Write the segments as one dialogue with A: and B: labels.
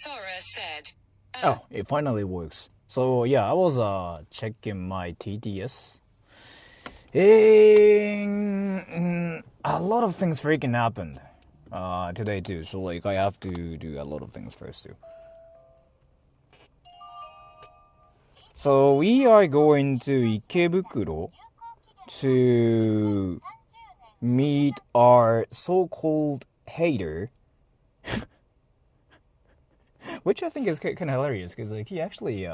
A: Sora said.
B: Oh, it finally works. So yeah, I was checking my TTS. And a lot of things freaking happened today too. So like I have to do a lot of things first too. So we are going to Ikebukuro to meet our so-called hater, which I think is kind of hilarious because like he actually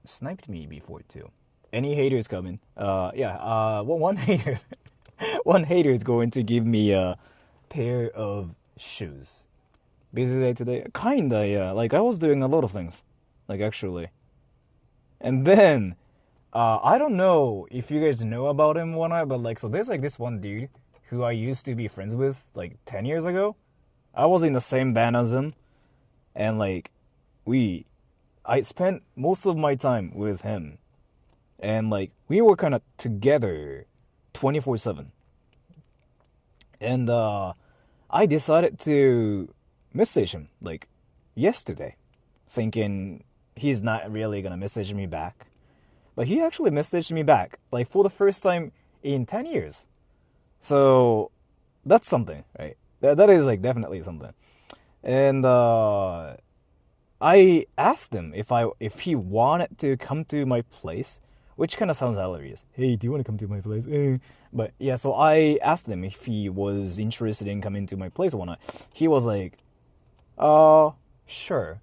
B: sniped me before too. Any haters coming? Well, one hater is going to give me a pair of shoes. Basically today, kinda, yeah. Like I was doing a lot of things, like actually. And then, I don't know if you guys know about him or not, but like, so there's like this one dude who I used to be friends with like 10 years ago. I was in the same band as him, and like, I spent most of my time with him. And like we were kind of together 24/7. And I decided to message him like yesterday, thinking he's not really gonna message me back. But he actually messaged me back like for the first time in 10 years. So that's something, right? That is like definitely something. And I asked him if he wanted to come to my place, which kind of sounds hilarious. Hey, do you want to come to my place? But yeah, so I asked him if he was interested in coming to my place or not. He was like, sure.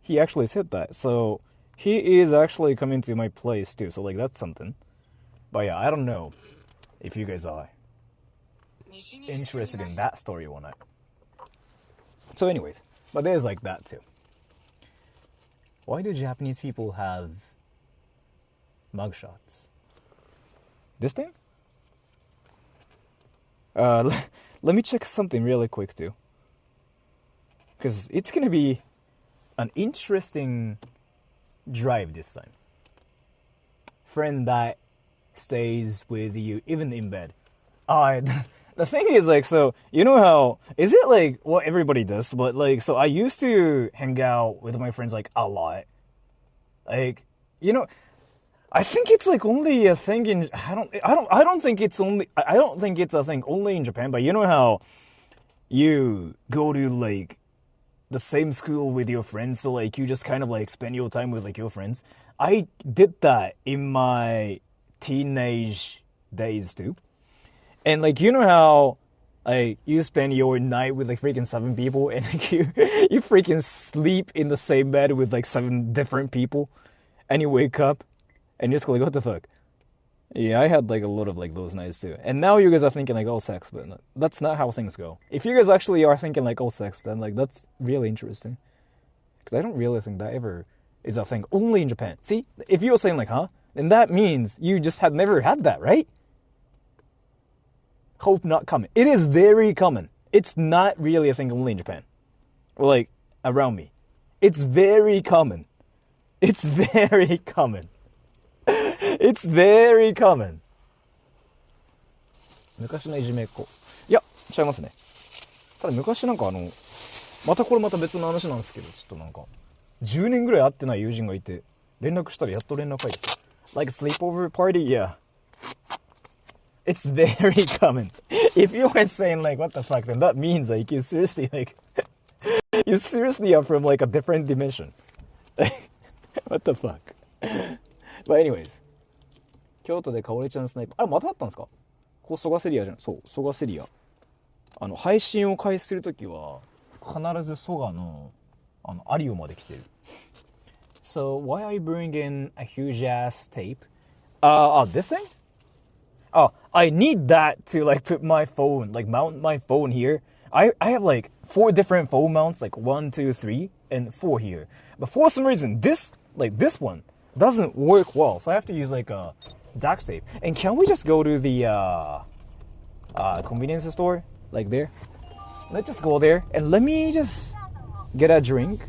B: He actually said that. So he is actually coming to my place too. So like that's something. But yeah, I don't know if you guys are interested in that story or not. So anyways, but there's like that too. Why do Japanese people have mugshots? This thing? Let me check something really quick too. Because it's gonna be an interesting drive this time. Friend that stays with you even in bed. The thing is like, so you know how, is it like what everybody does, but like, so I used to hang out with my friends like a lot. Like, you know, I think it's like only a thing in, I don't think it's a thing only in Japan, but you know how you go to like the same school with your friends, so like you just kind of like spend your time with like your friends. I did that in my teenage days too. And like, you know how like you spend your night with like freaking 7 people and like you freaking sleep in the same bed with like 7 different people and you wake up and you're just like, what the fuck? Yeah, I had like a lot of like those nights too. And now you guys are thinking like, oh, sex, but no, that's not how things go. If you guys actually are thinking like, oh, sex, then like that's really interesting. Because I don't really think that ever is a thing only in Japan. See, if you were saying like, huh? Then that means you just had never had that, right? Hope not common. It is very common. It's not really a thing only in Japan. Or like around me. It's very common. It's very common. It's very common. 昔のいじめっ子。いや、違いますね。ただ昔なんかまたこれまた別の話なんですけど、ちょっとなんか、10年ぐらい会ってない友人がいて、連絡したらやっと連絡入って。Like a sleepover party? Yeah. It's very common. If you are saying like, what the fuck, then that means like you seriously like, you seriously are from like a different dimension. What the fuck? But anyways. 京都でかおりちゃんスナイパー。あ、またあったんですか？ここソガセリアじゃん。そう、ソガセリア。配信を開始するときは、必ずソガの、アリオまで来てる。So, why are you bringing a huge ass tape? This thing? Oh, I need that to like put my phone, like mount my phone here. I have like 4 different phone mounts, like 1, 2, 3, and 4 here. But for some reason, this one doesn't work well. So I have to use like a duct tape. And can we just go to the convenience store, like there? Let's just go there and let me just get a drink.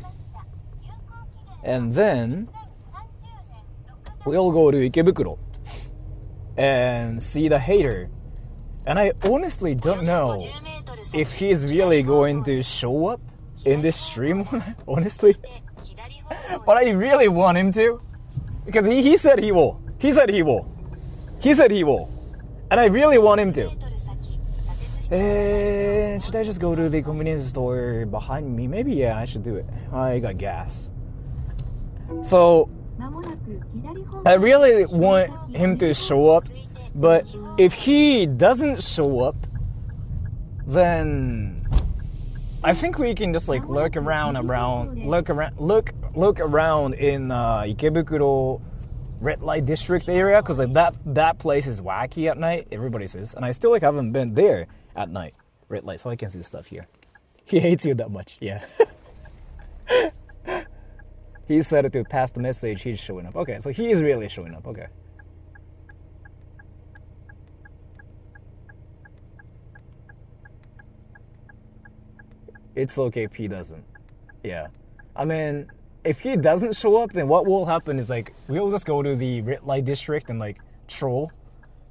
B: And then we'll go to Ikebukuro and see the hater. And I honestly don't know if he's really going to show up in this stream, honestly. But I really want him to. Because he said he will. He said he will. He said he will. And I really want him to. Should I just go to the convenience store behind me? Maybe, yeah, I should do it. I got gas. So, I really want him to show up. But if he doesn't show up, then I think we can just like look around in Ikebukuro red light district area, because like that place is wacky at night. Everybody says, and I still like haven't been there at night. Red light, so I can see the stuff here. He hates you that much, yeah. He said to pass the message. He's showing up. Okay, so he is really showing up. Okay. It's okay if he doesn't. Yeah. I mean, if he doesn't show up, then what will happen is like we'll just go to the red light district and like troll,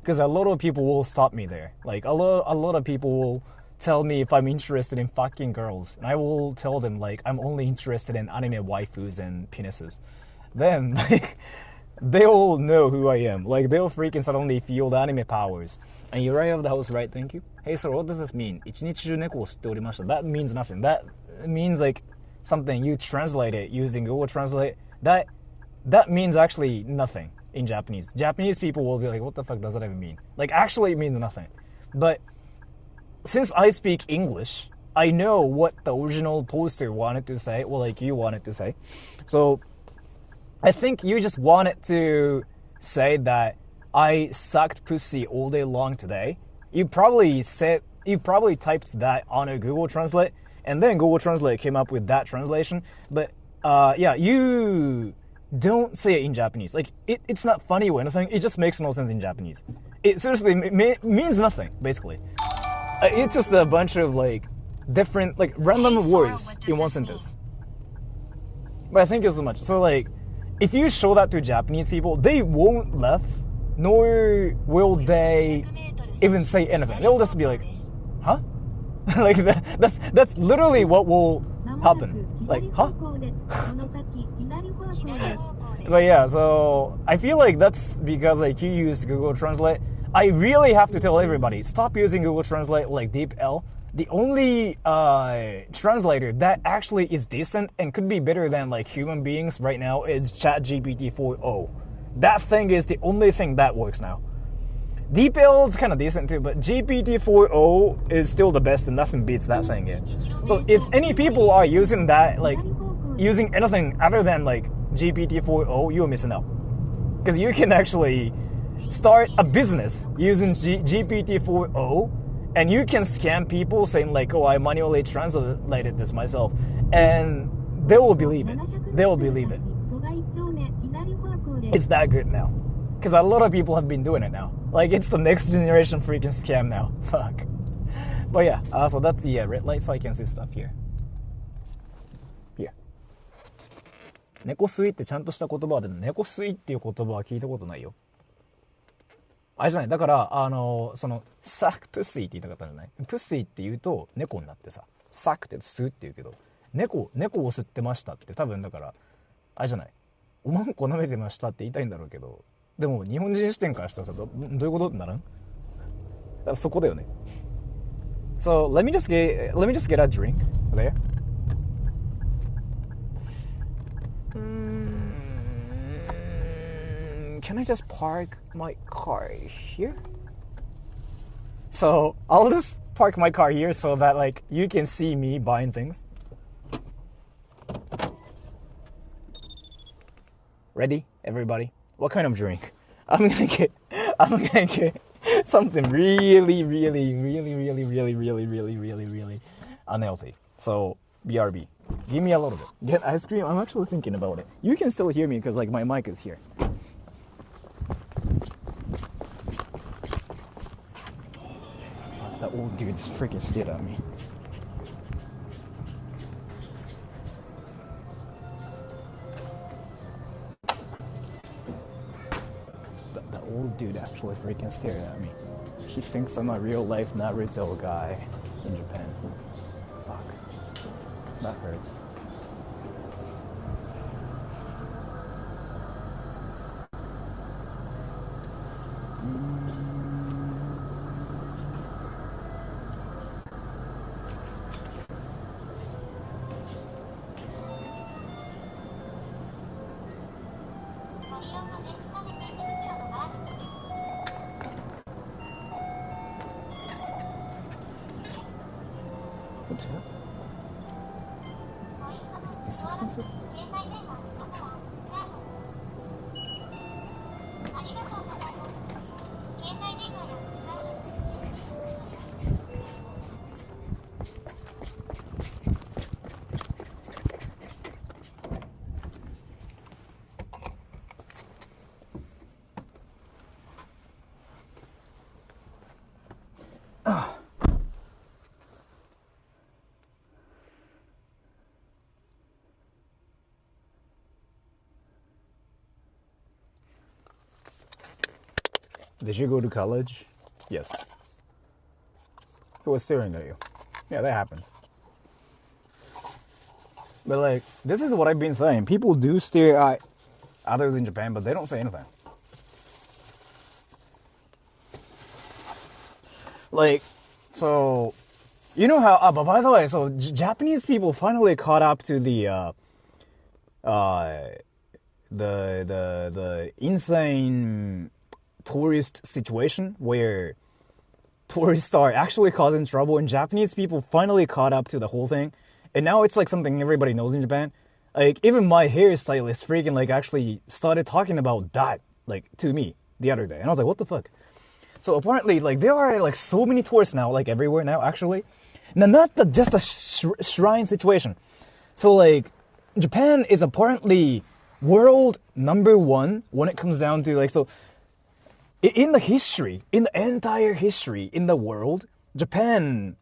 B: because a lot of people will stop me there. Like a lot of people will tell me if I'm interested in fucking girls, and I will tell them like I'm only interested in anime waifus and penises. Then like they all know who I am. Like they'll freaking suddenly feel the anime powers. And you're right of the house, right? Thank you. Hey, so what does this mean? 一日中猫を吸っておりました. That means nothing. That means like something you translate it using Google Translate. That means actually nothing in Japanese. Japanese people will be like, what the fuck does that even mean? Like actually it means nothing. But since I speak English, I know what the original poster wanted to say. Well, like you wanted to say. So I think you just wanted to say that I sucked pussy all day long today. You probably typed that on a Google Translate, and then Google Translate came up with that translation. But yeah, you don't say it in Japanese. Like it's not funny or anything. It just makes no sense in Japanese. It seriously means nothing, basically. It's just a bunch of like different like random words in one sentence. But I think it's so much. So like, if you show that to Japanese people, they won't laugh. Nor will they even say anything. They'll just be like, huh? Like that's literally what will happen. Like, huh? But yeah, so I feel like that's because like you used Google Translate. I really have to tell everybody, stop using Google Translate like DeepL. The only translator that actually is decent and could be better than like human beings right now is ChatGPT 4o. That thing is the only thing that works now. DeepL is kind of decent too, but GPT-4o is still the best and nothing beats that thing yet. So if any people are using that, like using anything other than like GPT-4o, you're missing out. Because you can actually start a business using GPT-4o, and you can scam people saying like, oh, I manually translated this myself, and they will believe it. They will believe it. It's that good now. Because a lot of people have been doing it now. Like, it's the next generation freaking scam now. Fuck. But yeah, so that's the red light, so I can see stuff here. Here. 猫吸いってちゃんとした言葉で、猫吸いっていう言葉は聞いたことないよ。あれじゃない。だから、その、サックプッシーって言いたかったんじゃない。プッシーって言うと猫になってさ、サックって吸うって言うけど、猫を吸ってましたって多分だから、あれじゃない。おまんこ舐めてましたって言いたいんだろうけど、でも日本人視点からしたらさ、どういうことってならん？だからそこだよね。So let me just get a drink there. Can I just park my car here? So I'll just park my car here so that like you can see me buying things. Ready, everybody? What kind of drink? I'm gonna get something really unhealthy. So BRB. Give me a little bit. Get ice cream. I'm actually thinking about it. You can still hear me because like my mic is here. That old dude just freaking stared at me. That old dude actually freaking stared at me. He thinks I'm a real life Naruto guy in Japan. Fuck. That hurts. What's that? It's this expensive? Did you go to college? Yes. Who was staring at you? Yeah, that happens. But like, this is what I've been saying. People do stare at others in Japan, but they don't say anything. Like, so, you know how, but by the way, so Japanese people finally caught up to the insane tourist situation where tourists are actually causing trouble, and Japanese people finally caught up to the whole thing, and now it's like something everybody knows in Japan. Like, even my hairstylist freaking like actually started talking about that like to me the other day, and I was like, what the fuck? So apparently, like, there are like so many tourists now, like everywhere now actually. Now, not just a shrine situation. So like, Japan is apparently world #1 when it comes down to like, so in the history, in the entire history in the world, Japan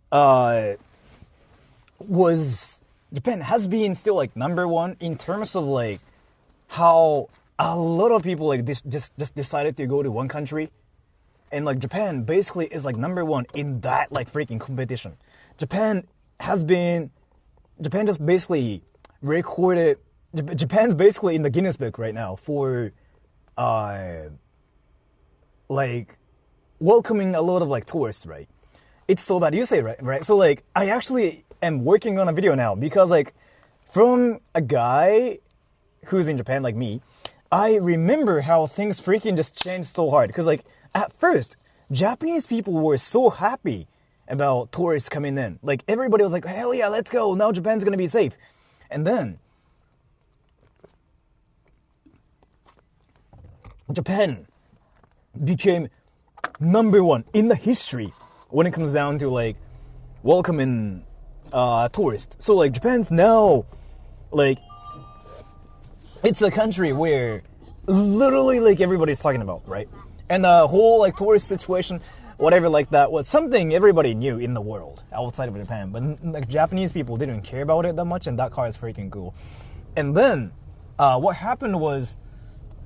B: has been still like #1 in terms of like how a lot of people like this just decided to go to one country, and like Japan basically is like #1 in that like freaking competition. Japan's basically recorded. Japan's basically in the Guinness Book right now for like welcoming a lot of like tourists, right? It's so bad. You say right? So like, I actually am working on a video now because like, from a guy who's in Japan like me, I remember how things freaking just changed so hard. Because like, at first, Japanese people were so happy about tourists coming in. Like, everybody was like, hell yeah, let's go. Now Japan's gonna be safe. And then Japan became #1 in the history when it comes down to like welcoming tourists. So like, Japan's now like, it's a country where literally like everybody's talking about, right? And the whole like tourist situation, whatever like that, was something everybody knew in the world outside of Japan, but like Japanese people didn't care about it that much, and that car is freaking cool. And then what happened was,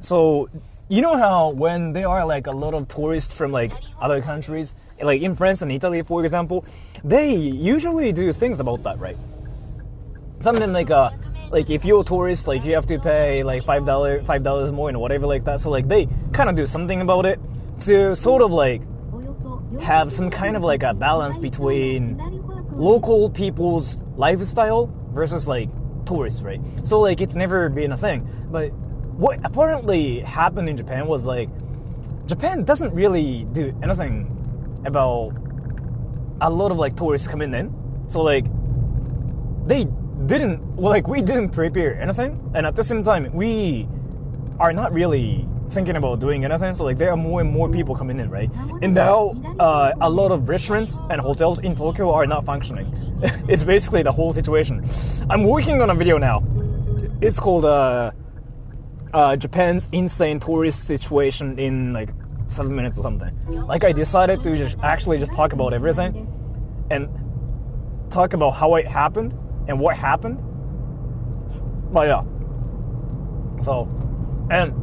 B: so you know how when there are like a lot of tourists from like other countries, like in France and Italy, for example, they usually do things about that, right? Something like if you're a tourist, like you have to pay like $5 more and whatever like that. So like, they kind of do something about it to sort of like have some kind of like a balance between local people's lifestyle versus like tourists, right? So like, it's never been a thing. But what apparently happened in Japan was like, Japan doesn't really do anything about a lot of like tourists coming in. So like, we didn't prepare anything, and at the same time, we are not really thinking about doing anything. So like, there are more and more people coming in, right? And now a lot of restaurants and hotels in Tokyo are not functioning. It's basically the whole situation. I'm working on a video now. It's called Japan's insane tourist situation in like 7 minutes or something. Like, I decided to just talk about everything and talk about how it happened and what happened. But yeah. So, and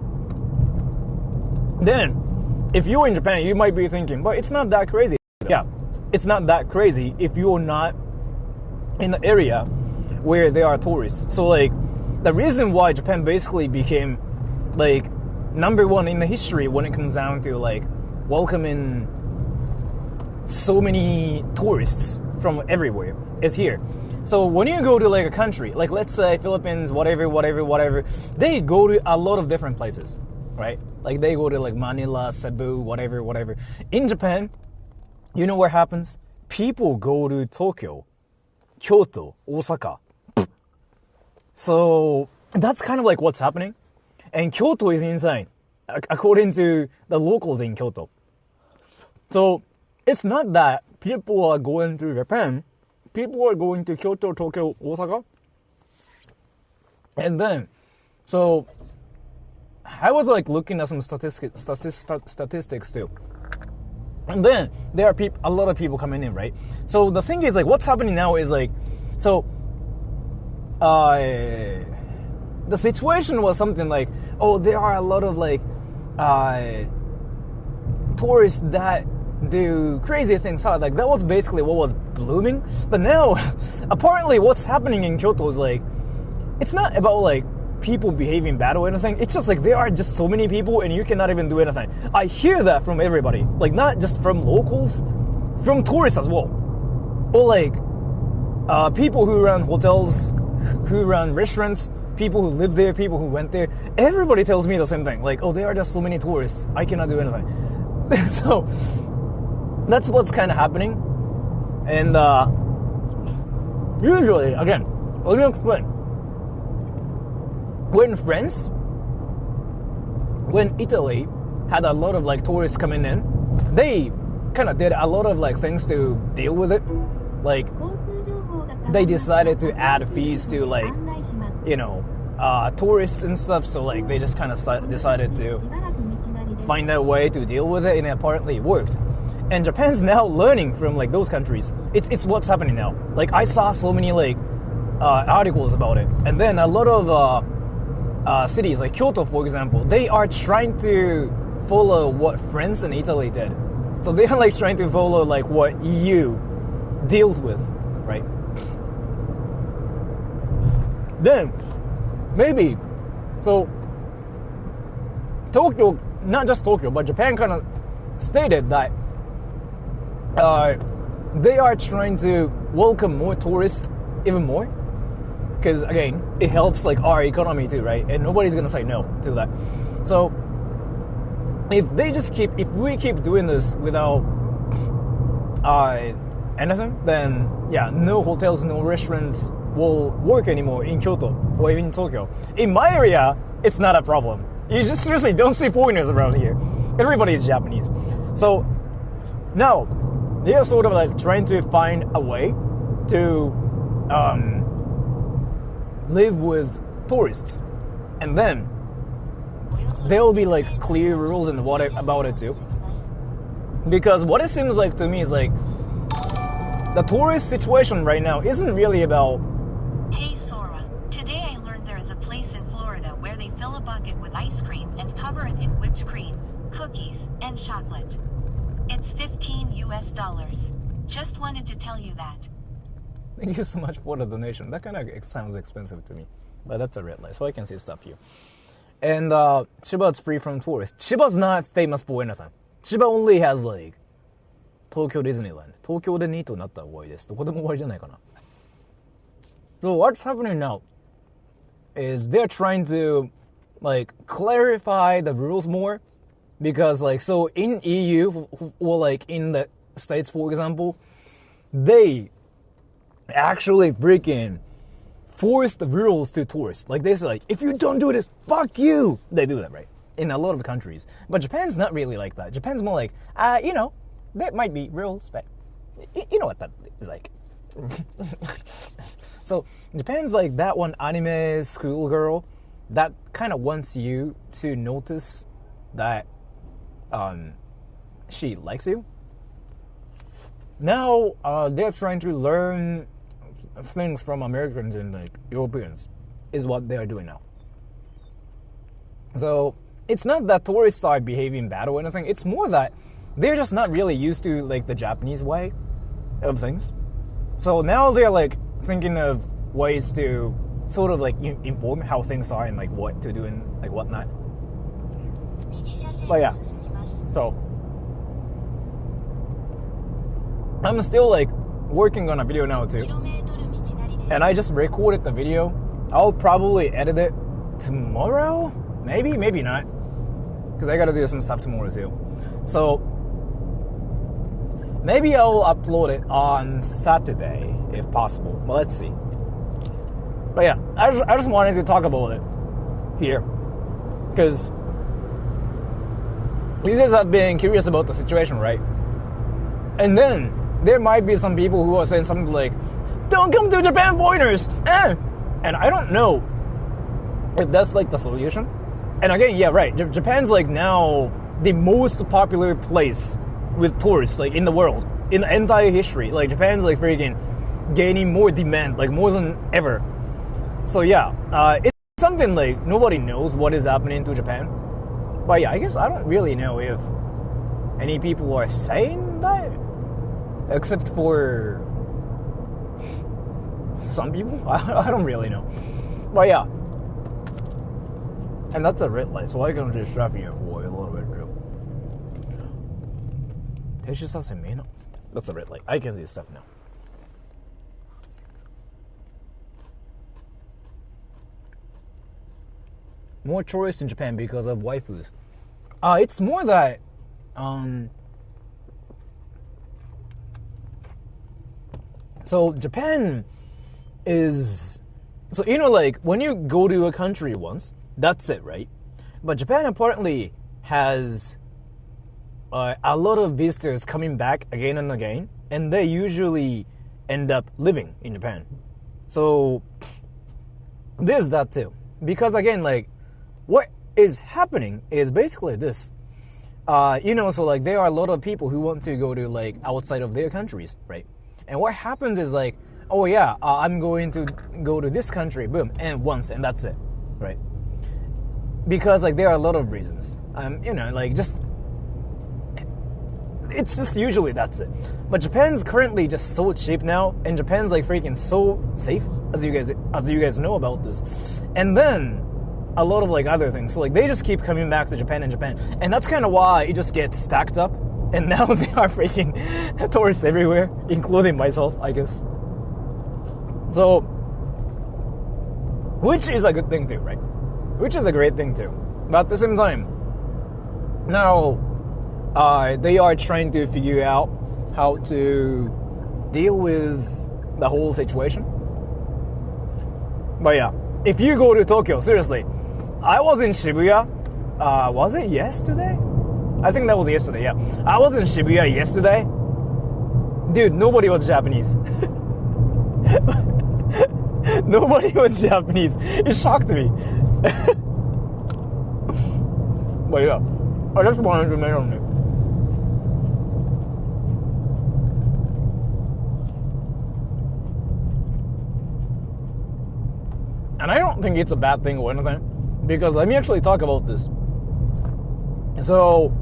B: then if you're in Japan, you might be thinking, but it's not that crazy. Yeah, it's not that crazy if you're not in the area where there are tourists. So like the reason why Japan basically became like number one in the history when it comes down to like welcoming so many tourists from everywhere is here. So when you go to like a country, like let's say Philippines, whatever, they go to a lot of different places, right? Like they go to like Manila, Cebu, whatever. In Japan, you know what happens? People go to Tokyo, Kyoto, Osaka. So that's kind of like what's happening. And Kyoto is insane, according to the locals in Kyoto. So it's not that people are going to Japan. People are going to Kyoto, Tokyo, Osaka. And then, so I was like looking at some statistics too. And then there are a lot of people coming in, right? So the thing is like what's happening now is like, so the situation was something like, oh, there are a lot of like tourists that do crazy things. Like that was basically what was blooming. But now, apparently what's happening in Kyoto is like, it's not about like people behaving bad or anything. It's just like there are just so many people and you cannot even do anything. I hear that from everybody, like not just from locals, from tourists as well, or like people who run hotels, who run restaurants, people who live there, people who went there. Everybody tells me the same thing, like, oh, there are just so many tourists, I cannot do anything. So that's what's kind of happening. And usually, again, let me explain. When Italy had a lot of like tourists coming in, they kind of did a lot of like things to deal with it. Like they decided to add fees to like, you know, tourists and stuff. So like they just kind of decided to find a way to deal with it, and apparently it worked. And Japan's now learning from like those countries. It's what's happening now. Like I saw so many like articles about it, and then a lot of cities like Kyoto, for example, they are trying to follow what France and Italy did. So they are like trying to follow like what EU dealt with, right? Then maybe so Tokyo, not just Tokyo, but Japan kind of stated that they are trying to welcome more tourists even more, because again it helps like our economy too, right? And nobody's gonna say no to that. So if we keep doing this without anything, then yeah, no hotels, no restaurants will work anymore in Kyoto or even in Tokyo. In my area, it's not a problem. You just seriously don't see foreigners around here. Everybody is Japanese. So now they are sort of like trying to find a way to live with tourists, and then there will be like clear rules and what about it too. Because what it seems like to me is like the tourist situation right now isn't really about.
A: Hey Sora, today I learned there is a place in Florida where they fill a bucket with ice cream and cover it in whipped cream, cookies, and chocolate. It's $15 US. Just wanted to tell you that.
B: Thank you so much for the donation. That kind of sounds expensive to me, but that's a red light, so I can say stop you. And Chiba's free from tourists. Chiba's not famous for anything. Chiba only has like Tokyo Disneyland. 東京で2となったら終わりです。どこでも終わりじゃないかな。So what's happening now is they're trying to like clarify the rules more, because like so in EU or like in the States, for example, they actually freaking force the rules to tourists. Like they say, like, if you don't do this, fuck you. They do that, right? In a lot of countries. But Japan's not really like that. Japan's more like, you know, there might be rules, but you know what that is like. So Japan's like that one anime schoolgirl that kind of wants you to notice that she likes you. Now they're trying to learn things from Americans and like Europeans is what they're doing now. So it's not that tourists are behaving bad or anything. It's more that they're just not really used to like the Japanese way of things. So now they're like thinking of ways to sort of like inform how things are and like what to do and like whatnot. But yeah, so I'm still like working on a video now too, and I just recorded the video. I'll probably edit it tomorrow, maybe not, because I gotta do some stuff tomorrow too. So maybe I'll upload it on Saturday if possible. But let's see. But yeah, I just wanted to talk about it here because you guys have been curious about the situation, right? And then there might be some people who are saying something like, "Don't come to Japan, foreigners!" And I don't know if that's like the solution. And again, yeah, right. Japan's like now the most popular place with tourists like in the world, in the entire history. Like Japan's like freaking gaining more demand, like more than ever. So yeah, it's something like nobody knows what is happening to Japan. But yeah, I guess I don't really know if any people are saying that, except for some people. I don't really know. But yeah. And that's a red light, so I can just stop here for a little bit too. That's a red light. I can see stuff now. More tourists in Japan because of waifus. It's more that so Japan is, so you know, like when you go to a country once, that's it, right? But Japan apparently has a lot of visitors coming back again and again, and they usually end up living in Japan. So there's that too, because again, like what is happening is basically this. You know, so like there are a lot of people who want to go to like outside of their countries, right? And what happens is like, oh yeah, I'm going to go to this country, boom, and once, and that's it, right? Because like there are a lot of reasons. You know, like just it's just usually that's it. But Japan's currently just so cheap now, and Japan's like freaking so safe, as you guys know about this. And then a lot of like other things. So like they just keep coming back to Japan, and that's kind of why it just gets stacked up. And now they are freaking tourists everywhere, including myself, I guess. So, which is a good thing too, right? Which is a great thing too. But at the same time, now they are trying to figure out how to deal with the whole situation. But yeah, if you go to Tokyo, seriously, I was in Shibuya. Was it yesterday? I think that was yesterday, yeah. I was in Shibuya yesterday. Dude, nobody was Japanese. Nobody was Japanese. It shocked me. But yeah, I just wanted to mention it. And I don't think it's a bad thing or anything, because let me actually talk about this. So,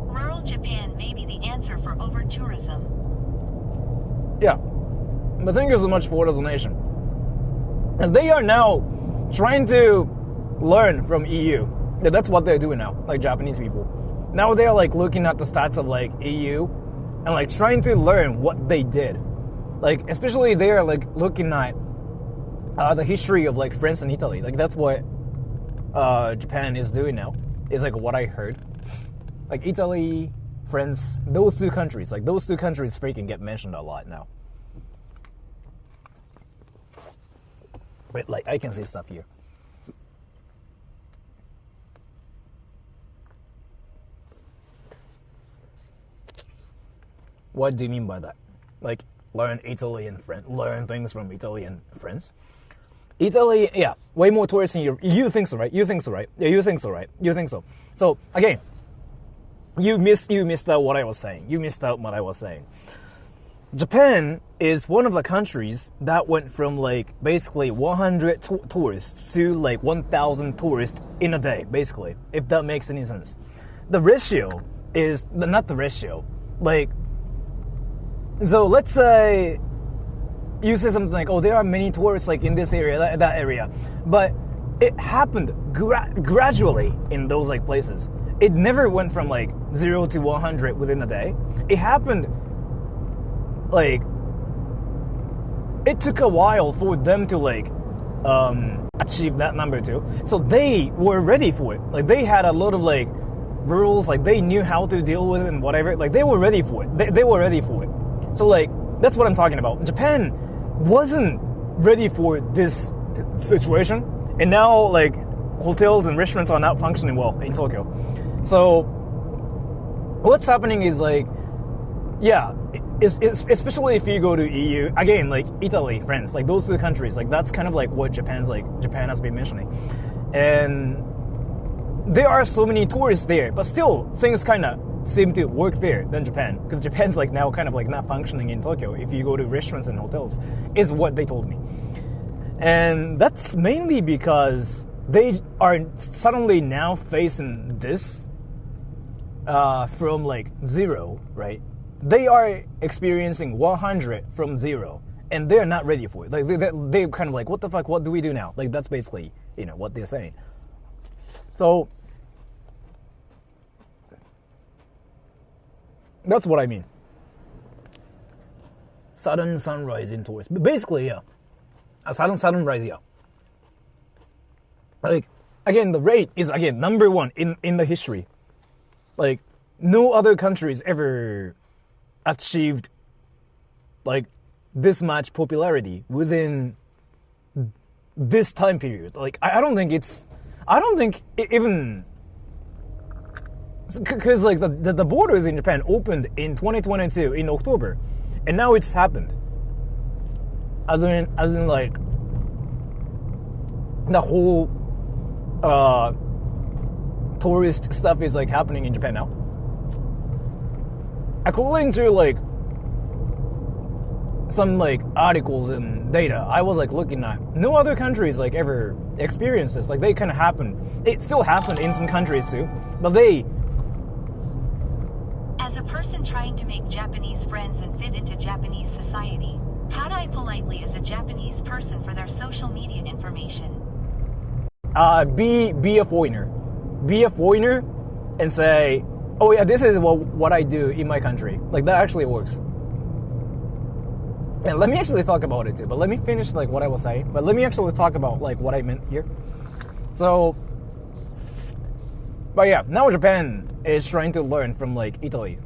A: Rural Japan may be the answer for over-tourism.
B: Yeah, but thank you so much for the donation. And they are now trying to learn from EU. Yeah, that's what they're doing now, like Japanese people. Now they're like looking at the stats of like EU and like trying to learn what they did. Like especially they're like looking at the history of like France and Italy. Like that's what Japan is doing now. Is like what I heard. Like Italy, France, those two countries freaking get mentioned a lot now. Wait, like I can see stuff here. What do you mean by that? Like learn Italy and France, learn things from Italy and France. Italy, yeah, way more tourists in Europe. You think so, right? You think so, right? Yeah, you think so, right? You think so. So again, you missed out what I was saying. You missed out what I was saying. Japan is one of the countries that went from like basically 100 tourists to like 1,000 tourists in a day, basically, if that makes any sense. The ratio is not the ratio. Like, so let's say you say something like, oh, there are many tourists like in this area, that area, but it happened gradually in those like places. It never went from like 0 to 100 within a day. It happened like, it took a while for them to like achieve that number too. So they were ready for it. Like they had a lot of like rules, like they knew how to deal with it and whatever. Like they were ready for it. They were ready for it. So like that's what I'm talking about. Japan wasn't ready for this situation, and now like hotels and restaurants are not functioning well in Tokyo. So what's happening is like, yeah, it's especially if you go to EU again, like Italy, France, like those two countries, like that's kind of like what Japan has been mentioning, and there are so many tourists there, but still things kind of seem to work there than Japan, because Japan's like now kind of like not functioning in Tokyo if you go to restaurants and hotels, is what they told me. And that's mainly because they are suddenly now facing this from like 0, right? They are experiencing 100 from 0, and they're not ready for it. Like they're kind of like, what the fuck, what do we do now? Like that's basically, you know, what they're saying. So that's what I mean. Sudden sunrise in tourists. But basically, yeah. A sudden sunrise, yeah. Like, again, the rate is, again, number 1 in the history. Like, no other countries ever achieved, like, this much popularity within this time period. Like, I don't think even... Because like the borders in Japan opened in 2022 in October, and now it's happened. As in like the whole tourist stuff is like happening in Japan now. According to like some like articles and data I was like looking at, no other countries like ever experienced this. Like they kind of happened. It still happened in some countries too, but they.
A: As a person trying to make Japanese friends and fit into Japanese society, how do I politely as a Japanese person for their social media information?
B: Be a foreigner. Be a foreigner and say, oh yeah, this is what I do in my country. Like that actually works. And let me actually talk about it too. But let me finish like what I was saying. But let me actually talk about like what I meant here. So, but yeah, now Japan is trying to learn from like Italy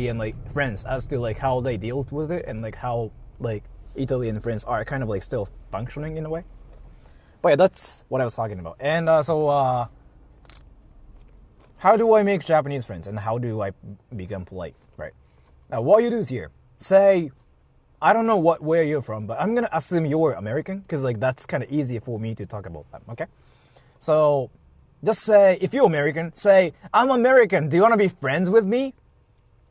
B: and like France as to like how they dealt with it, and like how like Italy and France are kind of like still functioning in a way. But yeah, that's what I was talking about. And so how do I make Japanese friends and how do I become polite, right? Now what you do is here, say, I don't know where you're from, but I'm gonna assume you're American, because like that's kind of easy for me to talk about them, okay? So just say, if you're American, say, I'm American, do you want to be friends with me?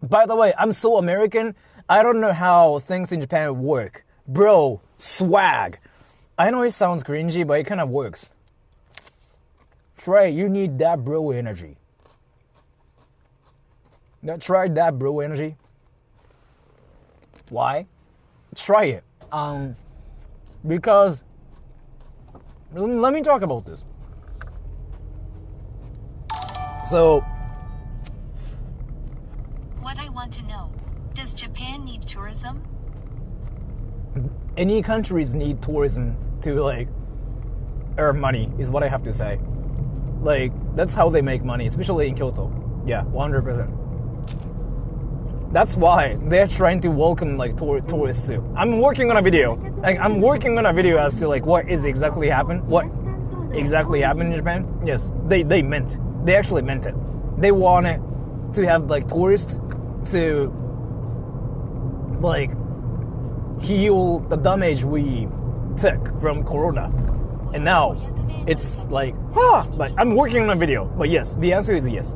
B: By the way, I'm so American, I don't know how things in Japan work. Bro, swag. I know it sounds cringy, but it kind of works. Try, you need that bro energy. Now try that bro energy. Why? Try it. Because, let me talk about this. So,
A: what I want to know, does Japan need tourism?
B: Any countries need tourism to like earn money, is what I have to say. Like, that's how they make money, especially in Kyoto. Yeah, 100%. That's why they're trying to welcome like tourists too. I'm working on a video. Like, I'm working on a video as to like what exactly happened in Japan. Yes, they actually meant it. They wanted to have like tourists to like heal the damage we took from Corona. And now it's like, but I'm working on a video. But yes, the answer is yes.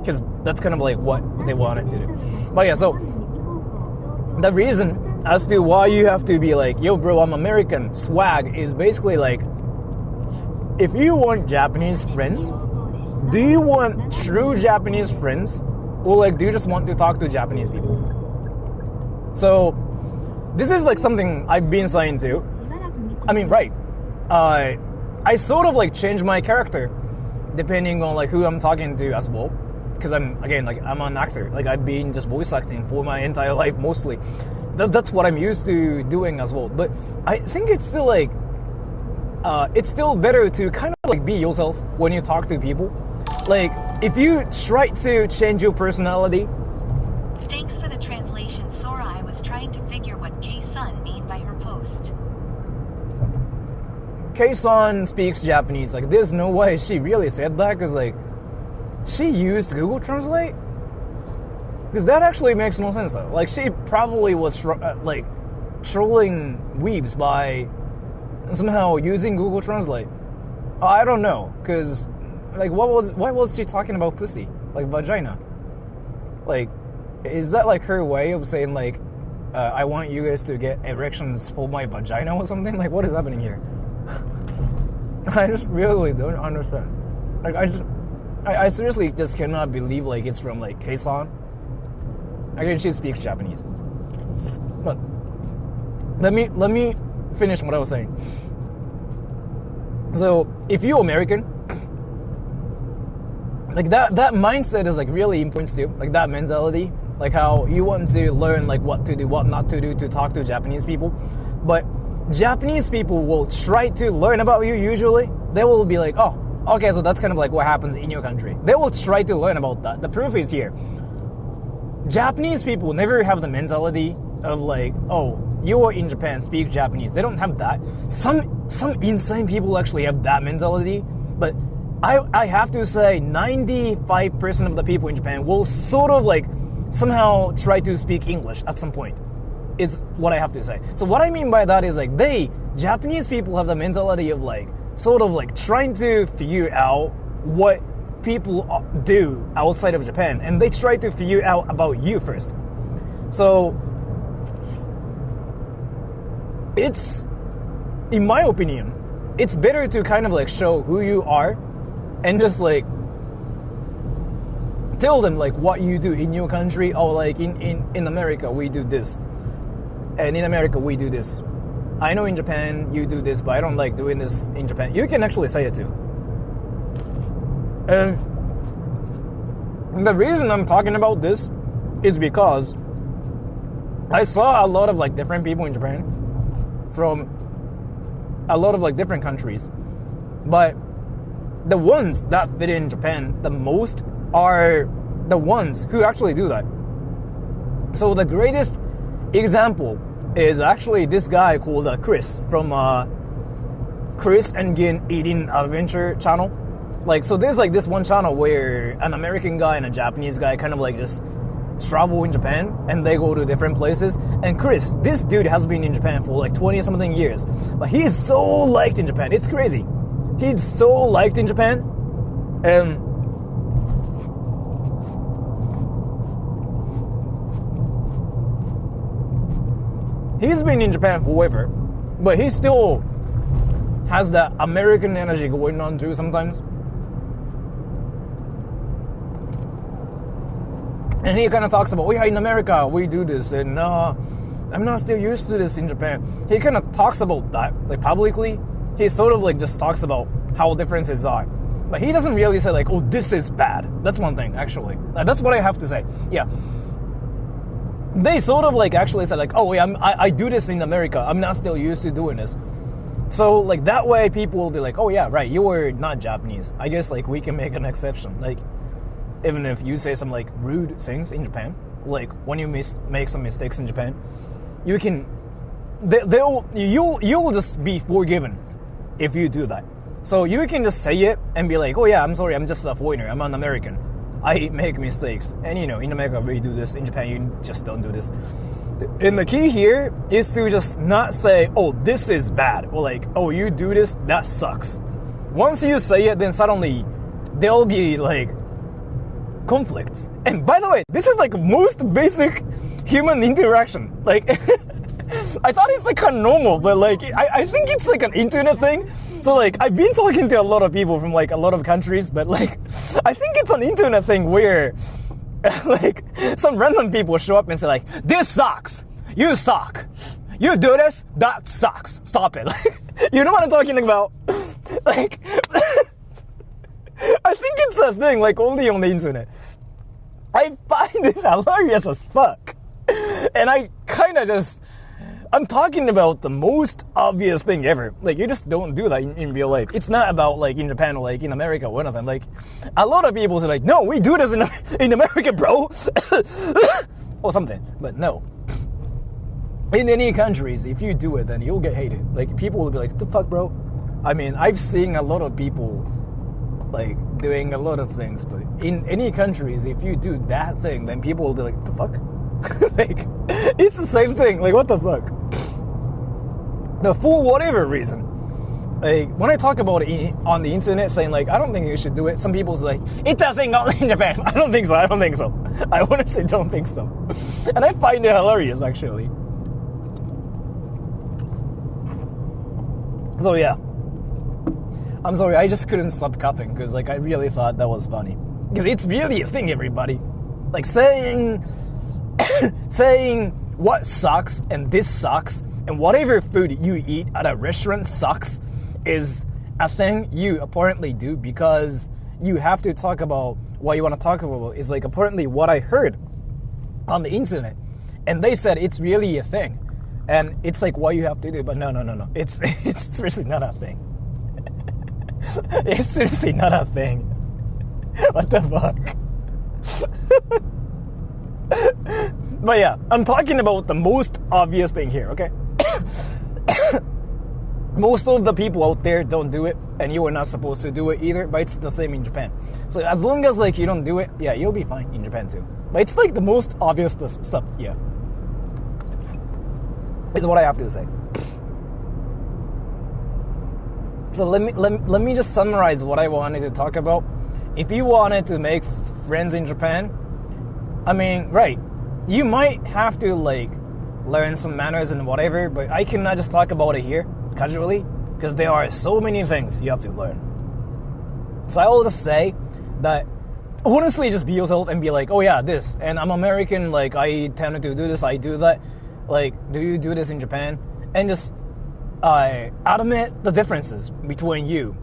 B: Because that's kind of like what they wanted to do. But yeah, so the reason as to why you have to be like, yo bro, I'm American, swag, is basically like, if you want Japanese friends, do you want true Japanese friends or like do you just want to talk to Japanese people? So this is like something I've been saying too. I mean, right. I sort of like change my character depending on like who I'm talking to as well. Because I'm an actor. Like I've been just voice acting for my entire life mostly. That's what I'm used to doing as well. But I think it's still like, it's still better to kind of like be yourself when you talk to people. Like if you try to change your personality.
A: Thanks for the translation, Sora. I was trying to figure what K-Sun mean by her post.
B: K-Sun speaks Japanese. Like there's no way she really said that, because like she used Google Translate? Because that actually makes no sense though. Like she probably was trolling weebs by somehow using Google Translate. I don't know, because like why was she talking about pussy? Like vagina? Like, is that like her way of saying like, I want you guys to get erections for my vagina or something? Like what is happening here? I just really don't understand. Like I seriously just cannot believe like it's from like Kei-san. Again, she speaks Japanese. But let me finish what I was saying. So if you're American, like that mindset is like really important too. Like that mentality, like how you want to learn like what to do, what not to do to talk to Japanese people. But Japanese people will try to learn about you usually. They will be like, oh, okay, so that's kind of like what happens in your country. They will try to learn about that. The proof is here. Japanese people never have the mentality of like, oh, you are in Japan, speak Japanese. They don't have that. Some insane people actually have that mentality. But I have to say 95% of the people in Japan will sort of like somehow try to speak English at some point. It's what I have to say. So what I mean by that is like Japanese people have the mentality of like sort of like trying to figure out what people do outside of Japan, and they try to figure out about you first. So it's, in my opinion, it's better to kind of like show who you are and just like tell them like what you do in your country. Oh, like in America we do this, and in America we do this. I know in Japan you do this, but I don't like doing this in Japan. You can actually say it too. And the reason I'm talking about this is because I saw a lot of like different people in Japan from a lot of like different countries. But the ones that fit in Japan the most are the ones who actually do that. So the greatest example is actually this guy called Chris from Chris and Gin Eating Adventure channel. Like, so there's like this one channel where an American guy and a Japanese guy kind of like just travel in Japan and they go to different places. And Chris, this dude has been in Japan for like 20 something years, but he is so liked in Japan. It's crazy. He's so liked in Japan. And he's been in Japan forever, but he still has that American energy going on too sometimes. And he kind of talks about, oh yeah, in America we do this, and I'm not still used to this in Japan. He kind of talks about that, like publicly. He sort of like just talks about how differences are. But he doesn't really say like, oh, this is bad. That's one thing, actually. That's what I have to say. Yeah. They sort of like actually said like, oh yeah, I do this in America. I'm not still used to doing this. So like that way people will be like, oh yeah, right, you were not Japanese. I guess like we can make an exception. Like even if you say some like rude things in Japan, like when you make some mistakes in Japan, you can, you'll just be forgiven if you do that. So you can just say it and be like, oh yeah, I'm sorry, I'm just a foreigner, I'm an American. I make mistakes. And you know, in America we do this, in Japan you just don't do this. And the key here is to just not say, oh, this is bad, or like, oh, you do this, that sucks. Once you say it, then suddenly there'll be like conflicts. And by the way, this is like most basic human interaction. Like I thought it's like kind of normal, but like I think it's like an internet thing. So like I've been talking to a lot of people from like a lot of countries, but like I think it's an internet thing where like some random people show up and say like, this sucks, you suck, you do this, that sucks, stop it. Like, you know what I'm talking about? Like, I think it's a thing like only on the internet. I find it hilarious as fuck. And I kind of just, I'm talking about the most obvious thing ever. Like, you just don't do that in real life. It's not about, like, in Japan or, like, in America or anything. Like, a lot of people say, like, no, we do this in America, bro. Or something. But no. In any countries, if you do it, then you'll get hated. Like, people will be like, what the fuck, bro? I mean, I've seen a lot of people, like, doing a lot of things. But in any countries, if you do that thing, then people will be like, what the fuck? Like, it's the same thing. Like, what the fuck? For whatever reason, like, when I talk about it on the internet, saying like, I don't think you should do it, some people's like, it's a thing only in Japan. I don't think so. I honestly don't think so. And I find it hilarious, actually. So yeah, I'm sorry, I just couldn't stop coughing because, like, I really thought that was funny. Because it's really a thing, everybody. Like, saying what sucks and this sucks and whatever food you eat at a restaurant sucks is a thing you apparently do because you have to talk about what you want to talk about. Is like apparently what I heard on the internet, and they said it's really a thing, and it's like what you have to do. But no, it's seriously not a thing. It's seriously not a thing. What the fuck? But yeah, I'm talking about the most obvious thing here, okay? Most of the people out there don't do it, and you are not supposed to do it either, but it's the same in Japan. So as long as, like, you don't do it, yeah, you'll be fine in Japan too. But it's like the most obvious stuff, yeah. Is what I have to say. So let me just summarize what I wanted to talk about. If you wanted to make friends in Japan, I mean, right, you might have to, like, learn some manners and whatever, but I cannot just talk about it here casually because there are so many things you have to learn. So I will just say that honestly, just be yourself and be like, oh yeah, this, and I'm American, like, I tend to do this, I do that, like, do you do this in Japan? And just admit the differences between you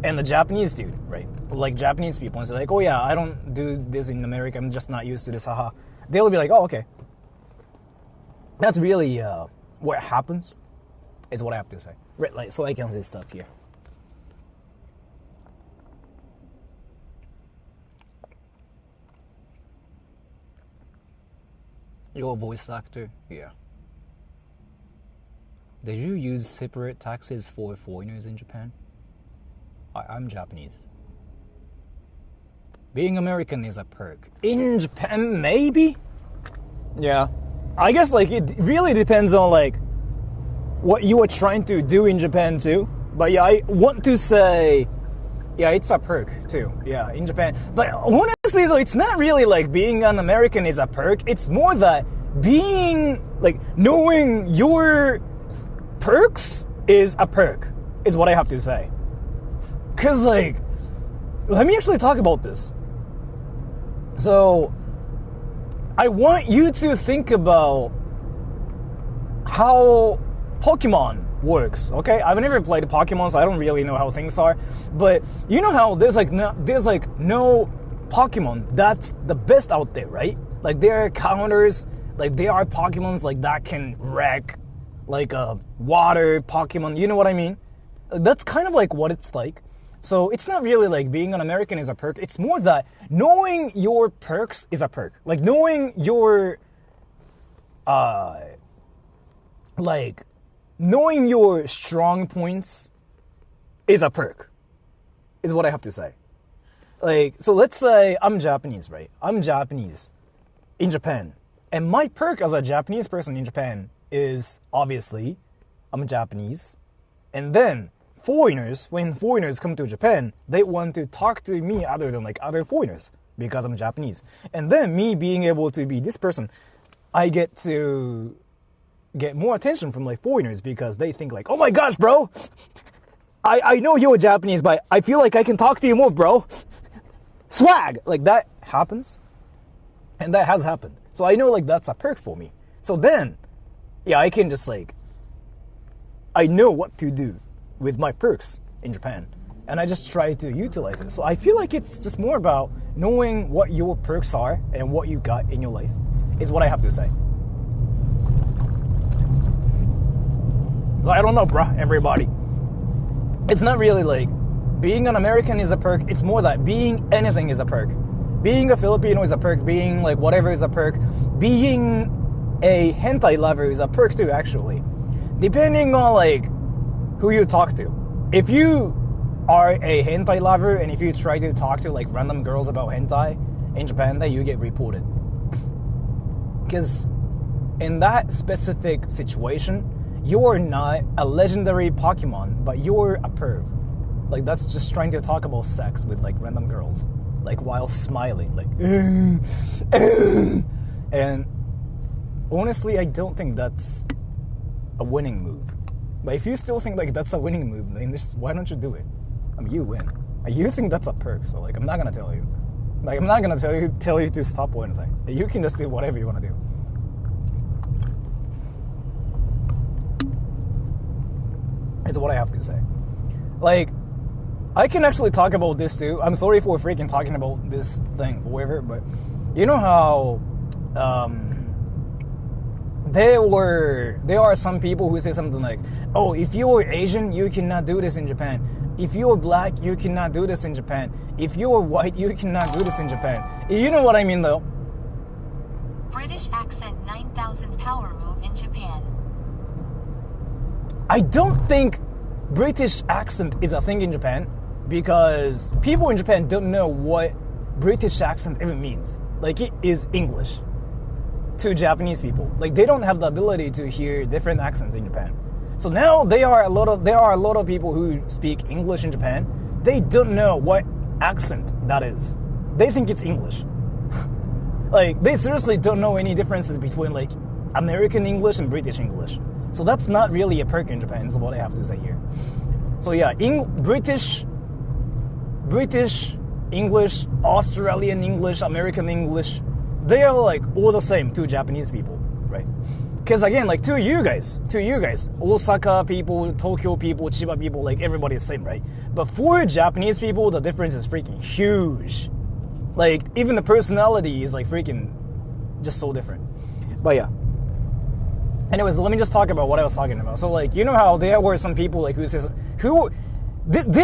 B: and the Japanese dude, right? Like, Japanese people, and say like, oh yeah, I don't do this in America, I'm just not used to this, haha. They'll be like, oh, okay. That's really what happens, is what I have to say. Right, like, so I can say stuff here. Your voice actor? Yeah. Did you use separate taxes for foreigners in Japan? I'm Japanese. Being American is a perk. In Japan, maybe? Yeah. I guess, like, it really depends on, like, what you are trying to do in Japan, too. But, yeah, I want to say, yeah, it's a perk, too. Yeah, in Japan. But, honestly, though, it's not really, like, being an American is a perk. It's more that being, like, knowing your perks is a perk, is what I have to say. Because, like, let me actually talk about this. So, I want you to think about how Pokemon works, okay? I've never played Pokemon, so I don't really know how things are. But you know how there's no Pokemon that's the best out there, right? Like, there are counters, like, there are Pokemons like that can wreck, like a water Pokemon, you know what I mean? That's kind of like what it's like. So it's not really like being an American is a perk. It's more that knowing your perks is a perk. Like, knowing your, knowing your strong points is a perk, is what I have to say. Like, so let's say I'm Japanese, right? I'm Japanese in Japan. And my perk as a Japanese person in Japan is, obviously, I'm Japanese. And then foreigners, when foreigners come to Japan, they want to talk to me other than, like, other foreigners because I'm Japanese. And then me being able to be this person, I get to get more attention from, like, foreigners because they think, like, oh my gosh, bro, I know you're Japanese, but I feel like I can talk to you more, bro. Swag! Like, that happens. And that has happened. So I know like that's a perk for me. So then, yeah, I can just like, I know what to do with my perks in Japan. And I just try to utilize it. So I feel like it's just more about knowing what your perks are and what you got in your life is what I have to say. I don't know, bruh, everybody. It's not really like being an American is a perk. It's more that being anything is a perk. Being a Filipino is a perk. Being like whatever is a perk. Being a hentai lover is a perk too, actually. Depending on like who you talk to. If you are a hentai lover and if you try to talk to like random girls about hentai in Japan, then you get reported. Because in that specific situation, you're not a legendary Pokemon, but you're a perv. Like that's just trying to talk about sex with like random girls, like while smiling, like. And honestly, I don't think that's a winning move. But if you still think like that's a winning move, then just, why don't you do it? I mean, you win. You think that's a perk, so like I'm not gonna tell you. Like I'm not gonna tell you to stop or anything. You can just do whatever you want to do. It's what I have to say. Like, I can actually talk about this too. I'm sorry for freaking talking about this thing, whatever, but you know how there are some people who say something like, oh, if you're Asian, you cannot do this in Japan. If you're black, you cannot do this in Japan. If you're white, you cannot do this in Japan. You know what I mean, though?
A: British accent 9,000 power move in Japan.
B: I don't think British accent is a thing in Japan because people in Japan don't know what British accent even means. Like, it is English to Japanese people. Like, they don't have the ability to hear different accents in Japan. So now there are a lot of people who speak English in Japan. They don't know what accent that is. They think it's English. Like, they seriously don't know any differences between like American English and British English. So that's not really a perk in Japan, is what I have to say here. So yeah, British English, Australian English, American English, they are like all the same to Japanese people, right? Because again, like to you guys, Osaka people, Tokyo people, Chiba people, like everybody is the same, right? But for Japanese people, the difference is freaking huge. Like even the personality is like freaking just so different. But yeah. Anyways, let me just talk about what I was talking about. So, like, you know how there were some people, like, there's,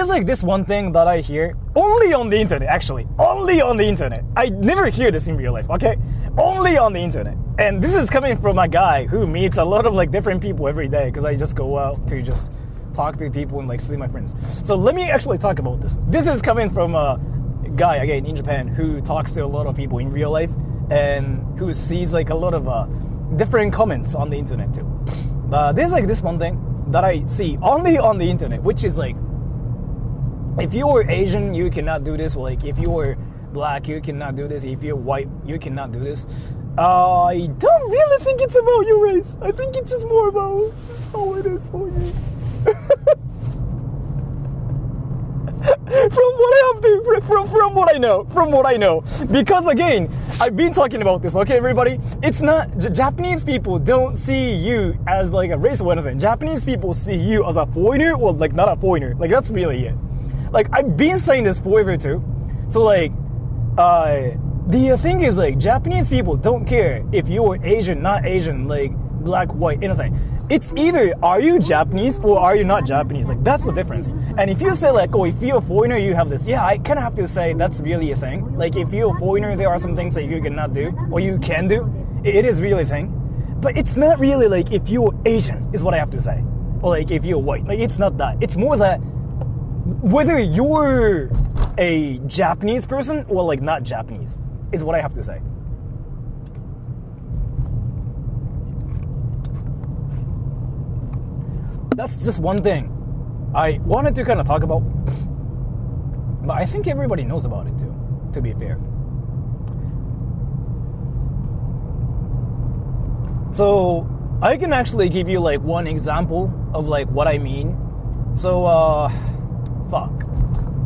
B: like, this one thing that I hear, only on the internet, actually. Only on the internet. I never hear this in real life, okay? Only on the internet. And this is coming from a guy who meets a lot of, like, different people every day, because I just go out to just talk to people and, like, see my friends. So, let me actually talk about this. This is coming from a guy, again, in Japan, who talks to a lot of people in real life, and who sees, like, a lot of, different comments on the internet too. There's like this one thing that I see only on the internet, which is like, if you're Asian, you cannot do this. Like, if you're black, you cannot do this. If you're white, you cannot do this. I don't really think it's about your race. I think it's just more about how it is for you. From what I know, because again, I've been talking about this, okay, everybody? It's not, Japanese people don't see you as like a race or anything. Japanese people see you as a foreigner, or like not a foreigner. Like, that's really it. Like, I've been saying this forever too. So like, the thing is, like, Japanese people don't care if you're Asian, not Asian, like black, white, anything. It's either are you Japanese or are you not Japanese. Like, that's the difference. And if you say like, oh, if you're a foreigner, you have this. Yeah, I kind of have to say that's really a thing. Like, if you're a foreigner, there are some things that you cannot do or you can do. It is really a thing. But it's not really like if you're Asian is what I have to say. Or like if you're white. Like, it's not that. It's more that whether you're a Japanese person or like not Japanese is what I have to say. That's just one thing I wanted to kind of talk about, but I think everybody knows about it too, to be fair. So I can actually give you like one example of like what I mean. So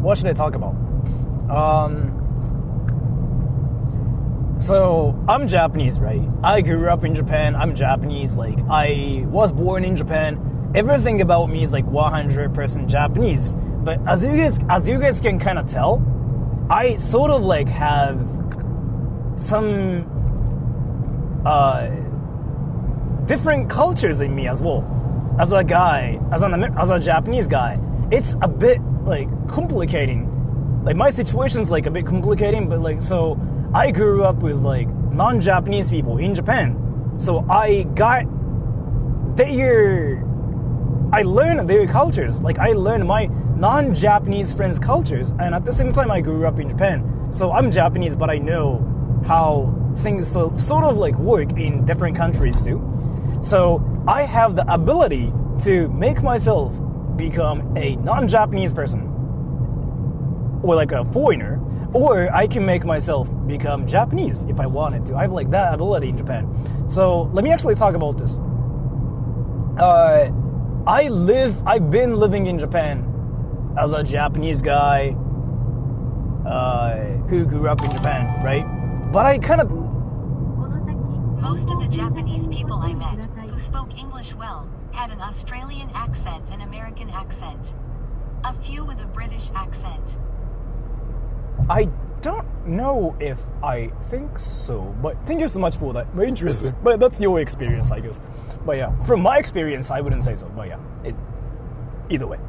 B: what should I talk about? So I'm Japanese, right? I grew up in Japan. I'm Japanese. Like, I was born in Japan. Everything about me is like 100% Japanese. But as you guys can kind of tell, I sort of like have some different cultures in me as well. As a guy, as a Japanese guy, it's a bit like complicating. Like, my situation's like a bit complicating, but like, so I grew up with like non-Japanese people in Japan. So I learned their cultures. Like, I learned my non-Japanese friends' cultures, and at the same time I grew up in Japan. So I'm Japanese, but I know how things sort of like work in different countries too. So I have the ability to make myself become a non-Japanese person, or like a foreigner, or I can make myself become Japanese if I wanted to. I have like that ability in Japan. So let me actually talk about this. I've been living in Japan as a Japanese guy who grew up in Japan, right? But I kind of...
A: Most of the Japanese people I met, who spoke English well, had an Australian accent and American accent. A few with a British accent.
B: I don't know if I think so, but thank you so much for that. Very interesting. But that's your experience, I guess. But yeah, from my experience, I wouldn't say so. But yeah, either way.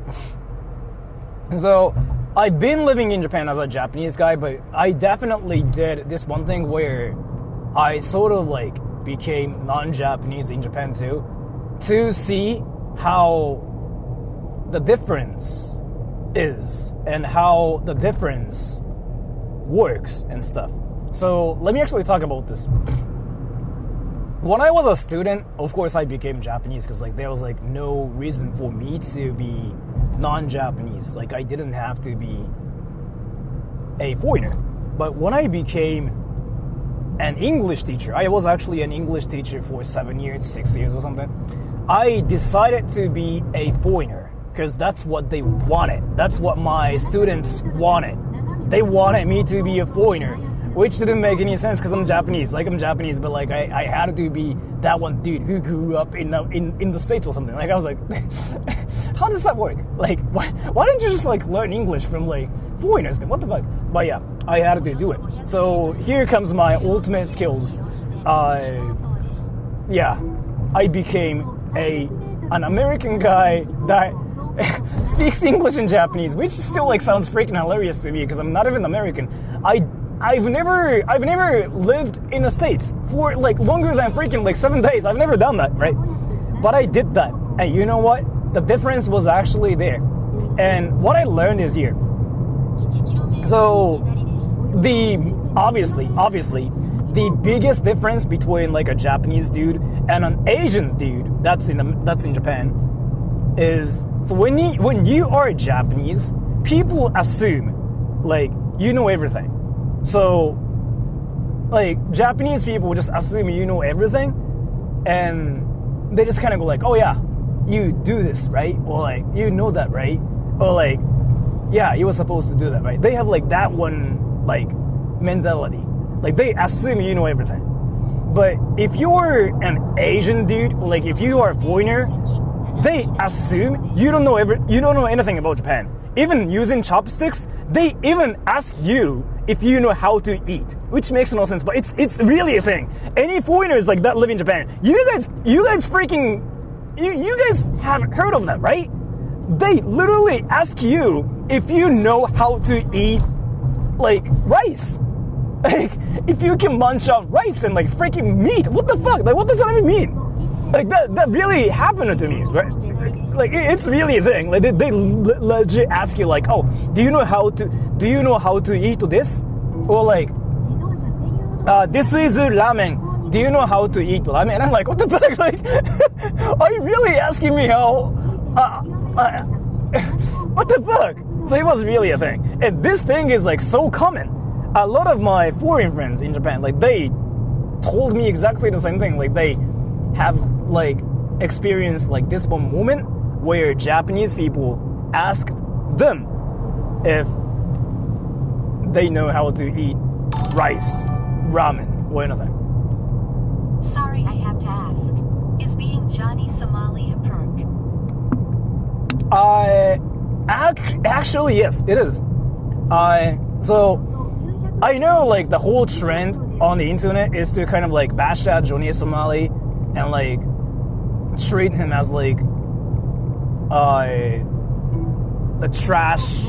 B: So, I've been living in Japan as a Japanese guy, but I definitely did this one thing where I sort of like became non-Japanese in Japan too, to see how the difference is and how the difference works and stuff. So let me actually talk about this. When I was a student, of course I became Japanese because like there was like no reason for me to be non-Japanese. Like, I didn't have to be a foreigner. But when I became an English teacher, I was actually an English teacher for 6 years or something. I decided to be a foreigner because that's what they wanted. That's what my students wanted. They wanted me to be a foreigner, which didn't make any sense because I'm Japanese. Like, I'm Japanese, but like I had to be that one dude who grew up in the States or something. Like, I was like, how does that work? Like, why don't you just like learn English from like foreigners? What the fuck? But yeah, I had to do it. So here comes my ultimate skills. Yeah, I became an American guy that speaks English and Japanese, which still like sounds freaking hilarious to me because I'm not even American. I've never lived in the States for like longer than freaking like 7 days. I've never done that, right? But I did that, and you know what? The difference was actually there, and what I learned is here. So obviously, the biggest difference between like a Japanese dude and an Asian dude that's in Japan is, so when you are Japanese, people assume like you know everything. So like Japanese people just assume you know everything, and they just kind of go like, oh yeah, you do this, right? Or like, you know that, right? Or like, yeah, you were supposed to do that, right? They have like that one like mentality. Like, they assume you know everything. But if you're an Asian dude, like if you are a foreigner, they assume you don't know anything about Japan. Even using chopsticks, they even ask you if you know how to eat, which makes no sense, but it's really a thing. Any foreigners like that live in Japan. You guys have heard of that, right? They literally ask you if you know how to eat like rice. Like, if you can munch on rice and like freaking meat. What the fuck? Like, what does that even mean? Like, that really happened to me, right? Like, it's really a thing. Like, they legit ask you like, oh, do you know how to eat this? Or like, this is ramen. Do you know how to eat ramen? And I'm like, what the fuck? Like, are you really asking me how? What the fuck? So it was really a thing. And this thing is like so common. A lot of my foreign friends in Japan, like, they told me exactly the same thing. Like, they have like experienced like this one moment where Japanese people asked them if they know how to eat rice, ramen, What do you think?
A: Sorry, I have to ask. Is being Johnny Somali a perk?
B: Actually, yes, it is. So I know like the whole trend on the internet is to kind of like bash out Johnny Somali and like treat him as like the trash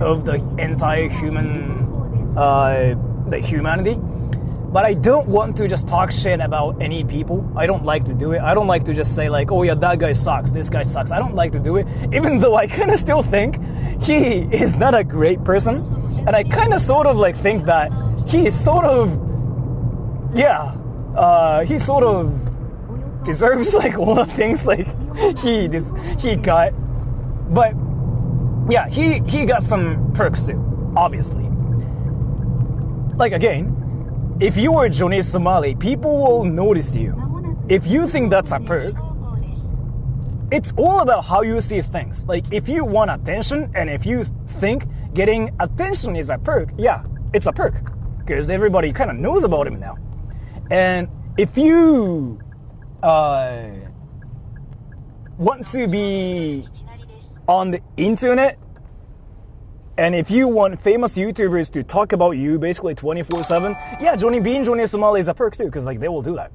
B: of the entire humanity. But I don't want to just talk shit about any people. I don't like to do it. I don't like to just say like, oh yeah, that guy sucks, this guy sucks. I don't like to do it, even though I kind of still think he is not a great person. And I kind of sort of like think that he is sort of, he sort of deserves like all the things like he got. But yeah, he got some perks too, obviously. Like again, if you are Johnny Somali, people will notice you. If you think that's a perk, it's all about how you see things. Like if you want attention and if you think getting attention is a perk, yeah, it's a perk. Because everybody kind of knows about him now. And if you want to be on the internet, and if you want famous YouTubers to talk about you basically 24/7, yeah, being Johnny Somali is a perk too, because like they will do that,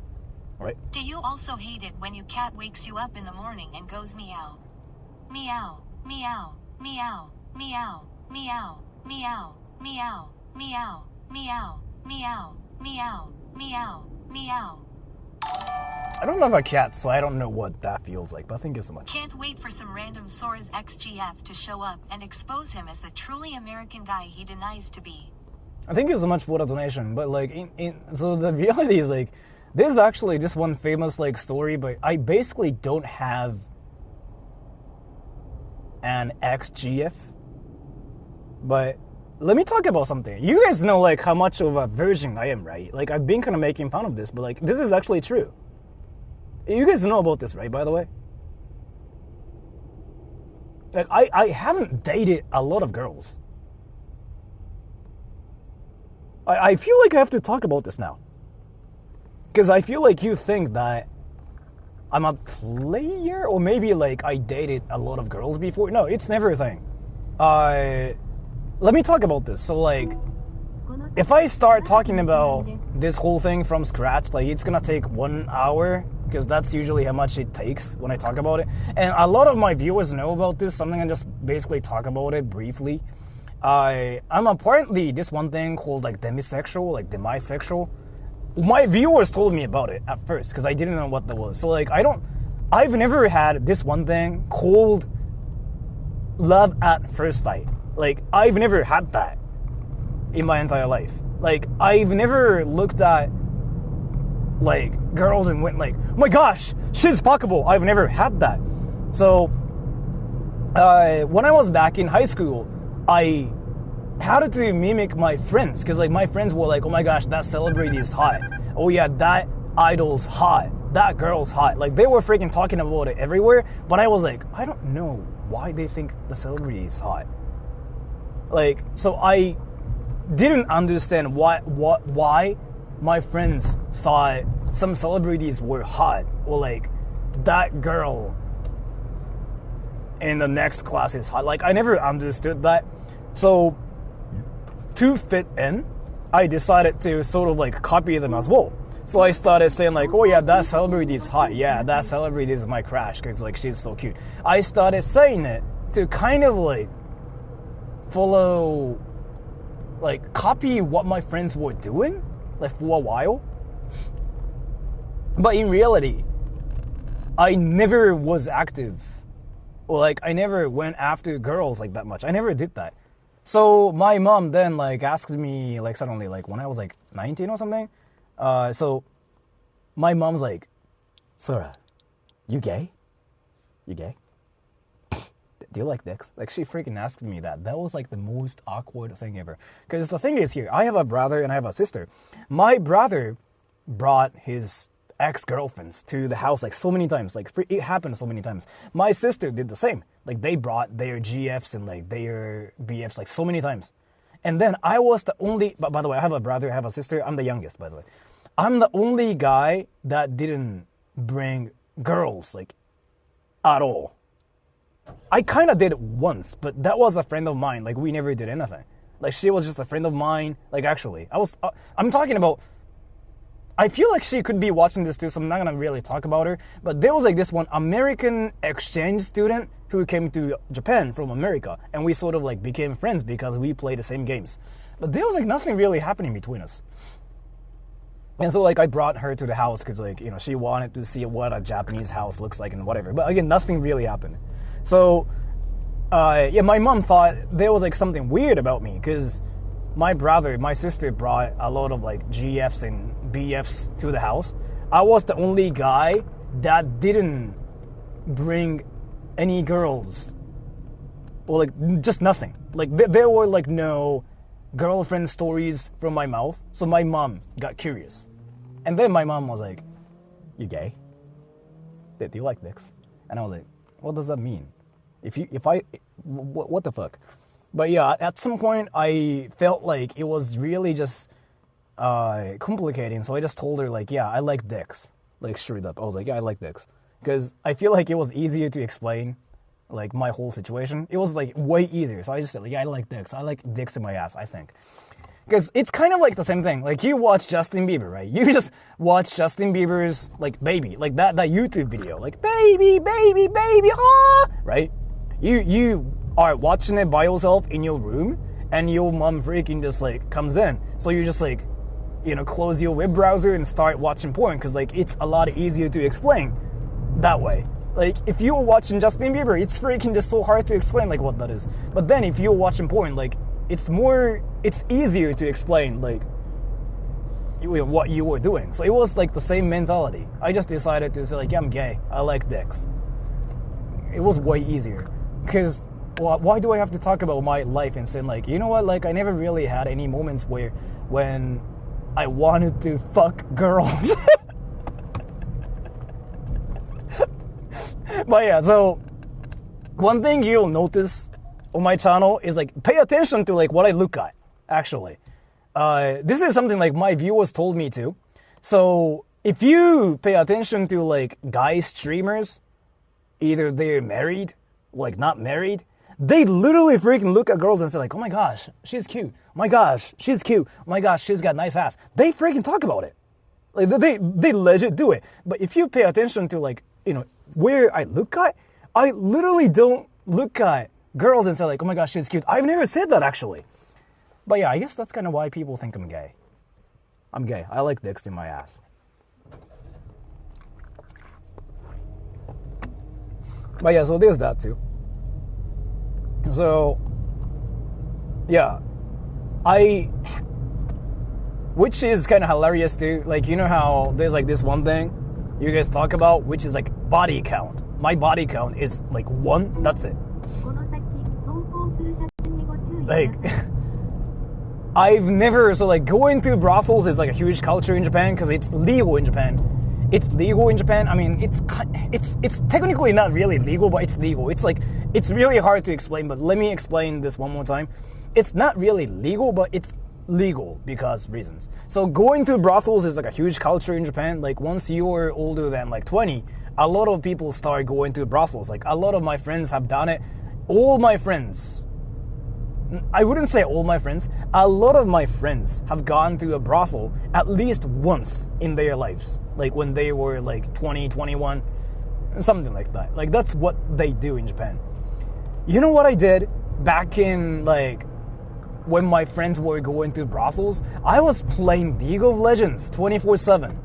B: right?
A: Do you also hate it when your cat wakes you up in the morning and goes meow? Meow, meow, meow, meow, meow, meow, meow, meow, meow, meow, meow, meow, meow.
B: I don't have a cat, so I don't know what that feels like, but thank you so much.
A: Can't wait for some random Sora's XGF to show up and expose him as the truly American guy he denies to be.
B: Thank you so much for the donation, but like, so the reality is like, there's actually this one famous like story, but I basically don't have an XGF. But let me talk about something. You guys know like how much of a virgin I am, right? Like I've been kind of making fun of this, but like this is actually true. You guys know about this, right, by the way? Like I haven't dated a lot of girls. I feel like I have to talk about this now. Because I feel like you think that I'm a player, or maybe like I dated a lot of girls before. No, it's never a thing. Let me talk about this. So like, if I start talking about this whole thing from scratch, like it's gonna take 1 hour, because that's usually how much it takes when I talk about it. And a lot of my viewers know about this, so I'm gonna just basically talk about it briefly. I'm apparently this one thing called like demisexual, like demisexual. My viewers told me about it at first, because I didn't know what that was. So like, I've never had this one thing called love at first sight. Like, I've never had that in my entire life. Like, I've never looked at, like, girls and went like, oh my gosh, she's fuckable. I've never had that. So, when I was back in high school, I had to mimic my friends. Because, like, my friends were like, oh my gosh, that celebrity is hot. Oh yeah, that idol's hot. That girl's hot. Like, they were freaking talking about it everywhere. But I was like, I don't know why they think the celebrity is hot. Like, so I didn't understand why my friends thought some celebrities were hot, or like that girl in the next class is hot. Like, I never understood that. So to fit in, I decided to sort of like copy them as well. So I started saying like, oh yeah, that celebrity is hot. Yeah, that celebrity is my crush because like she's so cute. I started saying it to kind of like follow, like copy what my friends were doing, like for a while. But in reality, I never was active, or like I never went after girls like that much. I never did that. So my mom then like asked me like suddenly like when I was like 19 or something. So my mom's like, Sora, you gay? You gay? Do you like dicks? Like, she freaking asked me that. That was like the most awkward thing ever. Because the thing is here, I have a brother and I have a sister. My brother brought his ex-girlfriends to the house like so many times. Like, it happened so many times. My sister did the same. Like, they brought their GFs and like their BFs like so many times. And then I was the only, but by the way, I have a brother, I have a sister. I'm the youngest, by the way. I'm the only guy that didn't bring girls, like, at all. I kind of did it once, but that was a friend of mine. Like, we never did anything. Like, she was just a friend of mine. Like, actually, I'm talking about, I feel like she could be watching this too, so I'm not going to really talk about her. But there was like this one American exchange student who came to Japan from America. And we sort of like became friends because we played the same games. But there was like nothing really happening between us. And so like I brought her to the house because like, you know, she wanted to see what a Japanese house looks like and whatever. But again, nothing really happened. So, yeah, my mom thought there was like something weird about me because my sister brought a lot of like GFs and BFs to the house. I was the only guy that didn't bring any girls. Or like just nothing. Like there were like no girlfriend stories from my mouth. So my mom got curious. And then my mom was like, "You gay? Do you like dicks?" And I was like, "What does that mean? What the fuck?" But yeah, at some point I felt like it was really just complicating. So I just told her like, "Yeah, I like dicks." Like straight up. I was like, "Yeah, I like dicks." Because I feel like it was easier to explain like my whole situation. It was like way easier. So I just said like, "Yeah, I like dicks. I like dicks in my ass, I think." Because it's kind of like the same thing. Like you watch Justin Bieber, right? You just watch Justin Bieber's like baby, like that YouTube video, like baby, baby, baby, ah, right? You are watching it by yourself in your room, and your mom freaking just like comes in. So you just like, you know, close your web browser and start watching porn because like it's a lot easier to explain that way. Like if you're watching Justin Bieber, it's freaking just so hard to explain like what that is. But then if you're watching porn, like it's easier to explain like what you were doing. So it was like the same mentality. I just decided to say like, "Yeah, I'm gay. I like dicks." It was way easier. Because why do I have to talk about my life and say like, you know what, like I never really had any moments when I wanted to fuck girls. But yeah, so one thing you'll notice on my channel is like pay attention to like what I look at, actually. This is something like my viewers told me to. So if you pay attention to like guy streamers, either they're married, like not married, they literally freaking look at girls and say like, "Oh my gosh, she's cute. Oh my gosh, she's cute. Oh my gosh, she's got nice ass." They freaking talk about it. Like they legit do it. But if you pay attention to like, you know, where I look at, I literally don't look at girls and say like, "Oh my gosh, she's cute." I've never said that actually. But yeah, I guess that's kind of why people think I'm gay. I'm gay. I like dicks in my ass. But yeah, so there's that too. So, yeah, which is kind of hilarious too. Like, you know how there's like this one thing you guys talk about, which is like body count. My body count is like 1, that's it. Like, I've never, so like going to brothels is like a huge culture in Japan because it's legal in Japan. It's legal in Japan. I mean, it's technically not really legal, but it's legal. It's like, it's really hard to explain, but let me explain this one more time. It's not really legal, but it's legal because reasons. So going to brothels is like a huge culture in Japan. Like once you're older than like 20, a lot of people start going to brothels. Like a lot of my friends have done it. All my friends, I wouldn't say all my friends, a lot of my friends have gone to a brothel at least once in their lives. Like when they were like 20, 21, something like that. Like that's what they do in Japan. You know what I did back in like when my friends were going to brothels? I was playing League of Legends 24/7.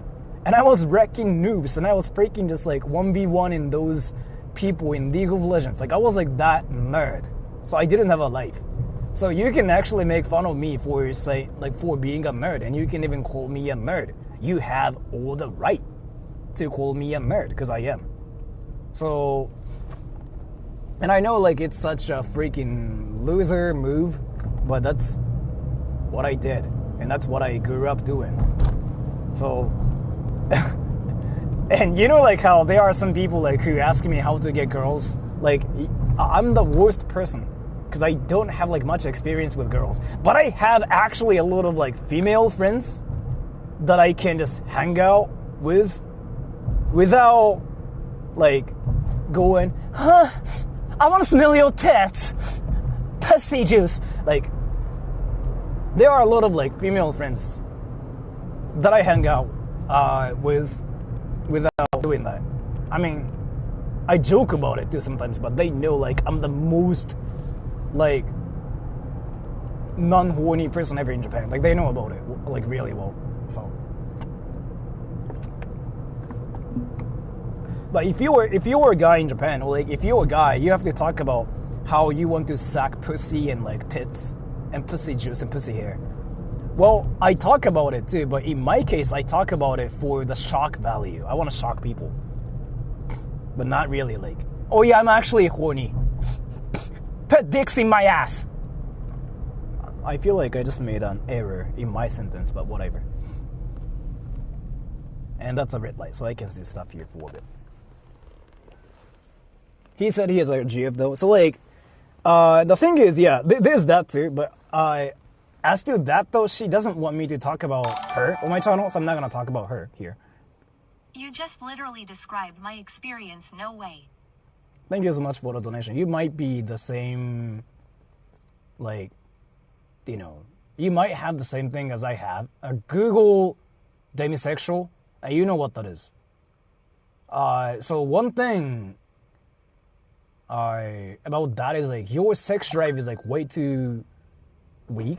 B: And I was wrecking noobs and I was freaking just like 1v1 in those people in League of Legends. Like I was like that nerd. So I didn't have a life. So you can actually make fun of me for being a nerd, and you can even call me a nerd. You have all the right to call me a nerd because I am. So, and I know like it's such a freaking loser move, but that's what I did, and that's what I grew up doing. So, and you know like how there are some people like who ask me how to get girls. Like I'm the worst person. Because I don't have like much experience with girls. But I have actually a lot of like female friends. that I can just hang out with without like going, huh, I want to smell your tits, pussy juice. Like, there are a lot of like female friends that I hang out with without doing that. I mean, I joke about it too sometimes, but they know like I'm the most like non-horny person ever in Japan. Like, they know about it like really well. So, but if you were a guy in Japan, or like if you're a guy, you have to talk about how you want to suck pussy and like tits and pussy juice and pussy hair. Well, I talk about it too, but in my case, I talk about it for the shock value. I want to shock people, but not really like, oh yeah, I'm actually horny. Put dicks in my ass. I feel like I just made an error in my sentence, but whatever. And that's a red light, so I can see stuff here for a bit. He said he has a GF though, so like, the thing is, yeah, there's that too, but as to that though, she doesn't want me to talk about her on my channel, so I'm not gonna talk about her here.
A: You just literally described my experience, no way.
B: Thank you so much for the donation. You might be the same, like, you know, you might have the same thing as I have. Google demisexual, and you know what that is. So one thing about that is like your sex drive is like way too weak.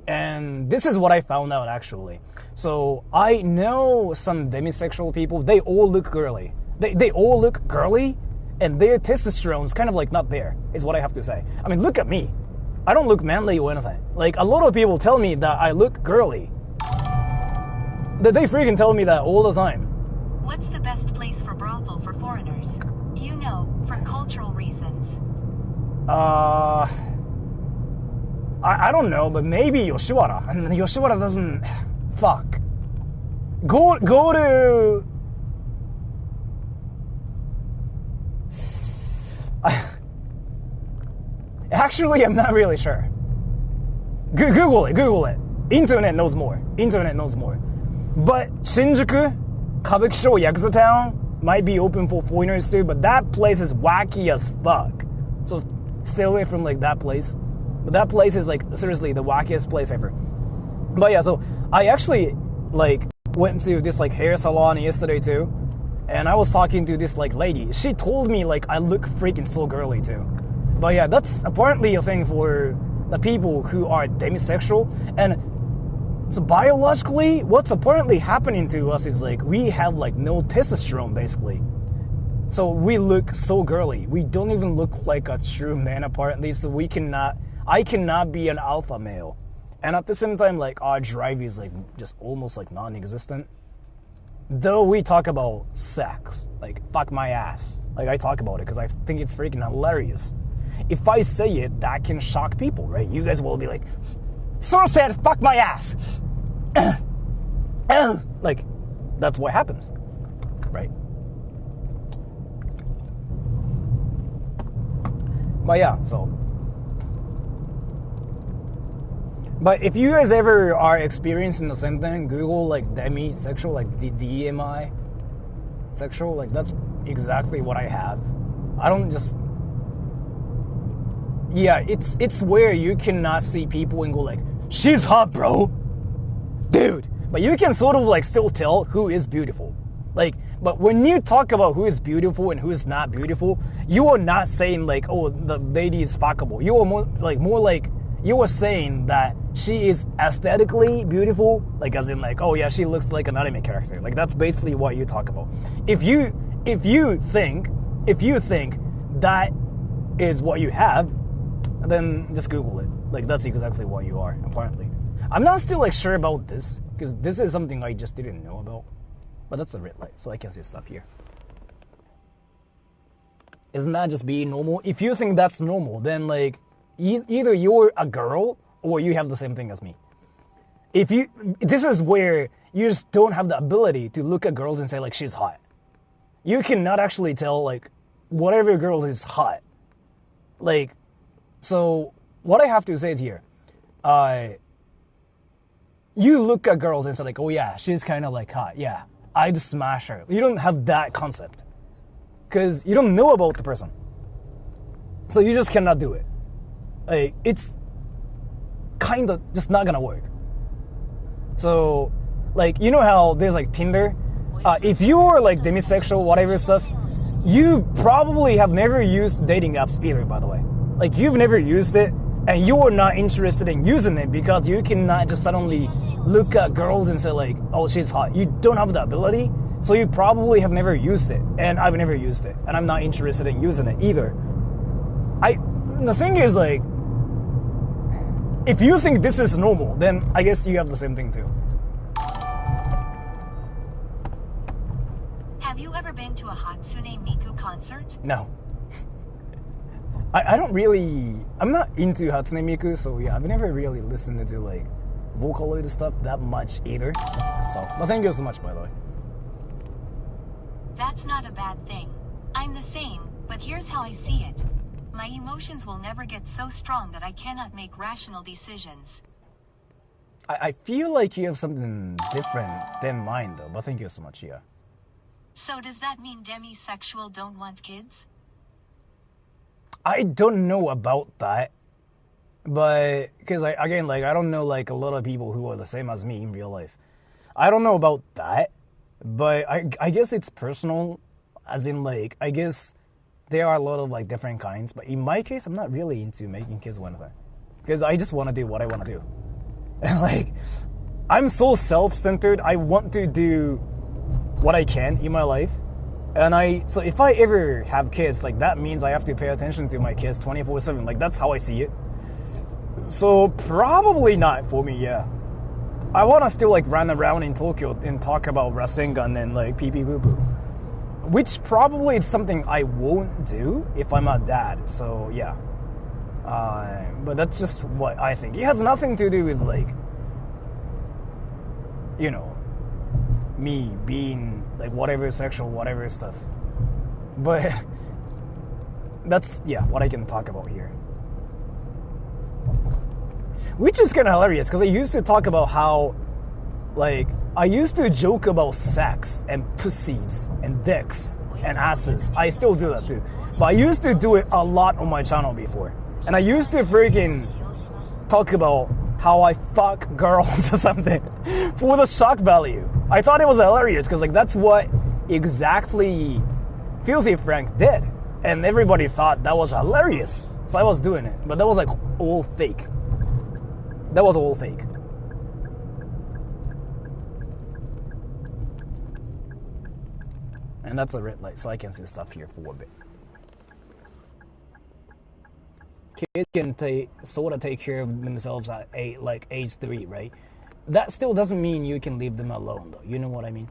B: And this is what I found out actually. So I know some demisexual people, they all look girly. They all look girly, and their testosterone is kind of like not there, is what I have to say. I mean, look at me. I don't look manly or anything. Like, a lot of people tell me that I look girly. They freaking tell me that all the time.
A: What's the best place for brothel for foreigners? You know, for cultural reasons.
B: I don't know, but maybe Yoshiwara. And Yoshiwara doesn't... Fuck. Go to... Actually, I'm not really sure. Google it. Internet knows more. But Shinjuku, Kabukicho, Yakuza Town might be open for foreigners too, but that place is wacky as fuck. So stay away from like that place. But that place is like seriously the wackiest place ever. But yeah, so I actually like went to this like hair salon yesterday too, and I was talking to this like lady. She told me like I look freaking so girly too. But yeah, that's apparently a thing for the people who are demisexual. And so biologically, what's apparently happening to us is like we have like no testosterone basically. So we look so girly. We don't even look like a true man apparently. So I cannot be an alpha male. And at the same time, like our drive is like just almost like non-existent. Though we talk about sex, like fuck my ass. Like I talk about it because I think it's freaking hilarious. If I say it, that can shock people, right? You guys will be like, Sora said, fuck my ass. Like, that's what happens, right? But yeah, so. But if you guys ever are experiencing the same thing, Google like demisexual, like the DMI sexual, like that's exactly what I have. I don't just... Yeah, it's where you cannot see people and go like, she's hot, bro. Dude. But you can sort of like still tell who is beautiful. Like, but when you talk about who is beautiful and who is not beautiful, you are not saying like, oh, the lady is fuckable. You are more like you are saying that she is aesthetically beautiful, like as in like, oh yeah, she looks like an anime character. Like that's basically what you talk about. If you think that is what you have, then just Google it. Like that's exactly what you are, apparently. I'm not still like sure about this, because this is something I just didn't know about. But that's a red light, so I can see stuff here. Isn't that just being normal? If you think that's normal, then like either you're a girl or you have the same thing as me. This is where you just don't have the ability to look at girls and say like she's hot. You cannot actually tell like whatever girl is hot. Like, so what I have to say is here, you look at girls and say like, oh yeah, she's kind of like hot. Yeah, I'd smash her. You don't have that concept because you don't know about the person, so you just cannot do it. Like it's kind of just not gonna work. So, like you know how there's like Tinder. If you're like demisexual, whatever stuff, you probably have never used dating apps either. By the way, like you've never used it. And you are not interested in using it because you cannot just suddenly look at girls and say like, oh, she's hot. You don't have the ability, so you probably have never used it. And I've never used it. And I'm not interested in using it either. The thing is like, if you think this is normal, then I guess you have the same thing too.
A: Have you ever been to a Hatsune Miku concert?
B: No. I don't really... I'm not into Hatsune Miku, so yeah, I've never really listened to like Vocaloid stuff that much either. So, but thank you so much, by the way.
A: That's not a bad thing. I'm the same, but here's how I see it. My emotions will never get so strong that I cannot make rational decisions.
B: I feel like you have something different than mine though, but thank you so much, yeah.
A: So does that mean demisexual don't want kids?
B: I don't know about that, but because I don't know like a lot of people who are the same as me in real life. I don't know about that, but I guess it's personal, as in like I guess there are a lot of like different kinds. But in my case, I'm not really into making kids or anything, because I just want to do what I want to do, and like I'm so self-centered. I want to do what I can in my life. And so if I ever have kids, like that means I have to pay attention to my kids 24/7. Like that's how I see it. So probably not for me, yeah. I want to still like run around in Tokyo and talk about Rasengan and like pee pee boo boo. Which probably is something I won't do if I'm a dad. So yeah. But that's just what I think. It has nothing to do with like, you know, me being like whatever sexual, whatever stuff. But that's, yeah, what I can talk about here. Which is kind of hilarious because I used to talk about how, like, I used to joke about sex and pussies and dicks and asses. I still do that too. But I used to do it a lot on my channel before. And I used to freaking talk about how I fuck girls or something for the shock value. I thought it was hilarious because like that's what exactly Filthy Frank did. And everybody thought that was hilarious. So I was doing it. But that was like all fake. That was all fake. And that's a red light, so I can see stuff here for a bit. Kids can sort of take care of themselves at age 3, right? That still doesn't mean you can leave them alone, though. You know what I mean?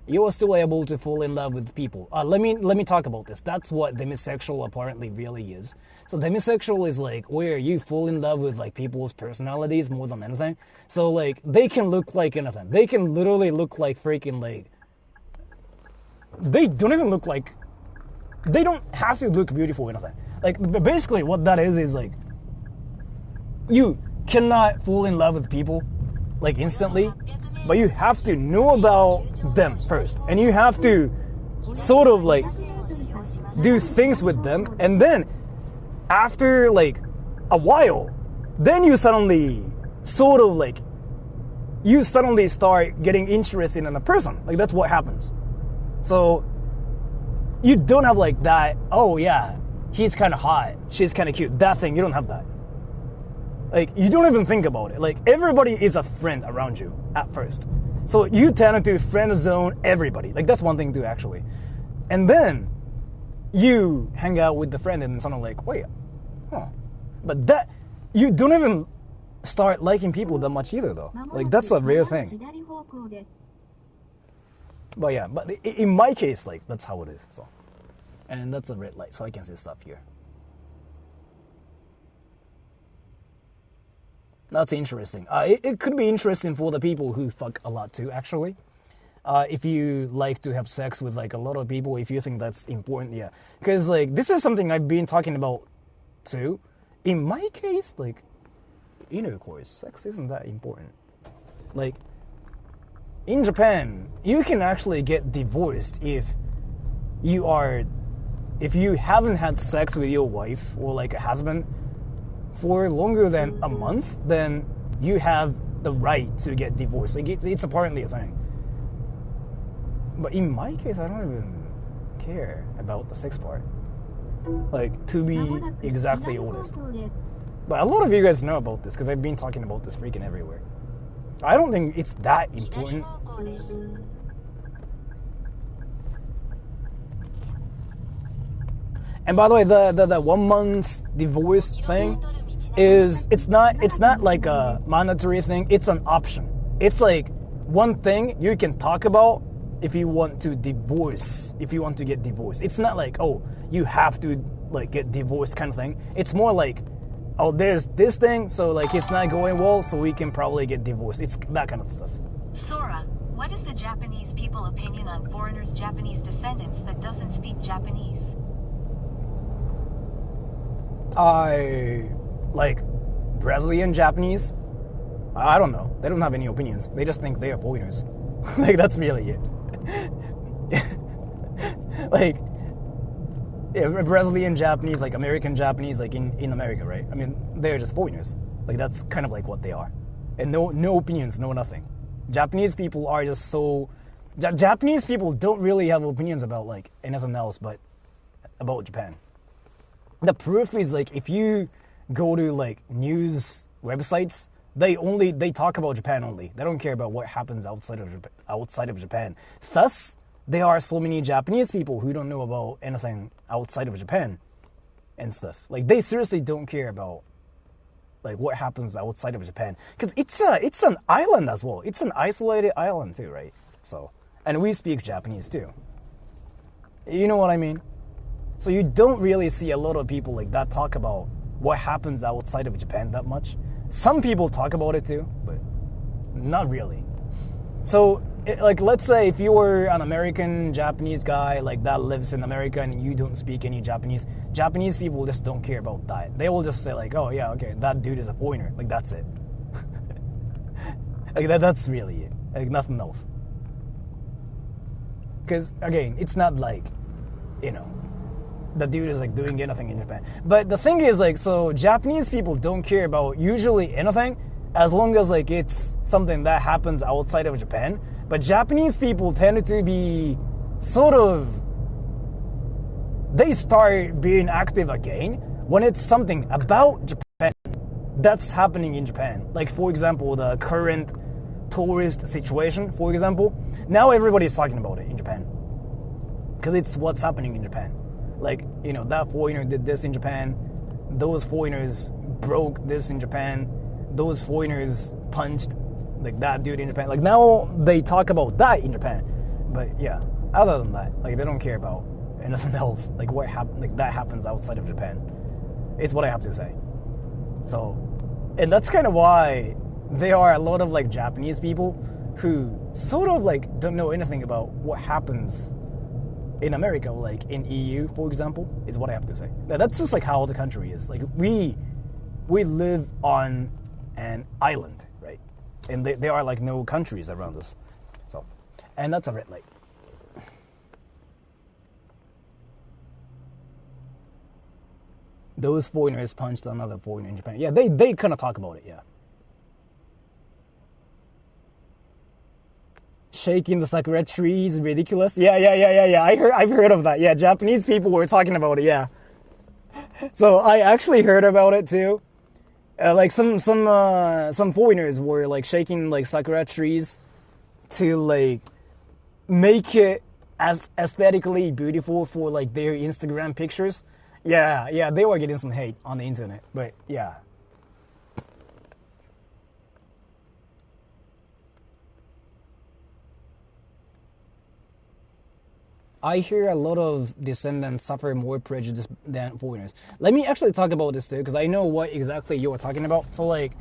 B: You are still able to fall in love with people. Let me talk about this. That's what demisexual apparently really is. So demisexual is like where you fall in love with like people's personalities more than anything. So like they can look like anything. They can literally look like freaking like. They don't even look like. They don't have to look beautiful or anything. Like basically what that is like. You cannot fall in love with people like instantly. But you have to know about them first. And you have to sort of like do things with them. And then after like a while, then you suddenly sort of like, you suddenly start getting interested in a person. Like that's what happens. So you don't have like that, oh yeah, he's kind of hot, she's kind of cute. That thing, you don't have that. Like, you don't even think about it. Like, everybody is a friend around you at first. So you tend to friend zone everybody. Like, that's one thing too, actually. And then you hang out with the friend and suddenly like, wait, huh. But that, you don't even start liking people that much either, though. Like, that's a rare thing. But yeah, but in my case, like, that's how it is. So, and that's a red light, so I can see stuff here. That's interesting. It could be interesting for the people who fuck a lot too, actually. If you like to have sex with like a lot of people, if you think that's important, yeah. Because like this is something I've been talking about too. in my case, like, intercourse, sex isn't that important. Like, in Japan, you can actually get divorced if you haven't had sex with your wife or like a husband for longer than a month, then you have the right to get divorced. Like, it's apparently a thing. But in my case, I don't even care about the sex part. Like, to be exactly honest. But a lot of you guys know about this because I've been talking about this freaking everywhere. I don't think it's that important. And by the way, the 1 month divorce thing it's not like a mandatory thing, it's an option. It's like one thing you can talk about if you want to get divorced. It's not like, oh, you have to like get divorced kind of thing. It's more like, oh, there's this thing, so like it's not going well, so we can probably get divorced. It's that kind of stuff.
A: Sora, what is the Japanese people opinion on foreigners' Japanese descendants that doesn't speak Japanese?
B: Like Brazilian Japanese, I don't know. They don't have any opinions. They just think they are foreigners. Like, that's really it. Like, yeah, Brazilian Japanese, like American Japanese, like in America, right? I mean, they're just foreigners. Like, that's kind of like what they are. And no opinions, no nothing. Japanese people are just so... Japanese people don't really have opinions about, like, anything else but about Japan. The proof is, like, if you go to, like, news websites, they talk about Japan only. They don't care about what happens outside of Japan. Thus, there are so many Japanese people who don't know about anything outside of Japan and stuff. Like, they seriously don't care about, like, what happens outside of Japan. Because it's an island as well. It's an isolated island too, right? So, and we speak Japanese too. You know what I mean? So you don't really see a lot of people like that talk about what happens outside of Japan that much. Some people talk about it too, but not really. So, like, let's say if you were an American Japanese guy like that lives in America and you don't speak any Japanese people just don't care about that. They will just say like, oh yeah, okay, that dude is a foreigner. Like, that's it. Like, that's really it. Like, nothing else. Because, again, it's not like, you know, the dude is like doing anything in Japan. But the thing is, like, so Japanese people don't care about usually anything as long as like it's something that happens outside of Japan. But Japanese people tend to be sort of, they start being active again when it's something about Japan that's happening in Japan. Like, for example, the current tourist situation, for example. Now everybody's talking about it in Japan because it's what's happening in Japan. Like, you know, that foreigner did this in Japan. Those foreigners broke this in Japan. Those foreigners punched, like, that dude in Japan. Like, now they talk about that in Japan. But, yeah, other than that, like, they don't care about anything else. Like, what like that happens outside of Japan. It's what I have to say. So, and that's kind of why there are a lot of, like, Japanese people who sort of, like, don't know anything about what happens in America, like in EU, for example, is what I have to say. That's just like how the country is. Like, we live on an island, right? And there are like no countries around us. So, and that's a red light. Those foreigners punched another foreigner in Japan. Yeah, they kind of talk about it, yeah. Shaking the sakura tree is ridiculous. Yeah. I've heard of that. Yeah, Japanese people were talking about it. Yeah. So I actually heard about it too. Like some foreigners were like shaking like sakura trees to like make it as aesthetically beautiful for like their Instagram pictures. Yeah, they were getting some hate on the internet, but yeah. I hear a lot of descendants suffer more prejudice than foreigners. Let me actually talk about this too, because I know what exactly you were talking about. So, like,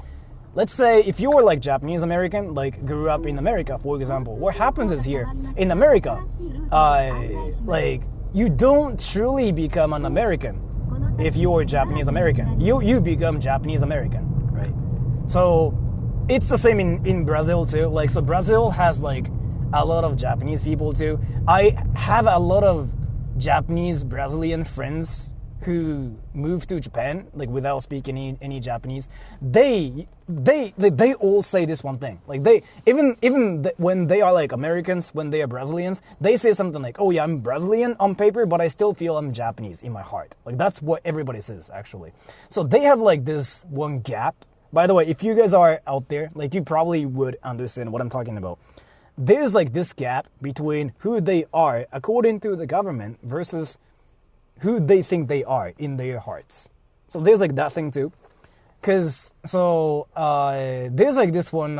B: let's say if you were like Japanese American, like grew up in America, for example, what happens is here in America, like, you don't truly become an American if you're Japanese American. You become Japanese American, right? So it's the same in Brazil too. Like, so Brazil has like a lot of Japanese people too. I have a lot of Japanese Brazilian friends who moved to Japan like without speaking any Japanese. They all say this one thing. Like, they even when they are like Americans, when they are Brazilians, they say something like, "Oh yeah, I'm Brazilian on paper, but I still feel I'm Japanese in my heart." Like, that's what everybody says actually. So they have like this one gap. By the way, if you guys are out there, like, you probably would understand what I'm talking about. There's like this gap between who they are according to the government versus who they think they are in their hearts. So there's like that thing too. Cause so there's like this one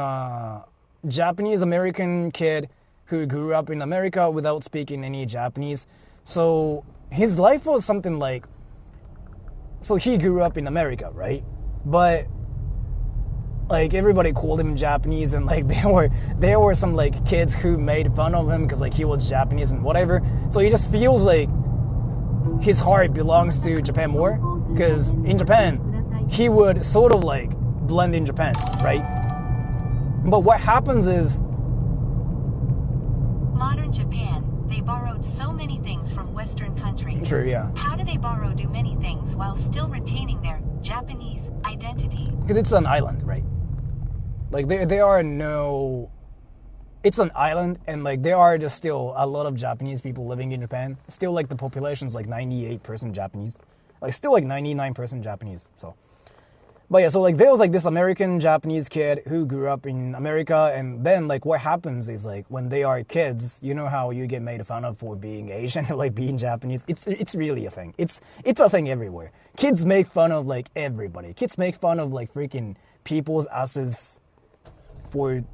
B: Japanese American kid who grew up in America without speaking any Japanese. So his life was something like, so he grew up in America, right? But like, everybody called him Japanese, and like there were some like kids who made fun of him because like he was Japanese and whatever. So he just feels like his heart belongs to Japan more, because in Japan he would sort of like blend in Japan, right? But what happens is,
A: modern Japan, they borrowed so many things from Western countries.
B: True, yeah.
A: How do they borrow do many things while still retaining their Japanese identity?
B: Because it's an island, right? Like, there are no... It's an island, and like there are just still a lot of Japanese people living in Japan. Still, like, the population's like 98% Japanese. Like, still like 99% Japanese, so... But yeah, so like there was like this American Japanese kid who grew up in America, and then like what happens is, like, when they are kids, you know how you get made fun of for being Asian or like being Japanese? It's really a thing. It's a thing everywhere. Kids make fun of like everybody. Kids make fun of like freaking people's asses for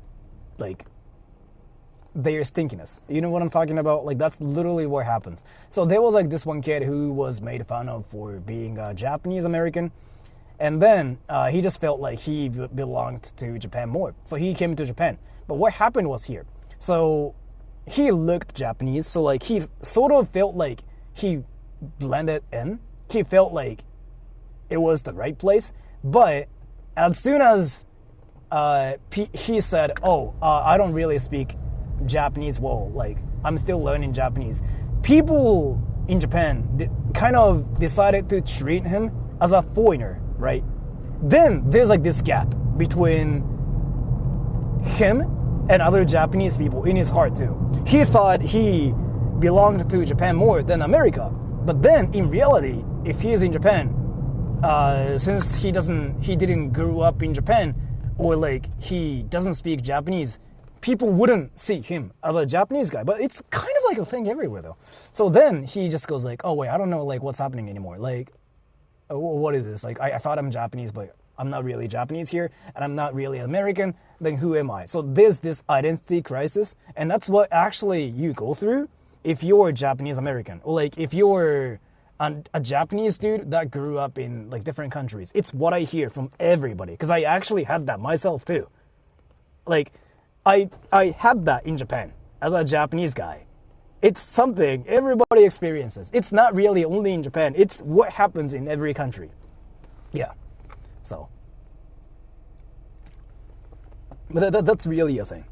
B: like their stinkiness. You know what I'm talking about? Like, that's literally what happens. So there was like this one kid who was made fun of for being Japanese American. And then he just felt like he belonged to Japan more. So he came to Japan. But what happened was here. So he looked Japanese. So like he sort of felt like he blended in. He felt like it was the right place. But as soon as he said, I don't really speak Japanese well. Like, I'm still learning Japanese. People in Japan kind of decided to treat him as a foreigner. Right? Then there's like this gap between him and other Japanese people in his heart too. He thought he belonged to Japan more than America. But then in reality, if he is in Japan, since he didn't grow up in Japan, or like he doesn't speak Japanese, people wouldn't see him as a Japanese guy. But it's kind of like a thing everywhere though. So then he just goes like, oh wait, I don't know like what's happening anymore. Like, what is this? Like, I thought I'm Japanese, but I'm not really Japanese here, and I'm not really American. Then who am I? So there's this identity crisis, and that's what actually you go through if you're Japanese American, or like if you're a Japanese dude that grew up in like different countries. It's what I hear from everybody, because I actually had that myself too. Like, I had that in Japan as a Japanese guy. It's something everybody experiences. It's not really only in Japan. It's what happens in every country. Yeah. So. But that's really a thing.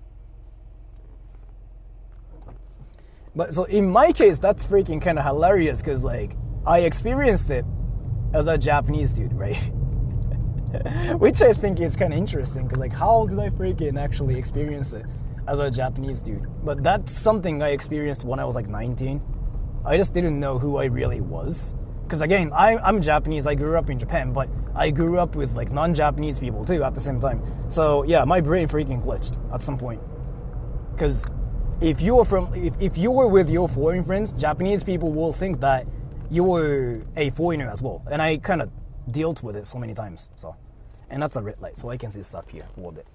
B: But so in my case, that's freaking kind of hilarious, because like I experienced it as a Japanese dude, right? Which I think is kind of interesting, because like, how did I freaking actually experience it as a Japanese dude? But that's something I experienced when I was like 19. I just didn't know who I really was. Because again, I'm Japanese, I grew up in Japan, but I grew up with like non-Japanese people too at the same time. So yeah, my brain freaking glitched at some point. Because if you were with your foreign friends, Japanese people will think that you were a foreigner as well. And I kind of dealt with it so many times. So, and that's a red light, so I can see stuff here a little bit.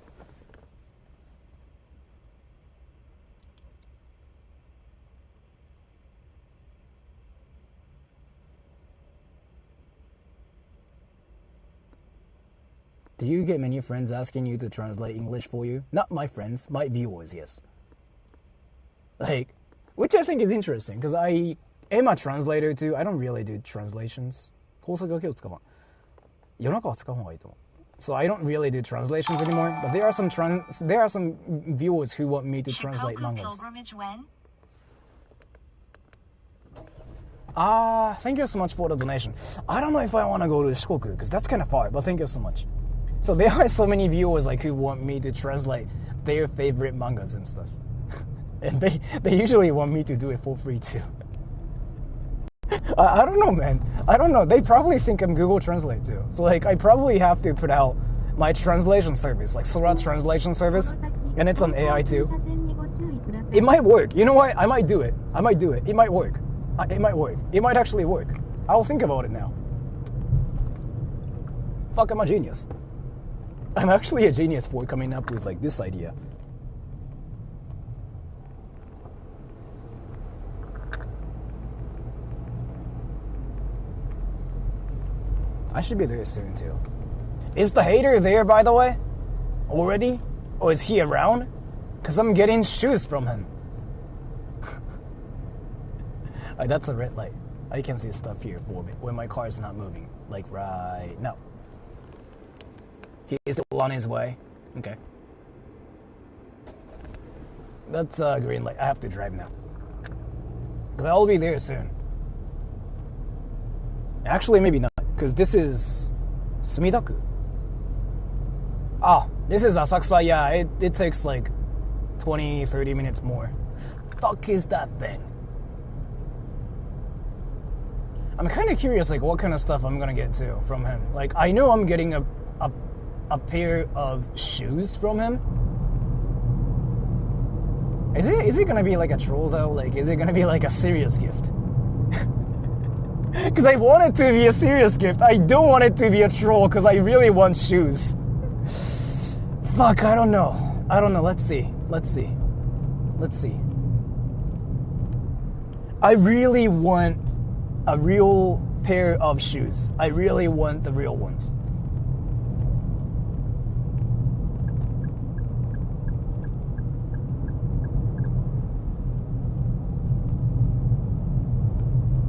B: Do you get many friends asking you to translate English for you? Not my friends, my viewers, yes. Like, which I think is interesting, because I am a translator too. I don't really do translations. 高速だけを使わん。夜中は使う方がいいと思う。So I don't really do translations anymore, but there are some viewers who want me to translate mangas.
A: Pilgrimage when?
B: Thank you so much for the donation. I don't know if I want to go to Shikoku because that's kind of far, but thank you so much. So there are so many viewers like who want me to translate their favorite mangas and stuff. And they usually want me to do it for free too. I don't know, man. I don't know. They probably think I'm Google Translate too. So like I probably have to put out my translation service, like Sora translation service, and it's on AI too. It might work. You know what? I might do it. It might work. It might work. It might actually work. I'll think about it now. Fuck, I'm a genius. I'm actually a genius for coming up with like this idea. I should be there soon too. Is the hater there, by the way? Already? Or is he around? Because I'm getting shoes from him. That's a red light. I can see stuff here for me when my car is not moving. Like right now. He is still on his way. Okay. That's a green light. I have to drive now. Because I'll be there soon. Actually, maybe not. Because this is Sumidaku. This is Asakusa. Yeah, it takes like 20-30 minutes more. Fuck is that thing? I'm kind of curious, like, what kind of stuff I'm gonna get to from him. Like, I know I'm getting a pair of shoes from him. Is it gonna be like a troll though? Like, is it gonna be like a serious gift? Because I want it to be a serious gift. I don't want it to be a troll because I really want shoes. Fuck, I don't know. Let's see. I really want a real pair of shoes. I really want the real ones.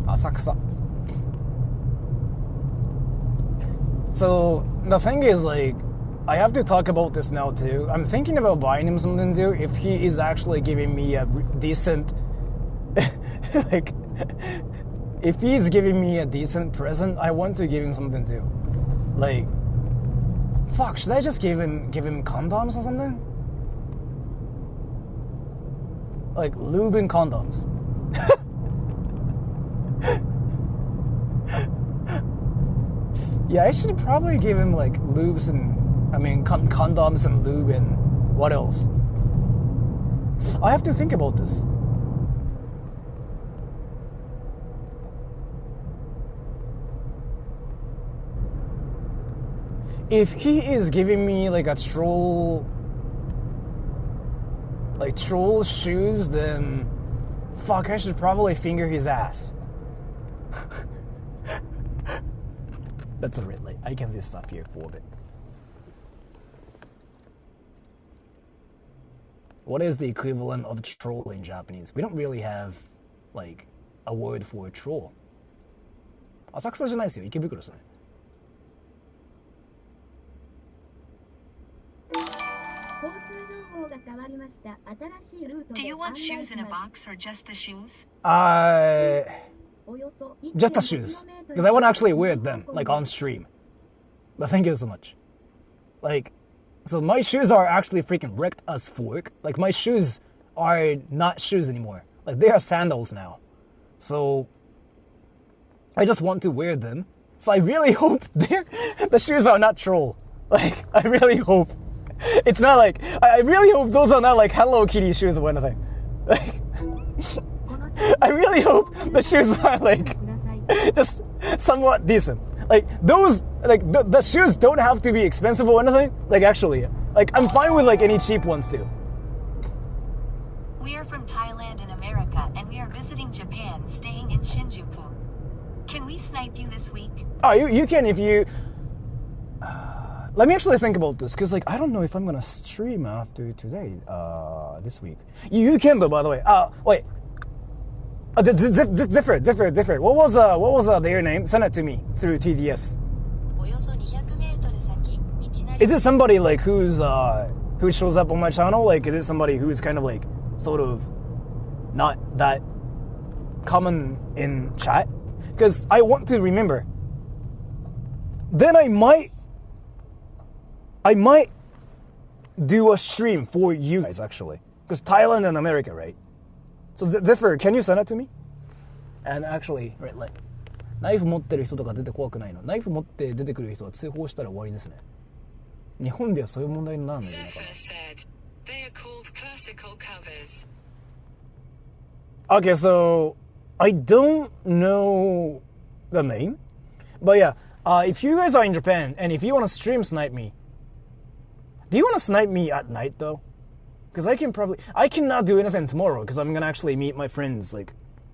B: Asakusa. So the thing is, like, I have to talk about this now too. I'm thinking about buying him something too if he is actually giving me a decent like if he's giving me a decent present, I want to give him something too. Like, fuck, should I just give him condoms or something? Like lube and condoms. Yeah, I should probably give him like lubes and condoms and lube and what else? I have to think about this. If he is giving me like a troll shoes, then fuck, I should probably finger his ass. That's a red light. I can see stuff here for a bit. What is the equivalent of troll in Japanese? We don't really have like a word for troll. 浅草じゃないですよ。池袋ですね。
A: Do you want shoes in a box or just the shoes?
B: Just the shoes. Because I want to actually wear them, like on stream. But thank you so much. Like, so my shoes are actually freaking wrecked as fork. Like, my shoes are not shoes anymore. Like, they are sandals now. So, I just want to wear them. So I really hope the shoes are not troll. Like, I really hope. It's not like, I really hope those are not like Hello Kitty shoes or anything. Like, I really hope the shoes are like, just somewhat decent. Like, those, like, the shoes don't have to be expensive or anything. Like, actually, like, I'm fine with like any cheap ones too.
A: We are from Thailand in America, and we are visiting Japan, staying in Shinjuku. Can we snipe you this week?
B: Oh, you can if you... let me actually think about this, because, like, I don't know if I'm going to stream after today, this week. You can, though, by the way. Wait. Different. What was their name? Send it to me through TDS. Is it somebody like who shows up on my channel? Like, is it somebody who's kind of like sort of not that common in chat? Because I want to remember. Then I might do a stream for you guys actually. Because Thailand and America, right? So Zephyr, can you send it to me? And actually, right, like, ナイフ持ってる人とか出て怖くないの。ナイフ持って出てくる人は通報したら終わりですね。日本ではそういう問題にならないのかな。Okay, so I don't know the name, but yeah, if you guys are in Japan and if you want to stream snipe me, do you want to snipe me at night though? Because I cannot do anything tomorrow because I'm gonna actually meet my friends, like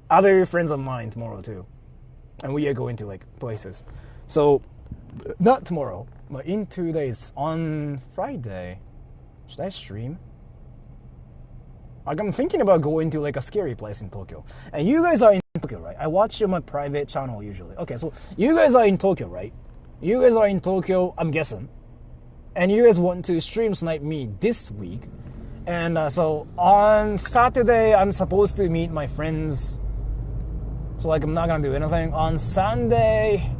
B: other friends of mine tomorrow too, and we are going to like places. So not tomorrow, but in 2 days on Friday, should I stream? Like, I'm thinking about going to like a scary place in Tokyo. And you guys are in Tokyo, right? I watch you on my private channel usually. Okay, so you guys are in Tokyo, right? You guys are in Tokyo, I'm guessing. And you guys want to stream snipe me this week. And so on Saturday, I'm supposed to meet my friends. So like, I'm not gonna do anything. On Sunday,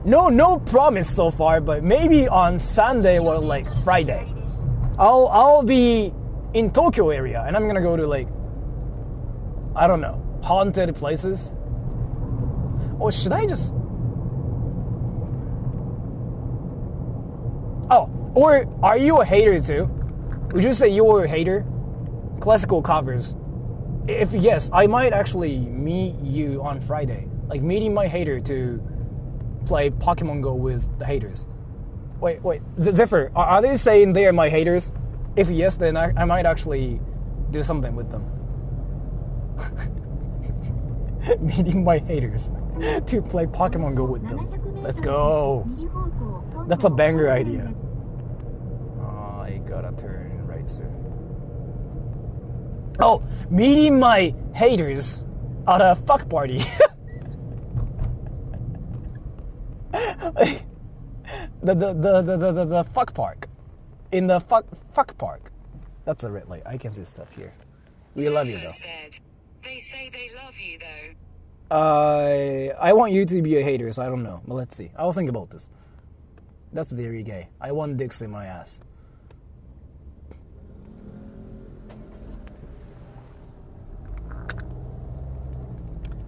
B: no promise so far, but maybe on Sunday or like Friday, I'll be in Tokyo area and I'm gonna go to like, I don't know, haunted places. Or should I just... Oh, or are you a hater too? Would you say you're a hater? Classical covers. If yes, I might actually meet you on Friday. Like meeting my hater to play Pokemon Go with the haters. Wait, Zephyr, are they saying they are my haters? If yes, then I might actually do something with them. Meeting my haters to play Pokemon Go with them. Let's go. That's a banger idea. Oh, I gotta turn right soon. Oh, meeting my haters at a fuck party. The fuck park. In the fuck park. That's a red light. I can see stuff here. We love you though.
C: They say they love you though.
B: I want you to be a hater, so I don't know. But let's see. I'll think about this. That's very gay. I want dicks in my ass.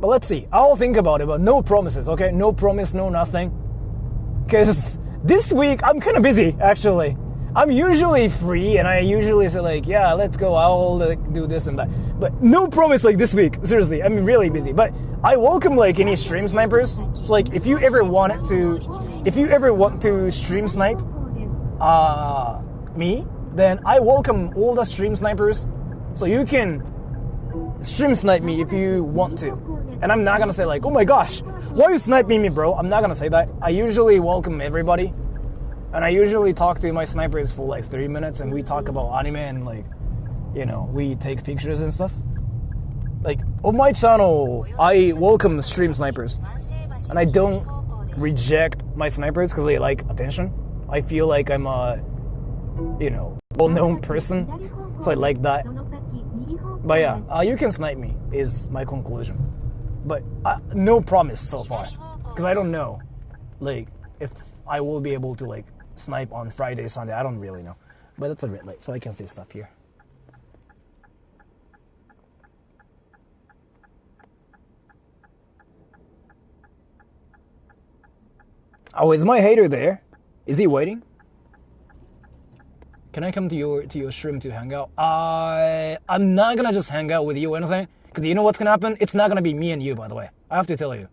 B: But let's see. I'll think about it, but no promises, okay? No promise, no nothing. Because this week, I'm kind of busy, actually. I'm usually free, and I usually say, like, yeah, let's go, I'll do this and that. But no promise, like, this week. Seriously, I'm really busy. But I welcome, like, any stream snipers. So, like, if you ever want to stream snipe me, then I welcome all the stream snipers. So you can stream snipe me if you want to. And I'm not going to say, like, oh my gosh, why are you sniping me, bro? I'm not going to say that. I usually welcome everybody. And I usually talk to my snipers for like 3 minutes and we talk about anime and like, you know, we take pictures and stuff. Like, on my channel, I welcome stream snipers. And I don't reject my snipers because they like attention. I feel like I'm a, you know, well-known person. So I like that. But yeah, you can snipe me is my conclusion. But no promise so far. Because I don't know, like, if I will be able to like snipe on Friday, Sunday. I don't really know. But it's a red light, so I can see stuff here. Oh, is my hater there? Is he waiting? Can I come to your stream to hang out? I'm not gonna just hang out with you or anything. Because you know what's gonna happen? It's not gonna be me and you, by the way. I have to tell you.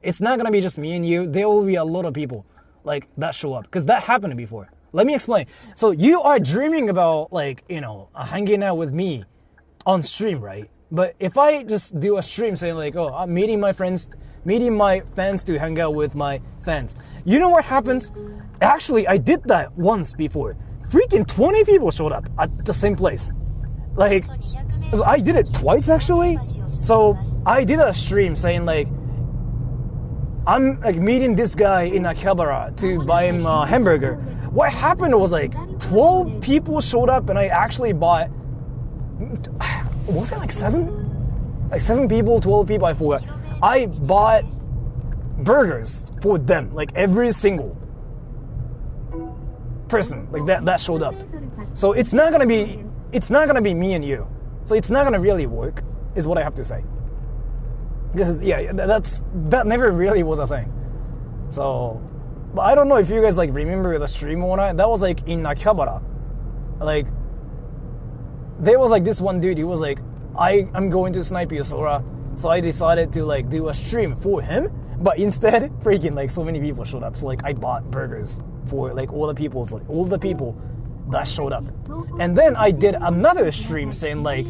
B: It's not gonna be just me and you. There will be a lot of people like that show up. Because that happened before. Let me explain. So you are dreaming about like, you know, hanging out with me on stream, right? But if I just do a stream saying like, oh, I'm meeting my fans to hang out with my fans. You know what happens? Actually, I did that once before. Freaking 20 people showed up at the same place. Like, so I did it twice actually. So I did a stream saying like, I'm like meeting this guy in Akihabara to buy him a hamburger. What happened was like 12 people showed up and I actually bought, was it like 7? Like 7 people, 12 people, I forgot. I bought burgers for them, like every single person like that showed up. So it's not gonna be me and you. So it's not gonna really work, is what I have to say. Because yeah, that never really was a thing. So, but I don't know if you guys like remember the stream or not. That was like in Akihabara. Like, there was like this one dude. He was like, I'm going to snipe you, Sora. So I decided to like do a stream for him. But instead, freaking like so many people showed up. So like I bought burgers for like all the people that showed up. And then I did another stream saying like,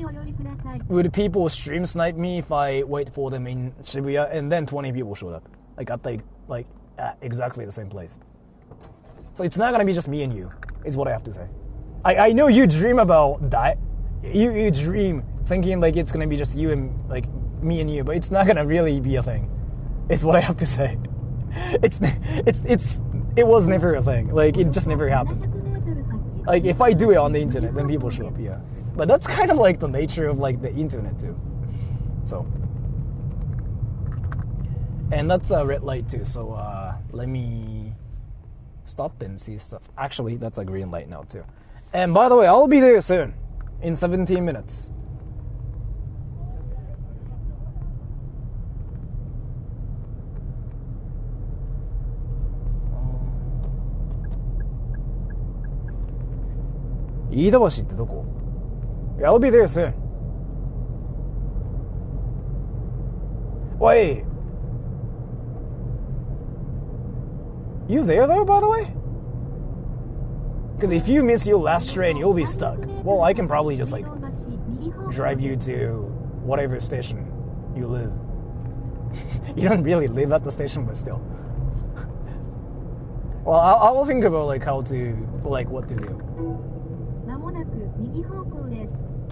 B: would people stream snipe me if I wait for them in Shibuya? And then 20 people showed up, like at like at exactly the same place. So it's not gonna be just me and you, is what I have to say. I know you dream about that. You dream thinking like it's gonna be just you and like me and you, but it's not gonna really be a thing. It's what I have to say. It was never a thing. Like it just never happened. Like if I do it on the internet, then people show up. Yeah. But that's kind of like the nature of like the internet too. So, and that's a red light too. So let me stop and see stuff. Actually, that's a green light now too. And by the way, I'll be there soon, in 17 minutes. Iidabashi ってどこ? Yeah, I'll be there soon. Wait. You there though, by the way? Because if you miss your last train, you'll be stuck. Well, I can probably just like drive you to whatever station you live. You don't really live at the station, but still. Well, I'll think about like how to, like what to do.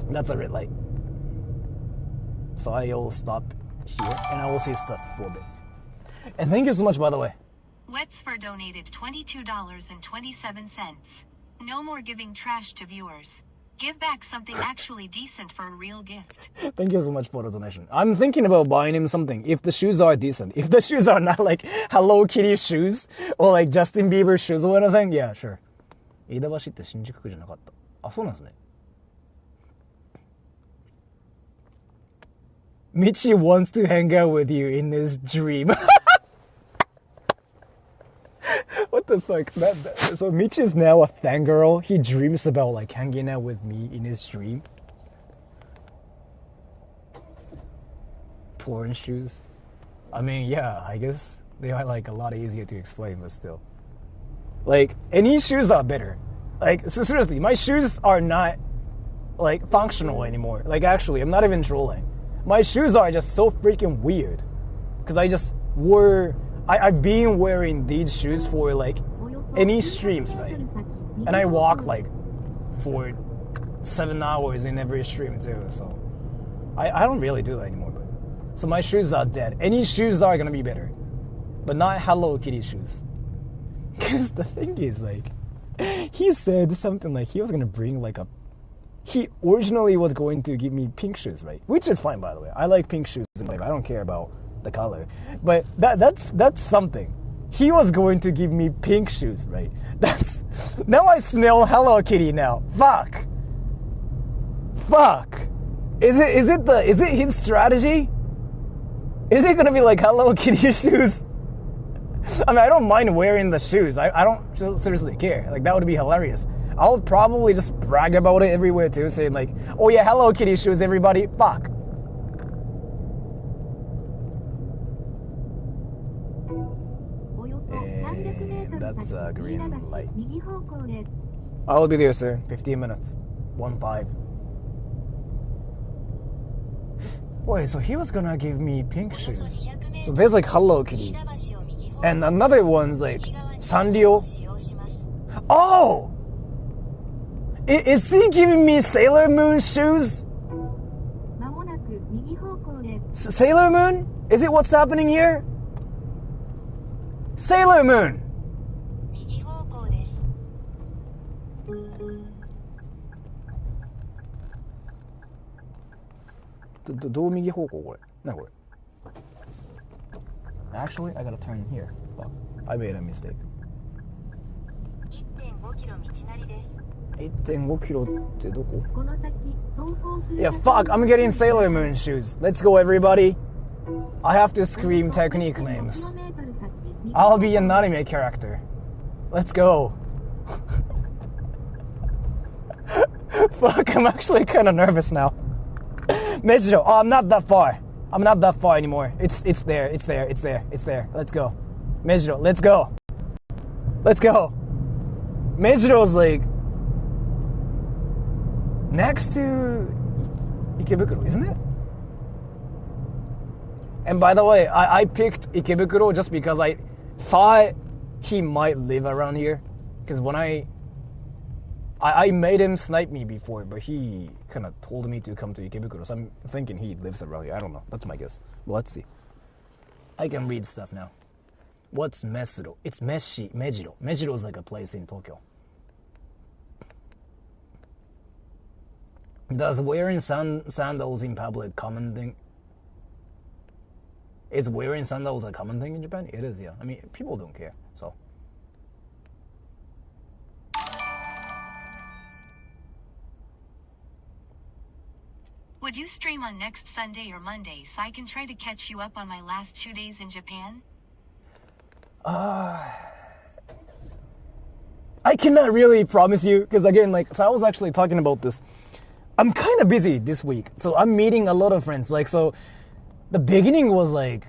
B: That's a red light. So I'll stop here and I will see stuff for a bit. And thank you so much, by the way.
A: Wetsfer donated $22.27. No more giving trash to viewers. Give back something actually decent for a real gift.
B: Thank you so much for the donation. I'm thinking about buying him something if the shoes are decent. If the shoes are not like Hello Kitty shoes or like Justin Bieber shoes or anything, yeah, sure. 飯田橋って新宿区じゃなかった。あ、そうなんですね。Michi wants to hang out with you in his dream. What the fuck? So Michi is now a fangirl. He dreams about like hanging out with me in his dream. Porn shoes. I mean, yeah, I guess they are like a lot easier to explain, but still. Like, any shoes are better. Like, so seriously, my shoes are not like functional anymore. Like, actually, I'm not even trolling. My shoes are just so freaking weird. Because I've been wearing these shoes for like any streams, right? And I walk like for 7 hours in every stream too. So I don't really do that anymore. But so my shoes are dead. Any shoes are gonna be better, but not Hello Kitty shoes. Because the thing is, like, he said something like he was gonna bring like he originally was going to give me pink shoes, right? Which is fine, by the way. I like pink shoes and I don't care about the color. But that's something. He was going to give me pink shoes, right? Now I smell Hello Kitty now. Fuck. Is it his strategy? Is it gonna be like Hello Kitty shoes? I mean, I don't mind wearing the shoes. I don't seriously care. Like, that would be hilarious. I'll probably just brag about it everywhere too, saying like, oh yeah, Hello Kitty shoes, everybody. Fuck. And that's a green light. I will be there, sir. 15 minutes. 1-5. Wait, so he was gonna give me pink shoes. So there's like Hello Kitty. And another one's like Sanrio. Oh! Is he giving me Sailor Moon shoes?
D: まもなく右方向です。
B: Sailor Moon? Is it what's happening here? Sailor Moon!
C: 右方向です。
B: どう右方向これ？何これ？ Actually, I gotta turn here. Fuck. I made a mistake.
C: 1.5 キロ道なりです。
B: 1.5 キロってどこ？
D: この先走行する
B: Yeah, fuck, I'm getting Sailor Moon shoes. Let's go, everybody. I have to scream technique names. I'll be an anime character. Let's go. Fuck, I'm actually kind of nervous now. Mejiro, oh, I'm not that far. I'm not that far anymore. It's there. Let's go. Mejiro, let's go. Let's go. Mejiro's like next to Ikebukuro, isn't it? And by the way, I picked Ikebukuro just because I thought he might live around here. Because when I made him snipe me before, but he kind of told me to come to Ikebukuro, so I'm thinking he lives around here. I don't know. That's my guess. Well, let's see. I can read stuff now. What's Mesuro? It's Mejiro. Mejiro is like a place in Tokyo. Does wearing sandals in public common thing? Is wearing sandals a common thing in Japan? It is, yeah. I mean, people don't care, so.
A: Would you stream on next Sunday or Monday so I can try to catch you up on my last 2 days in Japan?
B: I cannot really promise you, because again, like, so I was actually talking about this. I'm kind of busy this week, so I'm meeting a lot of friends. Like, so the beginning was like,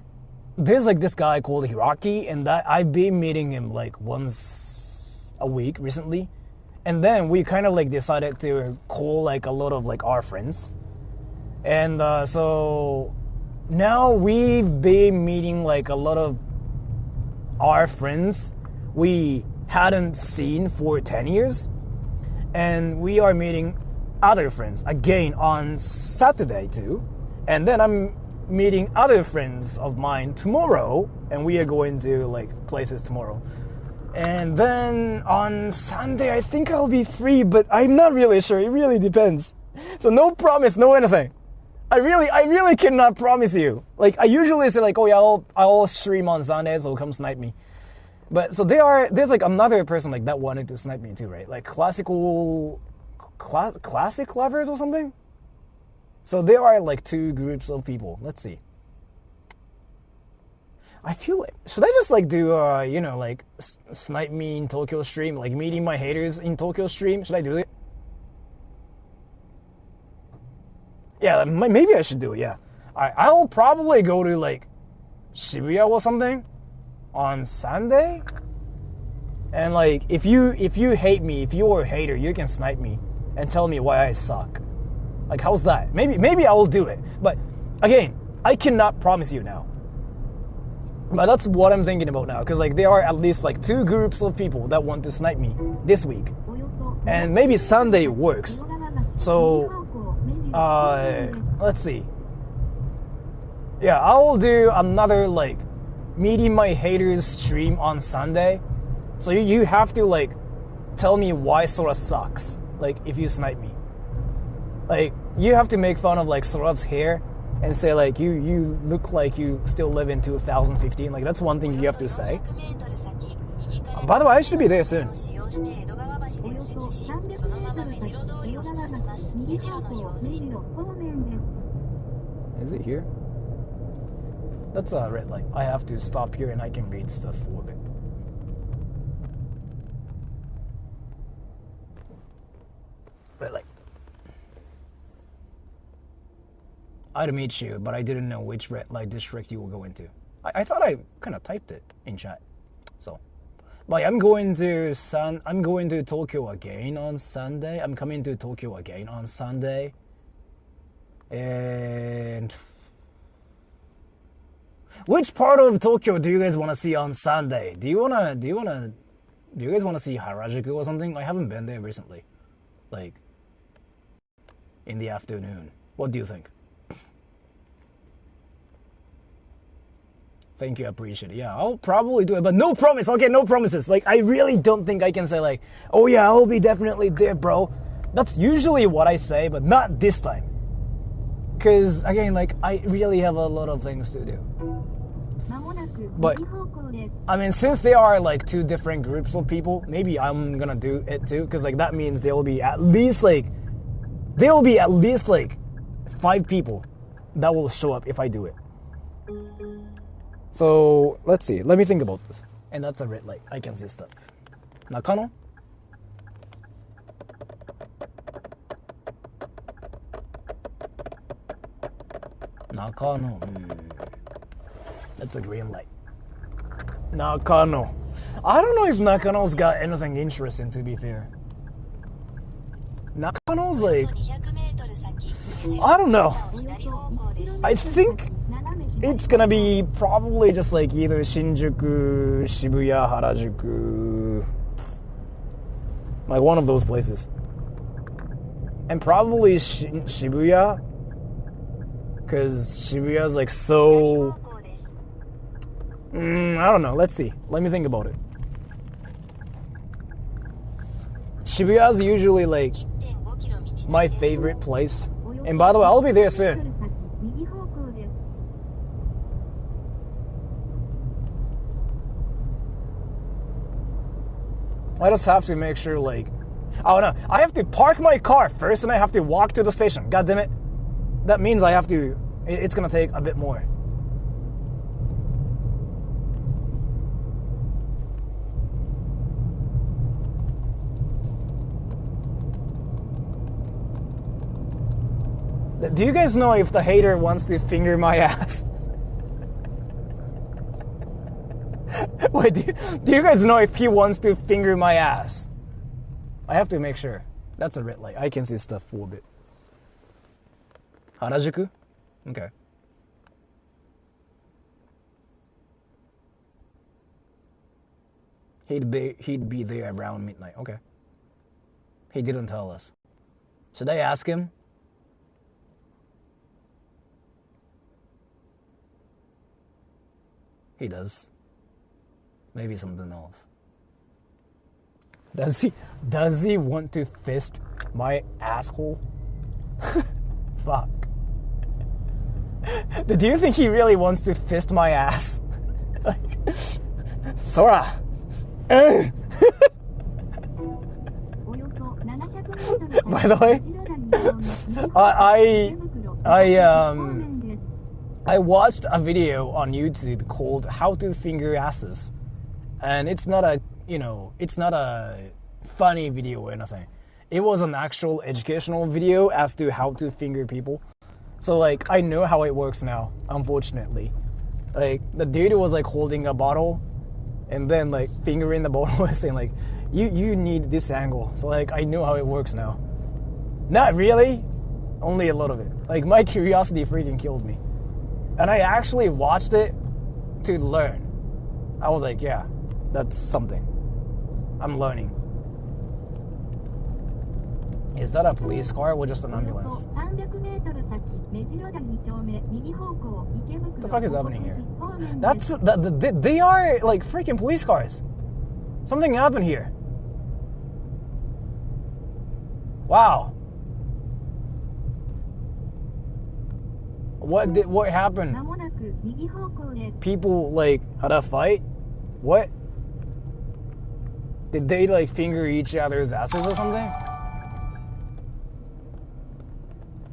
B: there's like this guy called Hiraki, and that I've been meeting him like once a week recently. And then we kind of like decided to call like a lot of like our friends. And so now we've been meeting like a lot of our friends we hadn't seen for 10 years. And we are meeting other friends again on Saturday too. And then I'm meeting other friends of mine tomorrow, and we are going to like places tomorrow. And then on Sunday I think I'll be free, but I'm not really sure. It really depends. So no promise, no anything. I really cannot promise you. Like, I usually say like, oh yeah, I'll stream on Sunday, so come snipe me. But so there's like another person like that wanted to snipe me too, right? Like classic lovers or something. So there are like two groups of people. Let's see. I feel like, should I just like do like snipe me in Tokyo stream, like meeting my haters in Tokyo stream? Should I do it? Yeah, maybe I should do it. Yeah, I'll probably go to like Shibuya or something on Sunday. And like, if you hate me, if you're a hater, you can snipe me and tell me why I suck. Like, how's that? Maybe I will do it. But again, I cannot promise you now. But that's what I'm thinking about now, because like there are at least like two groups of people that want to snipe me this week, and maybe Sunday works. So let's see. Yeah, I will do another like meeting my haters stream on Sunday. So you have to like tell me why Sora sucks. Like, if you snipe me, like you have to make fun of like Sora's hair and say like you look like you still live in 2015. Like, that's one thing you have to say. By the way, I should be there soon. Is it here? That's a red light. I have to stop here and I can read stuff for a bit. Red light. I'd meet you, but I didn't know which red light district you will go into. I thought I kind of typed it in chat. So, like, I'm going to Tokyo again on Sunday. I'm coming to Tokyo again on Sunday. And which part of Tokyo do you guys want to see on Sunday? Do you guys want to see Harajuku or something? I haven't been there recently. like in the afternoon. What do you think? Thank you, I appreciate it. Yeah, I'll probably do it, but no promise. Okay, no promises. Like, I really don't think I can say like, oh yeah, I'll be definitely there, bro. That's usually what I say, but not this time. Because, again, like, I really have a lot of things to do. But, I mean, since there are like two different groups of people, maybe I'm gonna do it too. Because, like, that means there will be at least like 5 people that will show up if I do it. So, let's see. Let me think about this. And that's a red light. I can see stuff. Nakano? Nakano. That's a green light. Nakano. I don't know if Nakano's got anything interesting, to be fair. Nakano's like... I don't know. I think it's gonna be probably just like either Shinjuku, Shibuya, Harajuku. Like one of those places. And probably Shibuya. Because Shibuya's like so... I don't know. Let's see. Let me think about it. Shibuya's usually like my favorite place. And by the way, I'll be there soon. I just have to make sure like... Oh no, I have to park my car first and I have to walk to the station. God damn it. That means I have to... It's gonna take a bit more. Do you guys know if the hater wants to finger my ass? Wait, do you guys know if he wants to finger my ass? I have to make sure. That's a red light. I can see stuff for a bit. Harajuku? Okay. He'd be there around midnight. Okay. He didn't tell us. Should I ask him? He does. Maybe something else. Does he want to fist my asshole? Fuck. Do you think he really wants to fist my ass? Like, Sora! By the way, I watched a video on YouTube called How to Finger Asses. And it's not a funny video or anything. It was an actual educational video as to how to finger people. So like, I know how it works now, unfortunately. Like, the dude was like holding a bottle and then like fingering the bottle and saying like, you need this angle. So like, I know how it works now. Not really, only a lot of it. Like, my curiosity freaking killed me. And I actually watched it to learn. I was like, yeah, that's something. I'm learning. Is that a police car or just an ambulance? What the fuck is happening here? They are like freaking police cars. Something happened here. Wow. What happened? People like had a fight? What? Did they like finger each other's asses or something?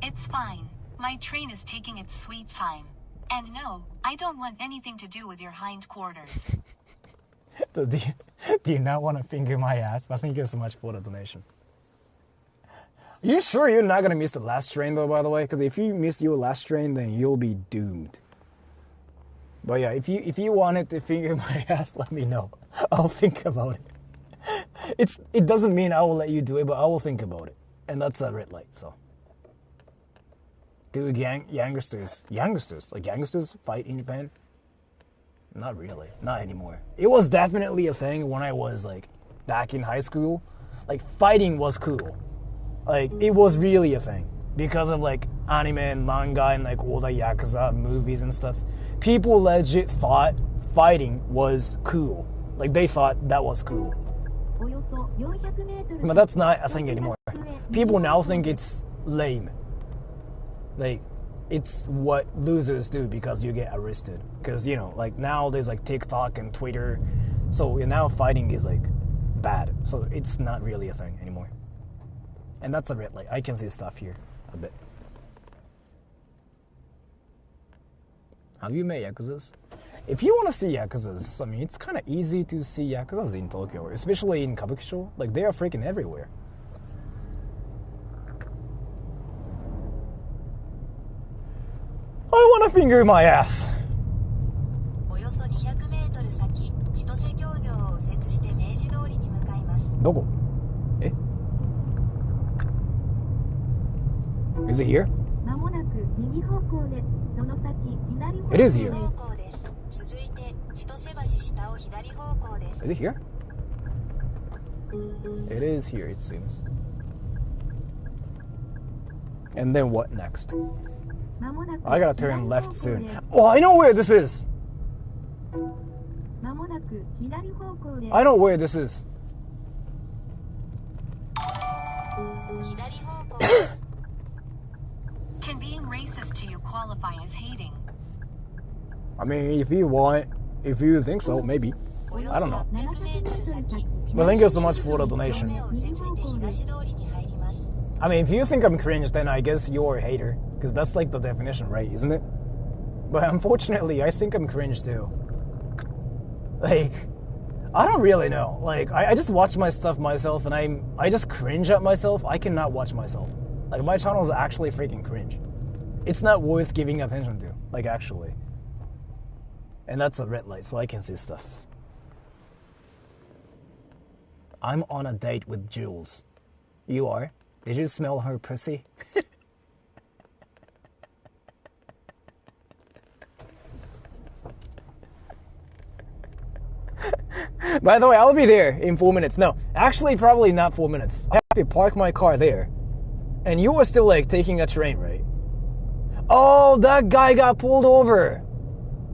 A: It's fine. My train is taking its sweet time. And no, I don't want anything to do with your hindquarters.
B: So do you not want to finger my ass? But thank you so much for the donation. You sure you're not going to miss the last train though, by the way? Because if you miss your last train, then you'll be doomed. But yeah, if you wanted to finger my ass, let me know. I'll think about it. It doesn't mean I will let you do it, but I will think about it. And that's a red light, so. Do youngsters fight in Japan? Not really. Not anymore. It was definitely a thing when I was like back in high school. Like, fighting was cool. Like, it was really a thing. Because of, like, anime and manga and, like, all the Yakuza movies and stuff. People legit thought fighting was cool. Like, they thought that was cool. But that's not a thing anymore. People now think it's lame. Like, it's what losers do because you get arrested. Because, you know, like, now there's, like, TikTok and Twitter. So, now fighting is, like, bad. So, it's not really a thing anymore. And that's a red light. I can see stuff here a bit. Have you met Yakuzas? If you want to see Yakuzas, I mean, it's kind of easy to see Yakuzas in Tokyo, especially in Kabukisho. Like, they are freaking everywhere. I want to finger my ass.
C: およそ200メートル先、千歳教場を右折して明治通りに向かいます。
B: どこ? Is it here?
D: まもなく右方向です。その先左方向
B: It
D: で
B: is
D: す。
B: here.
C: 方向です。続いて千歳橋下を左方向です。
B: Is it here? It is here, it seems. And then what next?
D: まもなく
B: I gotta turn left
D: 左方向
B: soon.
D: です。
B: Oh, I know where this is!
D: まもなく左方向です。
B: I know where this is.
C: 左方向です。
A: Can being racist to you qualify as hating?
B: I mean, if you think so, maybe.
C: およ
B: I
C: そ
B: don't know.
C: 800メートル先、
B: Well, thank you so much for the
C: 1丁
B: donation.
C: 目を右折して東通りに入ります。
B: I mean, if you think I'm cringe, then I guess you're a hater. Because that's like the definition, right? Isn't it? But unfortunately, I think I'm cringe too. Like, I don't really know. Like, I just watch my stuff myself and I just cringe at myself. I cannot watch myself. Like, my channel is actually freaking cringe. It's not worth giving attention to. Like, actually. And that's a red light, so I can see stuff. I'm on a date with Jules. You are? Did you smell her pussy? By the way, I'll be there in 4 minutes. No, actually, probably not 4 minutes. I have to park my car there. And you were still, like, taking a train, right? Oh, that guy got pulled over.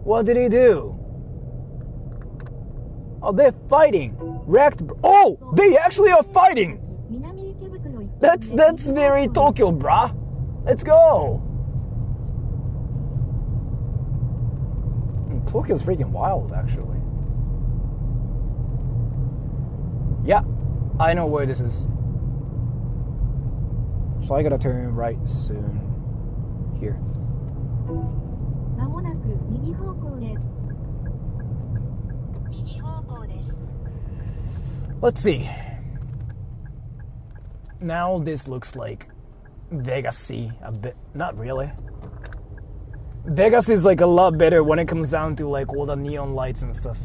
B: What did he do? Oh, they're fighting. Wrecked. Oh, they actually are fighting.
D: 南池袋行って
B: That's very Tokyo, brah. Let's go. Tokyo's freaking wild, actually. Yeah, I know where this is. So I gotta turn right soon. Here.
D: まもなく右方向です。
C: 右方向です。
B: Let's see. Now this looks like Vegas-y a bit. Not really. Vegas is like a lot better when it comes down to like all the neon lights and stuff.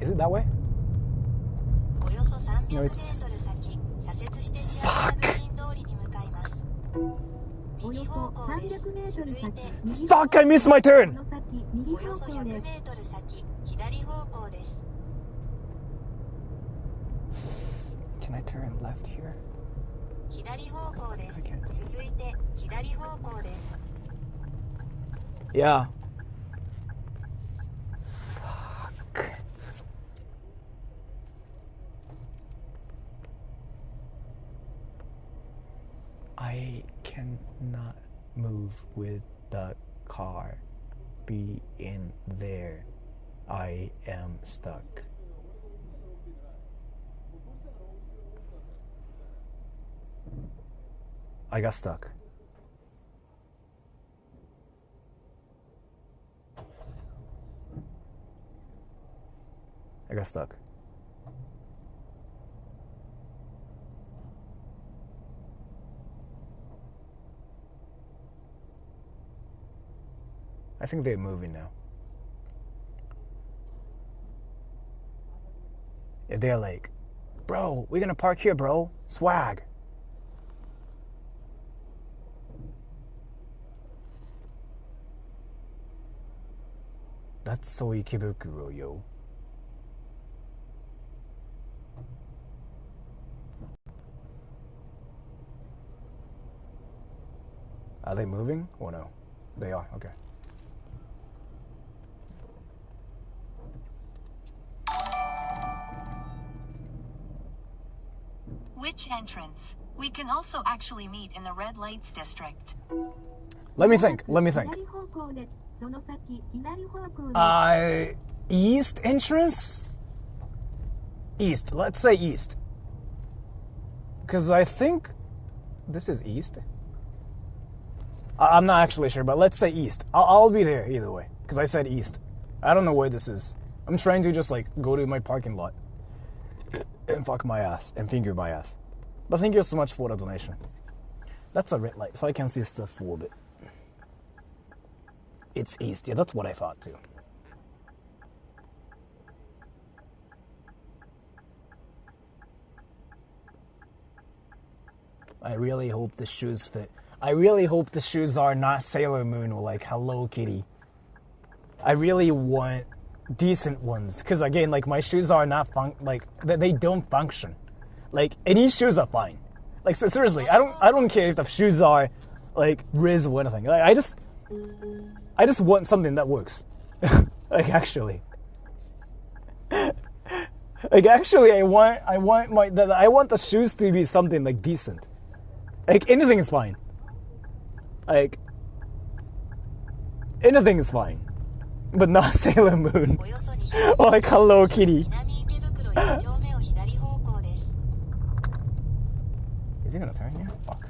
B: Is it that way?
C: およそ300メ
B: No,
C: ー
B: it's...
C: トル先、左折してシアターグリーン通りに向かいます。
D: およそ
C: 右方向です。
D: 300メートル
C: 続い
D: 先
C: て、
D: 右
B: Fuck, I missed my
D: そ
B: turn!
D: の先右
C: およそ
D: 方向
C: 100
D: です。
C: メートル先、左方向です。
B: Can I turn left here?
C: 左方向です。
B: Okay.
C: 続いて、左方向です。
B: Yeah. Fuck. I cannot move with the car. Be in there. I am stuck. I got stuck. I got stuck. I think they're moving now. Yeah, they're like, bro, we're gonna park here, bro. Swag. That's so Ikebukuro, yo. Are they moving or no? They are, okay.
A: Which entrance? We can also actually meet in the red lights district.
B: Let me think.
D: 左方向です。その先、左方向です。
B: East entrance? East. Let's say east. Because I think this is east. I'm not actually sure, but let's say east. I'll be there either way, because I said east. I don't know where this is. I'm trying to just like go to my parking lot and fuck my ass and finger my ass. But thank you so much for the donation. That's a red light, so I can see stuff a little bit. It's east. Yeah, that's what I thought too. I really hope the shoes fit. I really hope the shoes are not Sailor Moon or like Hello Kitty. I really want decent ones, because again, like my shoes are not they don't function. Like any shoes are fine. Like seriously, I don't care if the shoes are like Riz or anything. Like I just want something that works. Like actually. Like actually, I want the shoes to be something like decent. Like anything is fine. Like anything is fine, but not Sailor Moon or like Hello Kitty. Is he gonna turn here? Fuck.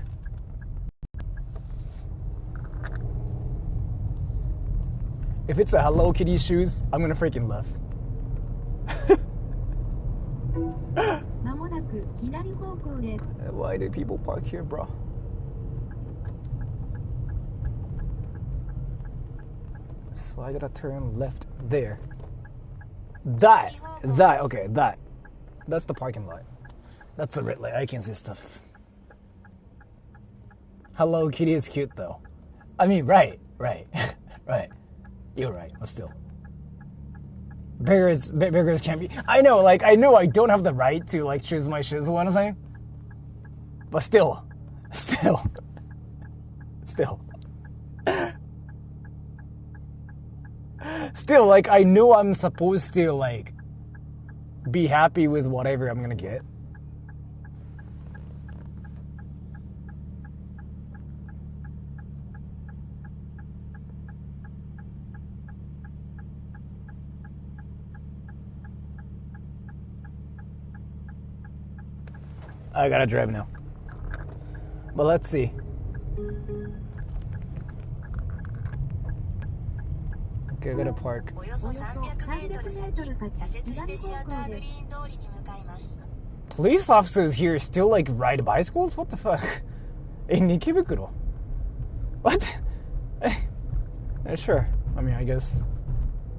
B: If it's a Hello Kitty shoes, I'm gonna freaking left.
D: まもなく左方向です。
B: Why do people park here, bro? So I gotta turn left there. Okay, that. That's the parking lot. That's the red light. I can see stuff. Hello Kitty is cute though. I mean, right. Right. You're right, but still. Beggars can't be. I know I don't have the right to like choose my shoes or anything. But still. Still, like I know I'm supposed to like be happy with whatever I'm gonna get. I gotta drive now. But let's see. Okay, I gotta park.
C: およそ300メートル先、左折してシアターグリーン通りに向かいます。
B: Police officers here still like ride bicycles? What the fuck? In Ikebukuro? What? Sure. I mean, I guess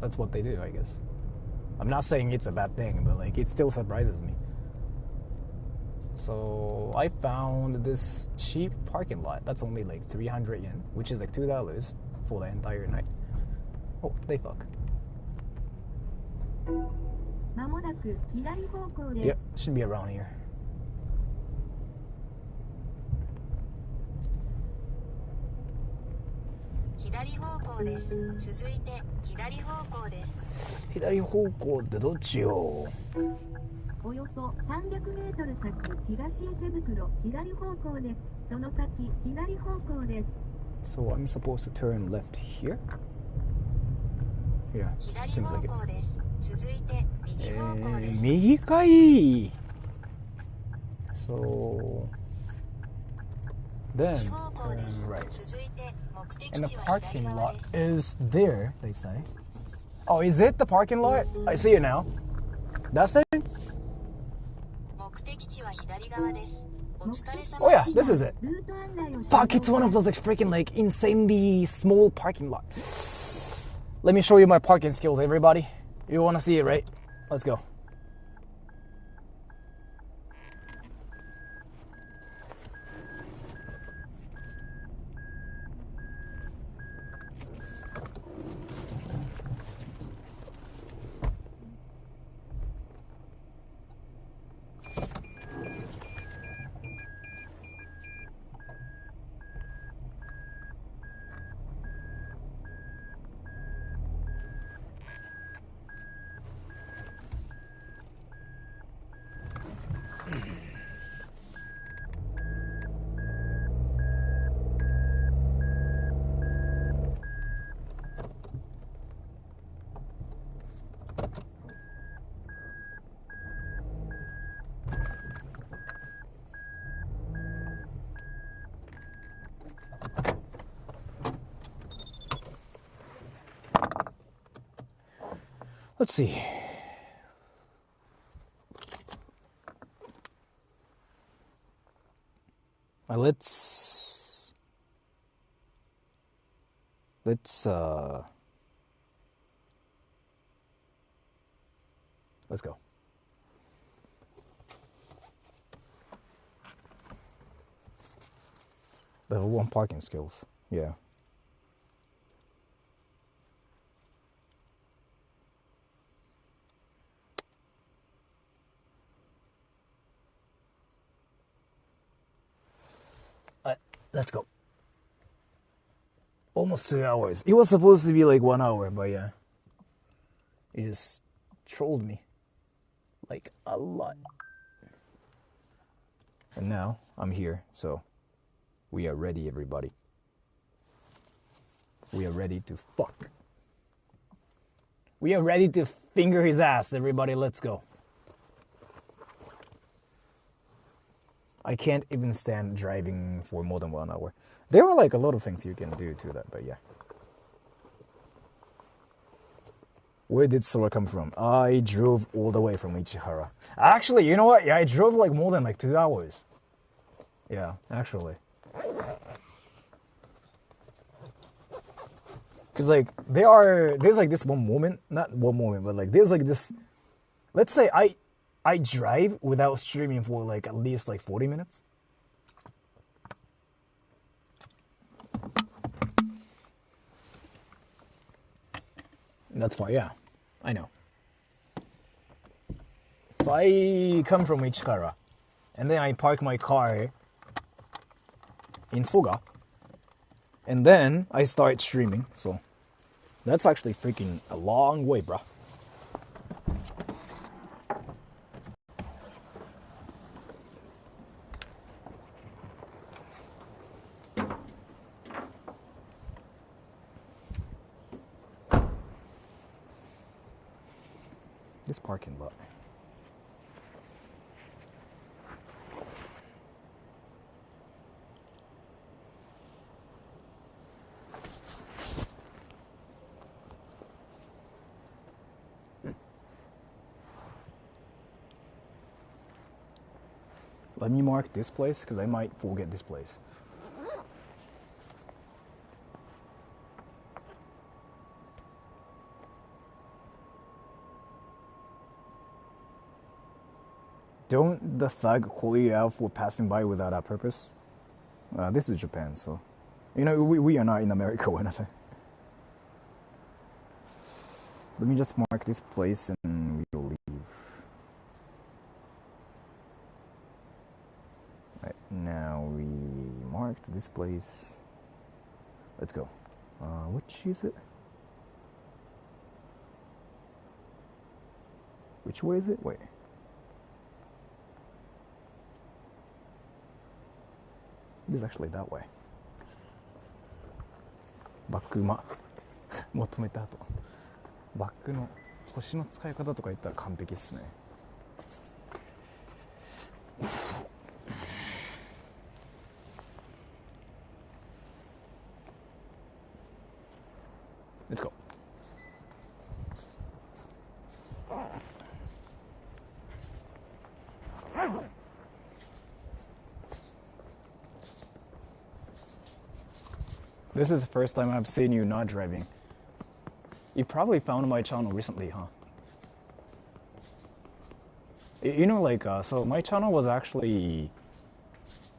B: that's what they do, I guess. I'm not saying it's a bad thing, but like it still surprises me. So I found this cheap parking lot. That's only like 300 yen, which is like $2 for the entire night. Oh, they fuck.
D: まもなく左方向です。
B: Yep, should be around here.
C: 左方向です。続いて左方向です。
B: 左方向ってどっちよ？
D: およそ300メートル先、東池袋、左方向です。その先、左方向です。
B: So I'm supposed to turn left here? Yeah,
C: 左
B: seems
C: 方
B: like it.
C: 向です。続いて右方向です。
B: 右かい。So then
C: 右方向です。
B: turn right.
C: 続いて目的
B: And the
C: 地は
B: parking
C: 左側
B: lot
C: です。
B: is there, they say. Oh, is it the parking lot? I see it now. That thing?
C: 目的地は左側です。お疲れ様
B: Oh
C: で
B: yeah,
C: した。
B: this is it.
D: ルート案内をし
B: Fuck, it's one of those like freaking like insanely small parking lot. Let me show you my parking skills, everybody. You wanna see it, right? Let's go. Let's see. Let's go. Level 1 parking skills. Yeah. Let's go. Almost 2 hours. It was supposed to be like 1 hour, but yeah. It just trolled me. Like a lot. And now I'm here, so we are ready, everybody. We are ready to fuck. We are ready to finger his ass, everybody. Let's go. I can't even stand driving for more than 1 hour. There are like a lot of things you can do to that, but yeah. Where did Sora come from? I drove all the way from Ichihara. Actually, you know what? Yeah, I drove like more than like 2 hours. Yeah, actually. Because like there's like this one moment, not one moment, but like there's like this, let's say I drive without streaming for like at least like 40 minutes. That's why, yeah, I know. So I come from Ichihara, and then I park my car in Soga, and then I start streaming. So that's actually freaking a long way, bruh. This parking lot. Let me mark this place because I might forget this place. Don't the thug call you out for passing by without a purpose? This is Japan, so... You know, we are not in America or anything. Let me just mark this place and we will leave. Right, now we marked this place. Let's go. Which is it? Which way is it? Wait. It is actually that way. バック馬求めた後バックの腰の使い方とか言ったら完璧っすね。Let's go. This is the first time I've seen you not driving. You probably found my channel recently, huh? You know, like, so my channel was actually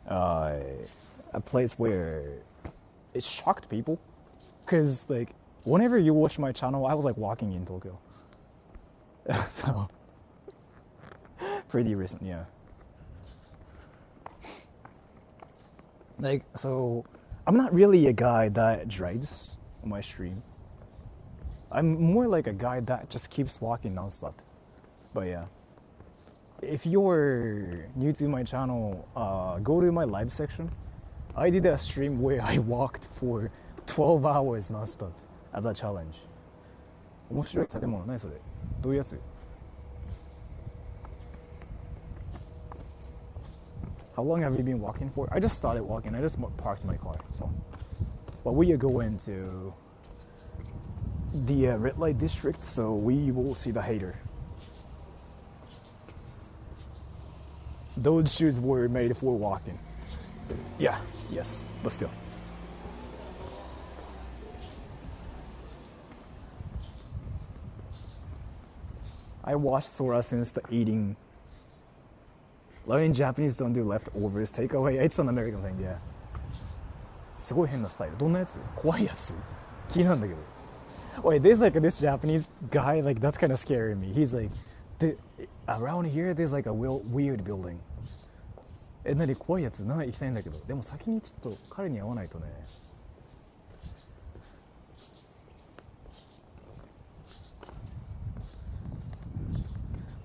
B: a place where it shocked people. Because, like, whenever you watch my channel, I was, like, walking in Tokyo. So, pretty recent, yeah. Like, so... I'm not really a guy that drives on my stream. I'm more like a guy that just keeps walking nonstop. But yeah. If you're new to my channel, go to my live section. I did a stream where I walked for 12 hours nonstop as a challenge. 面白い建物何それどういうやつ How long have you been walking for? I just started walking. I just parked my car. So, but we are going to the red light district, so we will see the hater. Those shoes were made for walking. Yeah, yes, but still. I watched Sora since the eating. In Japanese don't do leftovers takeaway. It's an American thing, yeah. すごい変なスタイル。どんなやつ？怖いやつ？気になるんだけど。Wait, there's like this Japanese guy, like that's kind of scaring me. He's like, around here there's like a weird building. 何怖いやつ？行きたいんだけど。でも先にちょっと彼に会わないとね。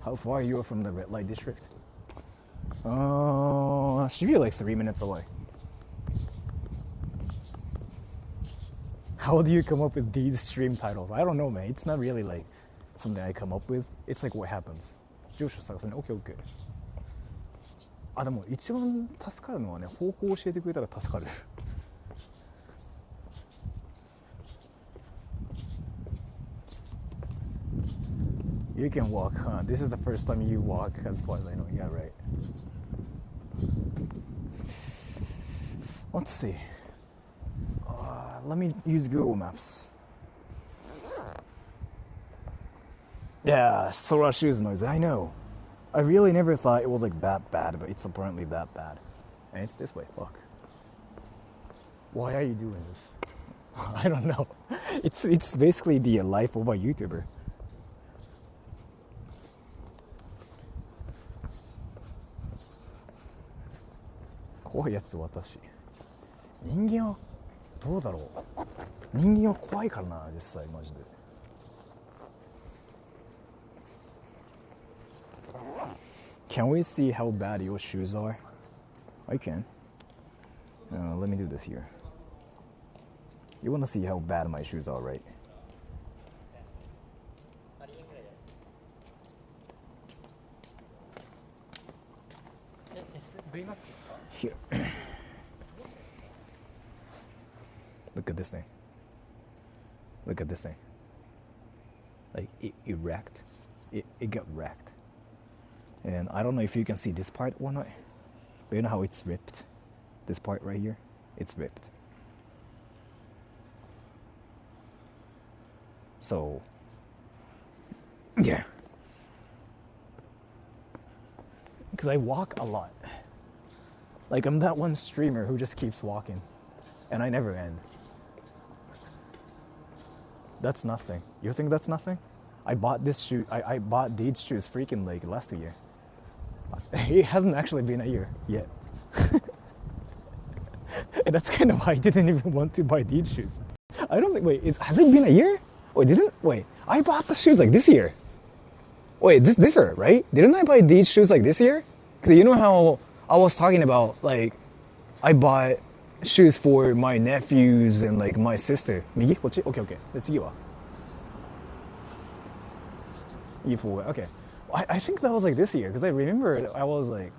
B: How far are you from the red light district? Should be like 3 minutes away. How do you come up with these stream titles? I don't know, man. It's not really like something I come up with. It's like what happens. 住所探すね。OK, OK. でも一番助かるのはね、方向を教えてくれたら助かる。You can walk, huh? This is the first time you walk, as far as I know. Yeah, right. Let's see. Let me use Google Maps. Yeah, Sora shoes noise. I know. I really never thought it was like that bad, but it's apparently that bad. And it's this way. Fuck. Why are you doing this? I don't know. It's basically the life of a YouTuber. 怖いやつ私。人間はどうだろう。人間は怖いからな実際マジで。Can we see how bad your shoes are? I can. Let me do this here. You want to see how bad my shoes are, right? Here. Look at this thing. Look at this thing. Like it wrecked. It got wrecked. And I don't know if you can see this part or not. But you know how it's ripped? This part right here? It's ripped. So, yeah. Because I walk a lot. Like I'm that one streamer who just keeps walking. And I never end. That's nothing. You think that's nothing? I bought this shoe. I bought these shoes freaking like last year. It hasn't actually been a year yet. And that's kind of why I didn't even want to buy these shoes. I don't think, wait, has it been a year? Wait, I bought the shoes like this year. Wait, this differ, right? Didn't I buy these shoes like this year? Because you know how I was talking about, like, I bought shoes for my nephews and like my sister. Migi? Okay. Let's see. You forward. Okay. I think that was like this year because I remember I was like,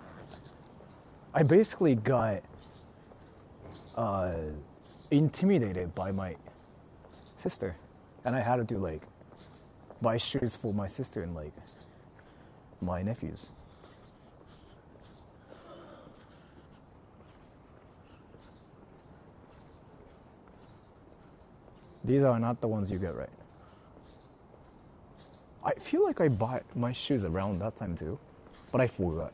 B: I basically got intimidated by my sister, and I had to like buy shoes for my sister and like my nephews. These are not the ones you get, right? I feel like I bought my shoes around that time too, but I forgot.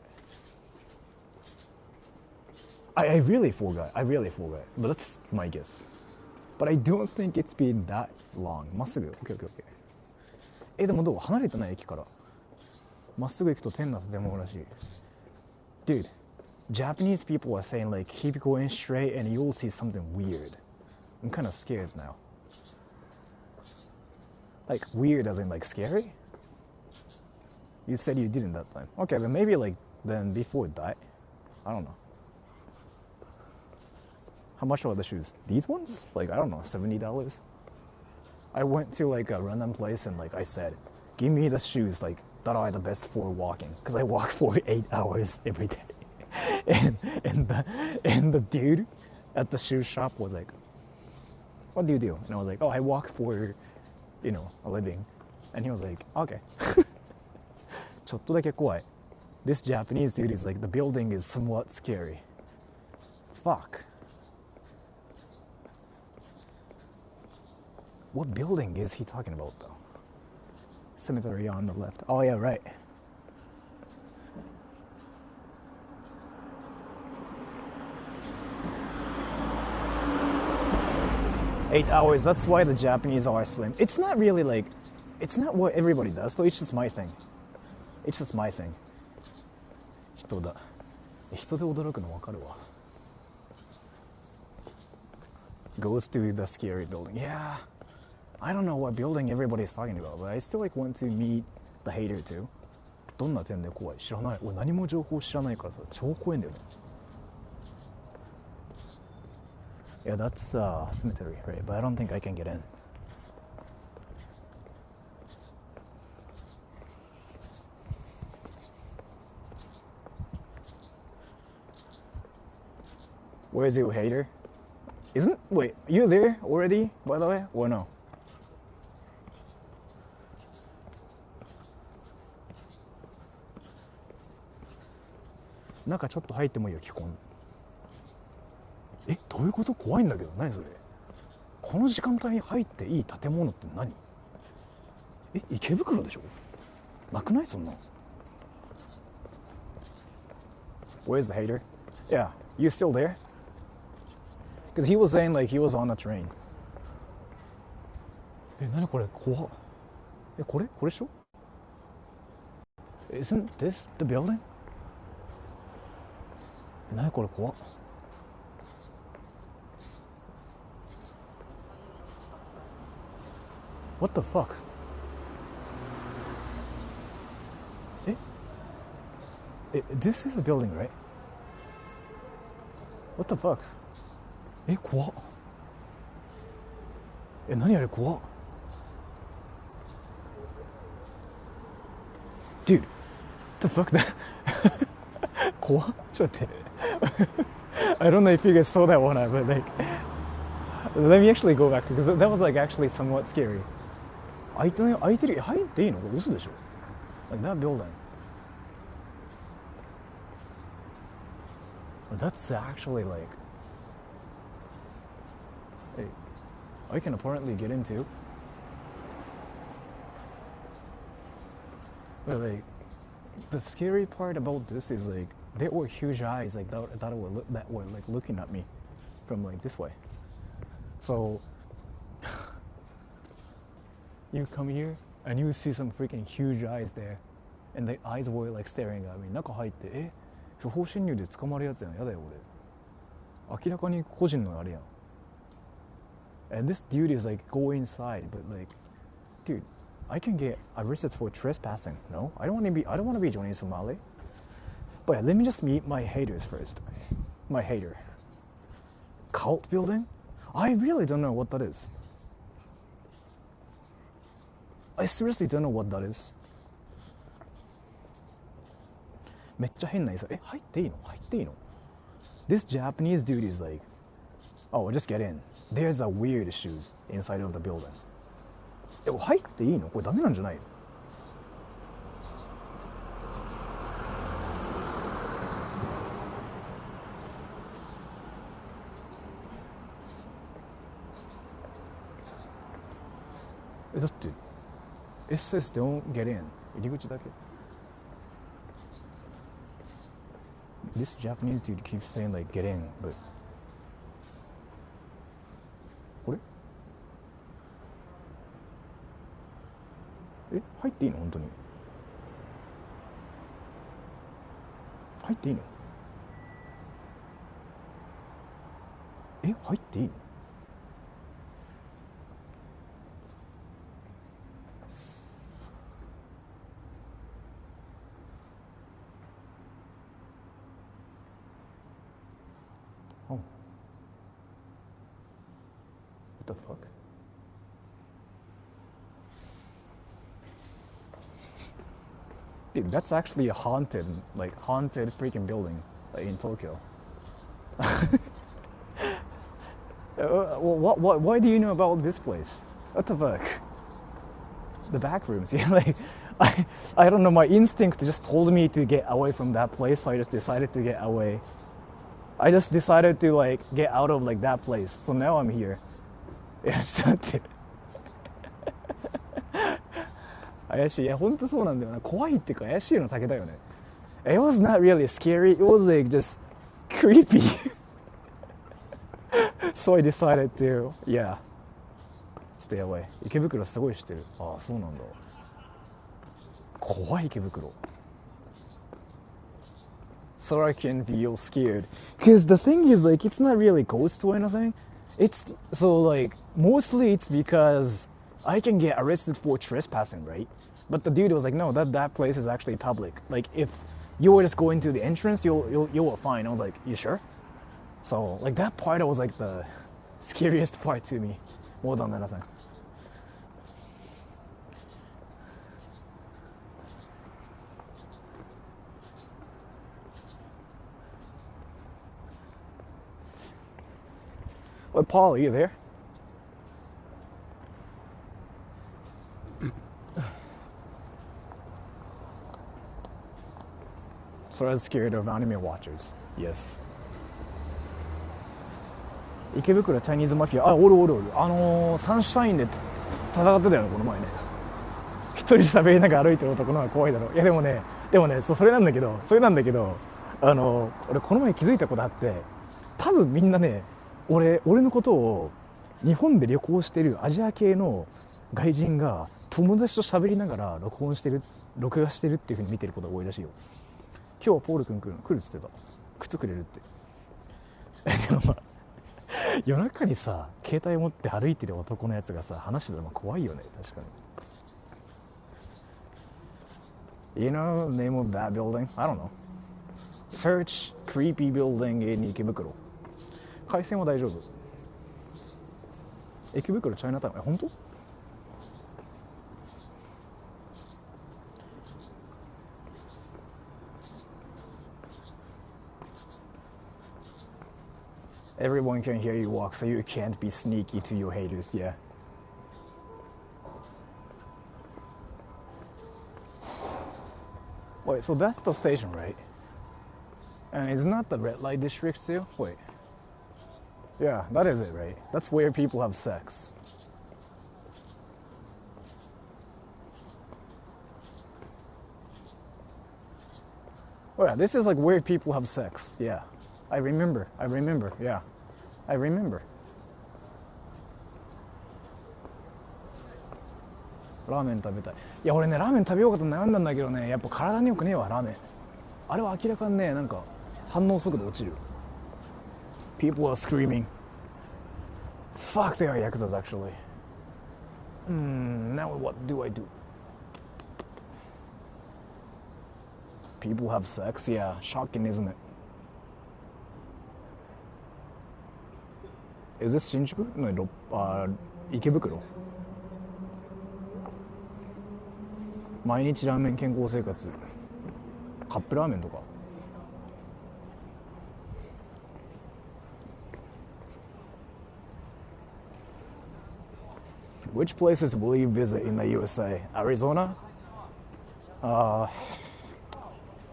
B: I really forgot. But that's my guess. But I don't think it's been that long. まっすぐ OK. でもどう離れてない駅から。まっすぐ行くと変な建物らしい。Dude, Japanese people are saying like keep going straight and you'll see something weird. I'm kind of scared now. Like weird as in like scary? You said you didn't that time. Okay, then maybe like then before that. I don't know. How much are the shoes? These ones? Like I don't know, $70? I went to like a random place and like I said, give me the shoes like that are the best for walking. Because I walk for 8 hours every day. and the dude at the shoe shop was like, what do you do? And I was like, oh, I walk for a living. And he was like, okay. ちょっとだけ怖い. This Japanese dude is like, the building is somewhat scary. Fuck. What building is he talking about though? Cemetery on the left. Oh yeah, right. Eight hours, that's why the Japanese are slim. It's not really like, it's not what everybody does, so it's just my thing. It's just my thing. 人だ。人で驚くの分かるわ。Goes to the scary building. Yeah. I don't know what building everybody's talking about, but I still like want to meet the hater too. どんな点で怖い？知らない。俺何も情報知らないからさ、超怖いんだよね。Yeah, that's cemetery, right? But I don't think I can get in. Where's your hater? Wait, you there already, by the way, or no? Naka ちょっと入ってもいいよ、基本。どういうこと？怖いんだけど。何それ？この時間帯に入っていい建物って何？池袋でしょ？なくない？そんな。Where's the hater? Yeah, you still there? Because he was saying like he was on a train. 何これ？怖っ。これでしょ？ Isn't this the building? 何これ？怖っ。What the fuck? This is a building, right? What the fuck? 怖っ。何あれ？怖っ。Dude, what the fuck that? 怖っ。ちょっと待って。I don't know if you guys saw that one, but like, let me actually go back because that was like actually somewhat scary. 開いてる。入っていいの？これ嘘でしょ？ Like that building. That's actually like, hey, I can apparently get into. But like, the scary part about this is like, there were huge eyes like that were like looking at me from like this way. So you come here and you see some freaking huge eyes there, and the eyes were like staring at me. 中入って不法侵入で捕まるやつやん。やだよ俺。明らかに個人のあれやん。And this dude is like go inside, but like, dude, I can get arrested for trespassing. No, I don't want to be Johnny Somali. But let me just meet my haters first. My hater. Cult building? I really don't know what that is. I seriously don't know what that is. めっちゃ変な椅子。入っていいの？ This Japanese dude is like, oh, just get in. There's a weird shoes inside of the building. 入っていいの？これダメなんじゃない？だって It says don't get in. 入り口だけ。This Japanese dude keeps saying like get in, but これ？入っていいの？本当に。入っていいの？入っていいの？Oh. What the fuck? Dude, that's actually a haunted freaking building in Tokyo. Why do you know about this place? What the fuck? the back rooms. Yeah, like I don't know. My instinct just told me to get away from that place, so I just decided to get away. I just decided to like get out of like that place. So now I'm here. いやちょっと待って。怪しい。いや本当そうなんだよな。怖いっていうか怪しいの避けたよね。It was not really scary. It was like just creepy. So I decided to, yeah, stay away. 池袋すごい知ってる。ああ、そうなんだ。怖い池袋。So I can feel scared. Because the thing is, like, it's not really ghost or anything. It's, so, like, mostly it's because I can get arrested for trespassing, right? But the dude was like, no, that place is actually public. Like, if you were just going to the entrance, you were fine. I was like, you sure? So, like, that part was, like, the scariest part to me. More than anything. What, Paul, are you there? So I was scared of anime watchers. Yes. 池袋チャイニーズマフィア、あ、おるおるおる。サンシャインで戦ってたよね、この前ね。一人喋りながら歩いてる男の方が怖いだろ。いやでもね、それなんだけど、俺この前気づいたことあって、多分みんなね、俺のことを日本で旅行してるアジア系の外人が友達と喋りながら録画してるっていう風に見てることが多いらしいよ。今日はポール君来るって言ってた。靴くれるって。でもまあ夜中にさ携帯持って歩いてる男のやつがさ話してたら怖いよね。確かに。You know the name of that building? I don't know. Search creepy building in 池袋。回線は大丈夫。池袋チャイナタウン。本当？Everyone can hear you walk, so you can't be sneaky to your haters, yeah. Wait, so that's the station, right? And it's not the red light district too? Wait. Yeah, that is it, right? That's where people have sex. Oh yeah, this is like where people have sex, yeah. I remember, yeah. I remember. ラーメン食べたい。いや俺ねラーメン食べようかと悩んだんだけどね、やっぱ体に良くねえわラーメン。あれは明らかにねなんか反応速度落ちる。People are screaming. Fuck, they are Yakuzas actually. Now what do I do? People have sex? Yeah, shocking, isn't it? Is this 新宿? No, 池袋。毎日ラーメン健康生活。カップラーメンとか。Which places will you visit in the USA? Arizona?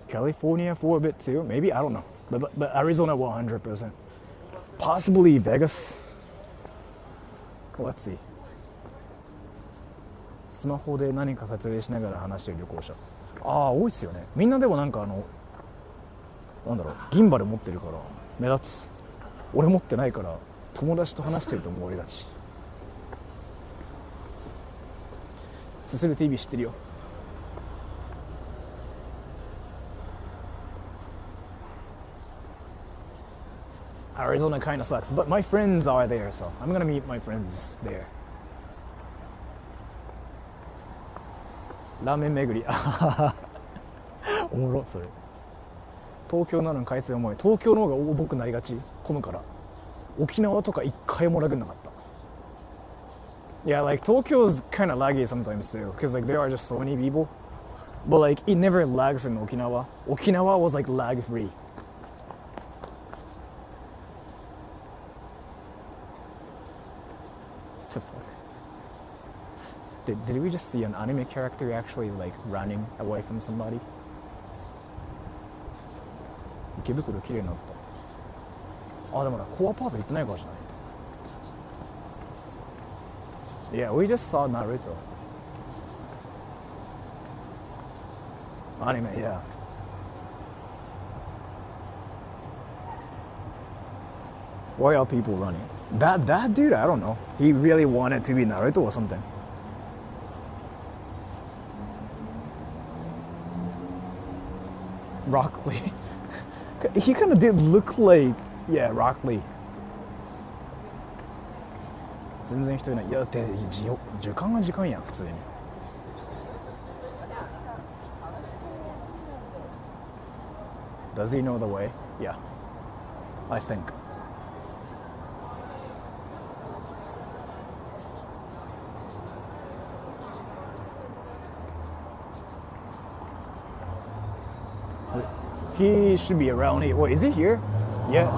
B: California for a bit too. Maybe, I don't know. But Arizona 100%. Possibly Vegas. Let's see. スマホで何か撮影しながら話してる旅行者。ああ、多いっすよね。みんなでもなんかなんだろう、ギンバル持ってるから目立つ。俺持ってないから友達と話してると思われがち。すする TV 知ってるよ。Arizona kind of sucks, but my friends are there, so I'm gonna meet my friends there. ラーメン巡り。おもろそれ。東京なのに回数重い。東京の方が重くなりがち。混むから。沖縄とか一回もラグなかった。Yeah, like Tokyo is kind of laggy sometimes too, because like there are just so many people. But like it never lags in Okinawa. Okinawa was like lag free. Did we just see an anime character actually like running away from somebody? 池袋綺麗になった。あ、でもな、コアパート行ってないからじゃない。Yeah, we just saw Naruto. Anime, yeah. Why are people running? That dude, I don't know. He really wanted to be Naruto or something. Rock Lee. He kind of did look like, yeah, Rock Lee. 全然人いない。いや、だって時間が時間やん、普通に。Does he know the way? Yeah, I think. He should be around here. Wait, is he here? Yeah.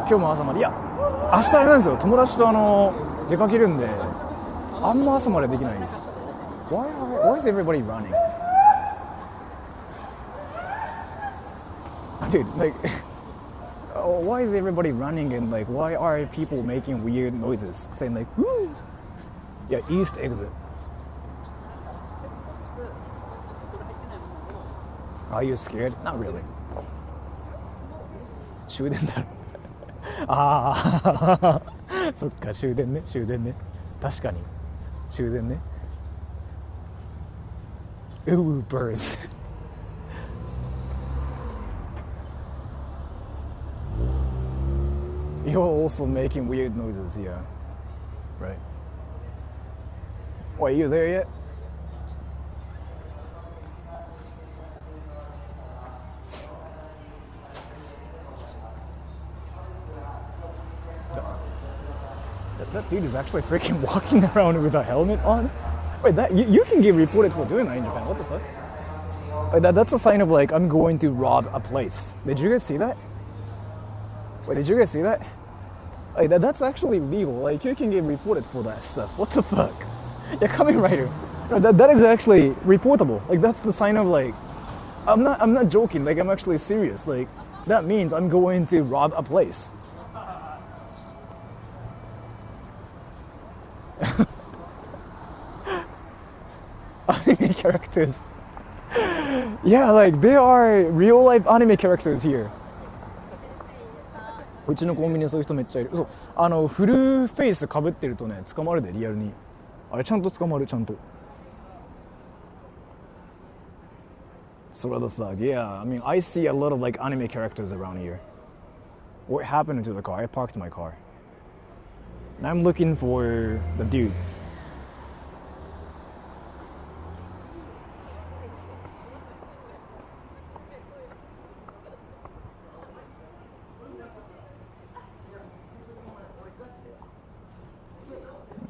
B: Todayも朝まで。いや、明日あれなんですよ。友達と出かけるんで、あんま朝までできないです。Why is everybody running? Dude, like, why is everybody running and like, why are people making weird noises? Saying like, woo! Yeah, east exit. Are you scared? Not really. 終電だろ。ああ、そっか、終電ね。確かに。終電ね。Ooh, birds. You're also making weird noises, yeah. Right. Wait, are you there yet? That dude is actually freaking walking around with a helmet on. Wait, that you can get reported for doing that in Japan. What the fuck? Wait, that's a sign of like I'm going to rob a place. Did you guys see that? Wait, did you guys see that? Like that's actually legal. Like you can get reported for that stuff. What the fuck? Yeah, Kamen Rider. No, that is actually reportable. Like that's the sign of like I'm not joking. Like I'm actually serious. Like that means I'm going to rob a place. Anime characters. Yeah, like they are real life anime characters here. うちのコンビニそういう人めっちゃいる。そう、フルフェイス被ってるとね、捕まるでリアルに。あれちゃんと捕まる、ちゃんと。Sora the Thug, yeah. I mean, I see a lot of like anime characters around here. What happened to the car? I parked my car. And I'm looking for the dude.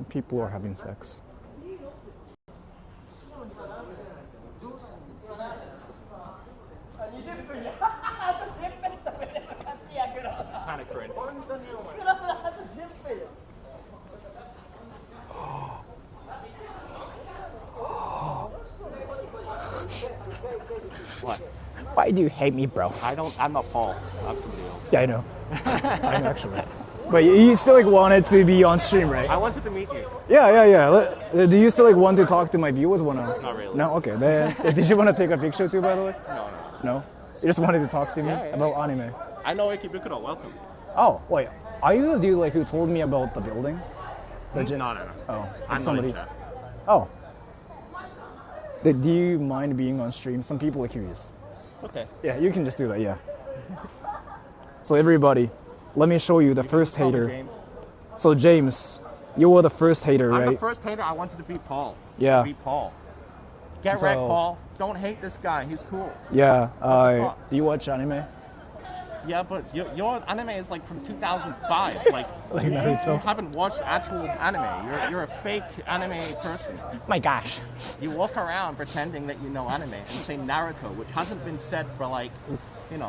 B: People are having sex.
E: Panic train.
B: What? Why do you hate me, bro?
E: I'm not Paul. I'm somebody else.
B: Yeah, I know. I'm actually. But you still like wanted to be on stream, right?
E: I wanted to meet you.
B: Yeah. Do you still like want to talk to my viewers?
E: Not really.
B: No? Okay. Then, did you want to take a picture too, by the way?
E: No.
B: No? You just wanted to talk to me
E: Yeah.
B: about anime?
E: I know Ikebukuro. Welcome.
B: Oh, wait. Are you the dude like who told me about the building?
E: No.
B: Oh,
E: I'm
B: somebody.
E: not in chat.
B: Oh. Do you mind being on stream? Some people are curious.
E: Okay.
B: Yeah, you can just do that, yeah. So everybody, let me show you the first
E: Call me
B: hater.
E: James.
B: So James, you were the first hater,
E: I'm
B: right?
E: the first hater. I wanted to be Paul.
B: Yeah.
E: Be Paul. Get
B: So-
E: wrecked, Paul. Don't hate this guy. He's cool.
B: Yeah.
E: fuck?
B: Do you watch anime?
E: Yeah, but your anime is like from 2005. Like you
B: Naruto.
E: haven't watched actual anime. You're a fake anime person.
B: My gosh.
E: You walk around pretending that you know anime and say Naruto, which hasn't been said for like,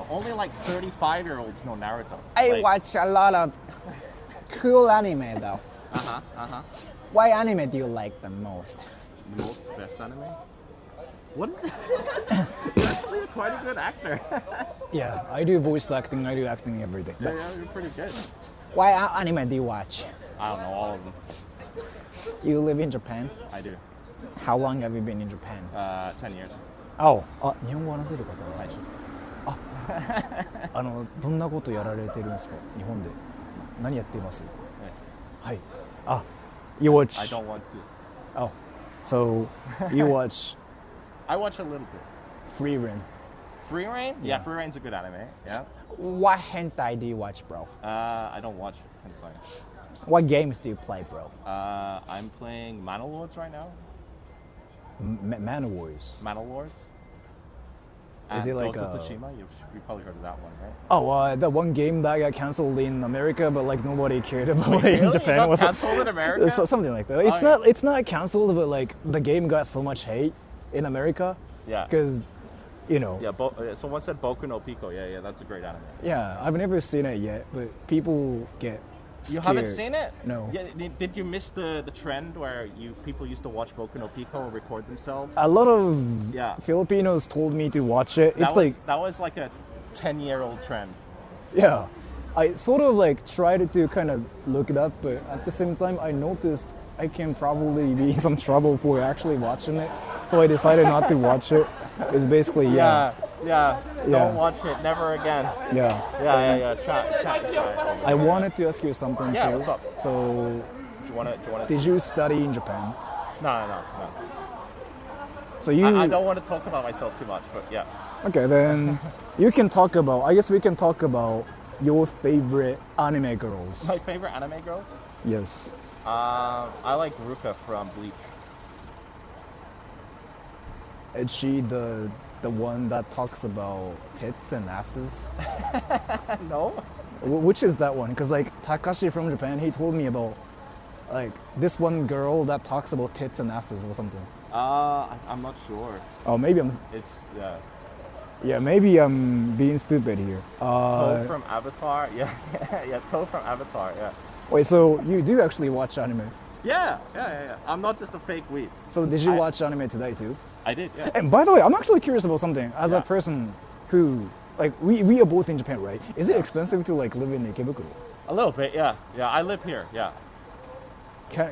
E: only like 35-year-olds know Naruto.
B: I
E: Like,
B: watch a lot of
F: cool anime though.
E: Uh-huh.
F: Why anime do you like the most?
E: Most best anime? What is that? You're actually quite a good actor.
F: Yeah, I do voice acting. I do acting every day.
E: Yeah, you're pretty good.
F: Why anime do you watch?
E: I don't know, all of them.
F: You live in Japan?
E: I do.
F: How long have you been in Japan?
E: 10 years.
F: Oh, 日本語話せる方
E: はい。
F: どんなことやられてるんですか日本で何やっていますはいYou watch
E: I don't want to.
F: Oh so you watch
E: I watch a little bit.
F: Free Reign
E: Free Reign? Yeah, Free Reign's a good anime. Yeah.
F: What hentai do you watch, bro?
E: I don't watch hentai.
F: What games do you play, bro?
E: I'm playing Manowars right now.
F: Manowars?
E: Manowars.
F: Is it like
E: Ghost of Tsushima? You've probably heard of that one, right?
F: Oh, the one game that got canceled in America, but like nobody cared about it in
E: Really?
F: Japan.
E: It got
F: Was
E: canceled in America?
F: Something like that. It's not canceled, but like the game got so much hate in America.
E: Yeah.
F: Because, you know.
E: Yeah. Someone said Boku no Pico. Yeah. That's a great anime.
F: Yeah, I've never seen it yet, but people get scared.
E: You haven't seen it?
F: No.
E: Yeah. Did you miss the trend where people used to watch Boku no Pico and record themselves?
F: A lot of Filipinos told me to watch it.
E: That was like a 10-year-old trend.
F: Yeah. I sort of like tried to kind of look it up, but at the same time I noticed I can probably be in some trouble for actually watching it. So I decided not to watch it. It's basically,
E: Yeah. Don't watch it. Never again.
F: Yeah.
E: Chat.
F: I wanted to ask you something
E: Yeah,
F: too.
E: what's up?
F: So,
E: Do you want to?
F: did you study in Japan?
E: No.
F: So you.
E: I don't want to talk about myself too much, but yeah.
F: Okay, then you can talk about. I guess we can talk about your favorite anime girls.
E: My favorite anime girls?
F: Yes.
E: I like Ruka from Bleach.
F: Is she the one that talks about tits and asses?
E: No.
F: Which is that one? Because like Takashi from Japan, he told me about like this one girl that talks about tits and asses or something.
E: I'm not sure.
F: Oh, maybe I'm.
E: It's
F: Yeah, maybe I'm being stupid here.
E: Toe from Avatar. Yeah. Toe from Avatar. Yeah.
F: Wait, so you do actually watch anime?
E: Yeah. I'm not just a fake weeb.
F: So did you watch anime today too?
E: I did. Yeah.
F: And by the way, I'm actually curious about something. As
E: Yeah.
F: a person who, like, we are both in Japan, right? Is it expensive to like live in Ikebukuro?
E: A little bit. Yeah. I live here. Yeah.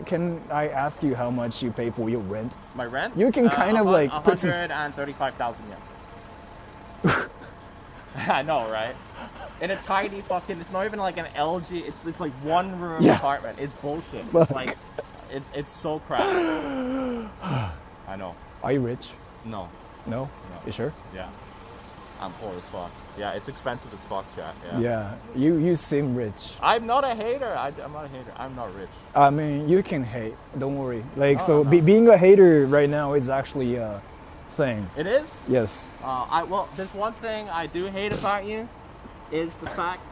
F: Can I ask you how much you pay for your rent?
E: My rent?
F: You can kind of like put some.
E: 135,000 yen. I know, right? In a tiny fucking, it's not even like an LG. It's like one room apartment. It's bullshit.
F: Fuck.
E: It's like, it's so crap. I know.
F: Are you rich?
E: No.
F: No. You sure?
E: Yeah. I'm poor as fuck. Yeah, it's expensive as fuck, chat.
F: Yeah. You seem rich.
E: I'm not a hater. I'm not a hater. I'm not rich.
F: I mean, you can hate. Don't worry. Like,
E: No.
F: being a hater right now is actually a thing.
E: It is?
F: Yes.
E: Well, there's one thing I do hate about you, is the fact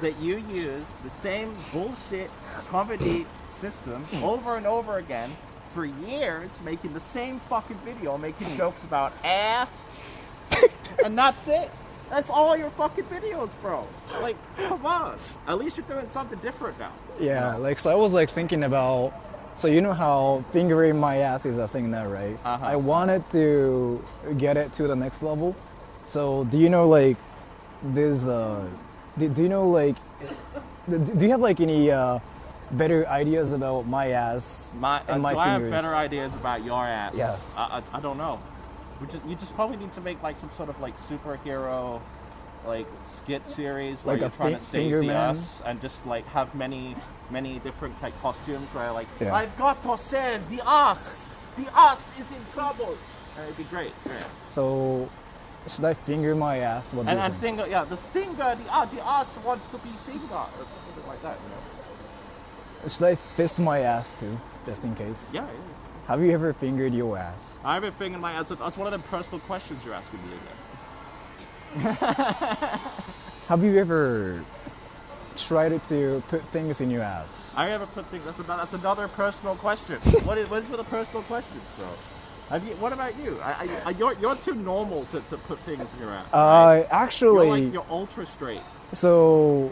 E: that you use the same bullshit comedy system over and over again for years, making the same fucking video, making jokes about ass, and that's it. That's all your fucking videos, bro. Like, come on. At least you're doing something different now.
F: Yeah. Like, so I was like thinking about. So you know how fingering my ass is a thing now, right?
E: Uh-huh.
F: I wanted to get it to the next level. So do you know like this? Do you know like? Do you have like any better ideas about my ass and my
E: do
F: fingers?
E: I have better ideas about your ass?
F: Yes.
E: I don't know. You just probably need to make like some sort of like superhero like skit series where
F: Like
E: you're
F: a
E: trying to save
F: finger
E: the
F: man?
E: us and just like have many different like costumes where like
F: Yeah.
E: I've got to save the us. The us is in trouble. And it'd be great.
F: So should I finger my ass? What do you
E: And
F: think?
E: the stinger, the us wants to be fingered or something like that. You know?
F: Should I fist my ass too, just in case?
E: Yeah.
F: Have you ever fingered your ass?
E: I haven't fingered my ass. That's one of the personal questions you're asking me again.
F: Have you ever tried to put things in your ass?
E: I ever put things. That's another personal question. What is with the personal questions, bro? What about you? You're too normal to put things in your ass. Right?
F: Actually,
E: You're ultra straight.
F: so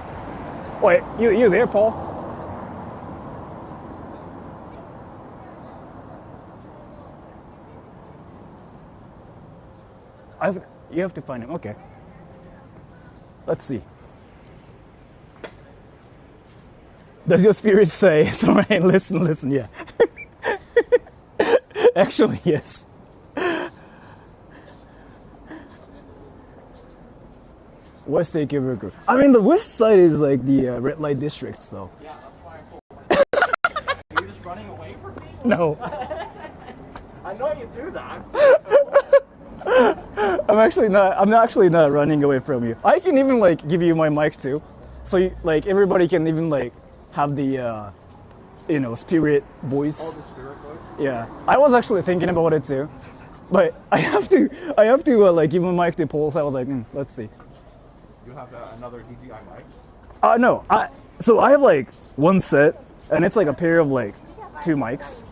F: Wait, you there, Paul? You have to find him. Okay. Let's see. Does your spirit say? Sorry, listen. Yeah. Actually, yes. West Take River. I mean, the west side is like the red light district, so.
E: Yeah, that's why I pulled. Are you just running away from me?
F: No.
E: I know you do that.
F: I'm actually not running away from you. I can even like give you my mic too, so like everybody can even like have the spirit voice.
E: Oh, the spirit voice.
F: Yeah, I was actually thinking about it too, but I have to like give my mic to Paul. So I was like, let's see.
E: You have another DJI mic?
F: No. So I have like one set, and it's like a pair of like 2 mics,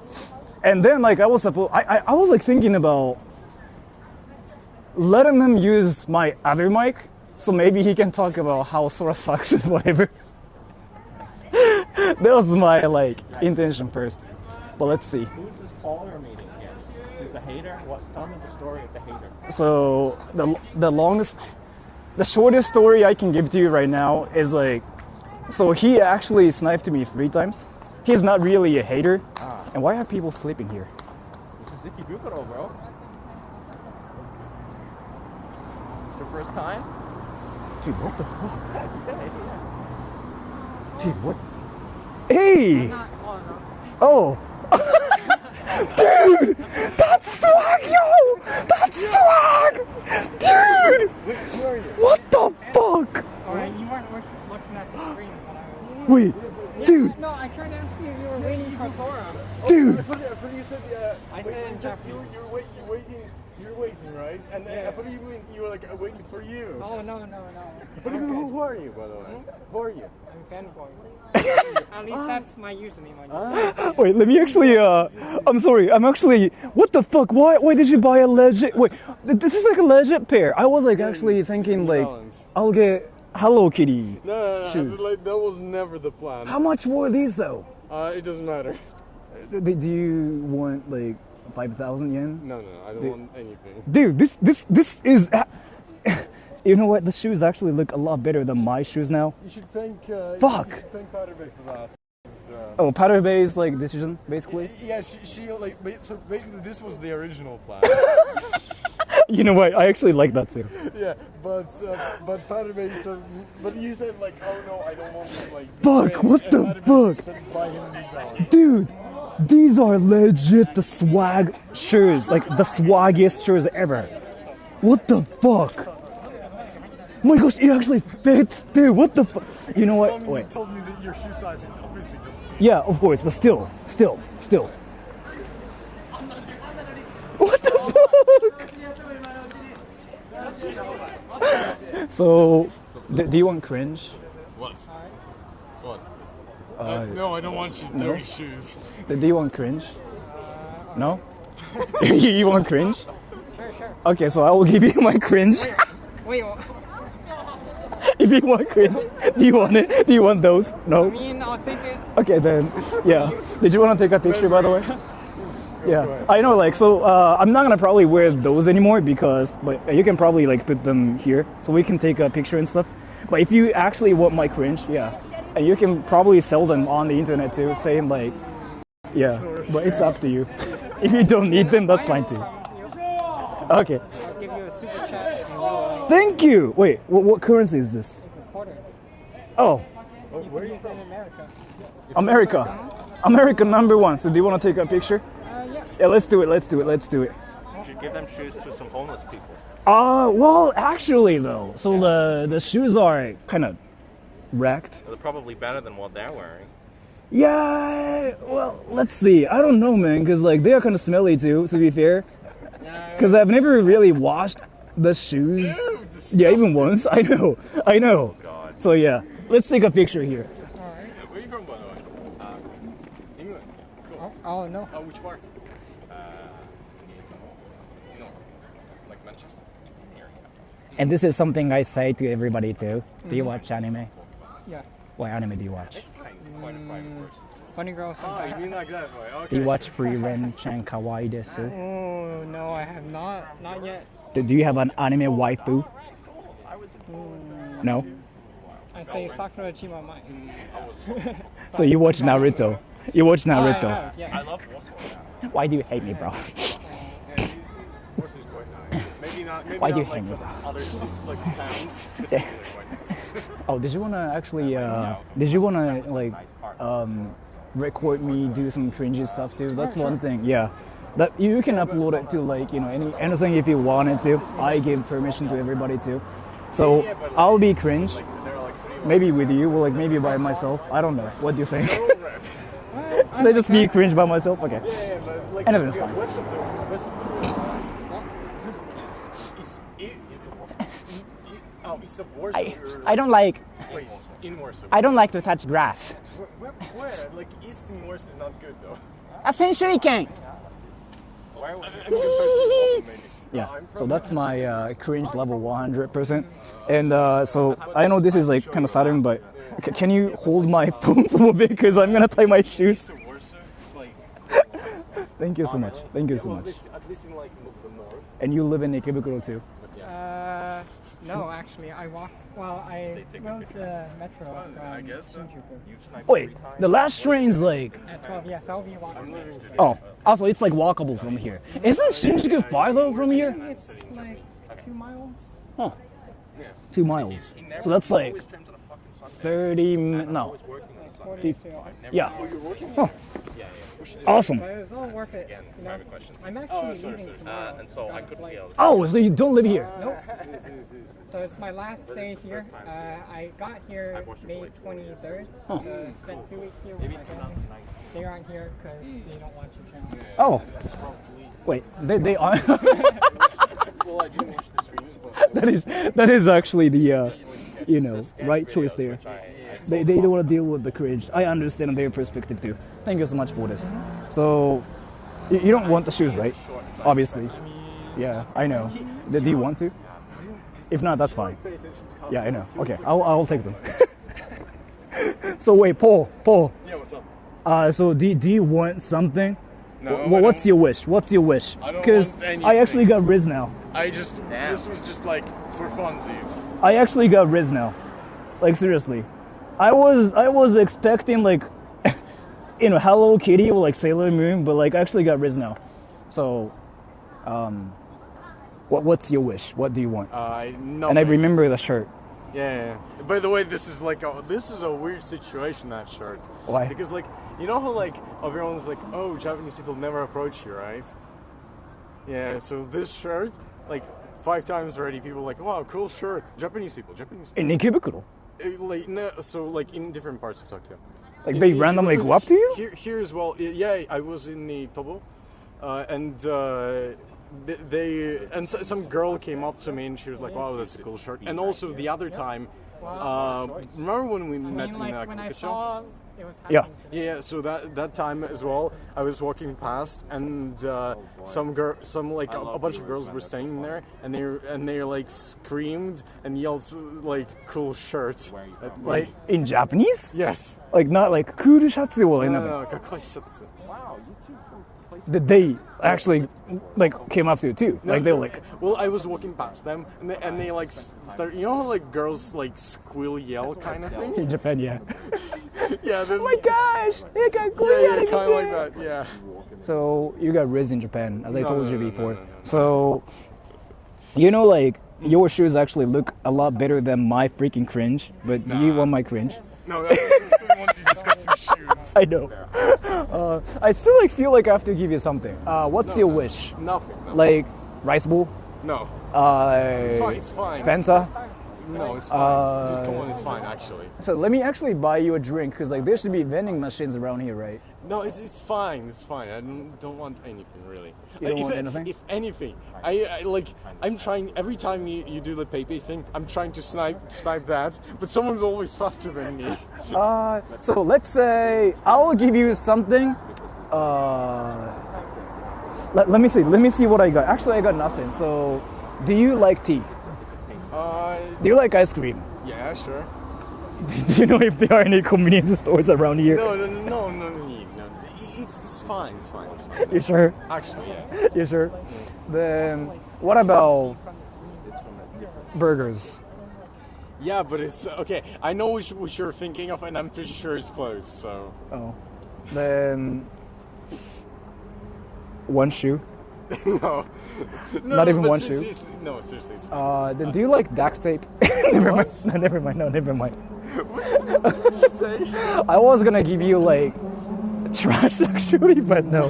F: and then like I was like thinking about letting him use my other mic, so maybe he can talk about how Sora sucks and whatever. That was my like intention first, but let's see.
E: Who's this caller meeting here? Who's a hater? Tell me the story of the hater.
F: So the shortest story I can give to you right now is like, so he actually sniped me 3 times. He's not really a hater. And why are people sleeping here?
E: This is Ziki Bukuro, bro. It's your first time?
F: Dude, what the fuck?
E: Yeah.
F: Dude, what? Hey! Oh! Dude! That's swag, yo! That's swag! Dude!
E: Who are you?
F: What the fuck?
G: Alright, you weren't looking at the screen when I was...
F: Wait, dude!
G: No, I tried to ask you if you were waiting for Sora.
F: Dude!
H: I thought you said,
G: I said
H: you're waiting, right? And I thought you were like waiting for you.
G: Oh, no.
H: But who are you, by the way? Who are you?
G: I'm fanboy. At least that's my username on YouTube.
F: Wait, let me actually, I'm sorry, I'm actually, what the fuck, why did you buy a legit, wait, this is like a legit pair. I was like actually thinking like, I'll get Hello Kitty
H: No,
F: shoes.
H: like, that was never the plan.
F: How much were these though?
H: It doesn't matter.
F: Do you want like 5,000 yen?
H: No, I don't want anything.
F: Dude, this is, you know what, the shoes actually look a lot better than my shoes now.
H: You should thank,
F: Fuck!
H: You should thank Powder Bay for that.
F: Oh, Powder Bay's like decision, basically?
H: Yeah, she like, so basically this was the original plan.
F: You know what, I actually like that too.
H: Yeah, but Powder Bay, but you said like, oh no, I don't want to like...
F: Fuck, what the fuck?
H: Said, buy him New Balance.
F: Dude, these are legit the swag shoes, like the swaggiest shoes ever. What the fuck? My gosh, it actually fits, dude. What the fuck? You know what?
H: You
F: Wait.
H: told me that your shoe size obviously doesn't fit.
F: Yeah, of course, but still. What the fuck? So, do you want cringe?
H: What?
F: Uh,
H: no, I don't want you dirty shoes.
F: Do you want cringe? No? You want cringe?
G: Sure.
F: Okay, so I will give you my cringe.
G: Wait,
F: If you want cringe, do you want it? Do you want those? No?
G: I mean, I'll take it.
F: Okay, then, yeah. Did you want to take a picture, by the way? Yeah, I know, like, so I'm not gonna probably wear those anymore but you can probably like put them here so we can take a picture and stuff. But if you actually want my cringe, yeah, and you can probably sell them on the internet too, saying like, yeah, but it's up to you. If you don't need them, that's fine too. Okay.
G: I'll give you a super chat and we'll...
F: Thank you. Wait, what currency is this?
G: Quarter.
F: Oh,
G: Where are you from? America.
F: America #1. So do you want to take a picture? Yeah, let's do it.
E: You should give them shoes to some homeless people.
F: Well, actually though, so the shoes are kind of wrecked.
E: They're probably better than what they're wearing.
F: Yeah, well, let's see. I don't know, man, because like they are kind of smelly too, to be fair. Because I've never really washed the shoes. Yeah, even once. I know.
E: Oh, God.
F: So yeah, let's take a picture here.
H: Where are you from, by the way? England. Cool.
G: Oh, no.
H: Which part? Like Manchester.
F: And this is something I say to everybody too. Do you watch anime?
G: Yeah.
F: What anime do you watch?
H: It's fine. It's quite a private person.
G: Bunny Girl
H: Oh,
G: Senpai.
H: you mean like that way? Okay.
F: Do you watch Free Ren Chan Kawaii Desu?
G: Oh, no, I have not yet.
F: Do you have an anime waifu? No?
G: I say Sakura Chima Mai.
F: So you watch Naruto? You watch Naruto?
G: Oh, yes.
E: I love Warsaw.
F: Why do you hate me, bro?
H: Horse is quite nice. Maybe not. Maybe
F: Why do you
H: not like
F: hate me,
H: some
F: bro?
H: other like towns. But still, they're quite nice.
F: Oh, did you wanna actually? Did you wanna like record me do some cringy stuff too? That's one thing. Yeah, that you can upload it to like anything if you wanted to. I give permission to everybody too. So I'll be cringe.
H: Like there are like 3
F: Maybe with you, or like maybe by myself. I don't know. What do you think?
H: They're all red.
F: Should I just be cringe by myself? Okay.
H: Yeah, but like
F: Anything's
H: okay,
F: fine.
H: what's the it's a Warsaw.
F: I don't like.
H: Wait, in Warsaw.
F: I don't like to touch grass.
H: Where? Like East in Warsaw is not good though.
F: Essentially, can.
H: Where? I mean, compared to Warsaw, maybe.
F: Yeah, so that's my cringe level 100%. And so I know this is like kind of sudden, but can you hold my phone for a bit because I'm gonna tie my shoes.
H: Warsaw, it's like
F: Thank you so much. Thank you so much.
H: at least in like the north.
F: And you live in Ikebukuro too.
G: No, actually, I walk. Well, I rode the metro from Shinjuku
F: Wait, the last train's like.
G: at 12. Yes, I'll be walking.
F: Oh, also it's like walkable from here. Isn't Shinjuku far though from here?
G: It's like 2 miles.
F: Oh, 2 miles. So that's like 30 no.
G: 42.
F: Yeah. Oh. Awesome.
G: But it was all worth it. You know, I'm actually leaving tomorrow.
E: And so I couldn't be able to.
F: Oh, so you don't live here?
G: Nope. So it's my last day here. I got here May 23rd. So I spent 2 weeks here with my family. They aren't here because they don't watch your channel.
F: Oh. Wait, they are.
H: Well, I didn't watch the streams, but
F: that is actually the right choice there. They don't want to deal with the cringe. I understand their perspective too. Thank you so much for this. So you don't want the shoes, right? Obviously. Yeah, I know. Do you want to? If not, that's fine. Yeah, I know. Okay, I'll take them. So wait, Paul.
H: yeah, what's up?
F: So do you want something?
H: No,
F: What's your wish? What's your wish?
H: I don't
F: Because
H: want anything.
F: I actually got Riz now.
H: This was just like for funsies.
F: I actually got Riz now. Like seriously. I was expecting like Hello Kitty or like Sailor Moon, but like I actually got Riz now. So what's your wish? What do you want?
H: Nothing.
F: And I remember the shirt.
H: Yeah. By the way, this is a weird situation, that shirt.
F: Why?
H: Because like you know how like everyone's like, oh, Japanese people never approach you, right? Yeah. So this shirt, like 5 times already, people are like, wow, cool shirt. Japanese people.
F: In Ikebukuro.
H: Like no, so like in different parts of Tokyo.
F: Like they randomly go up to you?
H: Here as well. Yeah, I was in the Tobo, and some girl came up to me and she was like, "Wow, that's a cool shirt." And also the other time, remember when we met in
G: when I
H: Kakucho?
G: saw it was
F: Yeah.
G: happening to me.
H: Yeah, so that time as well, I was walking past, and a bunch of girls were standing there, and they like screamed and yelled like "cool shirt."
F: Like in Japanese?
H: Yes.
F: Like not like cool shatsu or
H: No,
F: nothing.
H: no, kakoi shutsu.
F: Did they actually like came up to you too? Like they were like,
H: Well, I was walking past them, and they like start. You know how like girls like squeal yell kind of thing.
F: in Japan, yeah.
H: Yeah. Then,
F: Oh my gosh!
H: yeah, kind of like that. Yeah.
F: So you got Riz in Japan, as I told you before.
H: No.
F: So like your shoes actually look a lot better than my freaking cringe. But do you want my cringe?
H: No, I don't want to discuss shoes.
F: I know. I still like feel like I have to give you something. What's your wish?
H: Nothing. No.
F: Like rice bowl?
H: No. It's fine.
F: Fanta?
H: No, it's fine. Dude, come on, it's fine actually.
F: So let me actually buy you a drink because like there should be vending machines around here, right?
H: No, it's fine. It's fine. I don't want anything really.
F: You don't want anything?
H: If anything, I'm trying every time you do the PayPay thing. I'm trying to snipe that, but someone's always faster than me.
F: So let's say I'll give you something. Let me see what I got. Actually, I got nothing. So, do you like tea? Do you like ice cream?
H: Yeah, sure.
F: Do you know if there are any convenience stores around here?
H: No. It's fine. It's fine.
F: You sure?
H: Actually, yeah.
F: You sure? Then what about burgers?
H: Yeah, but it's okay. I know which you're thinking of, and I'm pretty sure it's closed. So.
F: Oh, then one shoe.
H: No.
F: Not even
H: but
F: one shoe?
H: Seriously, no, seriously. It's
F: Then do you like Dax tape? Never mind. No, never mind. No, never mind.
H: What did you say?
F: I was gonna give you like trash actually, but no.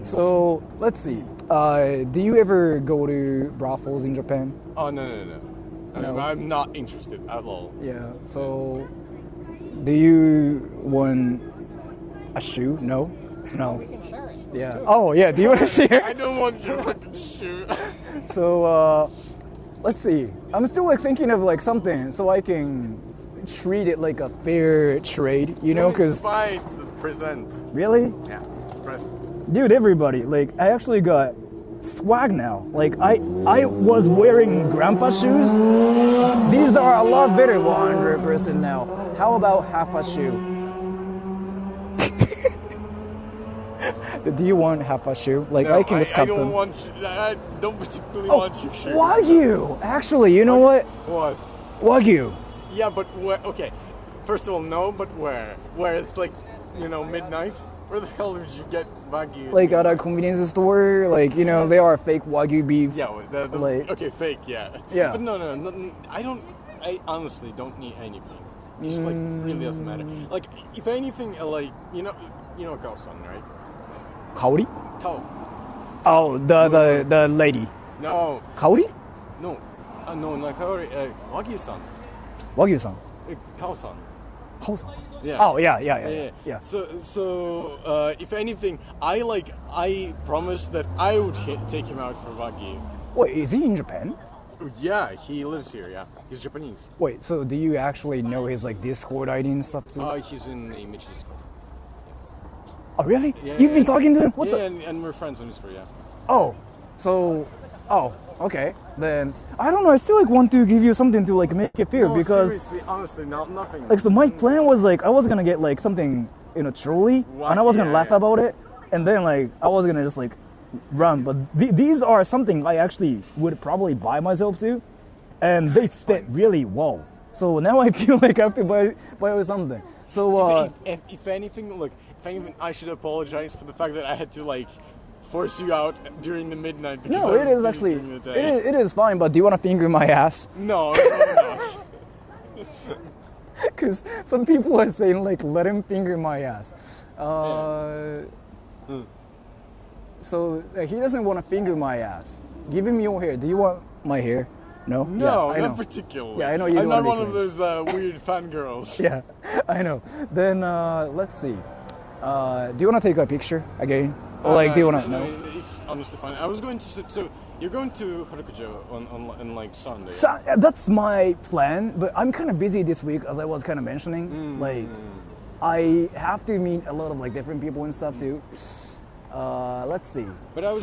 F: So let's see. Do you ever go to brothels in Japan?
H: Oh no.
F: No.
H: I'm not interested at all.
F: Yeah. So do you want a shoe? No. No. Yeah. Oh yeah. Do you want to share?
H: I don't want your fucking shoe.
F: So let's see. I'm still like thinking of like something so I can treat it like a fair trade, you know?
H: It's
F: Because
H: fine. It's a present.
F: really,
H: Yeah, it's a present.
F: dude, everybody, like I actually got swag now. Like I was wearing grandpa shoes. These are a lot better 100% now. How about half a shoe? Do you want half a shoe? Like
H: No,
F: I can just cut
H: I don't
F: them.
H: want. I don't particularly want your shoes.
F: Wagyu. Actually, you know what?
H: What?
F: Wagyu.
H: Yeah, but where? Okay. First of all, no, but where? Where it's like, midnight. Where the hell did you get Wagyu?
F: Like at a convenience store, like they are fake Wagyu beef.
H: Yeah,
F: like-
H: okay, fake, yeah.
F: Yeah.
H: But no, I honestly don't need anything. It just like really doesn't matter. Like, if anything, like you know Kao-san, right?
F: Kaori?
H: Kao.
F: Oh, the lady.
H: No,
F: Kaori?
H: no, not Kaori. Wagyu-san.
F: Wagyu-san.
H: Kao-san.
F: Kao-san.
H: Yeah.
F: Oh yeah.
H: So, if anything, I promised that I would take him out for Wagyu.
F: Wait, is he in Japan?
H: Yeah, he lives here. Yeah, he's Japanese.
F: Wait, so do you actually know his like Discord ID and stuff too?
H: He's in Image Discord.
F: Oh really?
H: Yeah,
F: You've been
H: yeah.
F: talking to him? What
H: Yeah,
F: the?
H: and we're friends on Discord. Yeah.
F: Oh, so, okay. Then I don't know. I still like want to give you something to like make it fair
H: No,
F: because
H: seriously, honestly, nothing.
F: like so my plan was like I was gonna get like something truly, and I was gonna laugh about it, and then like I was gonna just like run. But these are something I actually would probably buy myself too, and they fit really well. So now I feel like I have to buy something. So
H: If anything, look, I should apologize for the fact that I had to like force you out during the midnight. Because
F: no,
H: I
F: it
H: was
F: is
H: busy
F: actually
H: during the day.
F: it is fine. But do you want to finger my ass?
H: No, not.
F: Because some people are saying like let him finger my ass. So he doesn't want to finger my ass. Give him your hair. Do you want my hair? No.
H: No,
F: yeah, I know.
H: not particularly.
F: Yeah, I know you
H: I'm
F: don't
H: not
F: wanna
H: one
F: be
H: of those weird fangirls.
F: Yeah, I know. Then let's see. Do you want to take a picture again? Or like, do you want to? No.
H: It's honestly fine. I was going to. So you're going to Harukujo on like Sunday.
F: So, that's my plan, but I'm kind of busy this week, as I was kind of mentioning. Like, I have to meet a lot of like different people and stuff too. Let's see.
H: But I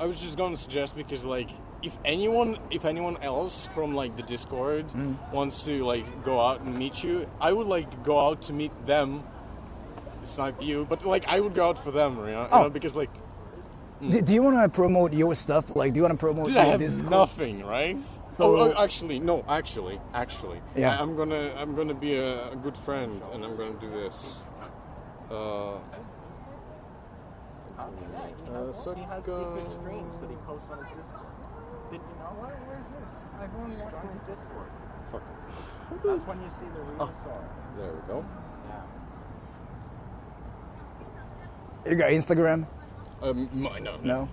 H: was just going to suggest, because like if anyone else from like the Discord wants to like go out and meet you, I would like go out to meet them. It's not you, but like I would go out for them, you know, because like.
F: Do you want to promote your stuff? Like, do you want to promote
H: Dude,
F: your
H: I have
F: Discord?
H: nothing, right?
F: So
H: actually.
F: Yeah.
H: I'm gonna be a good friend, and I'm gonna do this.
E: He has secret streams that he posts on his Discord. Did you know? Where's this? I've only watched on his Discord.
H: Fuck.
E: That's when you see the real Sora.
H: There we go.
E: Yeah.
F: you got Instagram?
H: No.
F: No.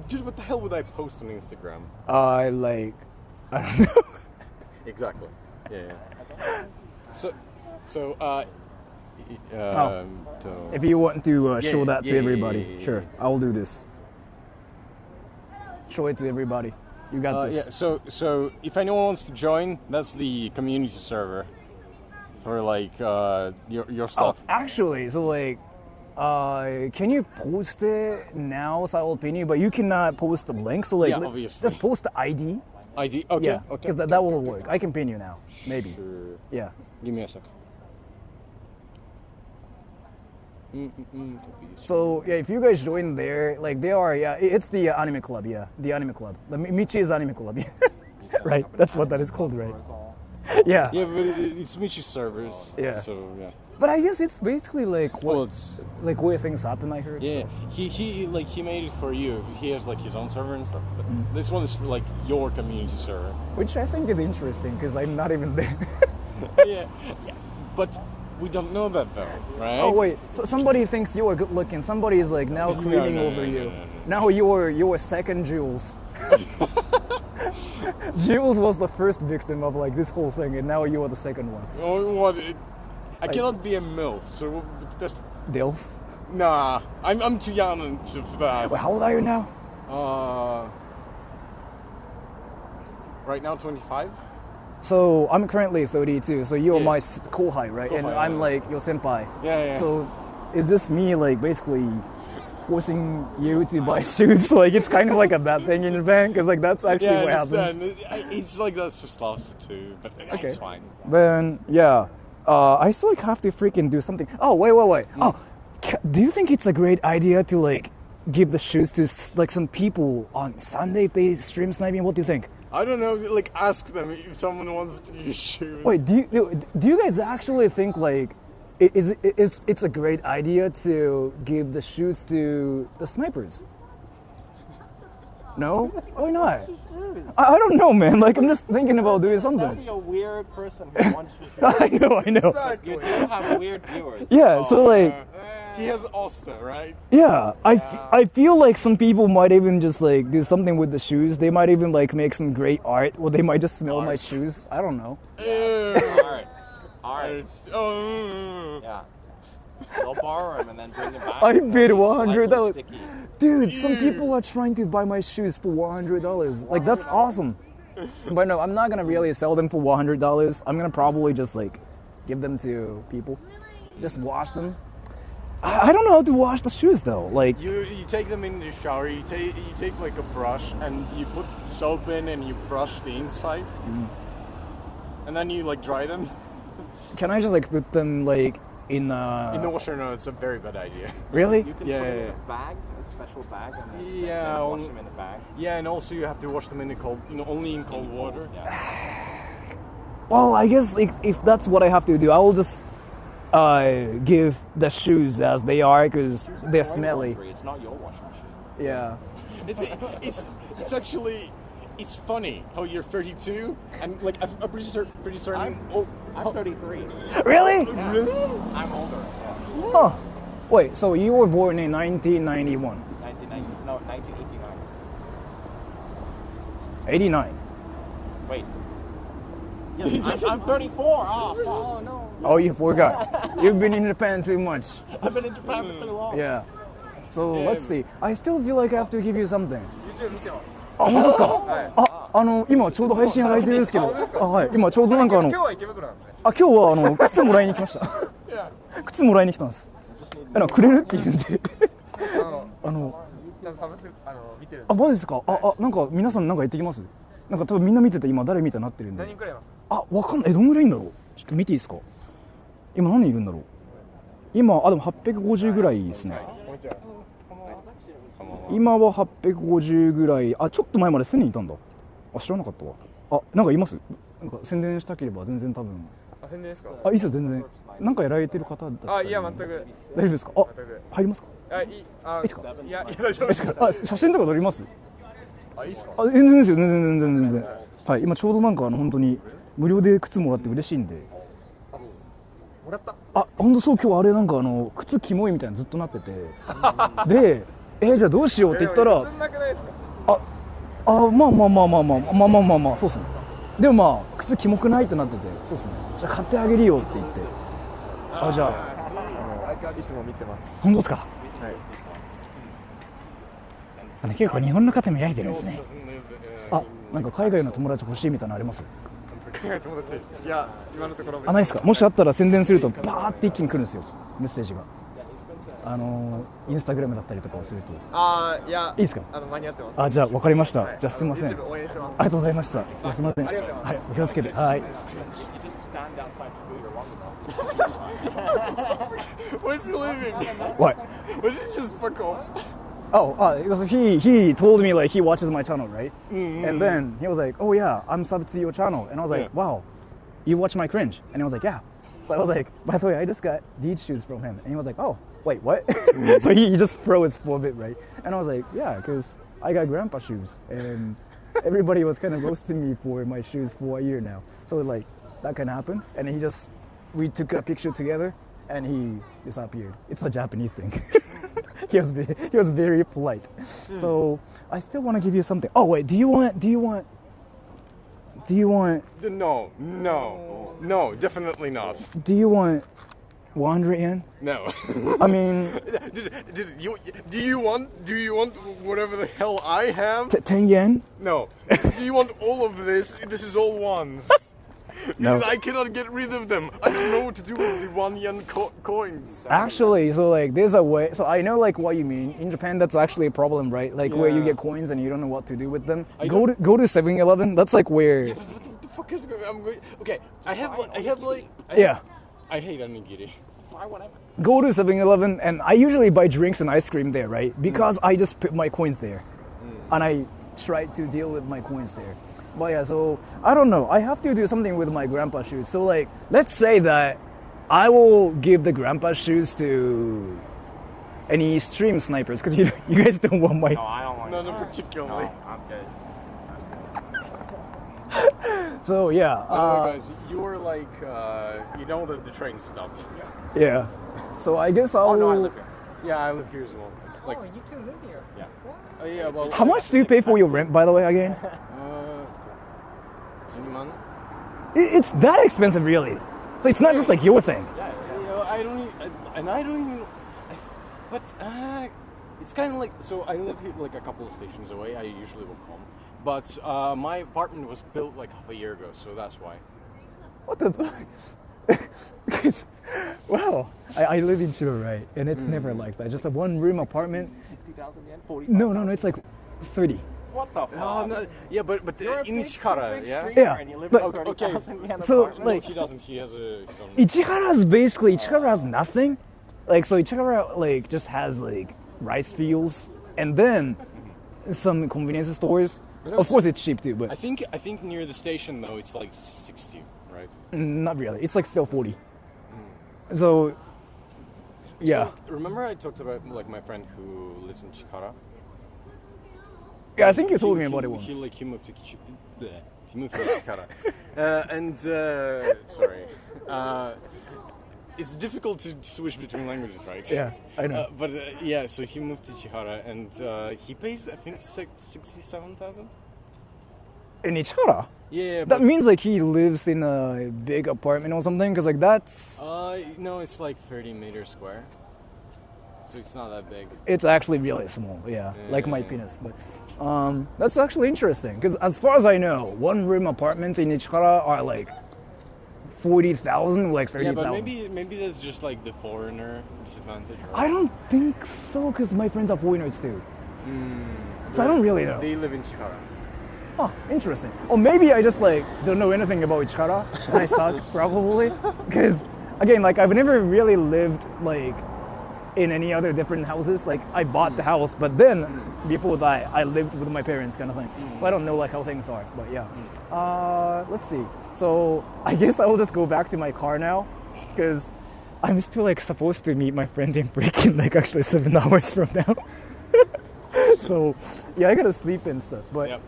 H: Dude, what the hell would I post on Instagram?
F: I don't know.
H: Exactly. Yeah. So,
F: If you want to show that to
H: yeah,
F: everybody,
H: yeah.
F: sure, I will do this. Show it to everybody. You got this.
H: Yeah. So if anyone wants to join, that's the community server for like your stuff.
F: Actually, so like, can you post it now, simultaneously? But you cannot post the link. So like,
H: Yeah, obviously.
F: just post the ID.
H: ID? Okay.
F: Yeah,
H: Okay.
F: because that will work. I can pin you now. Maybe.
H: Sure.
F: Yeah.
H: Give me a sec.
F: So yeah, if you guys join there, like they are, yeah, it's the anime club, yeah, the anime club, the Michi's anime club, yeah. Right? That's what that is called, right? Yeah.
H: Yeah, but it's Michi's servers.
F: Yeah.
H: So yeah.
F: But I guess it's basically like what,
H: Well, it's
F: like where things happen. I heard.
H: yeah.
F: So.
H: He made it for you. He has like his own server and stuff. But this one is for like your community server.
F: Which I think is interesting because I'm not even there.
H: Yeah. But we don't know that though, right?
F: Oh wait, so somebody thinks you are good looking. Somebody is like now creeping over you. Now you're second Jules. Jules was the first victim of like this whole thing, and now you are the second one.
H: Oh, what? I cannot be a MILF, so that's...
F: Dilf.
H: Nah, I'm too young for that.
F: Wait, how old are you now?
H: Right now 25.
F: So I'm currently 32. So you're my kohai, right? And
H: Kohai,
F: I'm
H: yeah.
F: like your senpai.
H: Yeah.
F: So is this me like basically forcing you to buy shoes? Like it's kind of like a bad thing in Japan because like that's actually what happens.
H: It's like that's just lost too, but it's fine.
F: Then yeah, I still like have to freaking do something. Oh wait. Oh, do you think it's a great idea to like give the shoes to like some people on Sunday if they stream sniping? What do you think?
H: I don't know. Like ask them if someone wants to use shoes.
F: Wait, do you guys actually think like it's a great idea to give the shoes to the snipers? No? Why not? I don't know, man. Like I'm just thinking about doing something.
E: That'd be a weird person who wants you.
F: I know.
H: Exactly.
E: You do have weird viewers.
F: Yeah, so like
H: he has Ulster, right?
F: yeah, I feel like some people might even just like do something with the shoes. They might even like make some great art, or they might just smell my shoes. I don't know.
E: Art. Yeah. They'll borrow them and then bring them back.
F: I bid $100.
E: Sticky.
F: Dude, some people are trying to buy my shoes for $100. Like that's awesome. But no, I'm not gonna really sell them for $100. I'm gonna probably just like give them to people. Just wash them. I don't know how to wash the shoes though. Like
H: you take them in the shower. You take like a brush and you put soap in and you brush the inside, and then you like dry them.
B: Can I just like put them like in
H: the washer? No, it's a very bad idea.
B: Really?
E: You can put them in a bag, a special bag, and then wash them in the bag.
H: Yeah, and also you have to wash them in the cold, only in cold water.
E: Yeah.
B: Well, I guess if that's what I have to do, I will just give the shoes as they are because they're smelly.
E: It's not your washing machine.
B: Yeah.
H: It's actually it's funny how you're 32 and like I'm pretty certain.
E: I'm 33.
B: Really?
E: Yeah.
H: Really?
E: I'm older. Yeah.
B: Huh. Wait, so you were born in 1991?
E: 1989.
B: 89.
E: Wait. Yes, I'm 34. Oh no.
B: Oh, you forgot. You've been in Japan too much.
E: I've been in Japan for too long.
B: Yeah. So let's see. I still feel like I have to give you something. あ、本当ですか？今ちょうど配信やられてるんですけど、はい、今ちょうどなんか今日は池袋なんですね。今日は靴もらいに来ました。靴もらいに来たんです。くれるって言うんで。ちゃんとサブス見てるんで。あ、マジですか？なんか皆さんなんか言ってきます？なんか多分みんな見てて今誰見たなってるんで。何人くらいいます？わかんない。どんぐらいいんだろう。ちょっと見ていいですか？今何人いるんだろう。今でも850ぐらいですね。今は850ぐらい。ちょっと前まで1000人いたんだ。知らなかったわ。なんかいます？なんか宣伝したければ全然多分。宣伝ですか？いいですよ全然。なんかやられてる方だったら。いや全く。大丈夫ですか？入りますか？いいですか？いや大丈夫です。写真とか撮ります？いいですか？全然ですよ全然。はい、今ちょうどなんか本当に無料で靴もらって嬉しいんで。もらった？本当そう今日あれなんか靴キモいみたいなずっとなってて。で。じゃあどうしようって言ったら、まあそうっすね。でもまあ靴キモくないってなってて、そうっすね。じゃあ買ってあげるよって言って、じゃあいつも見てます。本当ですか？はい。結構日本の方も焼いてるんですね。なんか海外の友達欲しいみたいなのあります？海外友達？いや今のところないですか？もしあったら宣伝するとバーって一気に来るんですよ、メッセージが。
F: インスタグラムだったりとかをすると。
I: いや、
F: いいですか？
I: 間に合ってます。
F: じゃあ分かりました。じゃあすみません。
I: YouTube 応援してます。
F: ありがとうございました。すみません。
I: ありがとうございます。
F: はい、お気をつけて。はい。
H: Where's he living?
F: What?
H: Why did you just fuck off?
F: Because he told me like he watches my channel, right? And then he was like, "Oh yeah, I'm subbed to your channel," and I was like, "Wow, you watch my cringe?" And he was like, "Yeah." So I was like, "By the way, I just got these shoes from him," and he was like, "Oh, wait, what?" So he just froze for a bit, right? And I was like, "Yeah, because I got grandpa shoes, and everybody was kind of roasting me for my shoes for a year now." So like that kind of happened, and we took a picture together, and he disappeared. It's a Japanese thing. He was very polite. So I still want to give you something. Oh wait, do you want?
H: No, definitely not.
F: Do you want 100 yen?
H: No.
F: I mean,
H: do you want whatever the hell I have?
F: 10 yen?
H: No. Do you want all of this? This is all ones.
F: No.
H: Because I cannot get rid of them. I don't know what to do with the 1 yen coins.
F: Actually, so like there's a way. So I know like what you mean. In Japan, that's actually a problem, right? Like where you get coins and you don't know what to do with them. Go to 7-Eleven. That's like where.
H: Yeah, what the fuck is going? I'm going. Okay, I have like.
F: Yeah.
H: I hate onigiri.
F: Go to 7-Eleven, and I usually buy drinks and ice cream there, right? Because I just put my coins there, and I try to deal with my coins there. But yeah, so I don't know. I have to do something with my grandpa shoes. So like, let's say that I will give the grandpa shoes to any stream snipers because you guys don't want my.
E: No, I don't want.
H: None particularly.
E: No, I'm good.
F: So yeah.
H: Guys, you were like, you know that the train stopped.
F: Yeah. So I guess I'll.
E: Oh no, I live here.
H: Yeah, I live here as well. Like,
G: Oh, you two live here.
E: Yeah.
H: oh yeah, well.
F: How much do you pay for your rent, by the way, again?
H: 10 man.
F: It's that expensive, really. So it's not just like your thing.
H: Yeah, I don't even. But it's kind of like, so I live here like a couple of stations away. I usually walk home, but my apartment was built like half a year ago, so that's why.
F: What the fuck? Because, wow, I live in Chiba, right? And it's never like that. Just a one-room apartment.
E: 60,000 yen? 40.
F: No, it's like 30.
E: What the fuck?
H: No, yeah, but
E: You're a
H: in
E: big
H: Ichihara, yeah.
E: streamer
F: Yeah,
E: and you live
F: but-
E: in a 30,000 yen
F: So,
E: apartment?
F: like-
H: He doesn't. He has his own.
F: Ichihara has nothing. Like, so Ichihara, like, just has, like, rice fields. And then some convenience stores. Of course, it's cheap too, but
H: I think near the station though, it's like 60, right?
F: not really. It's like still 40. So, yeah.
H: So, remember I talked about like my friend who lives in Chikara?
F: Yeah, I think you told me about it once.
H: He moved to Chikara. Sorry. It's difficult to switch between languages, right?
F: Yeah, I know.
H: But yeah, so he moved to Chihara and he pays, I think, 67,000?
F: In Ichihara?
H: Yeah,
F: That means like he lives in a big apartment or something? Because like that's...
H: no, it's like 30 meters square. So it's not that big.
F: It's actually really small, yeah. Like my
H: Yeah.
F: penis. But that's actually interesting. Because as far as I know, one-room apartments in Ichihara are like 40,000, like 30,000.
H: Yeah, but maybe that's just like the foreigner disadvantage. Right?
F: I don't think so, because my friends are foreigners too. So I don't really know.
H: They live in Chihara.
F: Huh, interesting. Or maybe I just like don't know anything about Ichihara and I suck probably. Because again, like I've never really lived like in any other different houses. Like I bought the house, but then before that I lived with my parents kind of thing. So I don't know like how things are, but yeah. Let's see. So I guess I will just go back to my car now because I'm still like supposed to meet my friend in freaking like actually 7 hours from now. So yeah, I gotta sleep and stuff. But
H: Yep.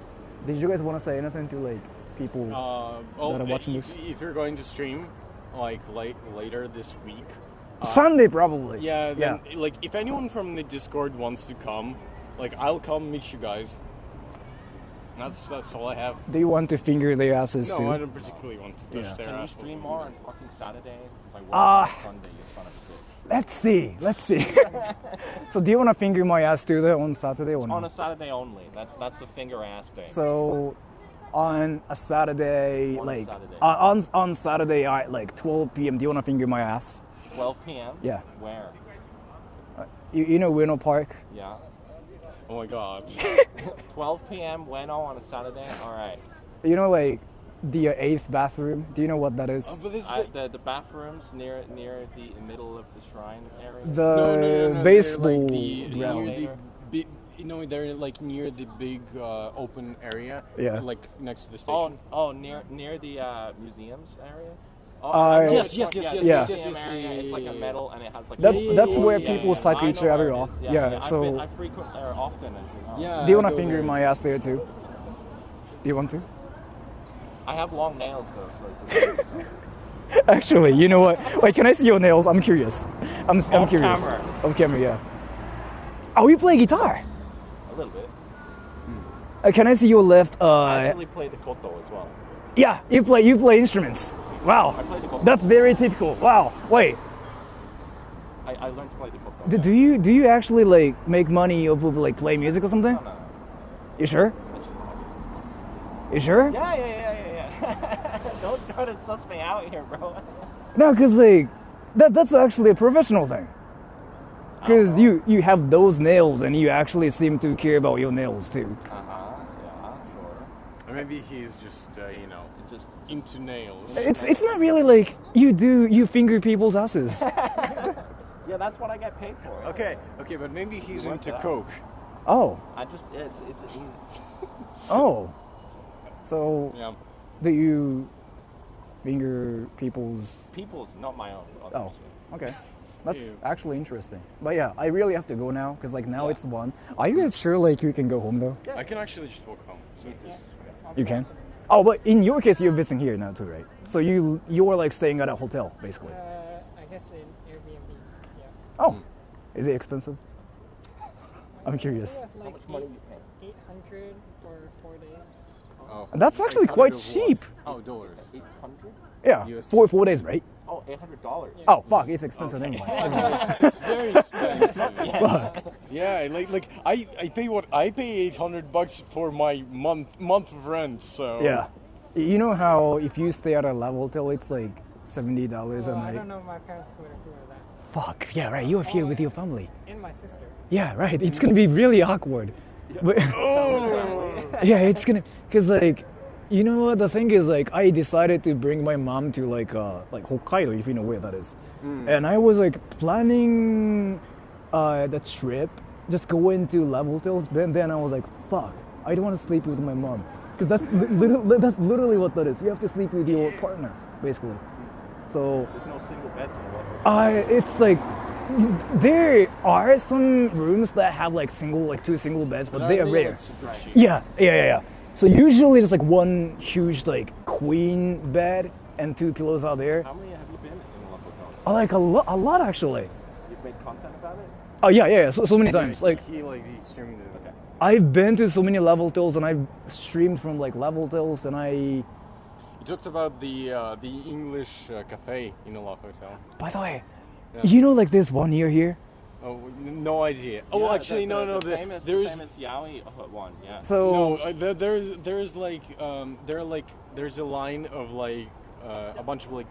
F: did you guys want to say anything to like people that are watching this?
H: If you're going to stream like later this week,
F: Sunday probably.
H: yeah, then, like if anyone from the Discord wants to come, like I'll come meet you guys. That's all I have.
F: Do you want to finger their asses
H: No,
F: too?
H: I don't particularly want to touch
F: Yeah.
H: their
E: Can you
H: assholes.
E: stream more on fucking Saturday? Like
F: Ah.
E: on Sunday, you son of a bitch.
F: Let's see. So do you want to finger my ass too there on Saturday or
E: On
F: not?
E: a Saturday only. That's the finger ass thing.
F: So on a Saturday,
E: On a
F: like
E: Saturday.
F: on Saturday at like 12 p.m. Do you want to finger my ass?
E: 12 p.m.
F: Yeah.
E: Where?
F: You know Ueno Park?
E: Yeah.
H: Oh my god.
E: 12 p.m. Ueno on a Saturday. All right.
F: You know, like the eighth bathroom. Do you know what that is?
H: But this
E: The bathrooms near the middle of the shrine area.
F: The
H: no,
F: baseball
H: they're
F: ground.
H: like they're like near the big open area.
F: Yeah.
H: Like next to the station.
E: Near the museums area.
H: Yes.
E: It's like a metal, and it has like.
F: That's where people suck each other off. Yeah. So.
E: I frequent there often, as you know.
H: Yeah.
F: Do you want to finger my ass there too? Do you want to?
E: I have long nails though, so.
F: Actually, you know what? Wait, can I see your nails? I'm curious. I'm curious.
E: Camera.
F: Off camera, yeah. Oh, you play guitar?
E: A little bit.
F: Can I see your left?
E: I actually play the koto as well.
F: Yeah, you play instruments. Wow,
E: I play the koto.
F: that's very typical. Wow. Wait,
E: I learned to play the koto.
F: do you actually like make money off of like play music or something?
E: No.
F: You sure? You sure?
E: Yeah. Don't try to suss me out here, bro.
F: No, cause like that's actually a professional thing. Cause you have those nails and you actually seem to care about your nails too.
E: Yeah, sure.
H: Or maybe he's just
E: Just
H: into nails.
F: It's not really like you finger people's asses.
E: yeah, that's what I get paid for.
H: Okay, but maybe he's
E: worked
H: into
E: it out.
H: coke.
F: Oh,
E: It's
F: oh. So
H: Yeah.
F: do you finger people's?
E: not my own.
F: Oh, okay. That's
H: Ew.
F: actually interesting. But yeah, I really have to go now because like now it's 1. Are you guys sure like you can go home though?
H: I can actually just walk home. So
F: You can. Oh, but in your case, you're visiting here now too, right? So you're like staying at a hotel basically.
G: I guess in Airbnb. Yeah.
F: Oh, is it expensive? I'm curious.
G: It was like 800 for 4 days.
H: Oh.
F: That's actually quite
H: 800 of
F: cheap.
H: what? Oh, dollars.
E: 800?
F: Yeah,
H: USD.
F: 4 days, right?
E: Oh, $800.
F: Oh fuck, it's expensive anyway.
H: It's very expensive.
F: Fuck.
H: Yeah, like I pay $800 for my month of rent. So
F: Yeah. You know how if you stay at a level hotel, it's like $70 a
G: Well, I
F: night.
G: don't know if my parents would approve of that.
F: Fuck. Yeah, right. You're here with your family.
G: And my sister.
F: Yeah, right. It's gonna be really awkward. But, yeah, it's gonna, cause like, you know what? The thing is, like, I decided to bring my mom to like Hokkaido, if you know where that is. And I was like planning the trip, just going to level hotels. Then I was like, fuck, I don't want to sleep with my mom, cause that's literally what that is. You have to sleep with your partner, basically. So.
E: There's no single beds in the level.
F: It's like there are some rooms that have like two single beds, but they are rare. Yeah. So usually it's like one huge like queen bed and 2 pillows out there.
E: How many have you been in a level hotel?
F: Like a lot actually.
E: You've made content about it?
F: Oh yeah. So many times. Like
H: he streamed it. Okay.
F: I've been to so many level hotels and I've streamed from like level hotels and
H: You talked about the English cafe in a love hotel.
F: By the way,
H: Yeah.
F: you know like there's one near here.
H: Oh, no idea. Oh,
E: Yeah,
H: actually, no.
E: The famous Yaoi one, yeah.
F: So
H: there's a line of like a bunch of like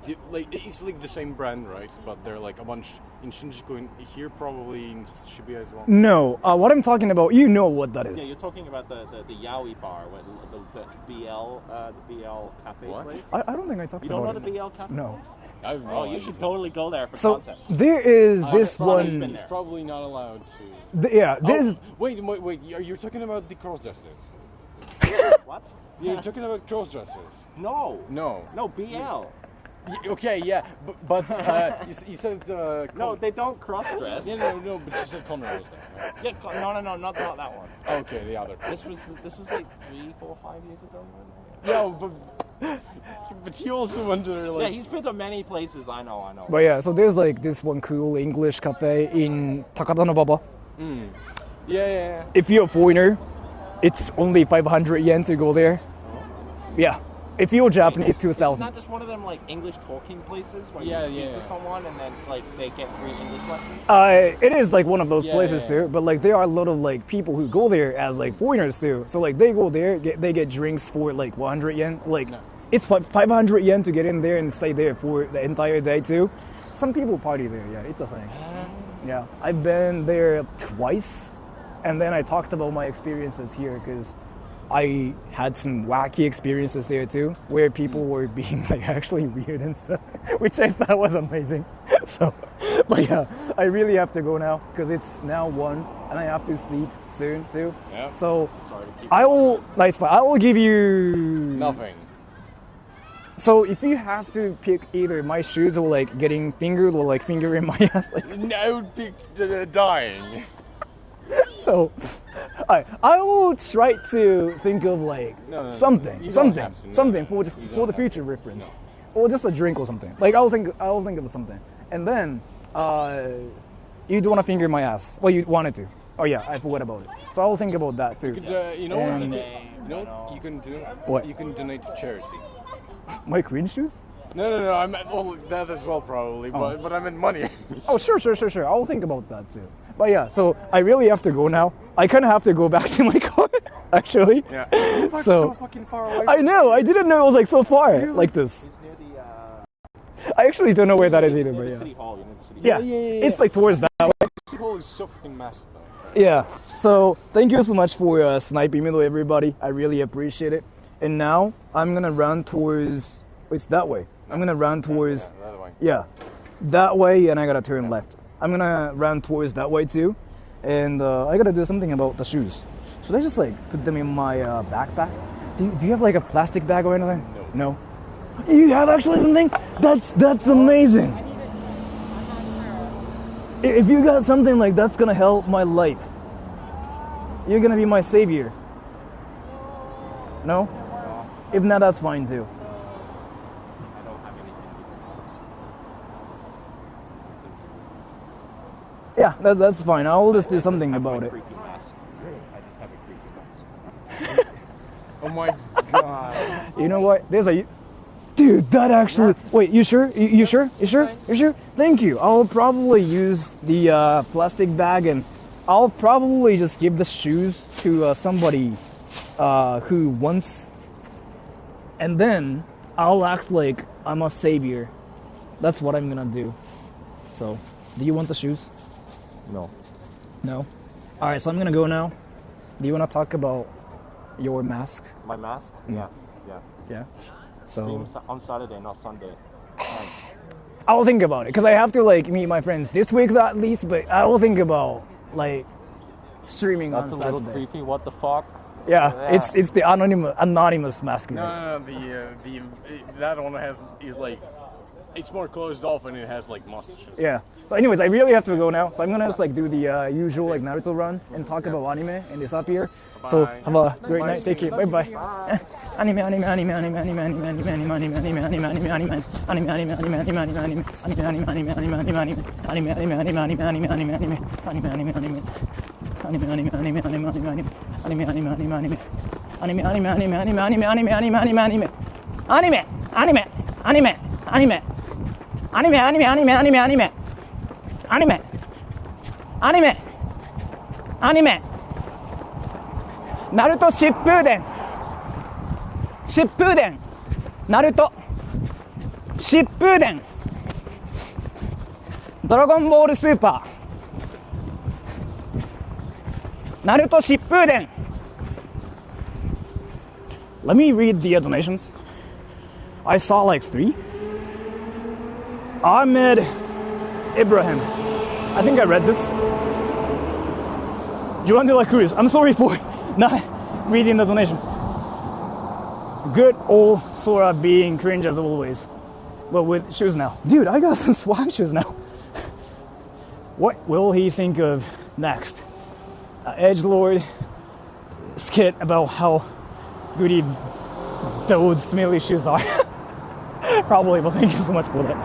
H: it's like the same brand, right? But they're like a bunch in Shinjuku and here probably in Shibuya as well.
F: no, what I'm talking about, you know what that is.
E: Yeah, you're talking about the Yaoi bar, the BL cafe
H: What?
E: place.
F: I don't think I talked
E: You don't know
F: about
E: the
F: it.
E: BL cafe
F: No.
E: place?
H: I have no
E: Oh, you
H: idea.
E: should totally go there for
F: So
E: content.
F: there is this
E: probably been
F: one.
E: there.
H: It's probably not allowed to.
F: This.
H: Wait. You're talking about the cross-dressers?
E: What?
H: You're talking about cross-dressers?
E: No,
H: No.
E: BL.
H: Okay, yeah, but you said
E: No, they don't cross-dress.
H: Yeah, no, but you said Conrad was there. Right?
E: Yeah, no, not that one.
H: Okay, the other.
E: This was like 3, 4, 5 years ago.
H: Yeah, but he also went to
E: Yeah,
H: like.
E: he's been to many places. I know.
F: But yeah, so there's like this one cool English cafe in Takadanobaba.
H: Yeah.
F: If you're a foreigner, it's only 500 yen to go there. Yeah. If you're Japanese,
E: It's
F: 2,000.
E: not just one of them like English talking places where
H: Yeah,
E: you speak
H: yeah.
E: to someone and then like they get free English lessons.
F: It is like one of those places
H: yeah.
F: too, but like there are a lot of like people who go there as like foreigners too. So like they go there, they get drinks for like 100 yen. Like it's 500 yen to get in there and stay there for the entire day too. Some people party there, yeah, it's a thing. Yeah, I've been there twice, and then I talked about my experiences here because I had some wacky experiences there too, where people were being like actually weird and stuff, which I thought was amazing. So, but yeah, I really have to go now because it's now 1 and I have to sleep soon too.
H: Yeah.
F: So
H: Sorry to keep
F: I will, like, it's fine. I will give you
H: nothing.
F: So if you have to pick either my shoes or like getting fingered or like fingering my ass, like
H: I would pick dying.
F: so I will try to think of like something for the future reference, or just a drink or something. Like I'll think of something, and then you don't want to finger my ass. Well, you wanted to. Oh yeah, I forgot about it. So I'll think about that too.
H: You could, you know what you can do?
F: What?
H: You can donate to charity.
F: My cringe shoes?
H: No. I meant that as well probably, but I meant money.
F: Oh sure. I'll think about that too. But yeah, so I really have to go now. I kind of have to go back to my car, actually.
H: Yeah. It's so fucking far away.
F: I know. I didn't know it was like so far like this. I actually don't know where that is either, but yeah.
E: City Hall, you know the City
F: Yeah, it's like towards that way.
H: City Hall is so fucking massive though.
F: Yeah. So thank you so much for sniping me, everybody. I really appreciate it. And now I'm gonna run towards. It's that way. I'm gonna run towards.
H: Yeah, that way.
F: Yeah, that way, and I gotta turn left. I'm gonna run towards that way too, and I gotta do something about the shoes. Should I just like put them in my backpack? Do you have like a plastic bag or anything? No. You have actually something? That's amazing. If you got something like that's gonna help my life. You're gonna be my savior. No? If not, that's fine too.
E: I don't have anything.
F: Yeah, that's fine. I'll just do something about it.
E: Creepy mask. I just have a creepy mask.
H: Oh my god.
F: You know what? There's a... Dude, that actually... Wait, you sure? You sure? You sure? You sure? Thank you. I'll probably use the plastic bag, and I'll probably just give the shoes to somebody who wants... And then I'll act like I'm a savior. That's what I'm gonna do. So, do you want the shoes?
E: No.
F: No? Alright, so I'm gonna go now. Do you wanna talk about your mask?
E: My mask?
F: Yeah.
E: Yes.
F: Yeah? So...
E: On Saturday, not Sunday.
F: I'll think about it, because I have to like meet my friends this week at least, but I will think about like streaming
E: That's
F: on
E: a little
F: Saturday.
E: creepy. What the fuck?
F: Yeah, it's the anonymous mask.
H: No, the that one is like, it's more closed off and it has like mustaches.
F: Yeah. So anyways, I really have to go now. So I'm gonna just like do the usual like Naruto run and talk about anime and disappear. So have a great night. Take care. Bye bye. Anime.ナルト疾風伝ナルト疾風伝ドラゴンボールスーパーナルト疾風伝 Let me read the donations. I saw like 3. Ahmed Ibrahim. I think I read this. Juan de la Cruz. I'm sorry for not reading the donation. Good old Sora being cringe as always. But with shoes now. Dude, I got some swag shoes now. What will he think of next? Edgelord skit about how goody those smelly shoes are. Probably, but thank you so much for that.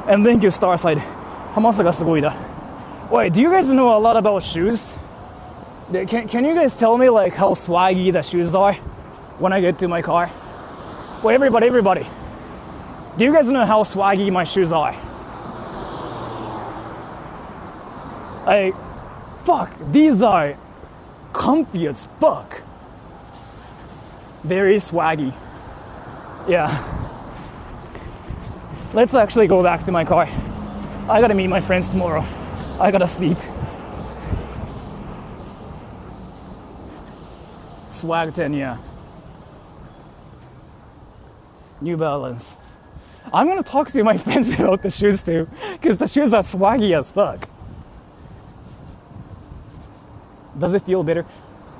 F: And thank you, Starside. Hamasa ga sugoi da. Wait, do you guys know a lot about shoes? Can you guys tell me like how swaggy the shoes are when I get to my car? Wait, everybody. Do you guys know how swaggy my shoes are? Like, fuck, these are comfy as fuck. Very swaggy. Yeah. Let's actually go back to my car. I gotta meet my friends tomorrow. I gotta sleep. Swag 10, yeah. New Balance. I'm gonna talk to my friends about the shoes too, because the shoes are swaggy as fuck. Does it feel better?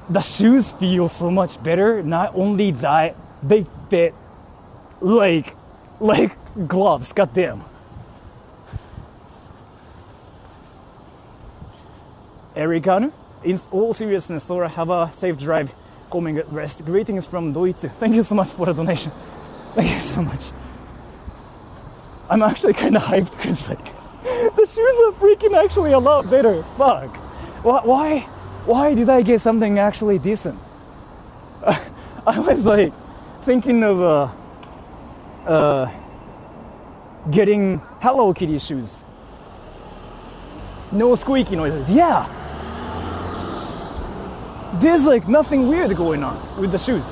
F: The shoes feel so much better. Not only that, they fit like gloves. Goddamn. Erikanu, in all seriousness, Sora, have a safe drive. Coming at rest. Greetings from Doitsu. Thank you so much for the donation. Thank you so much. I'm actually kind of hyped because like the shoes are freaking actually a lot better. Fuck. Why did I get something actually decent? I was like thinking of getting Hello Kitty shoes. No squeaky noises. Yeah. There's like nothing weird going on with the shoes.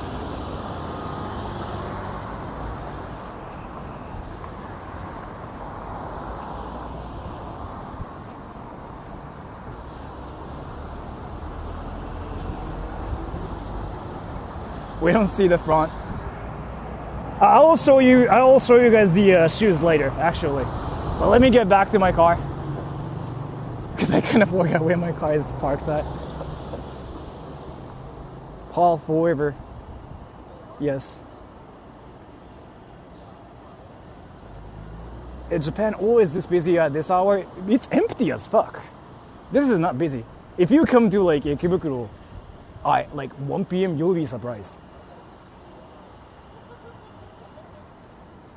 F: We don't see the front. I will show you guys the shoes later, actually. But let me get back to my car, because I kind of forgot where my car is parked at. Paul forever. Yes. In Japan, always this busy at this hour. It's empty as fuck. This is not busy. If you come to like Ikebukuro, like 1 p.m., you'll be surprised.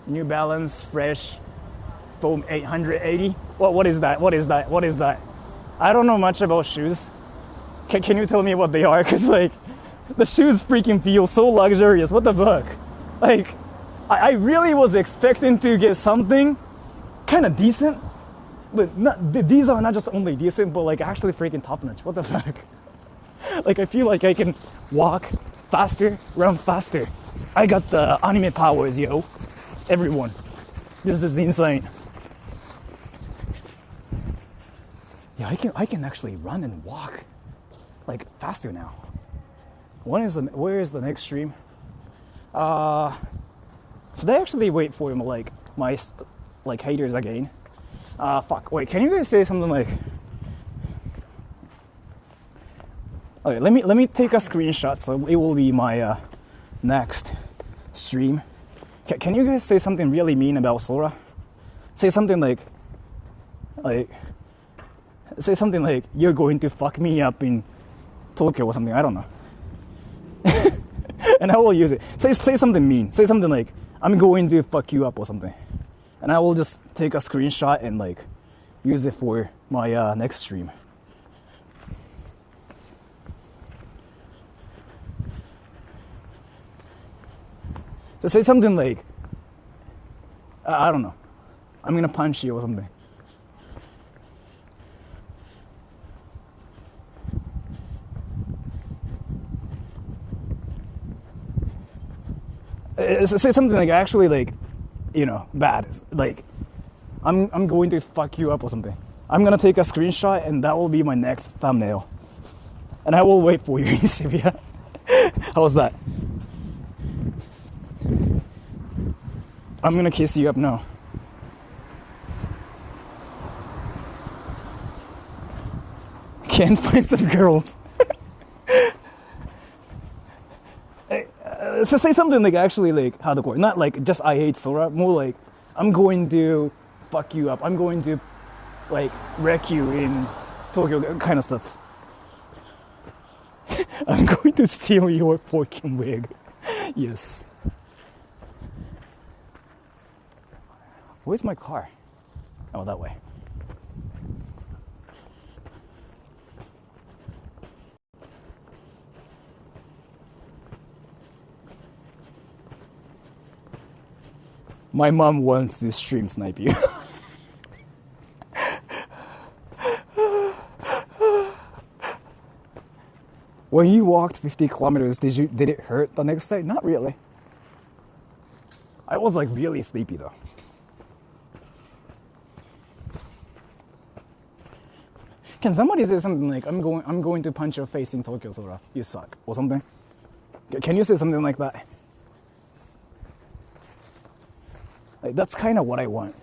F: New Balance, fresh, foam 880. What is that? What is that? What is that? I don't know much about shoes. Can you tell me what they are? Because like, the shoes freaking feel so luxurious. What the fuck? Like, I really was expecting to get something kind of decent, but these are not just only decent, but like actually freaking top notch. What the fuck? Like, I feel like I can walk faster, run faster. I got the anime powers, yo. Everyone. This is insane. Yeah, I can actually run and walk like faster now. Where is the next stream? Should I actually wait for my haters again? Fuck. Wait, can you guys say something like? Okay, let me take a screenshot so it will be my next stream. Can you guys say something really mean about Sora? Say something like say something like you're going to fuck me up in Tokyo or something. I don't know. And I will use it. Say something mean. Say something like, I'm going to fuck you up or something. And I will just take a screenshot and like use it for my next stream. So say something like, I don't know, I'm gonna punch you or something. Say something like actually like, you know, bad. Like, I'm going to fuck you up or something. I'm gonna take a screenshot and that will be my next thumbnail. And I will wait for you in Shibuya. How's that? I'm gonna kiss you up now. Can't find some girls. So say something like actually like hardcore, not like just I hate Sora, more like I'm going to fuck you up. I'm going to like wreck you in Tokyo, kind of stuff. I'm going to steal your fucking wig. Yes. Where's my car? Oh, that way. My mom wants to stream snipe you. When you walked 50 kilometers, did it hurt the next day? Not really. I was like really sleepy though. Can somebody say something like, I'm going to punch your face in Tokyo, Sora. You suck. Or something? Can you say something like that? Like, that's kind of what I want.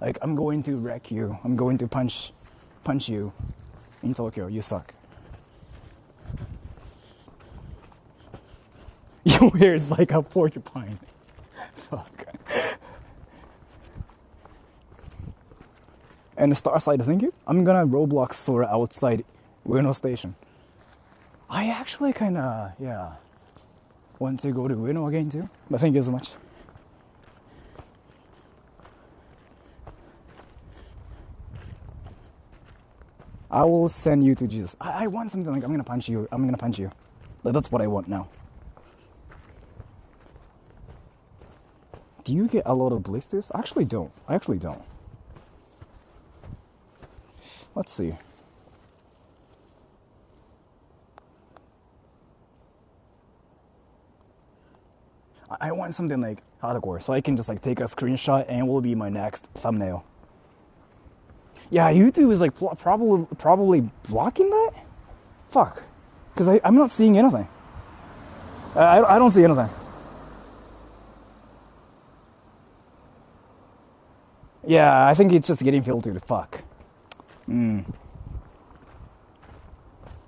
F: Like, I'm going to wreck you. I'm going to punch you in Tokyo. You suck. Your hair is like a porcupine. Fuck. And the star side, thank you. I'm gonna Roblox Sora outside Ueno Station. I actually kinda, want to go to Ueno again too. But thank you so much. I will send you to Jesus. I want something like, I'm gonna punch you. But that's what I want now. Do you get a lot of blisters? I actually don't. Let's see. I want something like hardcore, so I can just like take a screenshot and it will be my next thumbnail. Yeah, YouTube is like probably blocking that? Fuck. Because I'm not seeing anything. I don't see anything. Yeah, I think it's just getting filtered. Fuck.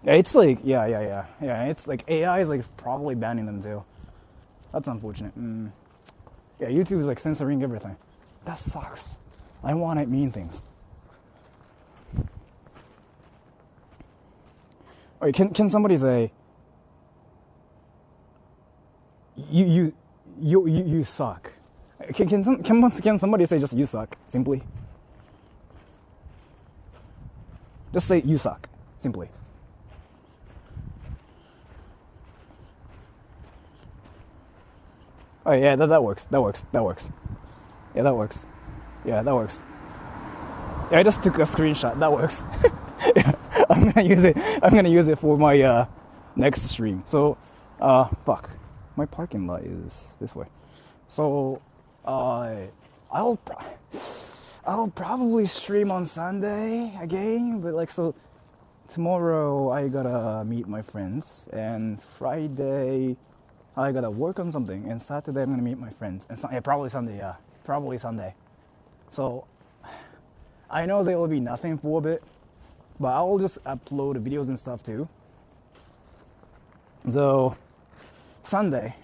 F: It's like, yeah. It's like AI is like probably banning them too. That's unfortunate. Yeah, YouTube is like censoring everything. That sucks. I want it mean things. Alright, can somebody say you suck? Can somebody say just you suck simply? Just say you suck simply. Oh yeah, that works. Yeah, that works. Yeah, that works. Yeah, I just took a screenshot. That works. Yeah, I'm gonna use it for my next stream. So, fuck, my parking lot is this way. So, I'll probably stream on Sunday again, but like so. Tomorrow I gotta meet my friends, and Friday I gotta work on something, and Saturday I'm gonna meet my friends, and probably Sunday. Yeah, probably Sunday. So I know there will be nothing for a bit, but I'll just upload videos and stuff too. So Sunday,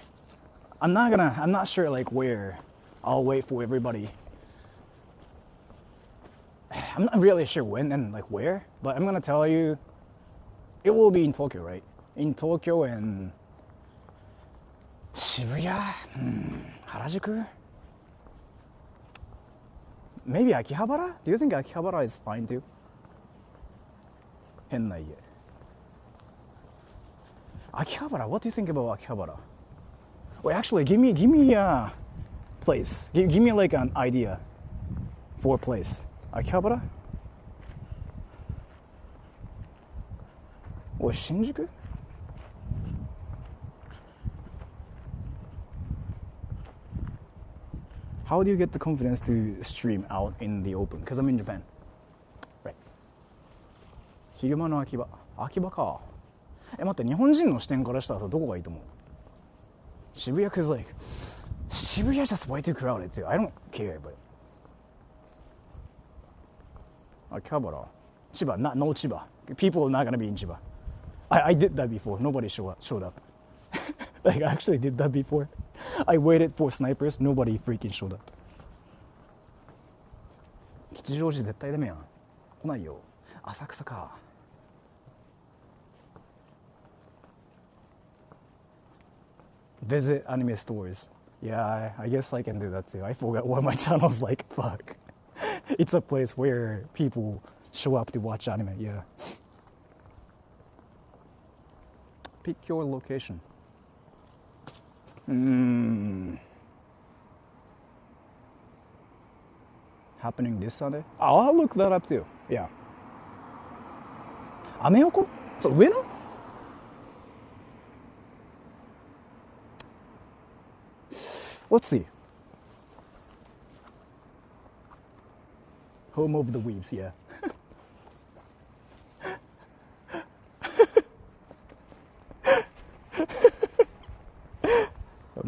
F: I'm not sure like where. I'll wait for everybody. I'm not really sure when and like where, but I'm gonna tell you, it will be in Tokyo, right? In Tokyo and Shibuya, Harajuku, maybe Akihabara. Do you think Akihabara is fine too? 変な家。Akihabara. What do you think about Akihabara? Wait, actually, give me a place. Give me like an idea for a place. Akihabara? Or Shinjuku? How do you get the confidence to stream out in the open? Because I'm in Japan. Right. 昼間の秋葉。秋葉か。待って、日本人の視点からしたらどこがいいと思う？渋谷 'cause like Shibuya just way too crowded too. I don't care, but Akihabara, Chiba, no Chiba. People are not gonna be in Chiba. I did that before. Nobody showed up. Like I actually did that before. I waited for snipers. Nobody freaking showed up. 吉祥寺絶対ダメやん。来ないよ。浅草か。Visit anime stores. Yeah, I guess I can do that too. I forgot what my channel's like. Fuck. It's a place where people show up to watch anime. Yeah. Pick your location. Happening this Sunday? Oh, I'll look that up too. Yeah. Ameoko? So, Ueno? Let's see. Home of the Weaves, yeah.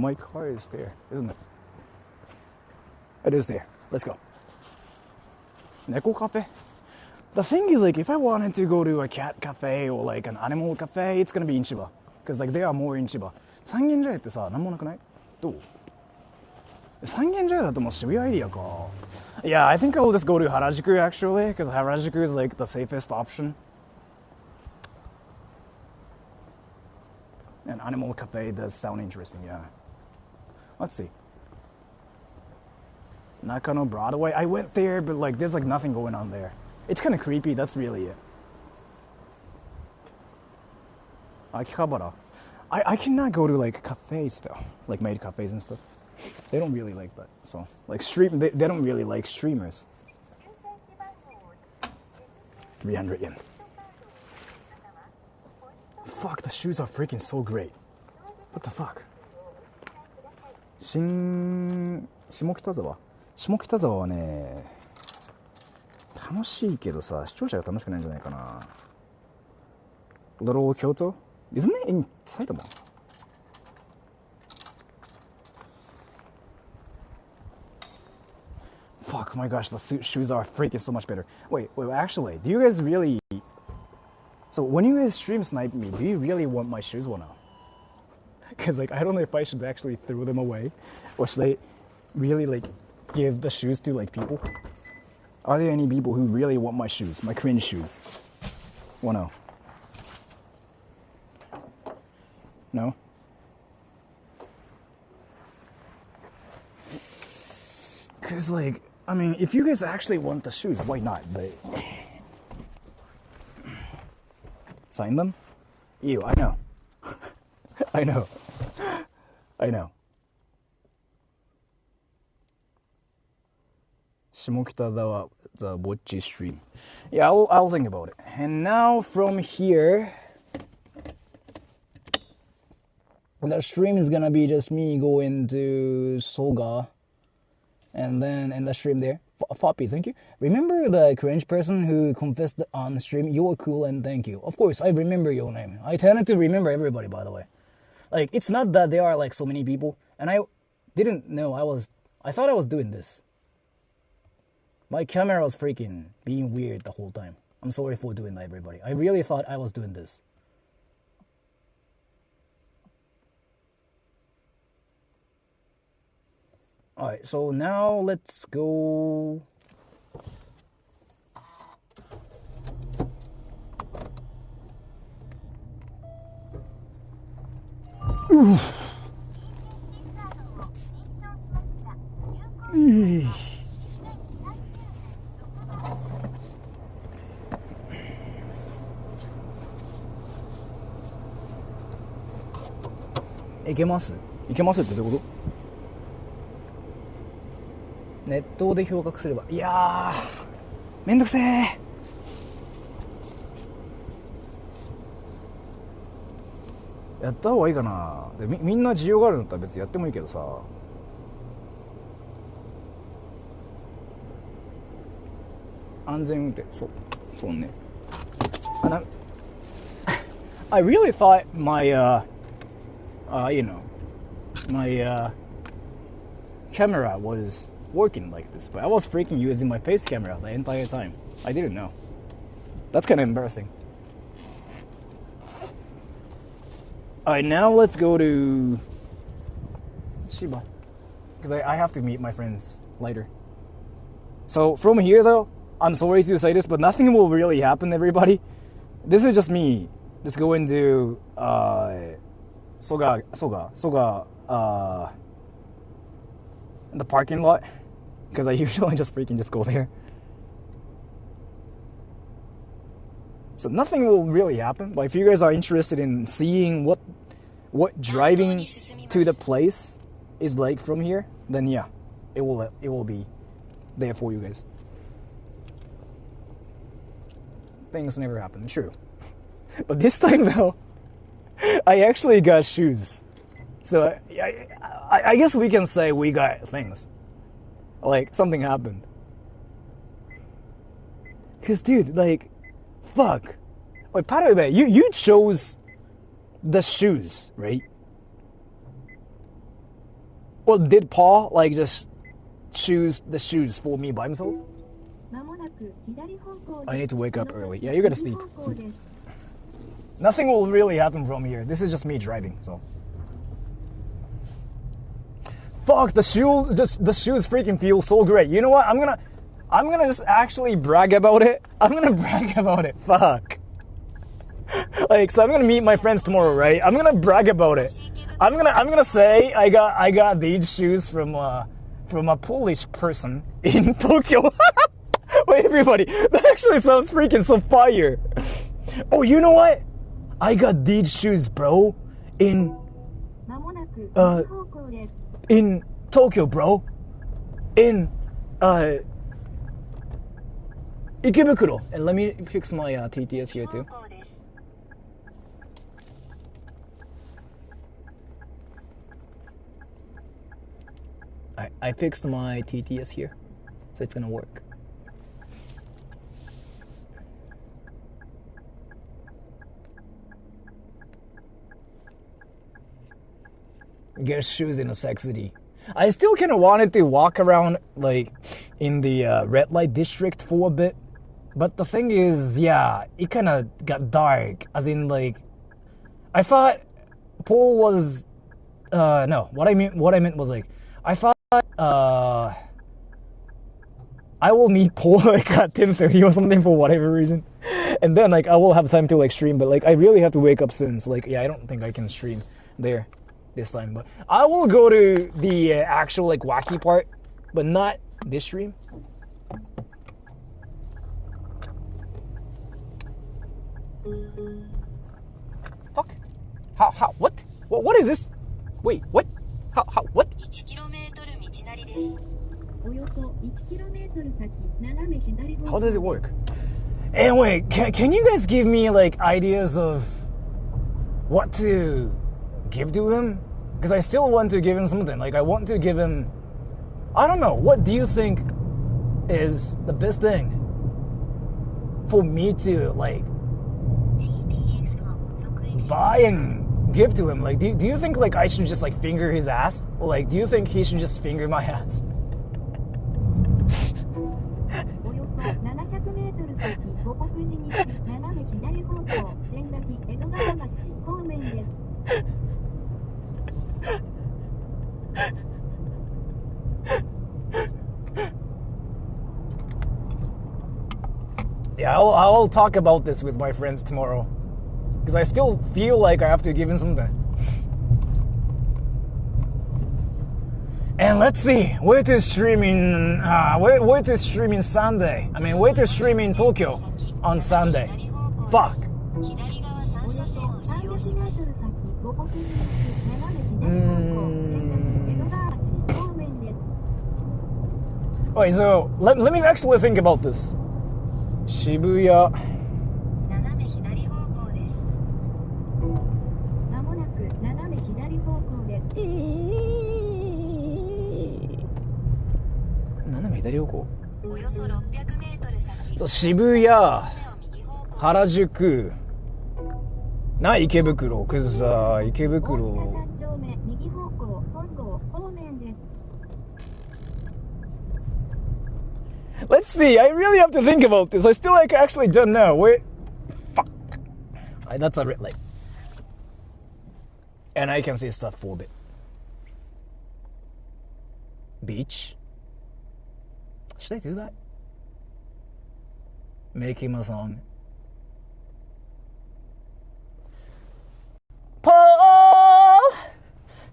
F: my car is there, isn't it? It is there. Let's go. Neko cafe? The thing is, like, if I wanted to go to a cat cafe or like an animal cafe, it's gonna be in Chiba. Because like there are more in Chiba. 三軒茶屋ってさ、なんもなくない？どう？三軒茶屋だともう渋谷エリアか。Yeah, I think I will just go to Harajuku actually, because Harajuku is like the safest option. An animal cafe does sound interesting, yeah. Let's see. Nakano Broadway. I went there, but like there's like nothing going on there. It's kind of creepy, that's really it. Akihabara. I cannot go to like cafes though, like maid cafes and stuff. They don't really like that. So like they don't really like streamers. 300 yen. Fuck, the shoes are freaking so great. What the fuck? 下北沢はね、楽しいけどさ、視聴者が楽しくないんじゃないかな。Little Kyoto? Isn't it in Saitama? Fuck, my gosh, the shoes are freaking so much better. Wait, actually, do you guys really... So when you guys stream snipe me, do you really want my shoes or not? Because like, I don't know if I should actually throw them away, or should I really like give the shoes to like people? Are there any people who really want my shoes, my cringe shoes? Or no? No? Because like, I mean, if you guys actually want the shoes, why not? But sign them? Ew, I know. I know. Shimokita the Bocchi stream. Yeah, I'll think about it. And now from here, the stream is gonna be just me going to Soga, and then end the stream there. Foppy, thank you. Remember the cringe person who confessed on stream? You were cool and thank you. Of course, I remember your name. I tended to remember everybody, by the way. Like, it's not that there are like so many people, and I didn't know I thought I was doing this. My camera was freaking being weird the whole time. I'm sorry for doing that, everybody. I really thought I was doing this. Alright, so now let's go... Oof. いけますってどういうこと？ネットで評価すれば。いやー、めんどくせー。やった方がいいかな。で、みんな需要があるんだったら別にやってもいいけどさ。安全運転、そうね。I really thought my my camera was working like this, but I was freaking using my face camera the entire time. I didn't know. That's kind of embarrassing. Alright, now let's go to Shiba, because I have to meet my friends later. So from here though, I'm sorry to say this, but nothing will really happen, everybody. This is just me just going to Soga the parking lot, because I usually just freaking just go there. So nothing will really happen, but if you guys are interested in seeing what driving to the place is like from here, then yeah, it will be there for you guys. Things never happen, true. But this time though, I actually got shoes. So I guess we can say we got things. Like, something happened. Cause dude, like, fuck. Wait, by the way, you chose the shoes, right?
B: Or did Paul like just choose the shoes for me by himself?
D: まもなく左方向です。
B: I need to wake up early. Yeah, you gotta sleep.
D: 右方向です。
B: Nothing will really happen from here. This is just me driving, so. Fuck, the shoes freaking feel so great. You know what? I'm gonna just actually brag about it. I'm gonna brag about it. Fuck. Like, so I'm gonna meet my friends tomorrow, right? I'm gonna brag about it. I'm gonna say I got these shoes from a Polish person in Tokyo. Wait, everybody, that actually sounds freaking so fire. Oh, you know what? I got these shoes, bro, in Tokyo, bro. In Ikebukuro. And let me fix my TTS here too. I fixed my TTS here, so it's gonna work. Get shoes in a sex city. I still kind of wanted to walk around like in the red light district for a bit, but the thing is, yeah, it kind of got dark. As in, like, I thought Paul was no. What I meant was like, I thought I will meet Paul like at 10:30 or something for whatever reason, and then like I will have time to like stream. But like I really have to wake up soon, so like yeah, I don't think I can stream there this time. But I will go to the actual like wacky part, but not this stream. Fuck. How? What is this? Wait, what? How? What?
C: 1km 道なりです。
B: How does it work? And wait, can you guys give me like ideas of what to give to him? Because I still want to give him something. Like I want to give him, I don't know, what do you think is the best thing for me to like buy and give to him? Like do you think like I should just like finger his ass? Or like do you think he should just finger my ass? Yeah, I'll talk about this with my friends tomorrow, because I still feel like I have to give him something. And let's see, where to stream in Sunday. I mean, where to stream in Tokyo on Sunday. Fuck. Alright, so let me actually think about this. Shibuya. So Shibuya, Harajuku, not Ikebukuro, because Ikebukuro. Let's see, I really have to think about this. I still like actually don't know. Where? Fuck. That's a red light. And I can see stuff for a bit. Beach. Should I do that? Make him a song. Paul,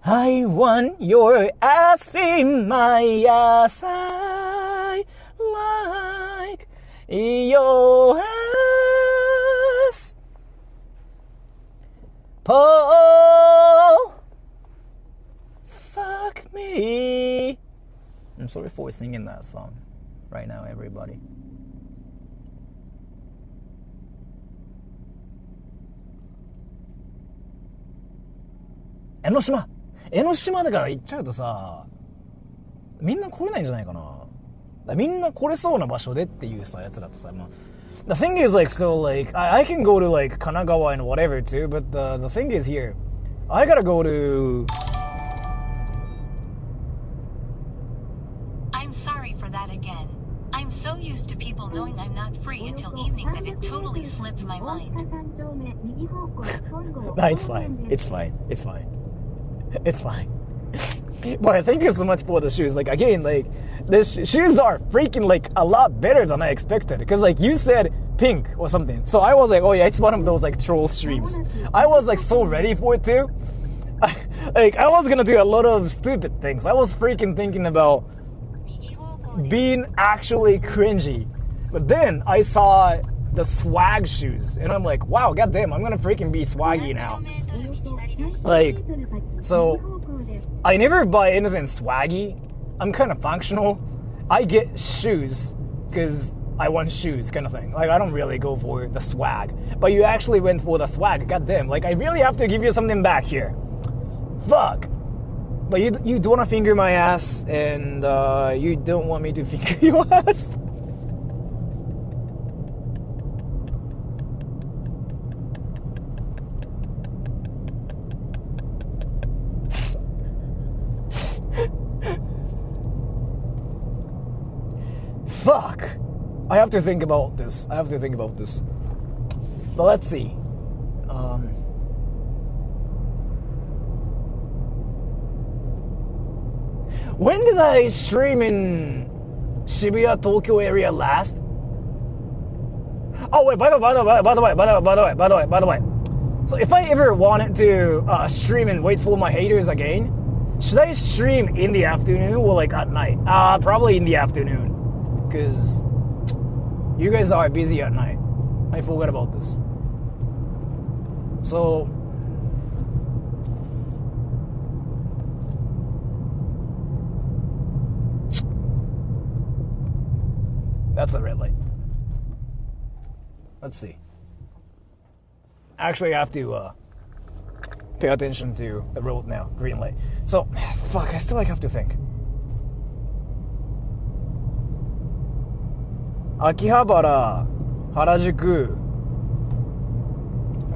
B: I want your ass in my ass. I like your ass. Paul, fuck me. I'm sorry for singing that song right now, everybody. Enoshima だから行っちゃうとさ、みんな来れないんじゃないかな。みんな来れそうな場所でっていうさ、やつだとさ、まあ、the thing is like, so like, I can go to like Kanagawa and whatever too, but the thing is here, I gotta go to
A: I'm sorry for that again. I'm so used to people knowing I'm not free until evening that it totally slipped my mind.
B: No, it's fine. It's fine. It's fine. It's fine. But thank you so much for the shoes. Like, again, like, the shoes are freaking, like, a lot better than I expected. Because, like, you said pink or something. So I was like, oh yeah, it's one of those, like, troll streams. I was, like, so ready for it too. Like, I was gonna do a lot of stupid things. I was freaking thinking about being actually cringy. But then I saw the swag shoes. And I'm like, wow, goddamn, I'm gonna freaking be swaggy now. Like, so I never buy anything swaggy. I'm kind of functional. I get shoes because I want shoes, kind of thing. Like, I don't really go for the swag. But you actually went for the swag. Goddamn. Like, I really have to give you something back here. Fuck. But you don't want to finger my ass, and you don't want me to finger your ass. Fuck. I have to think about this. But let's see. When did I stream in Shibuya, Tokyo area last? Oh wait, by the way. So if I ever wanted to stream and wait for my haters again, should I stream in the afternoon or like at night? Probably in the afternoon, because you guys are busy at night. I forgot about this. So that's the red light. Let's see. Actually, I have to pay attention to the road now. Green light. So, fuck, I still have to think. Akihabara, Harajuku.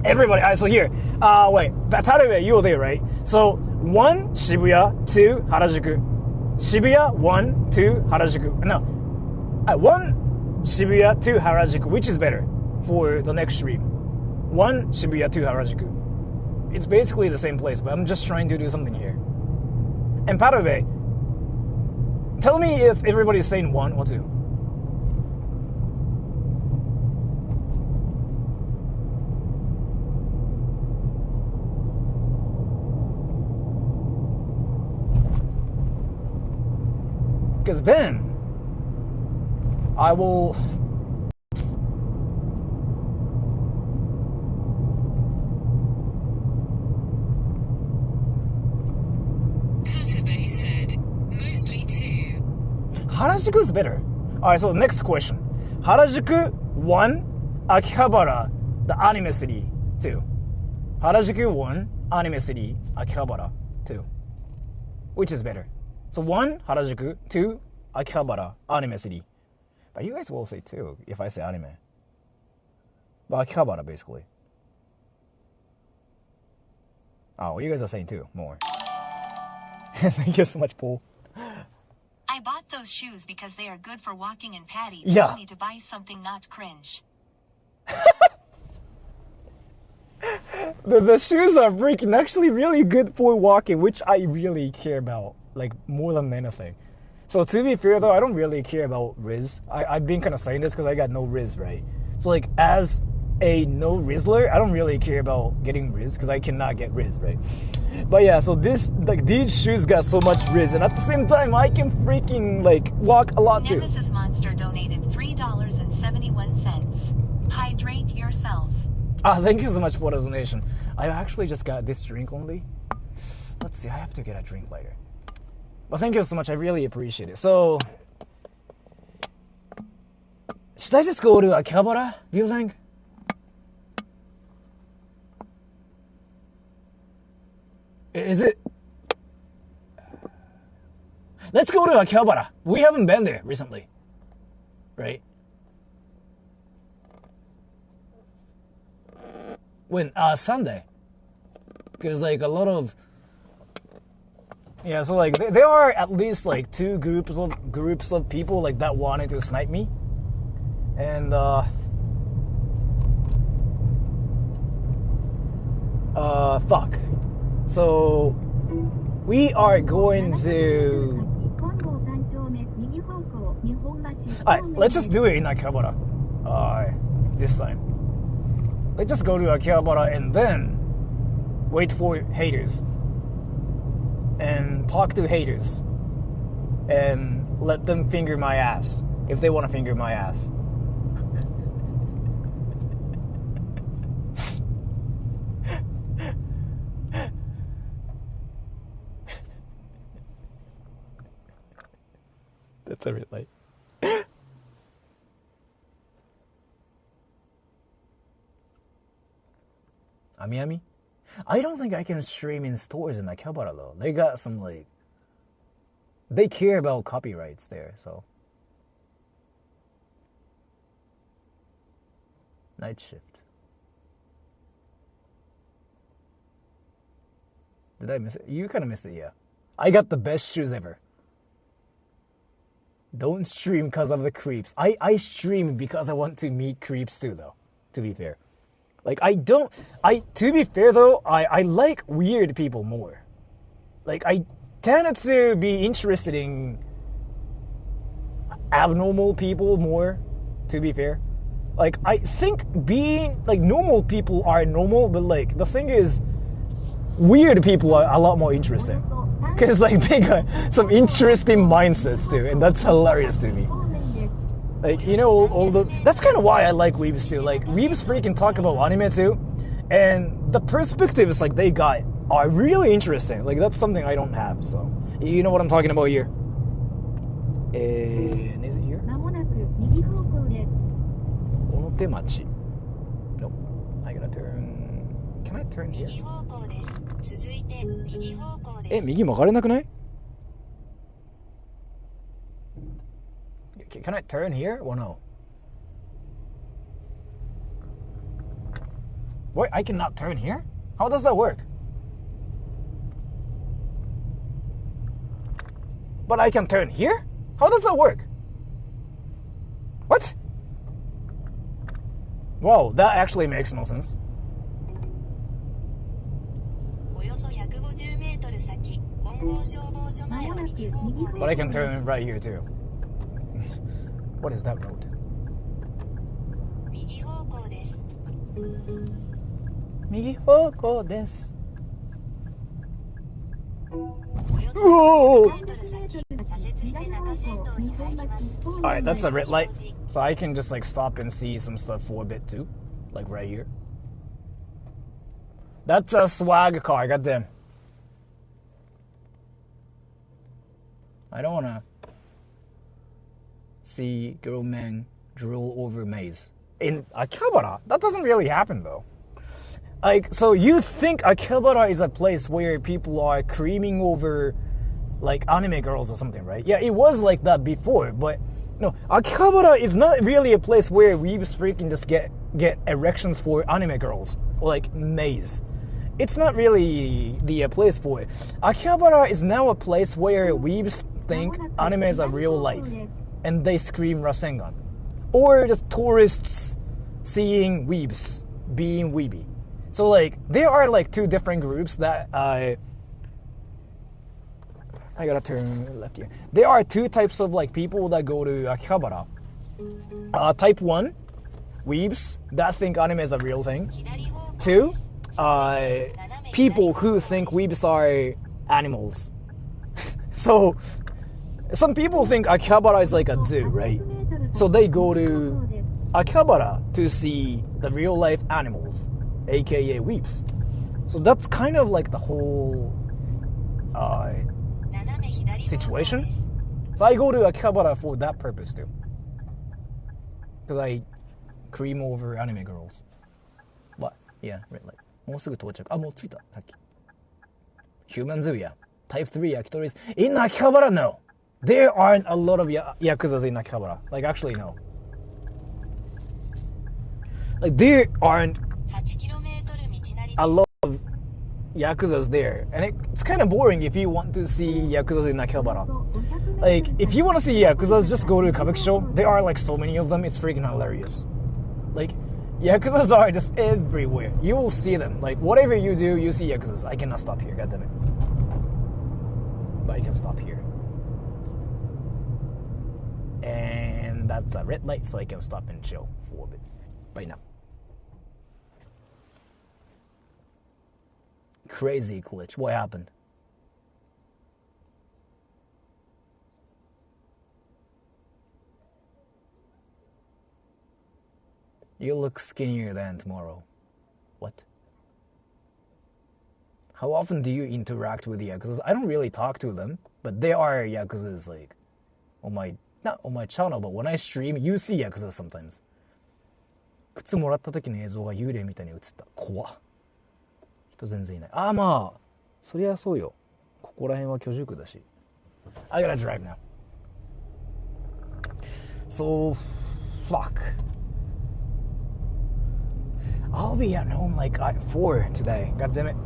B: Everybody, so here. Wait, by the way, you were there, right? So, 1, Shibuya, 2, Harajuku. Shibuya, 1, 2, Harajuku. No. 1, Shibuya, 2, Harajuku. Which is better for the next stream? 1, Shibuya, 2, Harajuku. It's basically the same place, but I'm just trying to do something here. And by the way, tell me if everybody's saying 1 or 2. Because then I will
C: said mostly 2.
B: Harajuku is better. Alright, so next question. Harajuku 1, Akihabara, the anime city 2. Harajuku 1, anime city, Akihabara 2. Which is better? So 1, Harajuku, 2, Akihabara, anime city. But you guys will say 2 if I say anime. But Akihabara, basically. Oh, you guys are saying 2 more. Thank you so much, Paul.
A: I bought those shoes because they are good for walking in patties.
B: Yeah.
A: I need to buy something not cringe.
B: The shoes are freaking actually really good for walking, which I really care about, like, more than anything. So to be fair though, I don't really care about Riz. I've been kind of saying this because I got no Riz, right? So like, as a no Rizzler, I don't really care about getting Riz because I cannot get Riz, right? But yeah, so these shoes got so much Riz, and at the same time, I can freaking like walk a lot too.
A: Nemesis Monster donated $3.71. Hydrate yourself.
B: Thank you so much for the donation. I actually just got this drink only. Let's see, I have to get a drink later. Well, thank you so much. I really appreciate it. So, should I just go to Akihabara, do you think? Is it? Let's go to Akihabara. We haven't been there recently. Right? When? Sunday. Because, like, a lot of
F: Yeah, so like there are at least like two groups of people like that wanted to snipe me, and fuck. So we are going to. Alright, let's just do it in Akihabara. This time. Let's just go to Akihabara and then wait for haters. And talk to haters. And let them finger my ass. If they want to finger my ass. That's a bit late. Ami? I don't think I can stream in stores in Akihabara though. They got some like... They care about copyrights there, so... Night shift. Did I miss it? You kind of missed it, yeah. I got the best shoes ever. Don't stream because of the creeps. I stream because I want to meet creeps too, though, to be fair. Like, to be fair, though, I like weird people more. Like, I tended to be interested in abnormal people more, to be fair. Like, I think being, like, normal people are normal, but, like, the thing is, weird people are a lot more interesting. Because, like, they got some interesting mindsets, too, and that's hilarious to me. Like, you know, all the... That's kind of why I like weebs, too. Like, weebs freaking talk about anime, too. And the perspectives, like, they got are really interesting. Like, that's something I don't have, so... You know what I'm talking about here? And is it here? Onotemachi. Nope. I gotta turn... Can I turn here?
C: 続いて右方向です。
F: 右曲がれなくない? Can I turn here? Well, no. Wait, I cannot turn here? How does that work? But I can turn here? How does that work? What? Whoa, that actually makes no sense. But I can turn right here too. What is that road? Whoa! Alright, that's a red light. So I can just like stop and see some stuff for a bit too. Like right here. That's a swag car, goddamn. I don't wanna see grown men drool over maze. In Akihabara, that doesn't really happen though. Like, so you think Akihabara is a place where people are creaming over like anime girls or something, right? Yeah, it was like that before, but no, Akihabara is not really a place where weebs freaking just get erections for anime girls or like maze. It's not really the place for it. Akihabara is now a place where weebs think animes are real life and they scream Rasengan. Or just tourists seeing weebs being weeby. So like there are like two different groups that I gotta turn left here. There are two types of like people that go to Akihabara. Type 1, weebs that think anime is a real thing. 2, people who think weebs are animals. So some people think Akihabara is like a zoo, right? So they go to Akihabara to see the real life animals, aka weebs. So that's kind of like the whole situation. So I go to Akihabara for that purpose too. Because I cream over anime girls. But, yeah, red light. もうすぐ到着。あ、もう着いた。さっき。Human Zoo, yeah. Type 3 Yakitoris. In Akihabara, no. There aren't a lot of Yakuzas in Akihabara. Like, actually, no. Like, there aren't a lot of
B: Yakuza's there. And it's kind of boring if you want to see Yakuza's in Akihabara. Like, if you want to see Yakuza's, just go to Kabukicho. There are like so many of them, it's freaking hilarious. Like, Yakuza's are just everywhere. You will see them. Like, whatever you do, you see Yakuza's. I cannot stop here, goddammit. But I can stop here. And that's a red light, so I can stop and chill for a bit. Right now. Crazy glitch. What happened? You look skinnier than tomorrow. What? How often do you interact with Yakuzas? I don't really talk to them, but there are Yakuzas like not on my channel, but when I stream, you see Yakuza sometimes. 靴もらった時の映像が幽霊みたいに映った。怖っ。人全然いない。ああ、まあ、そりゃそうよ。ここら辺は居住区だし。I gotta drive now. So, fuck. I'll be at home like at 4 today. God damn it.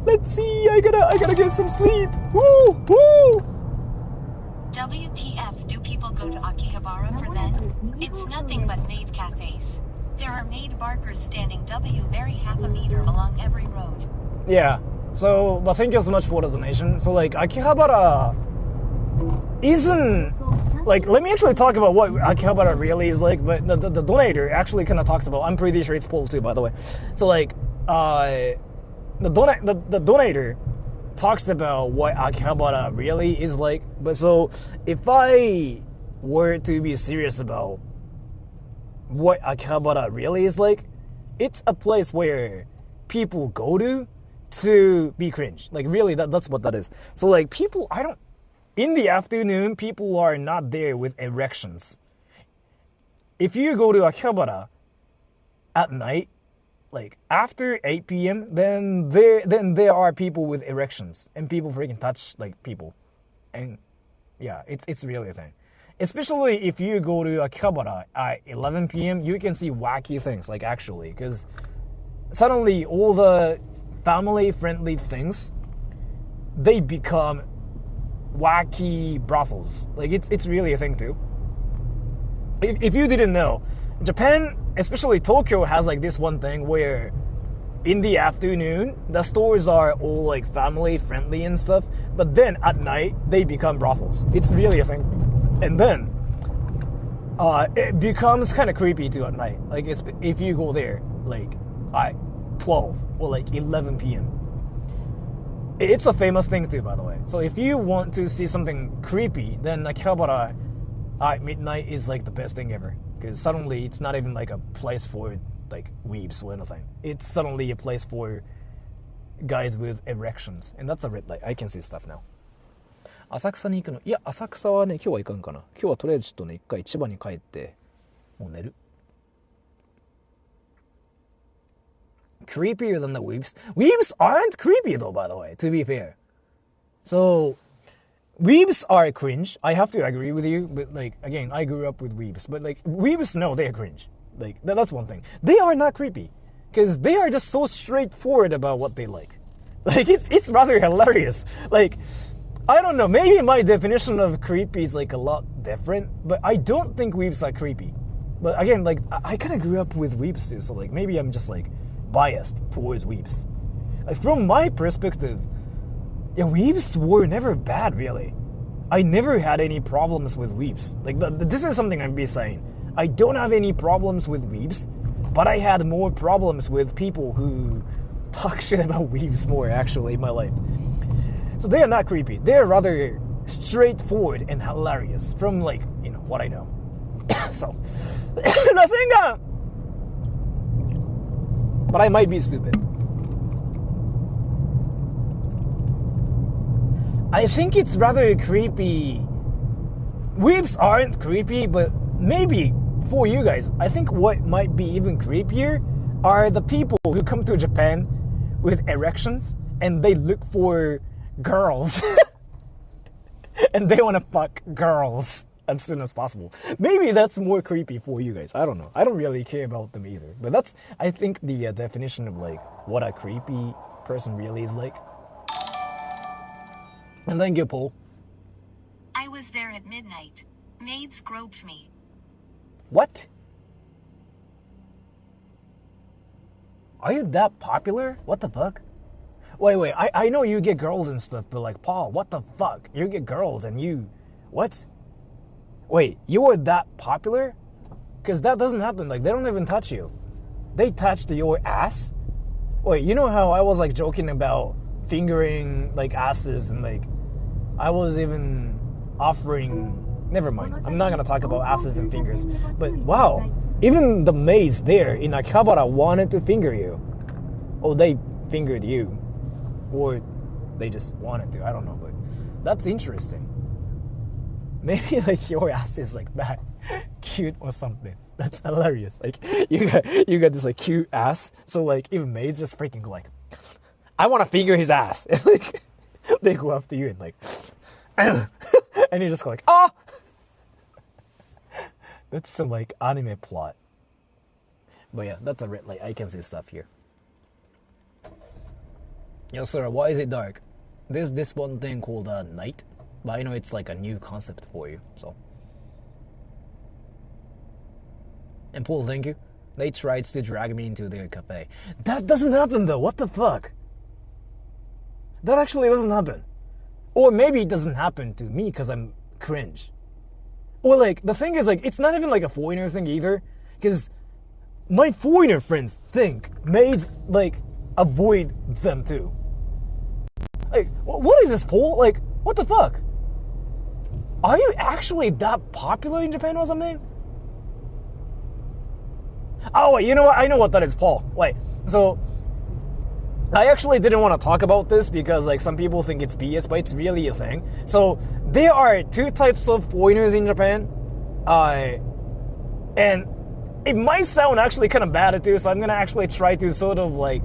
B: Let's see. I gotta get some sleep. Woo! Woo!
A: WTF, do people go to Akihabara for then? It's nothing but maid cafes. There are maid barkers standing very half a meter along every road.
B: Yeah. So, but thank you so much for the donation. So, like, Akihabara isn't... Like, let me actually talk about what Akihabara really is like, but the donator actually kind of talks about... I'm pretty sure it's Paul too, by the way. So, like, the donator talks about what Akihabara really is like. But so, if I were to be serious about what Akihabara really is like, it's a place where people go to be cringe. Like, really, that's what that is. So, like, people, in the afternoon, people are not there with erections. If you go to Akihabara at night, like, after 8 p.m., then there are people with erections. And people freaking touch, like, people. And, yeah, it's really a thing. Especially if you go to Akihabara at 11 p.m., you can see wacky things, like, actually. Because suddenly all the family-friendly things, they become wacky brothels. Like, it's really a thing, too. If you didn't know, Japan, especially Tokyo, has like this one thing where in the afternoon the stores are all like family friendly and stuff, but then at night they become brothels. It's really a thing. And then it becomes kind of creepy too at night. Like, if you go there like at 12 or like 11 p.m. It's a famous thing too, by the way. So if you want to see something creepy, then Akihabara at midnight is like the best thing ever. Because suddenly it's not even like a place for like weebs or anything. It's suddenly a place for guys with erections. And that's a red light. I can see stuff now. 浅草に行くの？いや、浅草はね、今日は行かんかな。今日はとりあえずちょっとね、一回千葉に帰って、もう寝る。Creepier than the weebs? Weebs aren't creepy though, by the way, to be fair. So... Weebs are cringe. I have to agree with you, but like, again, I grew up with weebs. But like, weebs, no, they're cringe. Like, that's one thing. They are not creepy, because they are just so straightforward about what they like. Like, it's rather hilarious. Like, I don't know, maybe my definition of creepy is like a lot different, but I don't think weebs are creepy. But again, like, I kind of grew up with weebs too, so like, maybe I'm just like biased towards weebs. Like, from my perspective, yeah, weebs were never bad, really. I never had any problems with weebs. Like, this is something I'd be saying. I don't have any problems with weebs, but I had more problems with people who talk shit about weebs more, actually, in my life. So they are not creepy. They are rather straightforward and hilarious from, like, you know, what I know. So, nothing, but I might be stupid. I think it's rather creepy. Weebs aren't creepy, but maybe for you guys, I think what might be even creepier are the people who come to Japan with erections and they look for girls. And they want to fuck girls. as soon as possible. Maybe that's more creepy for you guys. I don't know. I don't really care about them either. But that's, I think, the definition of like what a creepy person really is like. And thank you, Paul.
A: I was there at midnight. Maids groped me.
B: What? Are you that popular? What the fuck? Wait, I know you get girls and stuff, but like, Paul, what the fuck? You get girls and you... What? Wait, you are that popular? Because that doesn't happen. Like, they don't even touch you. They touched your ass? Wait, you know how I was like joking about fingering like asses and like... I was even offering... Never mind. I'm not gonna talk about asses and fingers. But wow, even the maids there in Akihabara wanted to finger you. Oh, they fingered you. Or they just wanted to. I don't know, but that's interesting. Maybe like your ass is like that cute or something. That's hilarious. Like you got this like cute ass. So like even maids just freaking go like, I want to finger his ass. And like they go after you and like, and you just go like, ah. That's some like anime plot. But yeah, that's a red light. I can see stuff here. Yo, Sora, why is it dark? There's this one thing called night, but I know it's like a new concept for you, so. And Paul, thank you. They tried to drag me into their cafe. That doesn't happen though, what the fuck? That actually doesn't happen. Or maybe it doesn't happen to me because I'm cringe. Or like, the thing is like, it's not even like a foreigner thing either, because my foreigner friends think maids like avoid them too. Like, what is this, Paul? Like, what the fuck? Are you actually that popular in Japan or something? Oh wait, you know what? I know what that is, Paul. Wait, so I actually didn't want to talk about this because like some people think it's BS, but it's really a thing. So there are two types of foreigners in Japan, and it might sound actually kind of bad too. So I'm gonna actually try to sort of like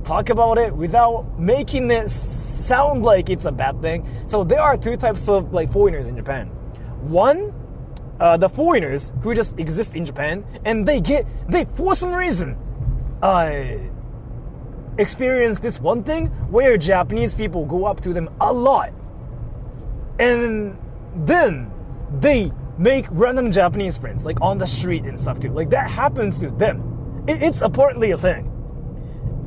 B: talk about it without making it sound like it's a bad thing. So there are two types of like foreigners in Japan. One, the foreigners who just exist in Japan, and they for some reason experience this one thing where Japanese people go up to them a lot, and then they make random Japanese friends like on the street and stuff too. Like that happens to them. It's apparently a thing.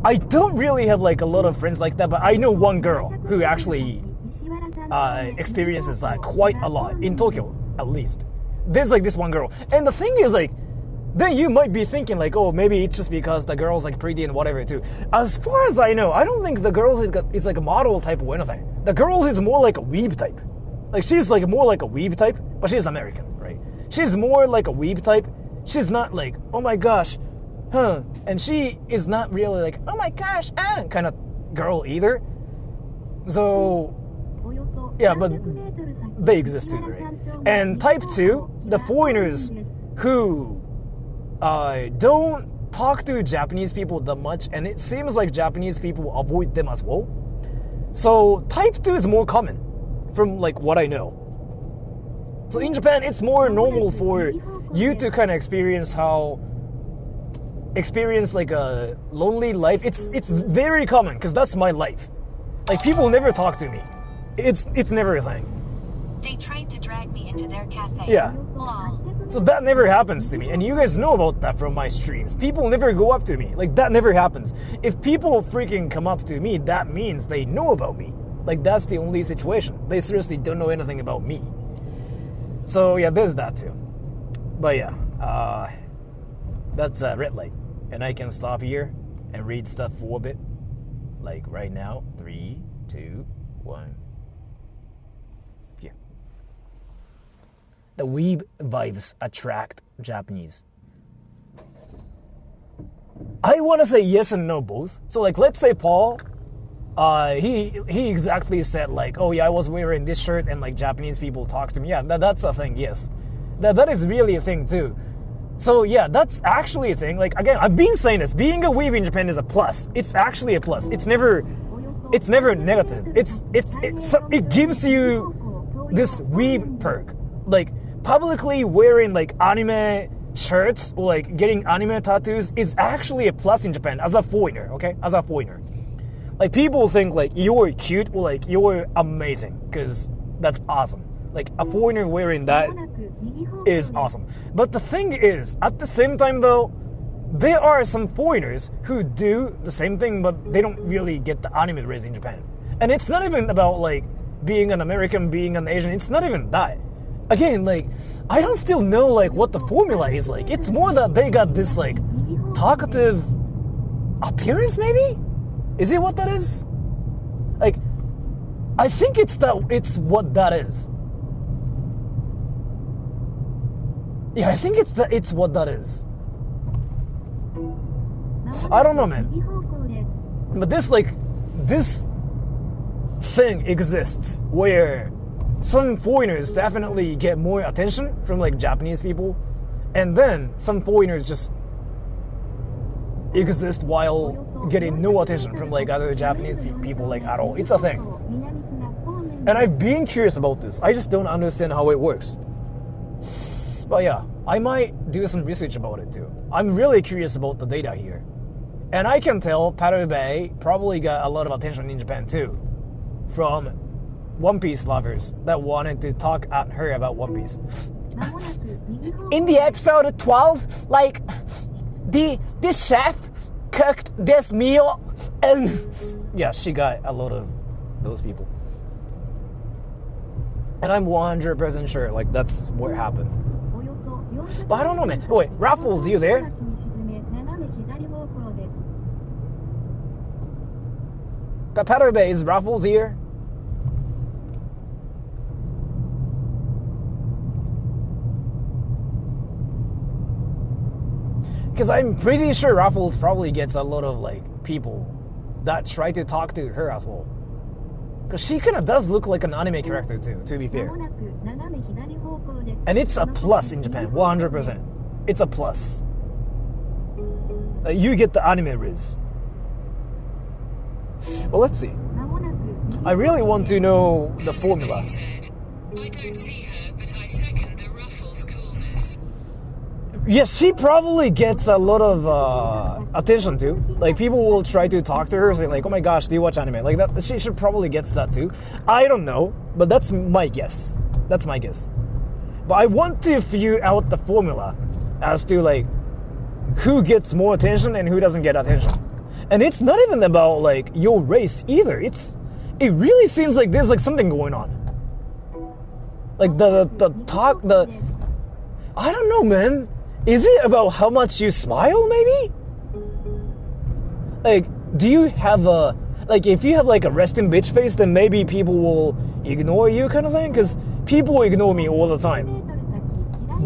B: I don't really have like a lot of friends like that, but I know one girl who actually experiences that quite a lot in Tokyo, at least. There's like this one girl, and the thing is like, then you might be thinking like, oh, maybe it's just because the girl's like pretty and whatever too. As far as I know, I don't think the girl is like a model type or anything. The girl is more like a weeb type. Like she's like more like a weeb type, but she's American, right? She's more like a weeb type. She's not like, oh my gosh, huh? And she is not really like, oh my gosh, kind of girl either. So yeah, but they exist too, right? And type 2, the foreigners who don't talk to Japanese people that much, and it seems like Japanese people avoid them as well. So type 2 is more common from like what I know. So in Japan, it's more normal for you to kind of experience like a lonely life. It's very common because that's my life. Like people never talk to me. It's never a thing.
A: They tried to drag me into their cafe.
B: Yeah.
A: Lol.
B: So that never happens to me, and you guys know about that from my streams. People never go up to me. Like that never happens. If people freaking come up to me, that means they know about me. Like that's the only situation. They seriously don't know anything about me. So yeah, there's that too. But yeah, that's a red light, and I can stop here and read stuff for a bit. Like right now, 3, 2, 1. Yeah. The weeb vibes attract Japanese. I want to say yes and no both. So like, let's say Paul, he exactly said like, oh yeah, I was wearing this shirt and like Japanese people talk to me. Yeah, that's a thing. Yes, that is really a thing too. So yeah, that's actually a thing. Like again, I've been saying this. Being a weeb in Japan is a plus. It's actually a plus. It's never negative. It gives you this weeb perk. like publicly wearing like anime shirts or like getting anime tattoos is actually a plus in Japan as a foreigner, okay? As a foreigner. Like people think like you're cute or like you're amazing because that's awesome. Like a foreigner wearing that is awesome. But the thing is, at the same time though, there are some foreigners who do the same thing but they don't really get the anime race in Japan. And it's not even about like being an American, being an Asian, it's not even that. Again, like, I don't still know like what the formula is like. It's more that they got this like talkative appearance maybe? Is it what that is? Like, I think it's what that is. Yeah, I think it's what that is. I don't know, man. But this thing exists where some foreigners definitely get more attention from like Japanese people, and then some foreigners just exist while getting no attention from like other Japanese people like at all. It's a thing. And I've been curious about this. I just don't understand how it works. But yeah, I might do some research about it too. I'm really curious about the data here. And I can tell Paru Bay probably got a lot of attention in Japan too, from One Piece lovers that wanted to talk at her about One Piece. In the episode 12, like, this chef cooked this meal. Yeah, she got a lot of those people. And I'm 100% sure, like, that's what happened. But I don't know, man. Oh, wait, Raffles, you there? Paterbe, is Raffles here? Because I'm pretty sure Raffles probably gets a lot of like people that try to talk to her as well. Because she kind of does look like an anime character too, to be fair. And it's a plus in Japan, 100%. It's a plus. You get the anime riz. Well, let's see. I really want to know the formula.
C: I don't see her, but I second the Ruffles coolness.
B: Yeah, she probably gets a lot of attention too. Like people will try to talk to her, saying like, "Oh my gosh, do you watch anime?" Like that. She should probably gets that too. I don't know, but that's my guess. That's my guess. But I want to figure out the formula as to like who gets more attention and who doesn't get attention. And it's not even about like your race either. It really seems like there's like something going on. Like the talk, I don't know, man. Is it about how much you smile, maybe? Like, do you have like, if you have like a resting bitch face, then maybe people will ignore you kind of thing? Because people ignore me all the time.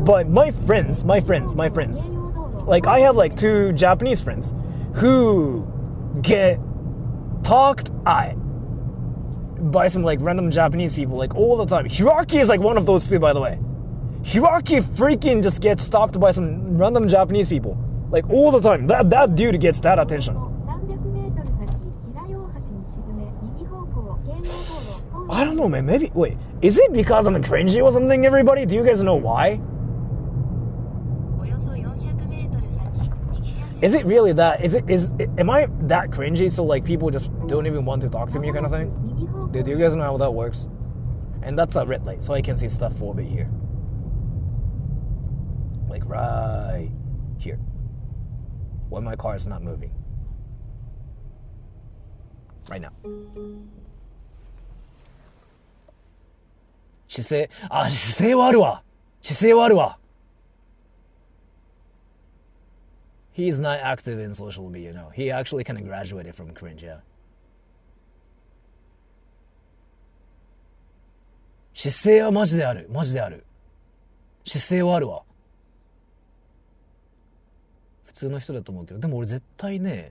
B: But my friends, like I have like 2 Japanese friends who get talked at by some like random Japanese people like all the time. Hiraki is like one of those 2, by the way. Hiraki freaking just gets stopped by some random Japanese people like all the time. That dude gets that attention. I don't know, man. Maybe wait, is it because I'm cringy or something? Everybody, do you guys know why? Is it really that? Am I that cringy so like people just don't even want to talk to me kind of thing? Do you guys know how that works? And that's a red light, so I can see stuff for a bit here. Like right here. When my car is not moving. Right now. 姿勢はあるわ。He's not active in social media, no. He actually kind of graduated from cringe, yeah. 姿勢はマジである。姿勢はあるわ。普通の人だと思うけど、でも俺絶対ね、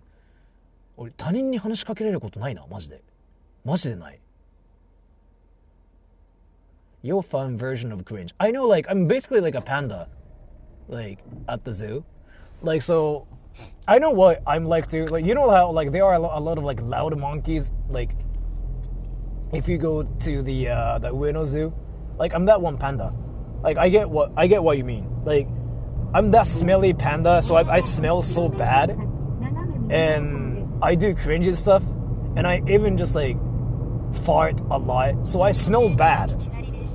B: 俺他人に話しかけられることないな、マジでない。Your fun version of cringe. I know, like, I'm basically like a panda, like, at the zoo. Like, so, I know what I'm like too. Like, you know how, like, there are a lot of, like, loud monkeys, like, if you go to the Ueno Zoo, like, I'm that one panda. Like I get what you mean. Like I'm that smelly panda, so I smell so bad, and I do cringy stuff, and I even just like fart a lot, so I smell bad.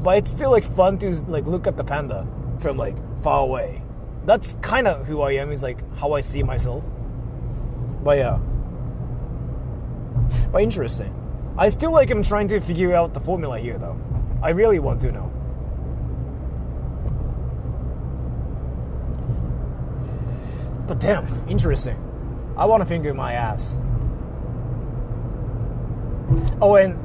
B: But it's still like fun to like look at the panda from like far away. That's kind of who I am. Is like how I see myself. But yeah, but interesting. I still like am trying to figure out the formula here though. I really want to know. But damn, interesting. I want to finger my ass. Oh, and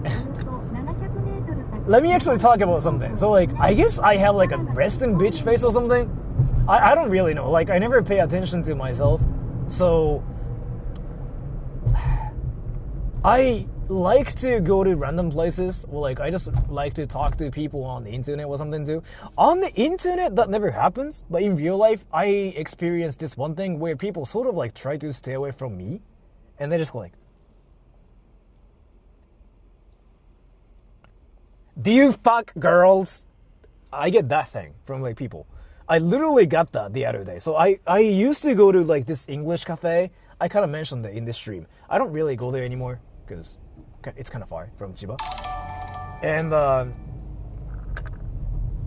B: let me actually talk about something. So, like, I guess I have, like, a breast and bitch face or something. I don't really know. Like, I never pay attention to myself. So, I like to go to random places. Or, like, I just like to talk to people on the internet or something, too. On the internet, that never happens. But in real life, I experienced this one thing where people sort of, like, try to stay away from me. And they just go, like, do you fuck girls? I get that thing from like people. I literally got that the other day. So I used to go to like this English cafe. I kind of mentioned it in this stream. I don't really go there anymore because it's kind of far from Chiba. And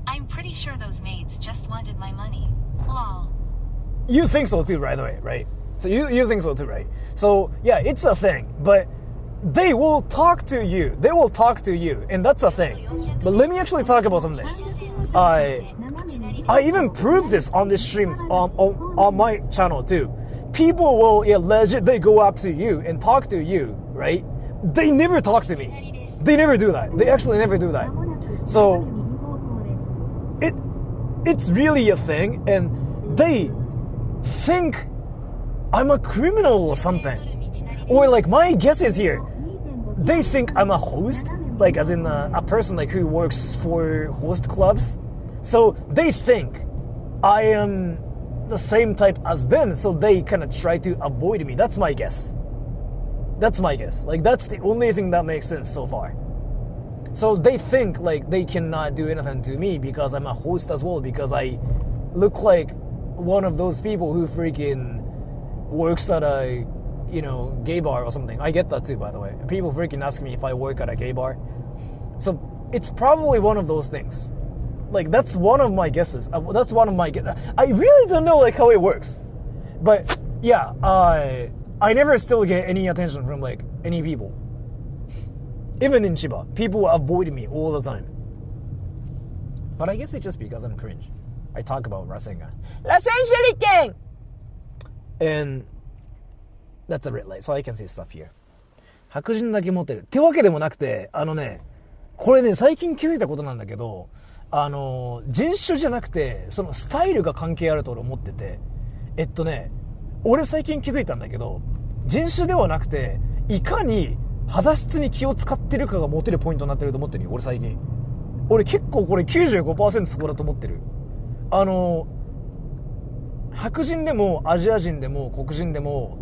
A: I'm pretty sure those maids just wanted my money. Lol.
B: You think so too, by the way, right? So you think so too, right? So yeah, it's a thing, but they will talk to you. They will talk to you, and that's a thing. But let me actually talk about something. I even proved this on this stream on my channel too. People will legit they go up to you and talk to you, right? They never talk to me. They never do that. They actually never do that. So it's really a thing, and they think I'm a criminal or something. Or like my guess is here, they think I'm a host, like as in a person like who works for host clubs. So they think I am the same type as them, so they kind of try to avoid me. That's my guess. That's my guess. Like that's the only thing that makes sense so far. So they think like they cannot do anything to me because I'm a host as well, because I look like one of those people who freaking works at a gay bar or something. I get that too, by the way. People freaking ask me if I work at a gay bar. So it's probably one of those things. Like that's one of my guesses. That's one of my I really don't know like how it works. But yeah, I never still get any attention from like any people. Even in Chiba, people avoid me all the time. But I guess it's just because I'm cringe. I talk about Rasengan. Rasen Shuriken! And that's a red light, so I can see stuff here. 白人だけ持ってる。ってわけでもなくて、これね、最近気づいたことなんだけど、人種じゃなくて、そのスタイルが関係あると俺思ってて、俺最近気づいたんだけど、人種ではなくて、いかに肌質に気を使ってるかがモテるポイントになってると思ってるよ、俺最近。俺結構これ 95% そこだと思ってる。白人でもアジア人でも黒人でも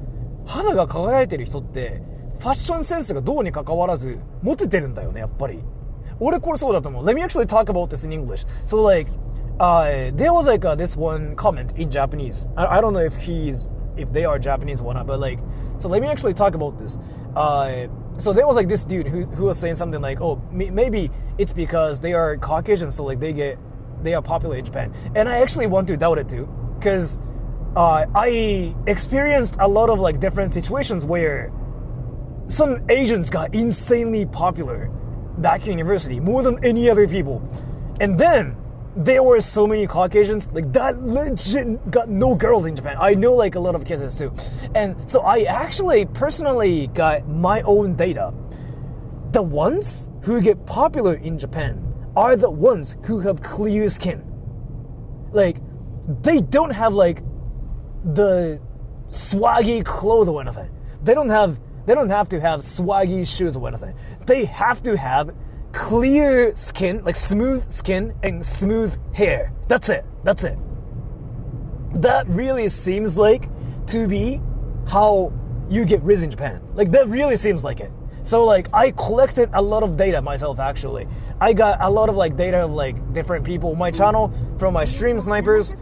B: 肌が輝いてる人ってファッションセンスがどうに関わらずモテてるんだよね、やっぱり。俺これそうだと思う。Let me actually talk about this in English. So like, there was like this one comment in Japanese. I don't know if they are Japanese or not, but like, so let me actually talk about this. So there was like this dude who was saying something like, oh, maybe it's because they are Caucasian, so like they are popular in Japan. And I actually want to doubt it too, because I experienced a lot of like different situations where some Asians got insanely popular back in university, more than any other people. And then there were so many Caucasians, like that legit got no girls in Japan. I know like a lot of cases too. And so I actually personally got my own data. The ones who get popular in Japan are the ones who have clear skin. Like, they don't have like the swaggy clothes or anything. They don't have to have swaggy shoes or anything. They have to have clear skin, like smooth skin and smooth hair. That's it. That really seems like to be how you get rich in Japan. Like that really seems like it.
F: So like I collected a lot of data myself actually. I got a lot of like data of like different people on my channel from my stream snipers,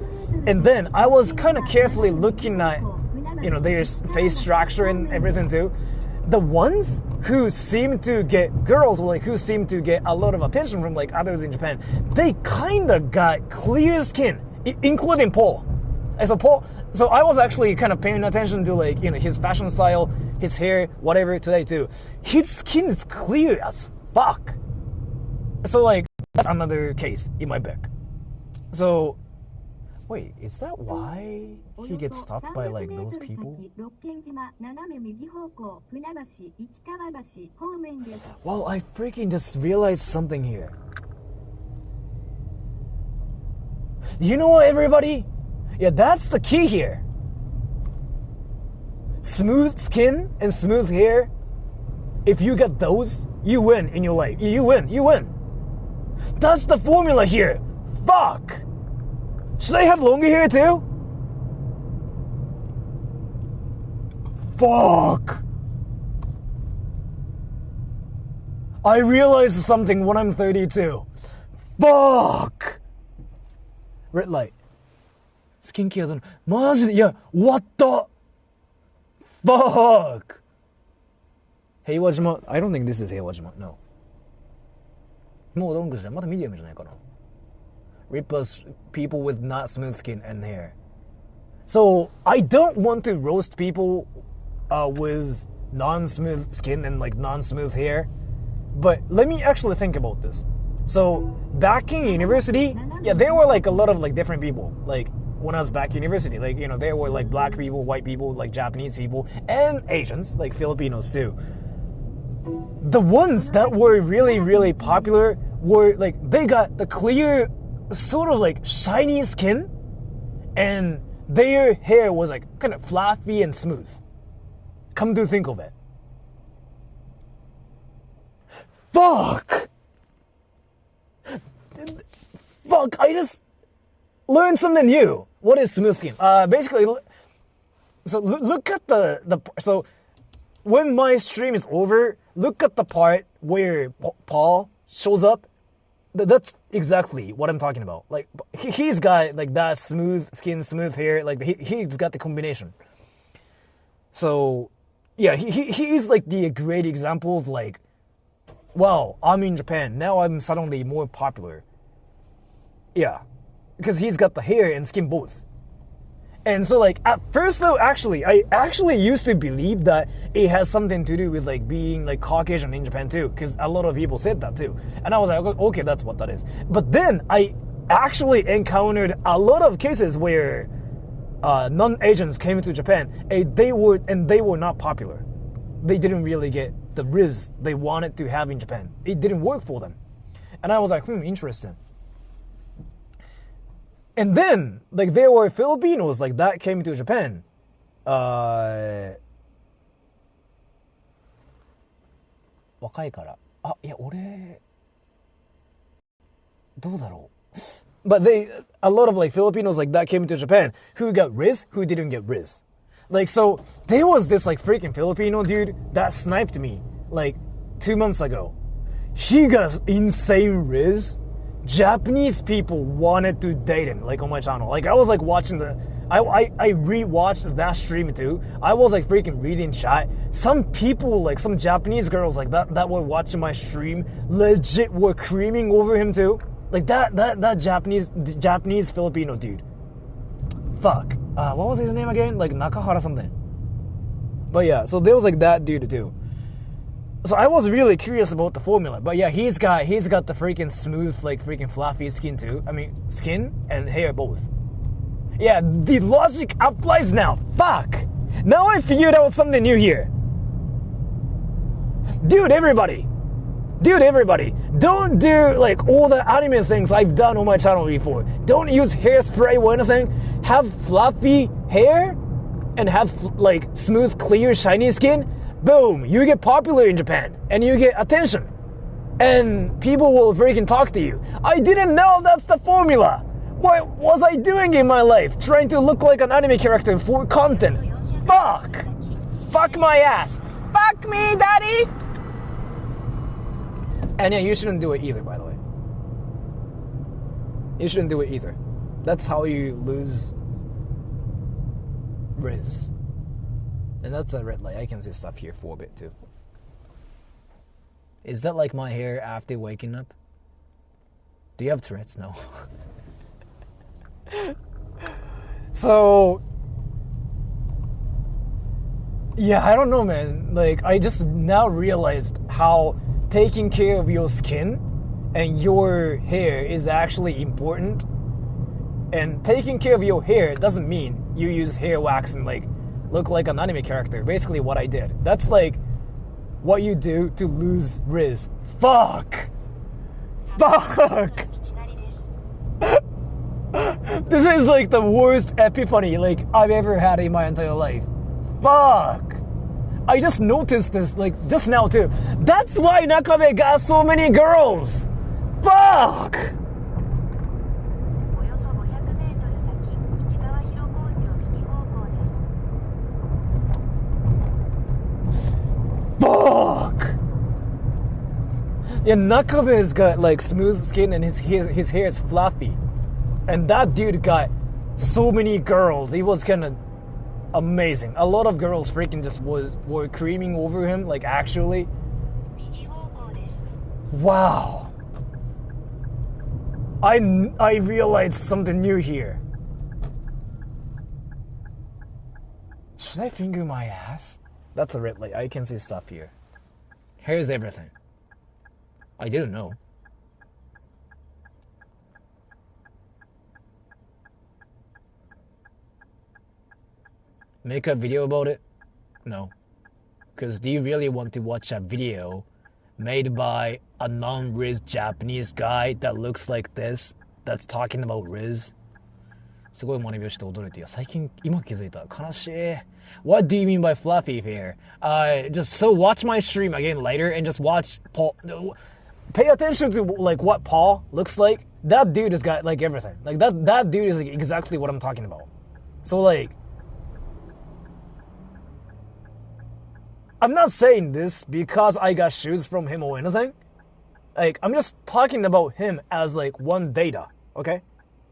F: and then I was kind of carefully looking at, you know, their face structure and everything too. The ones who seem to get girls, or like who seem to get a lot of attention from like others in Japan, they kind of got clear skin, including Paul. And so I was actually kind of paying attention to like, you know, his fashion style, his hair, whatever today too. His skin is clear as fuck. So like that's another case in my book. So wait, is that why he gets stopped by like those people? Well, I freaking just realized something here. You know what, everybody? Yeah, that's the key here. Smooth skin and smooth hair. If you get those, you win in your life. You win. That's the formula here. Fuck. Should I have longer hair too? Fuck. I realized something when I'm 32. Fuck. Red light. Skincare だな。マジで、いや、終わった。Fuck. 平和島。I don't think this is 平和島。No. もうロングじゃん。まだミディアムじゃないかな。Rippers people with not smooth skin and hair. So I don't want to roast people with non-smooth skin and like non-smooth hair, but let me actually think about this. So back in university, yeah, there were like a lot of like different people. Like when I was back in university, like, you know, there were like black people, white people, like Japanese people, and Asians, like Filipinos too. The ones that were really, really popular were like, they got the clear, sort of like shiny skin, and their hair was like kind of fluffy and smooth. Come to think of it. Fuck! Fuck, I just learned something new. What is smooth skin? Basically, so look at so when my stream is over, look at the part where Paul shows up. That's exactly what I'm talking about. Like, he's got like that smooth skin, smooth hair. Like he's got the combination. So, yeah, he's like the great example of like, wow, I'm in Japan now. I'm suddenly more popular. Yeah, because he's got the hair and skin both. And so like at first though, I actually used to believe that it has something to do with like being like Caucasian in Japan too, because a lot of people said that too. And I was like, okay, that's what that is. But then I actually encountered a lot of cases where non-Asians came to Japan and they were not popular. They didn't really get the riz they wanted to have in Japan. It didn't work for them. And I was like, interesting. And then, like, there were Filipinos, like, that came to Japan. 若いから。あ、いや、俺、どうだろう。But a lot of, like, Filipinos, like, that came to Japan, who got riz, who didn't get riz. Like, so, there was this, like, freaking Filipino dude that sniped me, like, 2 months ago. He got insane riz. Japanese people wanted to date him, like on my channel. Like I was like watching I re-watched that stream too. I was like freaking reading chat. Some people, like some Japanese girls like that were watching my stream, legit were creaming over him too. Like that Japanese Filipino dude. Fuck. What was his name again? Like Nakahara something. But yeah, so there was like that dude too. So I was really curious about the formula, but yeah, he's got the freaking smooth, like freaking fluffy skin too. I mean, skin and hair both. Yeah, the logic applies now. Fuck! Now I figured out something new here. Dude, everybody, don't do like all the anime things I've done on my channel before. Don't use hairspray or anything. Have fluffy hair and have like smooth, clear, shiny skin. Boom, you get popular in Japan and you get attention and people will freaking talk to you. I didn't know that's the formula. What was I doing in my life? Trying to look like an anime character for content. Fuck my ass. Fuck me, daddy.
B: And yeah, you shouldn't do it either, by the way. You shouldn't do it either. That's how you lose Riz. And that's a red light. I can see stuff here for a bit too. Is that like my hair after waking up? Do you have Tourette's? No. So, yeah, I don't know, man. Like, I just now realized how taking care of your skin and your hair is actually important. And taking care of your hair doesn't mean you use hair wax and like look like an anime character. Basically what I did. That's like what you do to lose Riz. Fuck! Fuck! This is like the worst epiphany like I've ever had in my entire life. Fuck! I just noticed this like just now too. That's why Nakabe got so many girls! Fuck!
C: およそ500メートル先、市川広小路を右方向です。
B: Fuck! Yeah, Nakabe's got like smooth skin and his hair is fluffy. And that dude got so many girls. It was kind of amazing. A lot of girls freaking just were creaming over him, like actually.
C: 右方向です。
B: Wow. I realized something new here. Should I finger my ass? That's a red light. I can see stuff here. Here's everything. I didn't know. Make a video about it? No. Because do you really want to watch a video made by a non-Riz Japanese guy that looks like this, that's talking about Riz? すごい真似拍子で驚いて、いや、最近、今気づいた。悲しい。What do you mean by fluffy here? Just so watch my stream again later and just watch Paul. Pay attention to like what Paul looks like. That dude has got like everything. Like that dude is like exactly what I'm talking about. So like, I'm not saying this because I got shoes from him or anything. Like, I'm just talking about him as like one data, okay?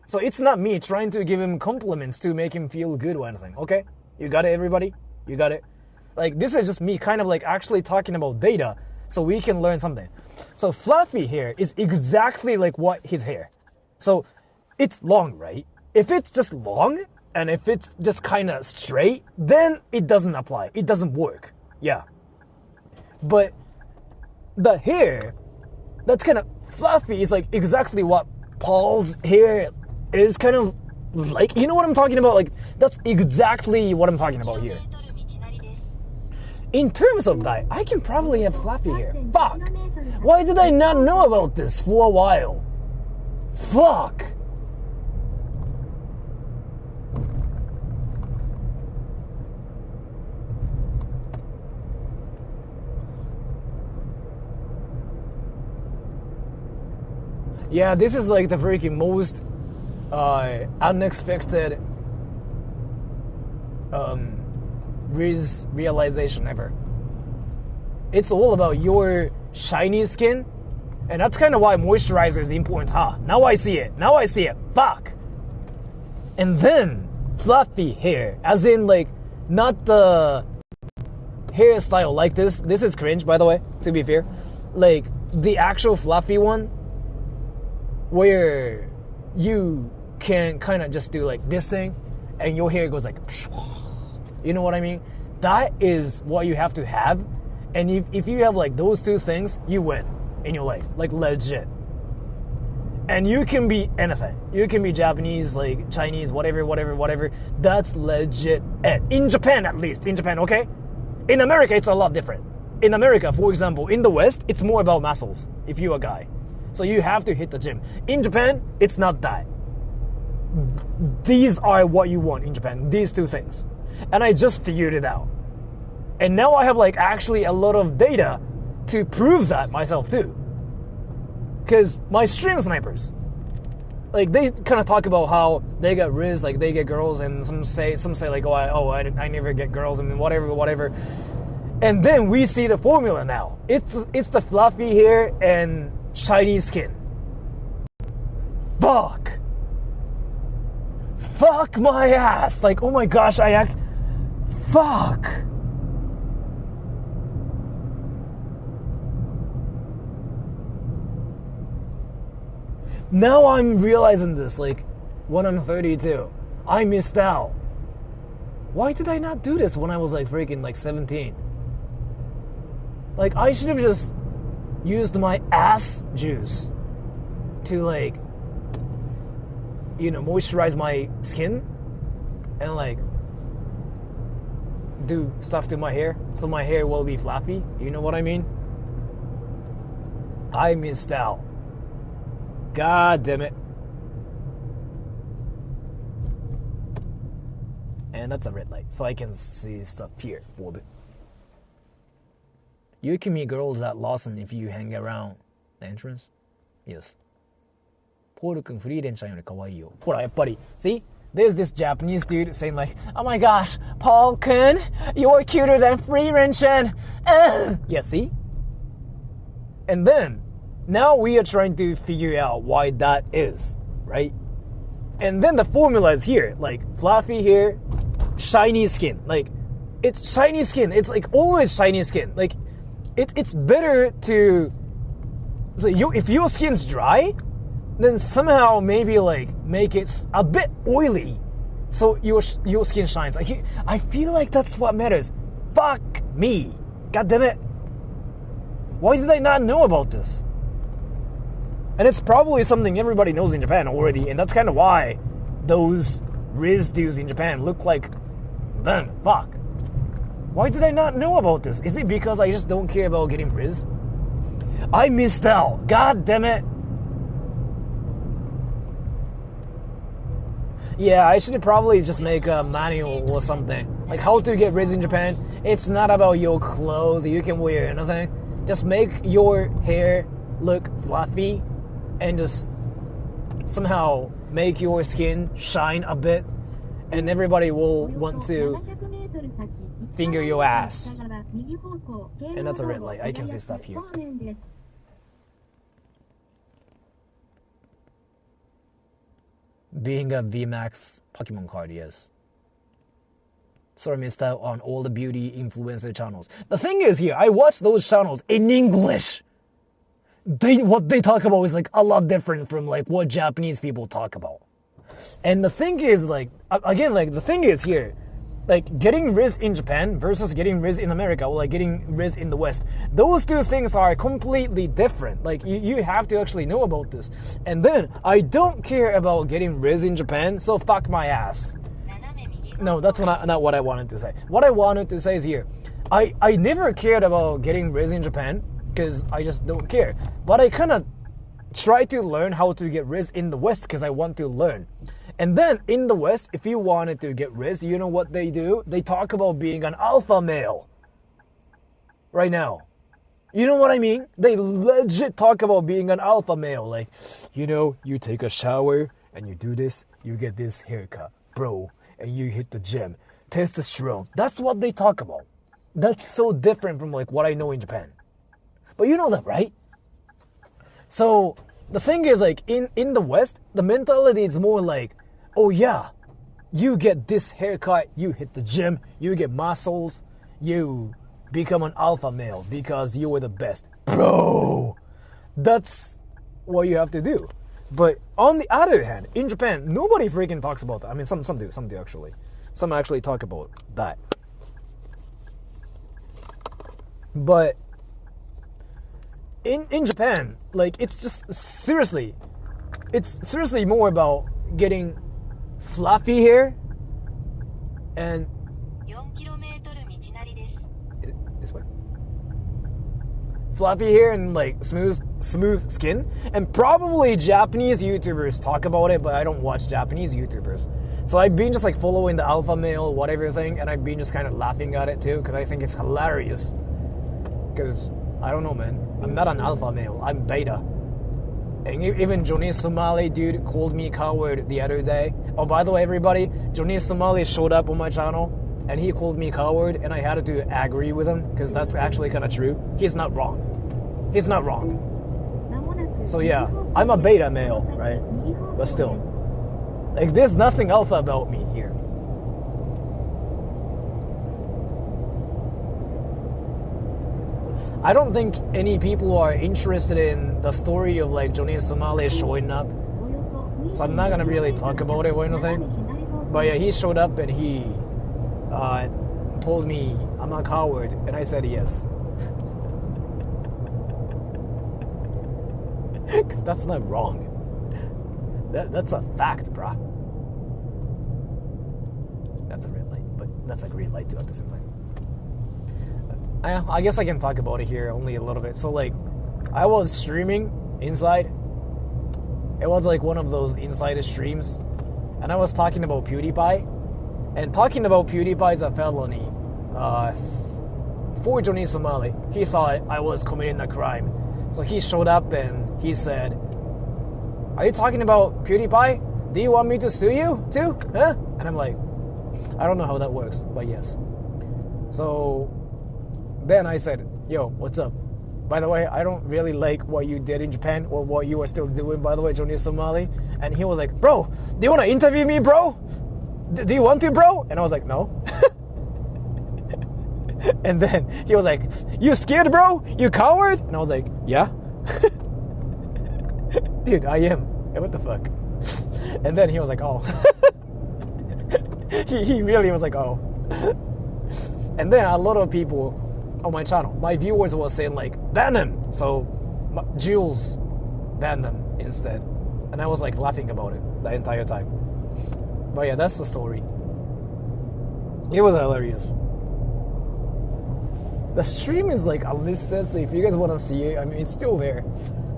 B: So it's not me trying to give him compliments to make him feel good or anything, okay? You got it, everybody? You got it? Like, this is just me kind of like actually talking about data so we can learn something. So fluffy hair is exactly like what his hair. So it's long, right? If it's just long and if it's just kind of straight, then it doesn't apply. It doesn't work. Yeah. But the hair that's kind of fluffy is like exactly what Paul's hair is kind of like. You know what I'm talking about? Like, that's exactly what I'm talking about here. In terms of that, I can probably have fluffy hair. Fuck! Why did I not know about this for a while? Fuck! Yeah, this is like the freaking most unexpected realization ever. It's all about your shiny skin, and that's kind of why moisturizer is important, huh? Now I see it. Now I see it. Fuck! And then fluffy hair, as in like not the hairstyle like this. This is cringe, by the way, to be fair. Like the actual fluffy one, where you can kind of just do like this thing and your hair goes like, you know what I mean? That is what you have to have. And if you have like those two things, you win in your life, like legit. And you can be anything. You can be Japanese, like Chinese, whatever. That's legit. In Japan, at least. In Japan, okay? In America, it's a lot different. In America, for example, in the West, it's more about muscles if you're a guy. So you have to hit the gym. In Japan, it's not that. These are what you want in Japan. These two things. And I just figured it out. And now I have like actually a lot of data to prove that myself too. Because my stream snipers, like they kind of talk about how they get Riz, like they get girls, and some say like, I never get girls, and whatever. And then we see the formula now. It's the fluffy hair and shiny skin. Fuck my ass. Like, oh my gosh, fuck. Now I'm realizing this, like, when I'm 32. I missed out. Why did I not do this when I was like freaking like 17? Like, I should have just used my ass juice to, like, you know, moisturize my skin and, like, do stuff to my hair so my hair will be fluffy. You know what I mean? I missed out. God damn it. And that's a red light, so I can see stuff here for a bit. You can meet girls at Lawson if you hang around the entrance. Yes. ポール君フリーレンちゃんより可愛いよ。ほら、やっぱり。See? There's this Japanese dude saying like, oh my gosh, Paul Kun, you're cuter than Free Ren-chan. Yeah, see? And then, now we are trying to figure out why that is, right? And then the formula is here, like fluffy hair, shiny skin. Like, it's shiny skin. It's like always shiny skin. Like, it's better to, so if your skin's dry, then somehow maybe like make it a bit oily so your skin shines. Like, I feel like that's what matters. Fuck me. God damn it. Why did I not know about this? And it's probably something everybody knows in Japan already, and that's kind of why those Riz dudes in Japan look like them. Fuck. Why did I not know about this? Is it because I just don't care about getting Riz? I missed out. God damn it. Yeah, I should probably just make a manual or something. Like how to get Riz in Japan. It's not about your clothes you can wear, anything. Just make your hair look fluffy and just somehow make your skin shine a bit, and everybody will want to finger your ass. And that's a red light. I can see stuff here. Being a VMAX Pokemon card, yes. Sort of missed out on all the beauty influencer channels. The thing is here, I watch those channels in English. What they talk about is like a lot different from like what Japanese people talk about. And the thing is, like, again, like the thing is here, like getting Riz in Japan versus getting Riz in America, or like getting Riz in the West, those two things are completely different. Like you have to actually know about this. And then I don't care about getting Riz in Japan, so fuck my ass. No, that's not what I wanted to say. What I wanted to say is here, I never cared about getting Riz in Japan because I just don't care. But I kind of try to learn how to get Riz in the West because I want to learn. And then in the West, if you wanted to get Riz, you know what they do? They talk about being an alpha male. Right now. You know what I mean? They legit talk about being an alpha male. Like, you know, you take a shower and you do this, you get this haircut, bro, and you hit the gym. Testosterone. That's what they talk about. That's so different from like what I know in Japan. But you know that, right? So the thing is, like, in the West, the mentality is more like, oh yeah, you get this haircut, you hit the gym, you get muscles, you become an alpha male because you were the best. Bro, that's what you have to do. But on the other hand, in Japan, nobody freaking talks about that. I mean, some do actually. Some actually talk about that. But in Japan, like, it's seriously more about getting fluffy hair and
C: 4キロメートル道なりです。
B: this way. Fluffy hair and like smooth skin, and probably Japanese YouTubers talk about it, but I don't watch Japanese YouTubers. So I've been just like following the alpha male whatever thing, and I've been just kind of laughing at it too because I think it's hilarious. Because I don't know, man. I'm not an alpha male. I'm beta. And even Johnny Somali dude called me coward the other day. Oh, by the way, everybody, Johnny Somali showed up on my channel.
F: and he called me coward, and I had to agree with him because that's actually kind of true. He's not wrong. He's not wrong. So yeah, I'm a beta male, right? But still, like there's nothing alpha about me here. I don't think any people are interested in the story of like Johnny Somali showing up. So I'm not gonna really talk about it or anything. But yeah, he showed up and he told me I'm a coward, and I said yes. Because that's not wrong. That's a fact, brah. That's a red light, but that's a green light too at the same time. I guess I can talk about it here only a little bit. So like, I was streaming inside. It was like one of those inside streams, and I was talking about PewDiePie. And talking about PewDiePie is a felony for Johnny Somali. He thought I was committing a crime. So he showed up and he said, "Are you talking about PewDiePie? Do you want me to sue you too? Huh?" And I'm like, I don't know how that works, but yes. So then I said, "Yo, what's up? By the way, I don't really like what you did in Japan, or what you are still doing, by the way, Johnny Somali." And he was like, "Bro, do you want to interview me, bro? Do you want to, bro?" And I was like, "No." And then he was like, "You scared, bro? You coward?" And I was like, "Yeah." Dude, I am. Hey, what the fuck? And then he was like, "Oh." he really was like, "Oh." And then a lot of people on my channel, my viewers were saying like, "Ban him." So Jules banned him instead. And I was like laughing about it the entire time. But yeah, that's the story. It was hilarious. The stream is like unlisted, so if you guys want to see it, I mean, it's still there.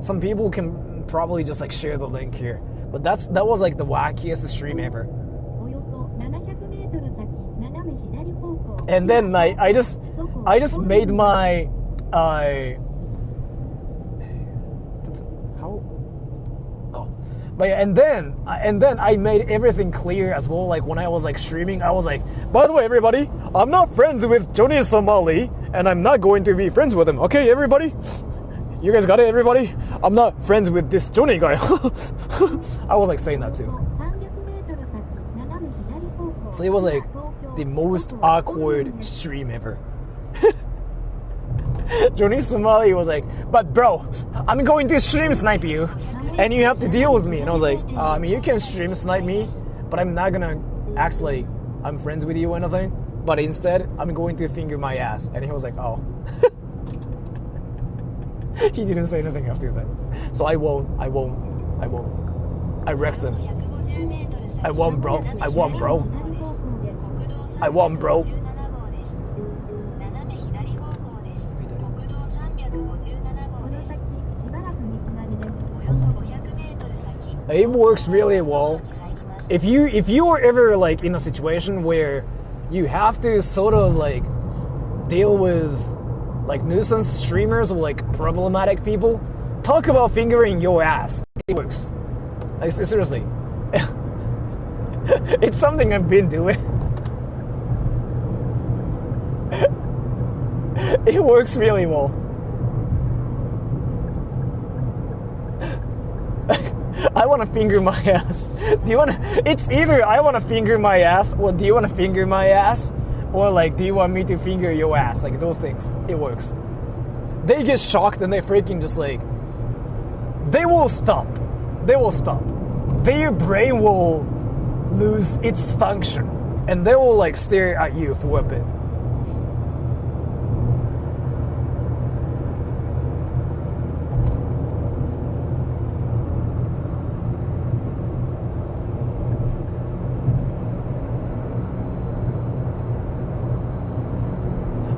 F: Some people can probably just like share the link here. But that was like the wackiest stream ever. And then I just made my But yeah, and then I made everything clear as well. Like when I was like streaming, I was like, "By the way, everybody, I'm not friends with Johnny Somali, and I'm not going to be friends with him. Okay, everybody, you guys got it, everybody. I'm not friends with this Johnny guy." I was like saying that too. So it was like the most awkward stream ever. Johnny Somali was like, "But bro, I'm going to stream snipe you, and you have to deal with me." And I was like, I mean, you can stream snipe me, but I'm not gonna act like I'm friends with you or anything. But instead, I'm going to finger my ass. And he was like, "Oh." He didn't say anything after that. So I won't. I wrecked him. I won't, bro. I won't, bro. I won't, bro. It works really well. If you are ever like in a situation where you have to sort of like deal with like nuisance streamers or like problematic people, talk about fingering your ass. It works. Like, seriously. It's something I've been doing. It works really well. I want to finger my ass. Do you want to? It's either I want to finger my ass, or do you want to finger my ass, or like, do you want me to finger your ass? Like those things. It works. They get shocked and they freaking just like. They will stop. They will stop. Their brain will lose its function, and they will like stare at you for a bit.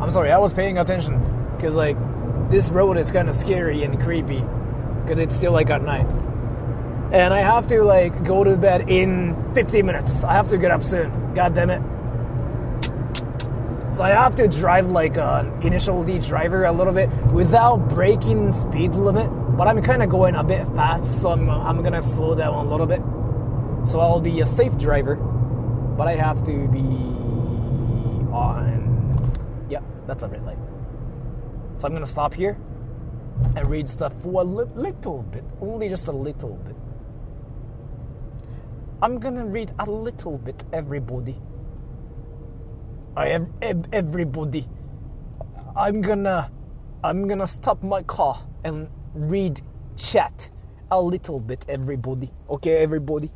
F: I'm sorry, I was paying attention because like this road is kind of scary and creepy because it's still like at night, and I have to like go to bed in 50 minutes. I have to get up soon. God damn it! So I have to drive like an initial D driver a little bit without breaking speed limit, but I'm kind of going a bit fast, so I'm gonna slow down a little bit. So I'll be a safe driver, but I have to be
B: and yeah, that's a red light. So I'm gonna stop here and read stuff for a little bit, only just a little bit. I'm gonna read a little bit, everybody. Everybody. I'm gonna stop my car and read chat a little bit, everybody. Okay, everybody.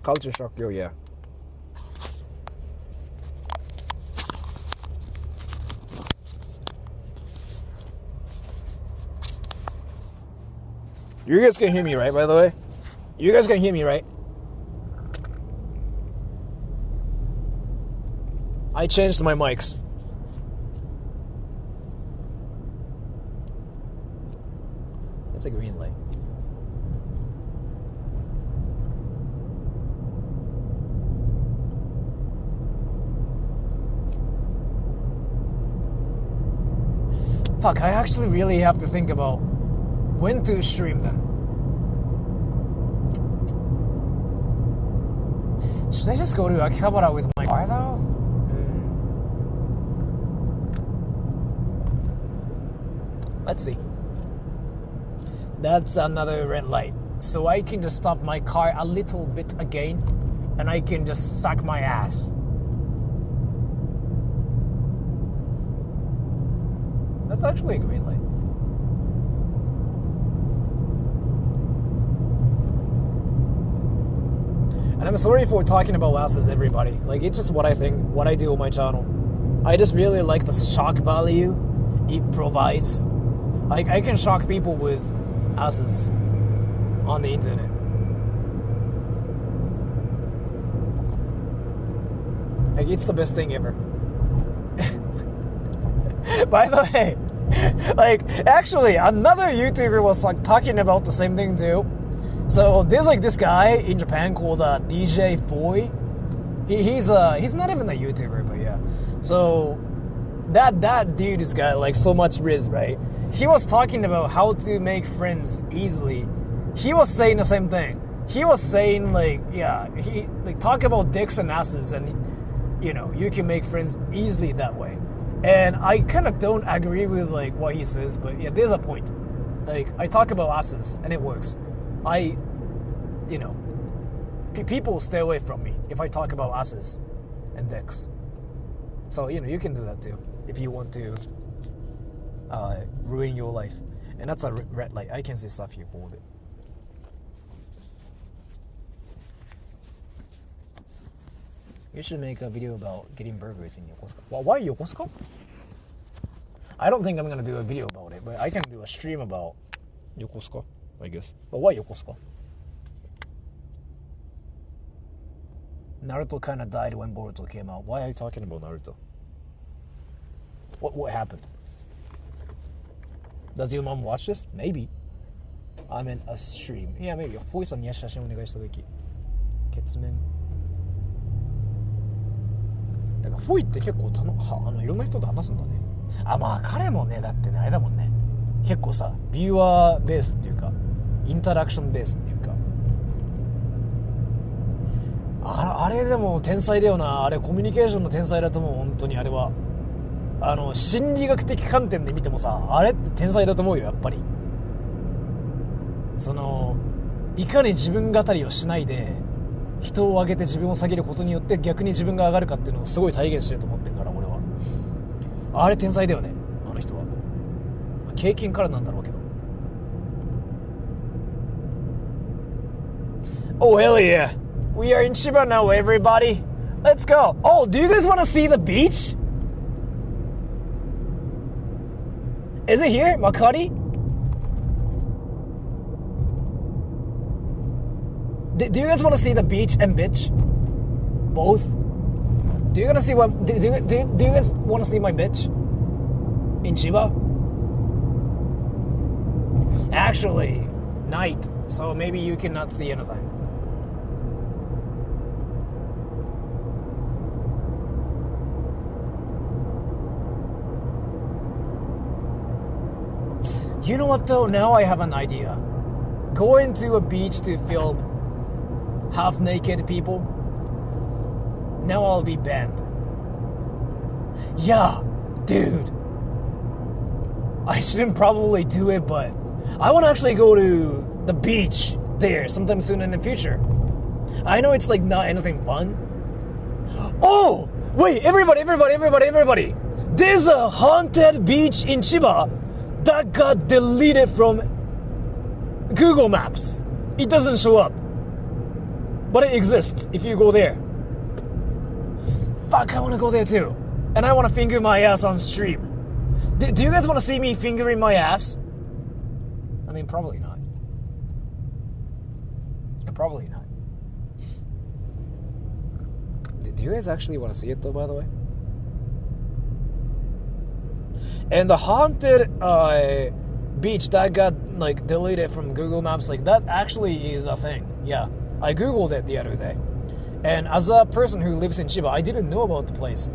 B: Culture shock, yo, yeah. You guys can hear me, right, by the way? You guys can hear me, right? I changed my mics. It's a green light. Fuck, I actually really have to think about when to stream then. Should I just go to Akihabara with my car though? Let's see. That's another red light. So I can just stop my car a little bit again and I can just suck my ass. That's actually a green light. And I'm sorry for talking about asses, everybody. Like, it's just what I think, what I do on my channel. I just really like the shock value it provides. Like, I can shock people with asses on the internet. Like, it's the best thing ever. By the way, like, actually, another YouTuber was like talking about the same thing too. So there's like this guy in Japan called DJ Foy. He's not even a YouTuber, but yeah. So that dude has got like so much riz, right? He was talking about how to make friends easily. He was saying the same thing. He was saying like, yeah, he like talk about dicks and asses, and you know, you can make friends easily that way. And I kind of don't agree with like what he says, but yeah, there's a point. Like, I talk about asses and it works. You know, people stay away from me if I talk about asses and dicks. So, you know, you can do that too if you want to ruin your life. And that's a red light. I can see stuff here for a bit. You should make a video about getting burgers in Yokosuka. Well, why Yokosuka? I don't think I'm going to do a video about it, but I can do a stream about Yokosuka, I guess. But why Yokosuka? Naruto kind of died when Boruto came out. Why are you talking about Naruto? What happened? Does your mom watch this? Maybe. I'm in a stream. Yeah, maybe. フォイさんに写真お願いしたとき。血面。だからフォイって結構いろんな人と話すんだね。あ、まあ彼もね、だってね、あれだもんね。結構さ、ビューアーベースっていうか、インタラクションベースっていうか。あれでも天才だよな。あれコミュニケーションの天才だと思う。本当にあれは。心理学的観点で見てもさ、あれって天才だと思うよ、やっぱり。いかに自分語りをしないで人を上げて自分を下げることによって逆に自分が上がるかっていうのをすごい体現してると思ってるから、俺は。あれ天才だよね、あの人は。経験からなんだろうけど。Oh, hell yeah. We are in Chiba now, everybody. Let's go. Oh, do you guys want to see the beach? Is it here, Makati? Do you guys want to see the beach and bitch? Both? Do you guys see what? Do you guys want to see my bitch in Chiba? Actually, night, so maybe you cannot see anything. You know what though? Now I have an idea. Going to a beach to film half-naked people. now I'll be banned. Yeah, dude. I shouldn't probably do it, but I want to actually go to the beach there sometime soon in the future. I know it's like not anything fun. Oh, wait, everybody. There's a haunted beach in Chiba that got deleted from Google Maps. It doesn't show up, but it exists if you go there. Fuck, I want to go there too. And I want to finger my ass on stream. Do you guys want to see me fingering my ass? I mean, probably not. Probably not. Do you guys actually want to see it though, by the way? And the haunted beach that got like deleted from Google Maps, like that actually is a thing. Yeah, I googled it the other day, and as a person who lives in Chiba, I didn't know about the place.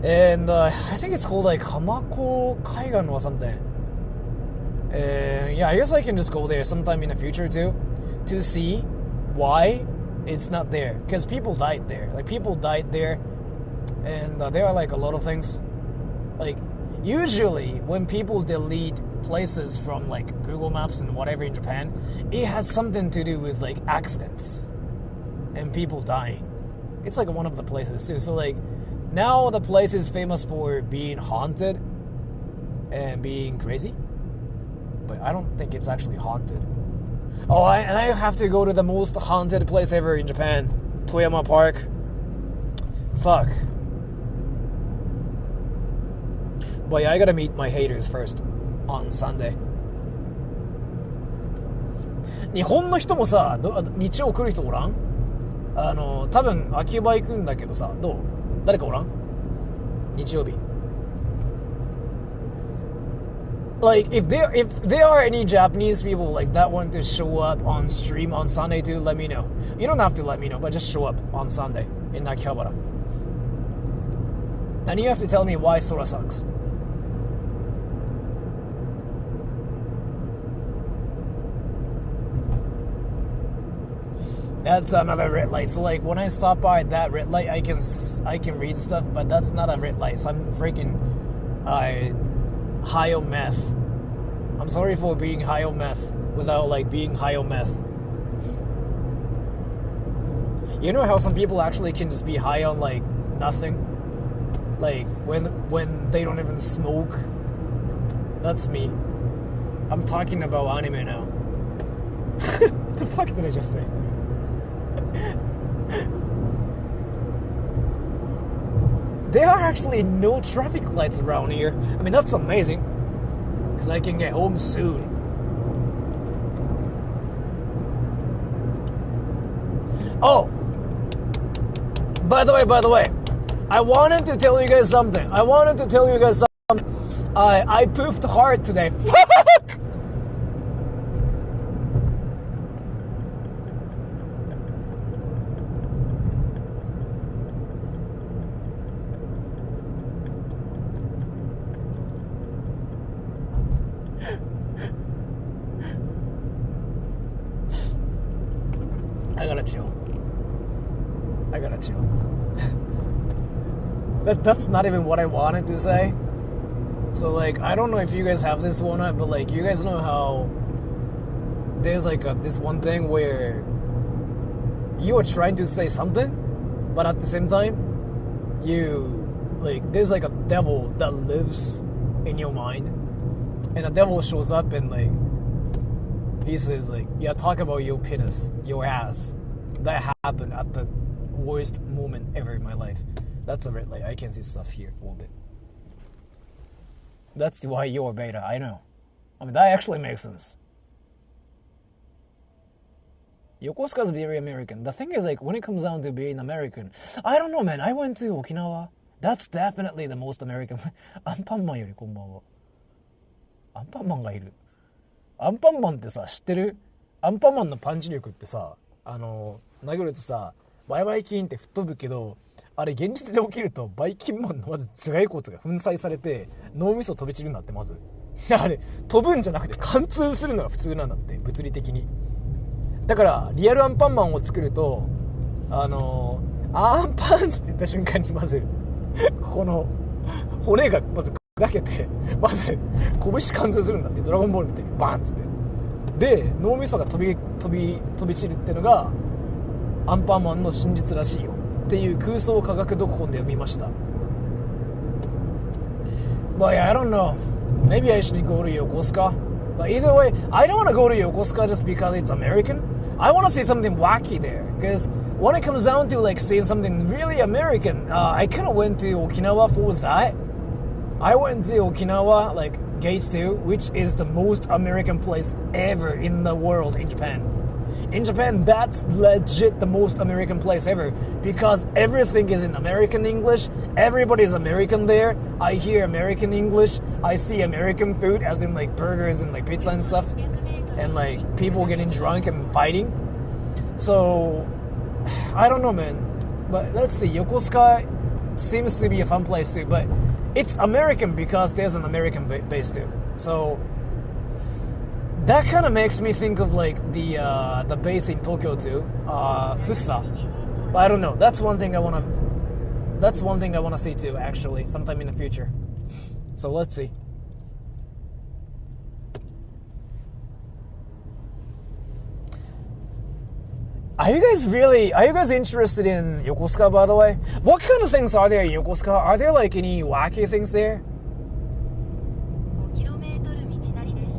B: And I think it's called like Hamako Kaigan or something. Yeah, I guess I can just go there sometime in the future too, to see why it's not there. Because people died there. Like people died there, and there are like a lot of things. Like usually when people delete places from like Google Maps and whatever in Japan, it has something to do with like accidents and people dying. It's like one of the places too. So like now the place is famous for being haunted and being crazy, but I don't think it's actually haunted. Oh, and I have to go to the most haunted place ever in Japan, Toyama Park. Fuck. But yeah, I gotta meet my haters first on Sunday. 日本の人もさ、日曜来る人おらん？多分秋葉行くんだけどさ、どう？誰かおらん？日曜日。Like if there are any Japanese people like that want to show up on stream on Sunday too, let me know. You don't have to let me know, but just show up on Sunday in Akihabara. And you have to tell me why Sora sucks. That's another red light. So like when I stop by that red light, I can read stuff, but that's not a red light. So I'm freaking high on meth. I'm sorry for being high on meth without like being high on meth. You know how some people actually can just be high on like nothing? Like when they don't even smoke? That's me. I'm talking about anime now. The fuck did I just say? There are actually no traffic lights around here. I mean, that's amazing, because I can get home soon. Oh, by the way, I wanted to tell you guys something. I pooped hard today. Fuck! I gotta chill. That's not even what I wanted to say. So like, I don't know if you guys have this one, but like, you guys know how there's like this one thing where you are trying to say something, but at the same time, there's like a devil that lives in your mind, and a devil shows up and like, he says like, yeah, talk about your penis, your ass. That happened at the worst moment ever in my life. That's a red light. I can see stuff here for a bit. That's why you're beta, I know. I mean, that actually makes sense. Yokosuka's very American. The thing is, like, when it comes down to being American, I don't know, man. I went to Okinawa. That's definitely the most American. アンパンマンよりこんばんは。アンパンマンがいる。アンパンマンってさ、知ってる？アンパンマンのパンチ力ってさ、殴るとさ、バイバイキンって吹っ飛ぶけど、あれ現実で起きるとバイキンマンのまず頭蓋骨が粉砕されて脳みそ飛び散るんだって。まずあれ飛ぶんじゃなくて貫通するのが普通なんだって、物理的に。だからリアルアンパンマンを作ると
F: アンパンチって言った瞬間にまずこの骨がまず砕けて、まず拳貫通するんだって、ドラゴンボールみたいにバーンっつって、で脳みそが飛び散るっていうのがアンパンマンの真実らしいよっていう空想科学読本で読みました。 But yeah, I don't know, maybe I should go to Yokosuka, but either way I don't want to go to Yokosuka just because it's American. I want to see something wacky there, because when it comes down to like seeing something really American, I kind of went to Okinawa for that. I went to Okinawa, like Gates 2, which is the most American place ever in the world in Japan. In Japan, that's legit the most American place ever, because everything is in American English. Everybody's American there. I hear American English. I see American food, as in like burgers and like pizza and stuff, and like people getting drunk and fighting. So I don't know, man, but let's see. Yokosuka seems to be a fun place too, but it's American because there's an American base too. So that kind of makes me think of like the base in Tokyo too, Fusa. But I don't know. That's one thing I wanna see too, actually, sometime in the future. So let's see. Are you guys interested in Yokosuka, by the way? What kind of things are there in Yokosuka? Are there like any wacky things there?
C: 5km 道なりです。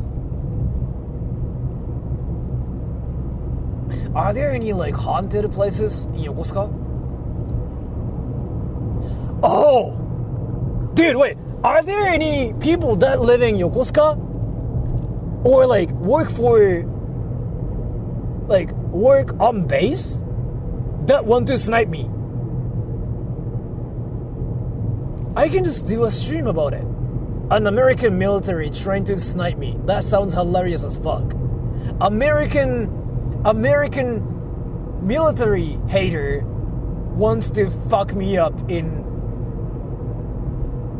F: Are there any like haunted places in Yokosuka? Oh! Dude, wait. Are there any people that live in Yokosuka? Or like work on base that want to snipe me? I can just do a stream about it. An American military trying to snipe me. That sounds hilarious as fuck. American military hater wants to fuck me up in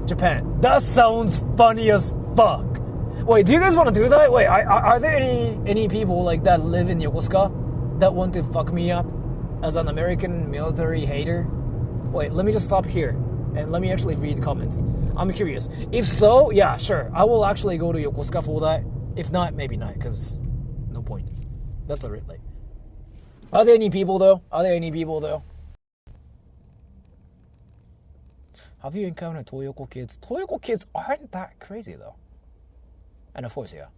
F: Japan. That sounds funny as fuck. Wait, do you guys want to do that? Wait, are there any people like that live in Yokosuka that want to fuck me up as an American military hater? Wait, let me just stop here and let me actually read comments. I'm curious. If so, yeah, sure. I will actually go to Yokosuka for that. If not, maybe not, because no point. That's a like. Are there any people though? Have you encountered Toyoko kids? Toyoko kids aren't that crazy though. And of course, yeah.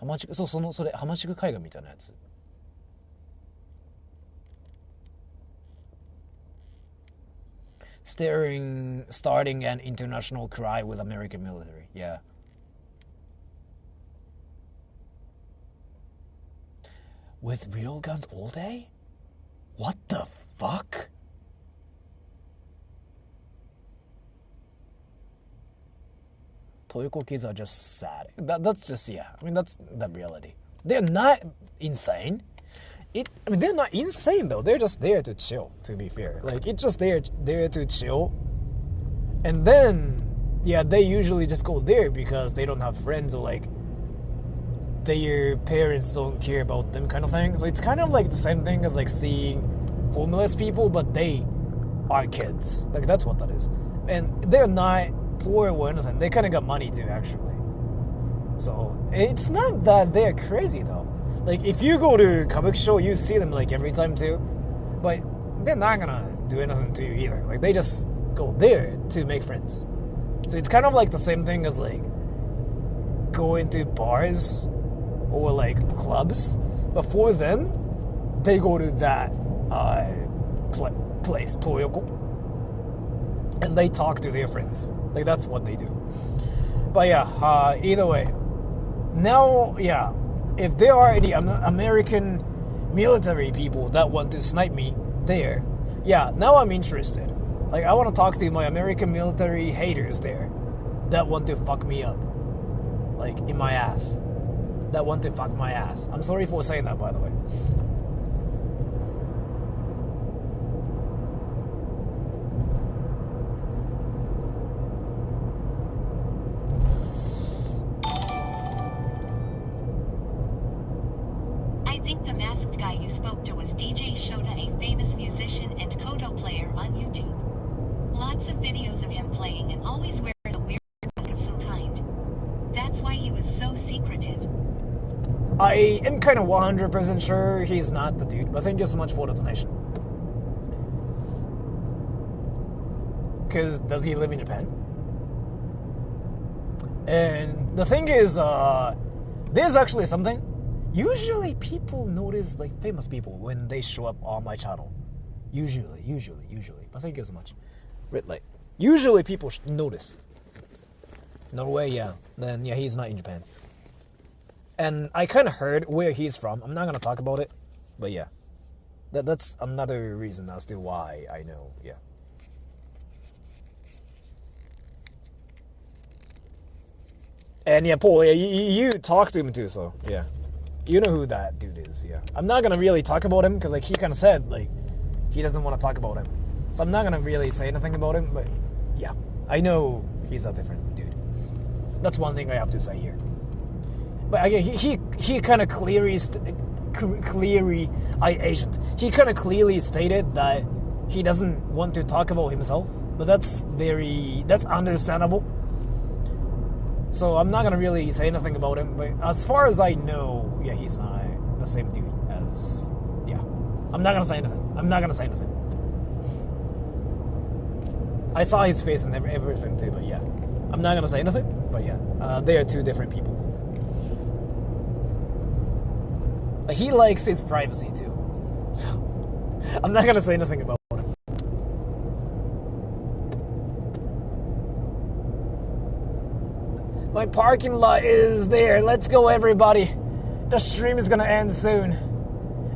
F: それ浜宿海岸みたいなやつ。starting an international cry with American military. Yeah. With real guns all day? What the fuck? Toyoko kids are just sad. That's just, yeah. I mean, that's the reality. They're not insane. They're not insane though. They're just there to chill, to be fair. Like, it's just there to chill. And then, yeah, they usually just go there because they don't have friends or like their parents don't care about them kind of thing. So it's kind of like the same thing as like seeing homeless people, but they are kids. Like, that's what that is. And they're not poor or anything. They kind of got money too, actually. So it's not that they're crazy though. Like, if you go to Kabuki show, you see them like every time too, but they're not gonna do anything to you either. Like, they just go there to make friends. So it's kind of like the same thing as like going to bars or like clubs, but for them, they go to that place, Toyoko, and they talk to their friends. Like, that's what they do. But yeah, either way, now, yeah, if there are any American military people that want to snipe me there, yeah, now I'm interested. Like, I want to talk to my American military haters there that want to fuck me up, like, in my ass. That want to fuck my ass. I'm sorry for saying that, by the way.
A: I think the masked guy you spoke to was DJ Shota, a famous musician and koto player on YouTube. Lots of videos of him playing and always wearing a weird mask of some kind. That's why he was so secretive.
F: I am kind of 100% sure he's not the dude, but thank you so much for the donation. Because does he live in Japan? And the thing is, there's actually something. Usually people notice, like, famous people when they show up on my channel. Usually. But thank you so much. Red light. Usually people notice. Norway, yeah. Then, yeah, he's not in Japan. And I kind of heard where he's from. I'm not going to talk about it. But yeah. That's another reason as to why I know, yeah. And yeah, Paul, yeah, you talked to him too, so yeah. You know who that dude is, yeah. I'm not going to really talk about him because, like, he kind of said, like, he doesn't want to talk about him. So I'm not going to really say anything about him, but yeah. I know he's a different dude. That's one thing I have to say here. But again, he kind of clearly stated that he doesn't want to talk about himself. But that's understandable. So I'm not going to really say anything about him. But as far as I know, yeah, he's not the same dude as, yeah. I'm not going to say anything. I saw his face and everything too, but yeah. I'm not going to say anything, but yeah. They are two different people. But he likes his privacy too. So, I'm not going to say anything about him. My parking lot is there. Let's go, everybody. The stream is going to end soon.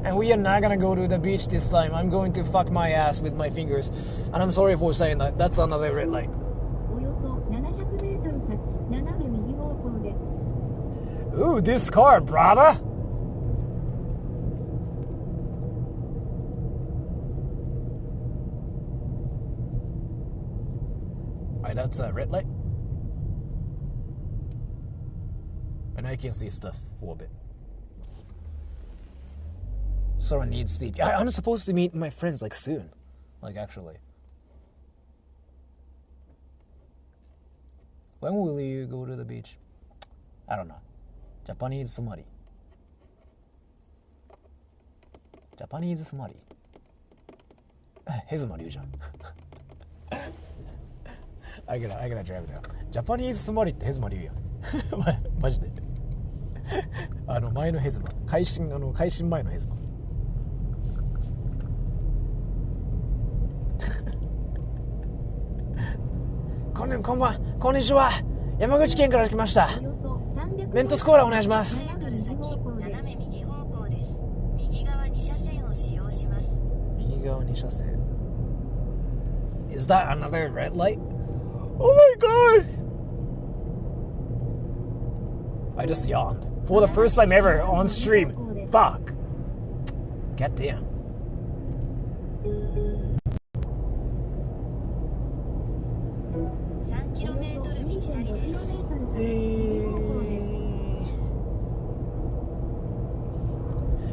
F: And we are not going to go to the beach this time. I'm going to fuck my ass with my fingers. And I'm sorry for saying that. That's another red light. Ooh, this car, brother. Alright, that's a red light. And I can see stuff for a bit. Sora needs sleep. I'm supposed to meet my friends, like, soon. Like, actually. When will you go to the beach? I don't know. Japanese somebody. Hezuma Ryujan. I gotta drive it out. Japanese somebody ってヘズマリュウやん。マジで。前のヘズマ。改心前のヘズマ。こんばんこんにちは。山口県から来ました。メントスコーラお願いします。
C: 斜め右方向です。右側2車線を使用します。
F: 右側2車線。Is that another red light? Oh my god! I just yawned. For the first time ever on stream. Fuck. Get down.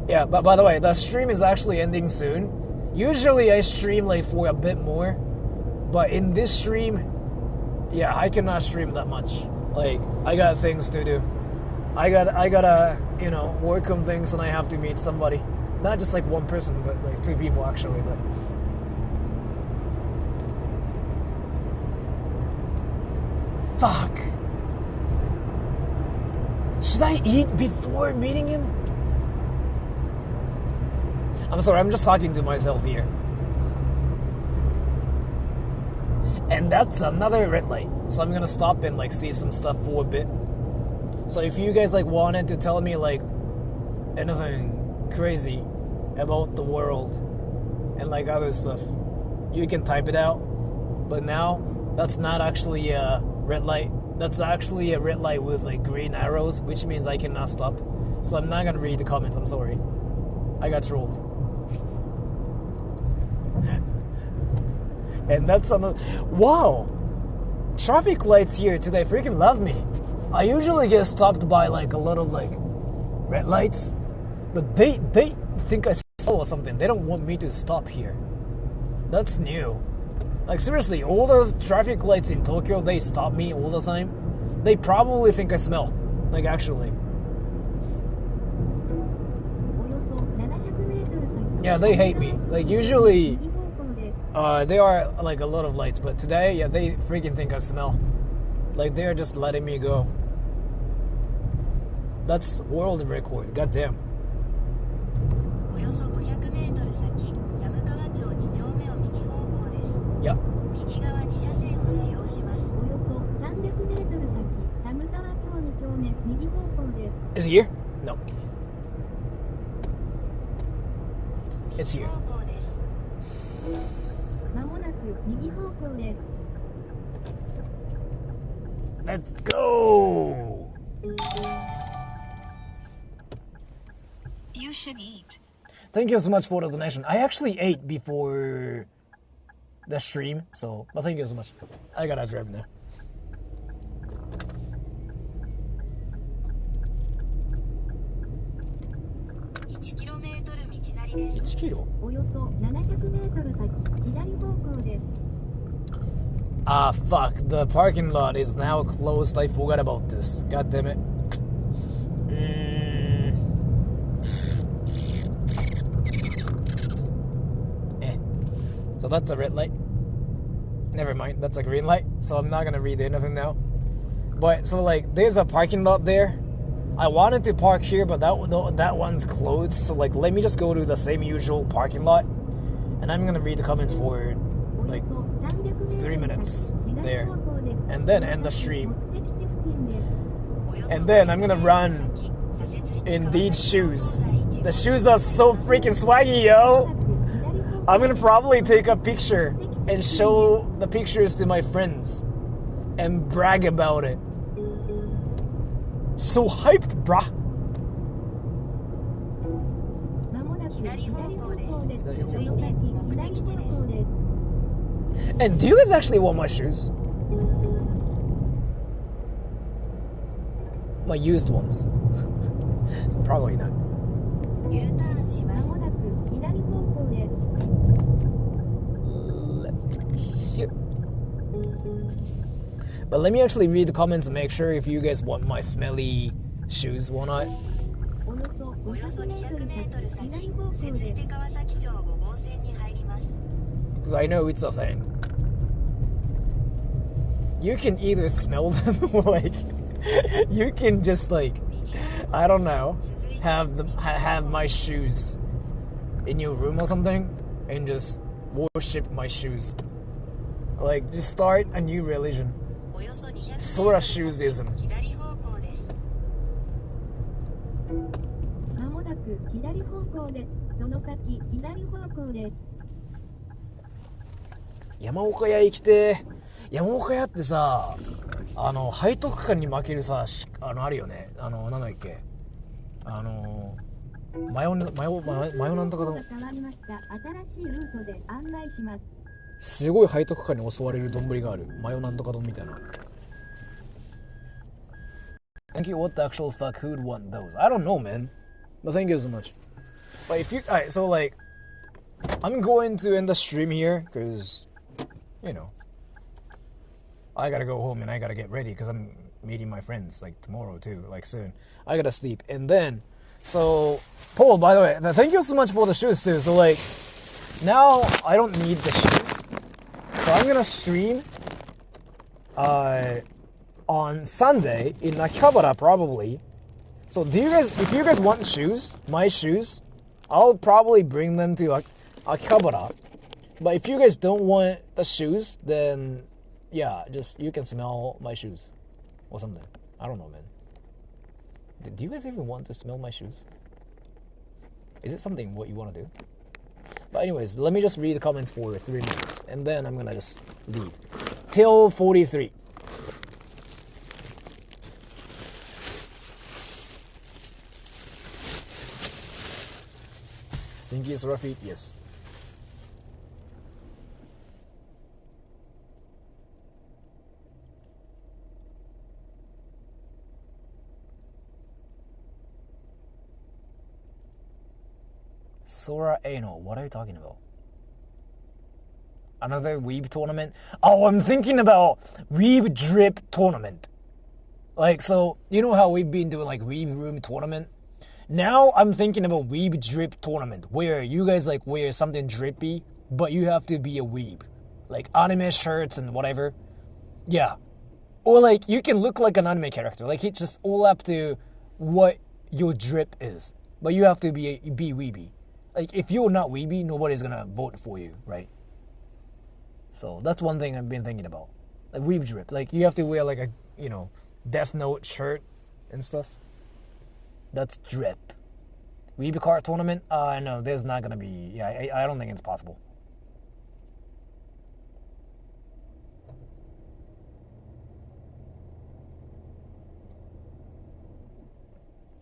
F: Yeah, but by the way, the stream is actually ending soon. Usually I stream like for a bit more, but in this stream, yeah, I cannot stream that much. Like, I got things to do. I gotta, work on things, and I have to meet somebody. Not just like one person, but like two people actually. But fuck. Should I eat before meeting him? I'm sorry, I'm just talking to myself here. And that's another red light. So I'm gonna stop and like see some stuff for a bit. So if you guys like wanted to tell me like anything crazy about the world and like other stuff, you can type it out. But now that's not actually a red light. That's actually a red light with like green arrows, which means I cannot stop. So I'm not gonna read the comments, I'm sorry. I got trolled. And that's another. Wow! Traffic lights here today freaking love me. I usually get stopped by like a lot of like red lights. But they think I stole or something. They don't want me to stop here. That's new. Like seriously, all the traffic lights in Tokyo, they stop me all the time. They probably think I smell. Like actually. Yeah, they hate me. Like usually, there are like a lot of lights, but today, yeah, they freaking think I smell. Like they're just letting me go. That's world record. Goddamn.
C: およそ500メートル先、寒川町2丁目を右方向です。
F: Yeah.
C: 右側2車線を使用します。
D: およそ300メートル先、寒川町2丁目右方向です。
F: Is it here? No. It's
C: 右
F: here.
C: 方向です。
D: まもなく右方向です。
F: Let's go.
A: You should eat.
F: Thank you so much for the donation. I actually ate before the stream, so but thank you so much. I gotta drive now.
C: 1キロメートル道なりです。
F: 1キロ?
D: およそ700メートル先、左方向です。
F: Ah, fuck. The parking lot is now closed. I forgot about this. God damn it. So that's a red light. Never mind. That's a green light. So I'm not gonna read anything now. But so like, there's a parking lot there. I wanted to park here, but that one's closed. So like, let me just go to the same usual parking lot, and I'm gonna read the comments for like 3 minutes there, and then end the stream. And then I'm gonna run in these shoes. The shoes are so freaking swaggy, yo. I'm gonna probably take a picture and show the pictures to my friends and brag about it. So hyped, bruh.
D: まもなく
C: 左方向です。続いて
D: 左
C: 目的地です。
D: 方向です。
F: And do you guys actually want my shoes? My used ones? Probably not.
C: U ターンしま
D: ま
C: す。
D: もなく左方向です。
F: Left here. But let me actually read the comments and make sure if you guys want my smelly shoes or not.
D: およそ
C: およそ200メートル先、
D: 左方向
C: 右折
D: です。
C: して川崎町5号線に入ります。
F: Because I know it's a thing. You can either smell them or like you can just like I don't know have my shoes in your room or something and just worship my shoes. Like just start a new religion.
C: およそ200メートル
F: Sora
C: 先、
F: shoesism.
C: 左方向です。
D: まもなく左方向です。その先、左方向です。
F: 山岡屋行きてー。山岡屋ってさ、背徳感に負けるさ、あるよね。なんだっけ。マヨなんとかの。
D: 変わりました。新しいルートで案内します。
F: すごい背徳感に襲われる丼がある。マヨなんとか丼みたいな。Thank you. What the actual fuck? Who'd want those? I don't know, man. But thank you so much. But if you, alright, so like, I'm going to end the stream here because, you know, I gotta go home and I gotta get ready because I'm meeting my friends like tomorrow too, like soon. I gotta sleep and then, so Paul, by the way, thank you so much for the shoes too. So like, now I don't need the shoes, so I'm gonna stream. On Sunday in Akihabara probably. So do you guys, if you guys want shoes, my shoes, I'll probably bring them to Akihabara. But if you guys don't want the shoes, then yeah, just you can smell my shoes or something. I don't know, man. Do you guys even want to smell my shoes? Is it something what you want to do? But anyways, let me just read the comments for 3 minutes and then I'm gonna just leave. Till 43. Stinky is rough eat, yes. Sora Anal. What are you talking about? Another Weeb tournament? Oh, I'm thinking about Weeb Drip tournament. Like, so, you know how we've been doing, like, Weeb Room tournament? Now, I'm thinking about Weeb Drip tournament, where you guys, like, wear something drippy, but you have to be a weeb. Like, anime shirts and whatever. Yeah. Or, like, you can look like an anime character. Like, it's just all up to what your drip is. But you have to be weeby. Like, if you're not weeby, nobody's gonna vote for you, right? So, that's one thing I've been thinking about. Like, weeb drip. Like, you have to wear, like, a, you know, Death Note shirt and stuff. That's drip. Weeb card tournament? No, there's not gonna be. Yeah, I don't think it's possible.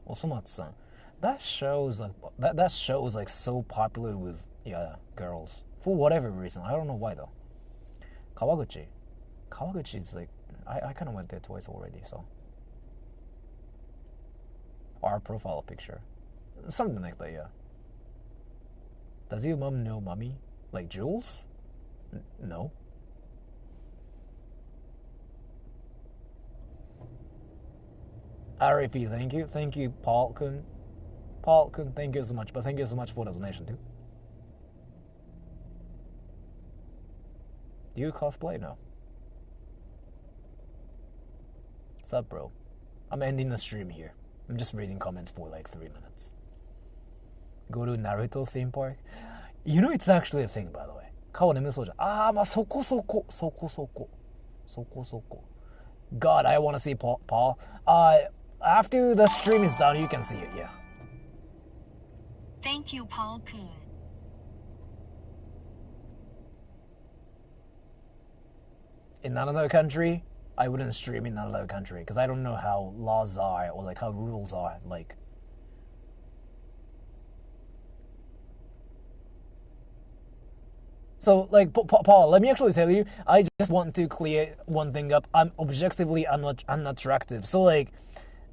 F: Osomatsu-san, that show's like so popular with girls for whatever reason. I don't know why though. Kawaguchi is like I kind of went there twice already, so. Our profile picture. Something like that, yeah. Does your mom know mommy? Like Jules? No. RAP, thank you. Thank you, Paul-kun. Paul-kun, thank you so much. But thank you so much for the donation, too. Do you cosplay? No. What's up, bro? I'm ending the stream here. I'm just reading comments for like 3 minutes. Go to Naruto theme park? You know, it's actually a thing, by the way. 顔眠そうじゃん。まあそこそこ。God, I want to see Paul. After the stream is done, you can see it, yeah.
A: Thank you, Paul Kuhn.
F: In another country, I wouldn't stream in another country because I don't know how laws are or like how rules are like. So like Paul, let me actually tell you, I just want to clear one thing up. I'm objectively unattractive. So like,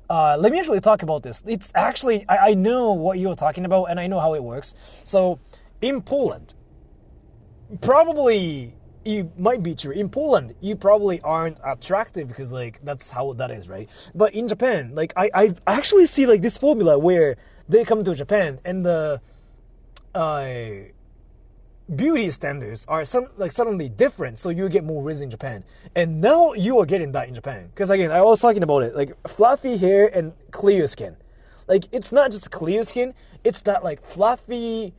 F: let me actually talk about this. It's actually I know what you're talking about and I know how it works. So in Poland, probably. It might be true. In Poland, you probably aren't attractive because, like, that's how that is, right? But in Japan, like, I actually see, like, this formula where they come to Japan and the beauty standards are suddenly different, so you get more riz in Japan. And now you are getting that in Japan. Because, again, I was talking about it, like, fluffy hair and clear skin. Like, it's not just clear skin, it's that, like, fluffy,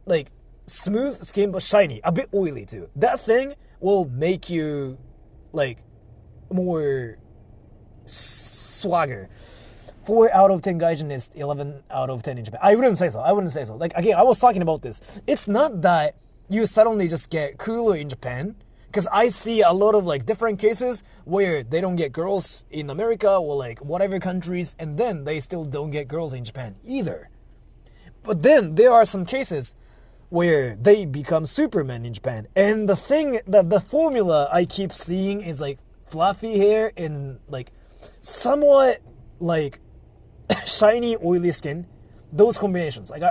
F: like, smooth skin but shiny, a bit oily too. That thing will make you like more swagger. 4 out of 10 gaijin is 11 out of 10 in Japan. I wouldn't say so. Like again, I was talking about this. It's not that you suddenly just get cooler in Japan, because I see a lot of like different cases where they don't get girls in America or like whatever countries, and then they still don't get girls in Japan either. But then there are some cases where they become supermen in Japan. And the thing, the formula I keep seeing is like fluffy hair and like somewhat like shiny, oily skin. Those combinations. Like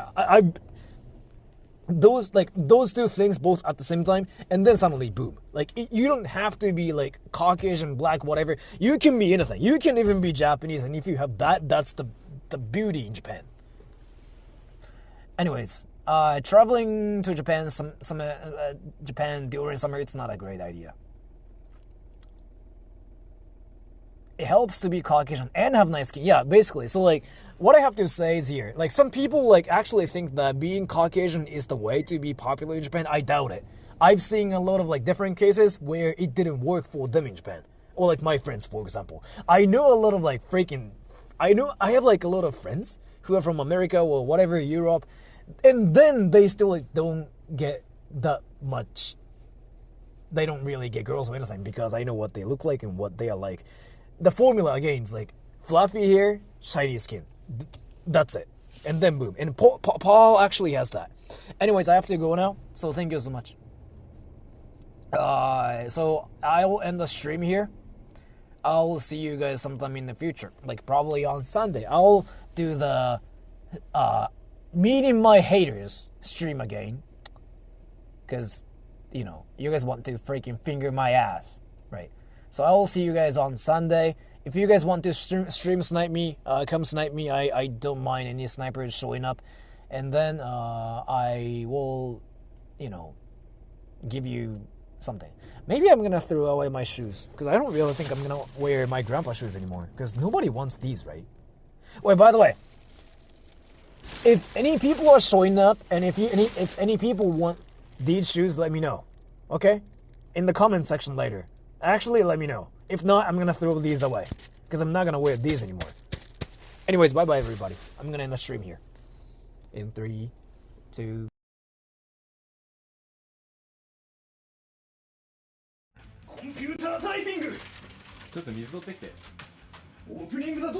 F: those two things both at the same time, and then suddenly boom. Like you don't have to be like Caucasian, black, whatever. You can be anything. You can even be Japanese, and if you have that, that's the beauty in Japan. Anyways, traveling to Japan, Japan during summer, it's not a great idea. It helps to be Caucasian and have nice skin. Yeah, basically. So like, what I have to say is here, like some people like actually think that being Caucasian is the way to be popular in Japan. I doubt it. I've seen a lot of like different cases where it didn't work for them in Japan. Or like my friends, for example. I know a lot of like I have like a lot of friends who are from America or whatever, Europe, and then they still like, don't get that much. They don't really get girls or anything because I know what they look like and what they are like. The formula again is like fluffy hair, shiny skin. That's it. And then boom. And Paul actually has that. Anyways, I have to go now. So thank you so much. So I will end the stream here. I will see you guys sometime in the future. Like probably on Sunday. I'll do the meeting my haters stream again. Because, you know, you guys want to freaking finger my ass, right? So I will see you guys on Sunday. If you guys want to stream snipe me, come snipe me. I don't mind any snipers showing up. And then I will, you know, give you something. Maybe I'm going to throw away my shoes. Because I don't really think I'm going to wear my grandpa shoes anymore. Because nobody wants these, right? Wait, by the way. If any people are showing up, and if any people want these shoes, let me know. Okay? In the comment section later. Actually, let me know. If not, I'm going to throw these away. Because I'm not going to wear these anymore. Anyways, bye-bye, everybody. I'm going to end the stream here. In 3, 2...
I: コンピュータータイピングちょっと水取ってきてオープニングだと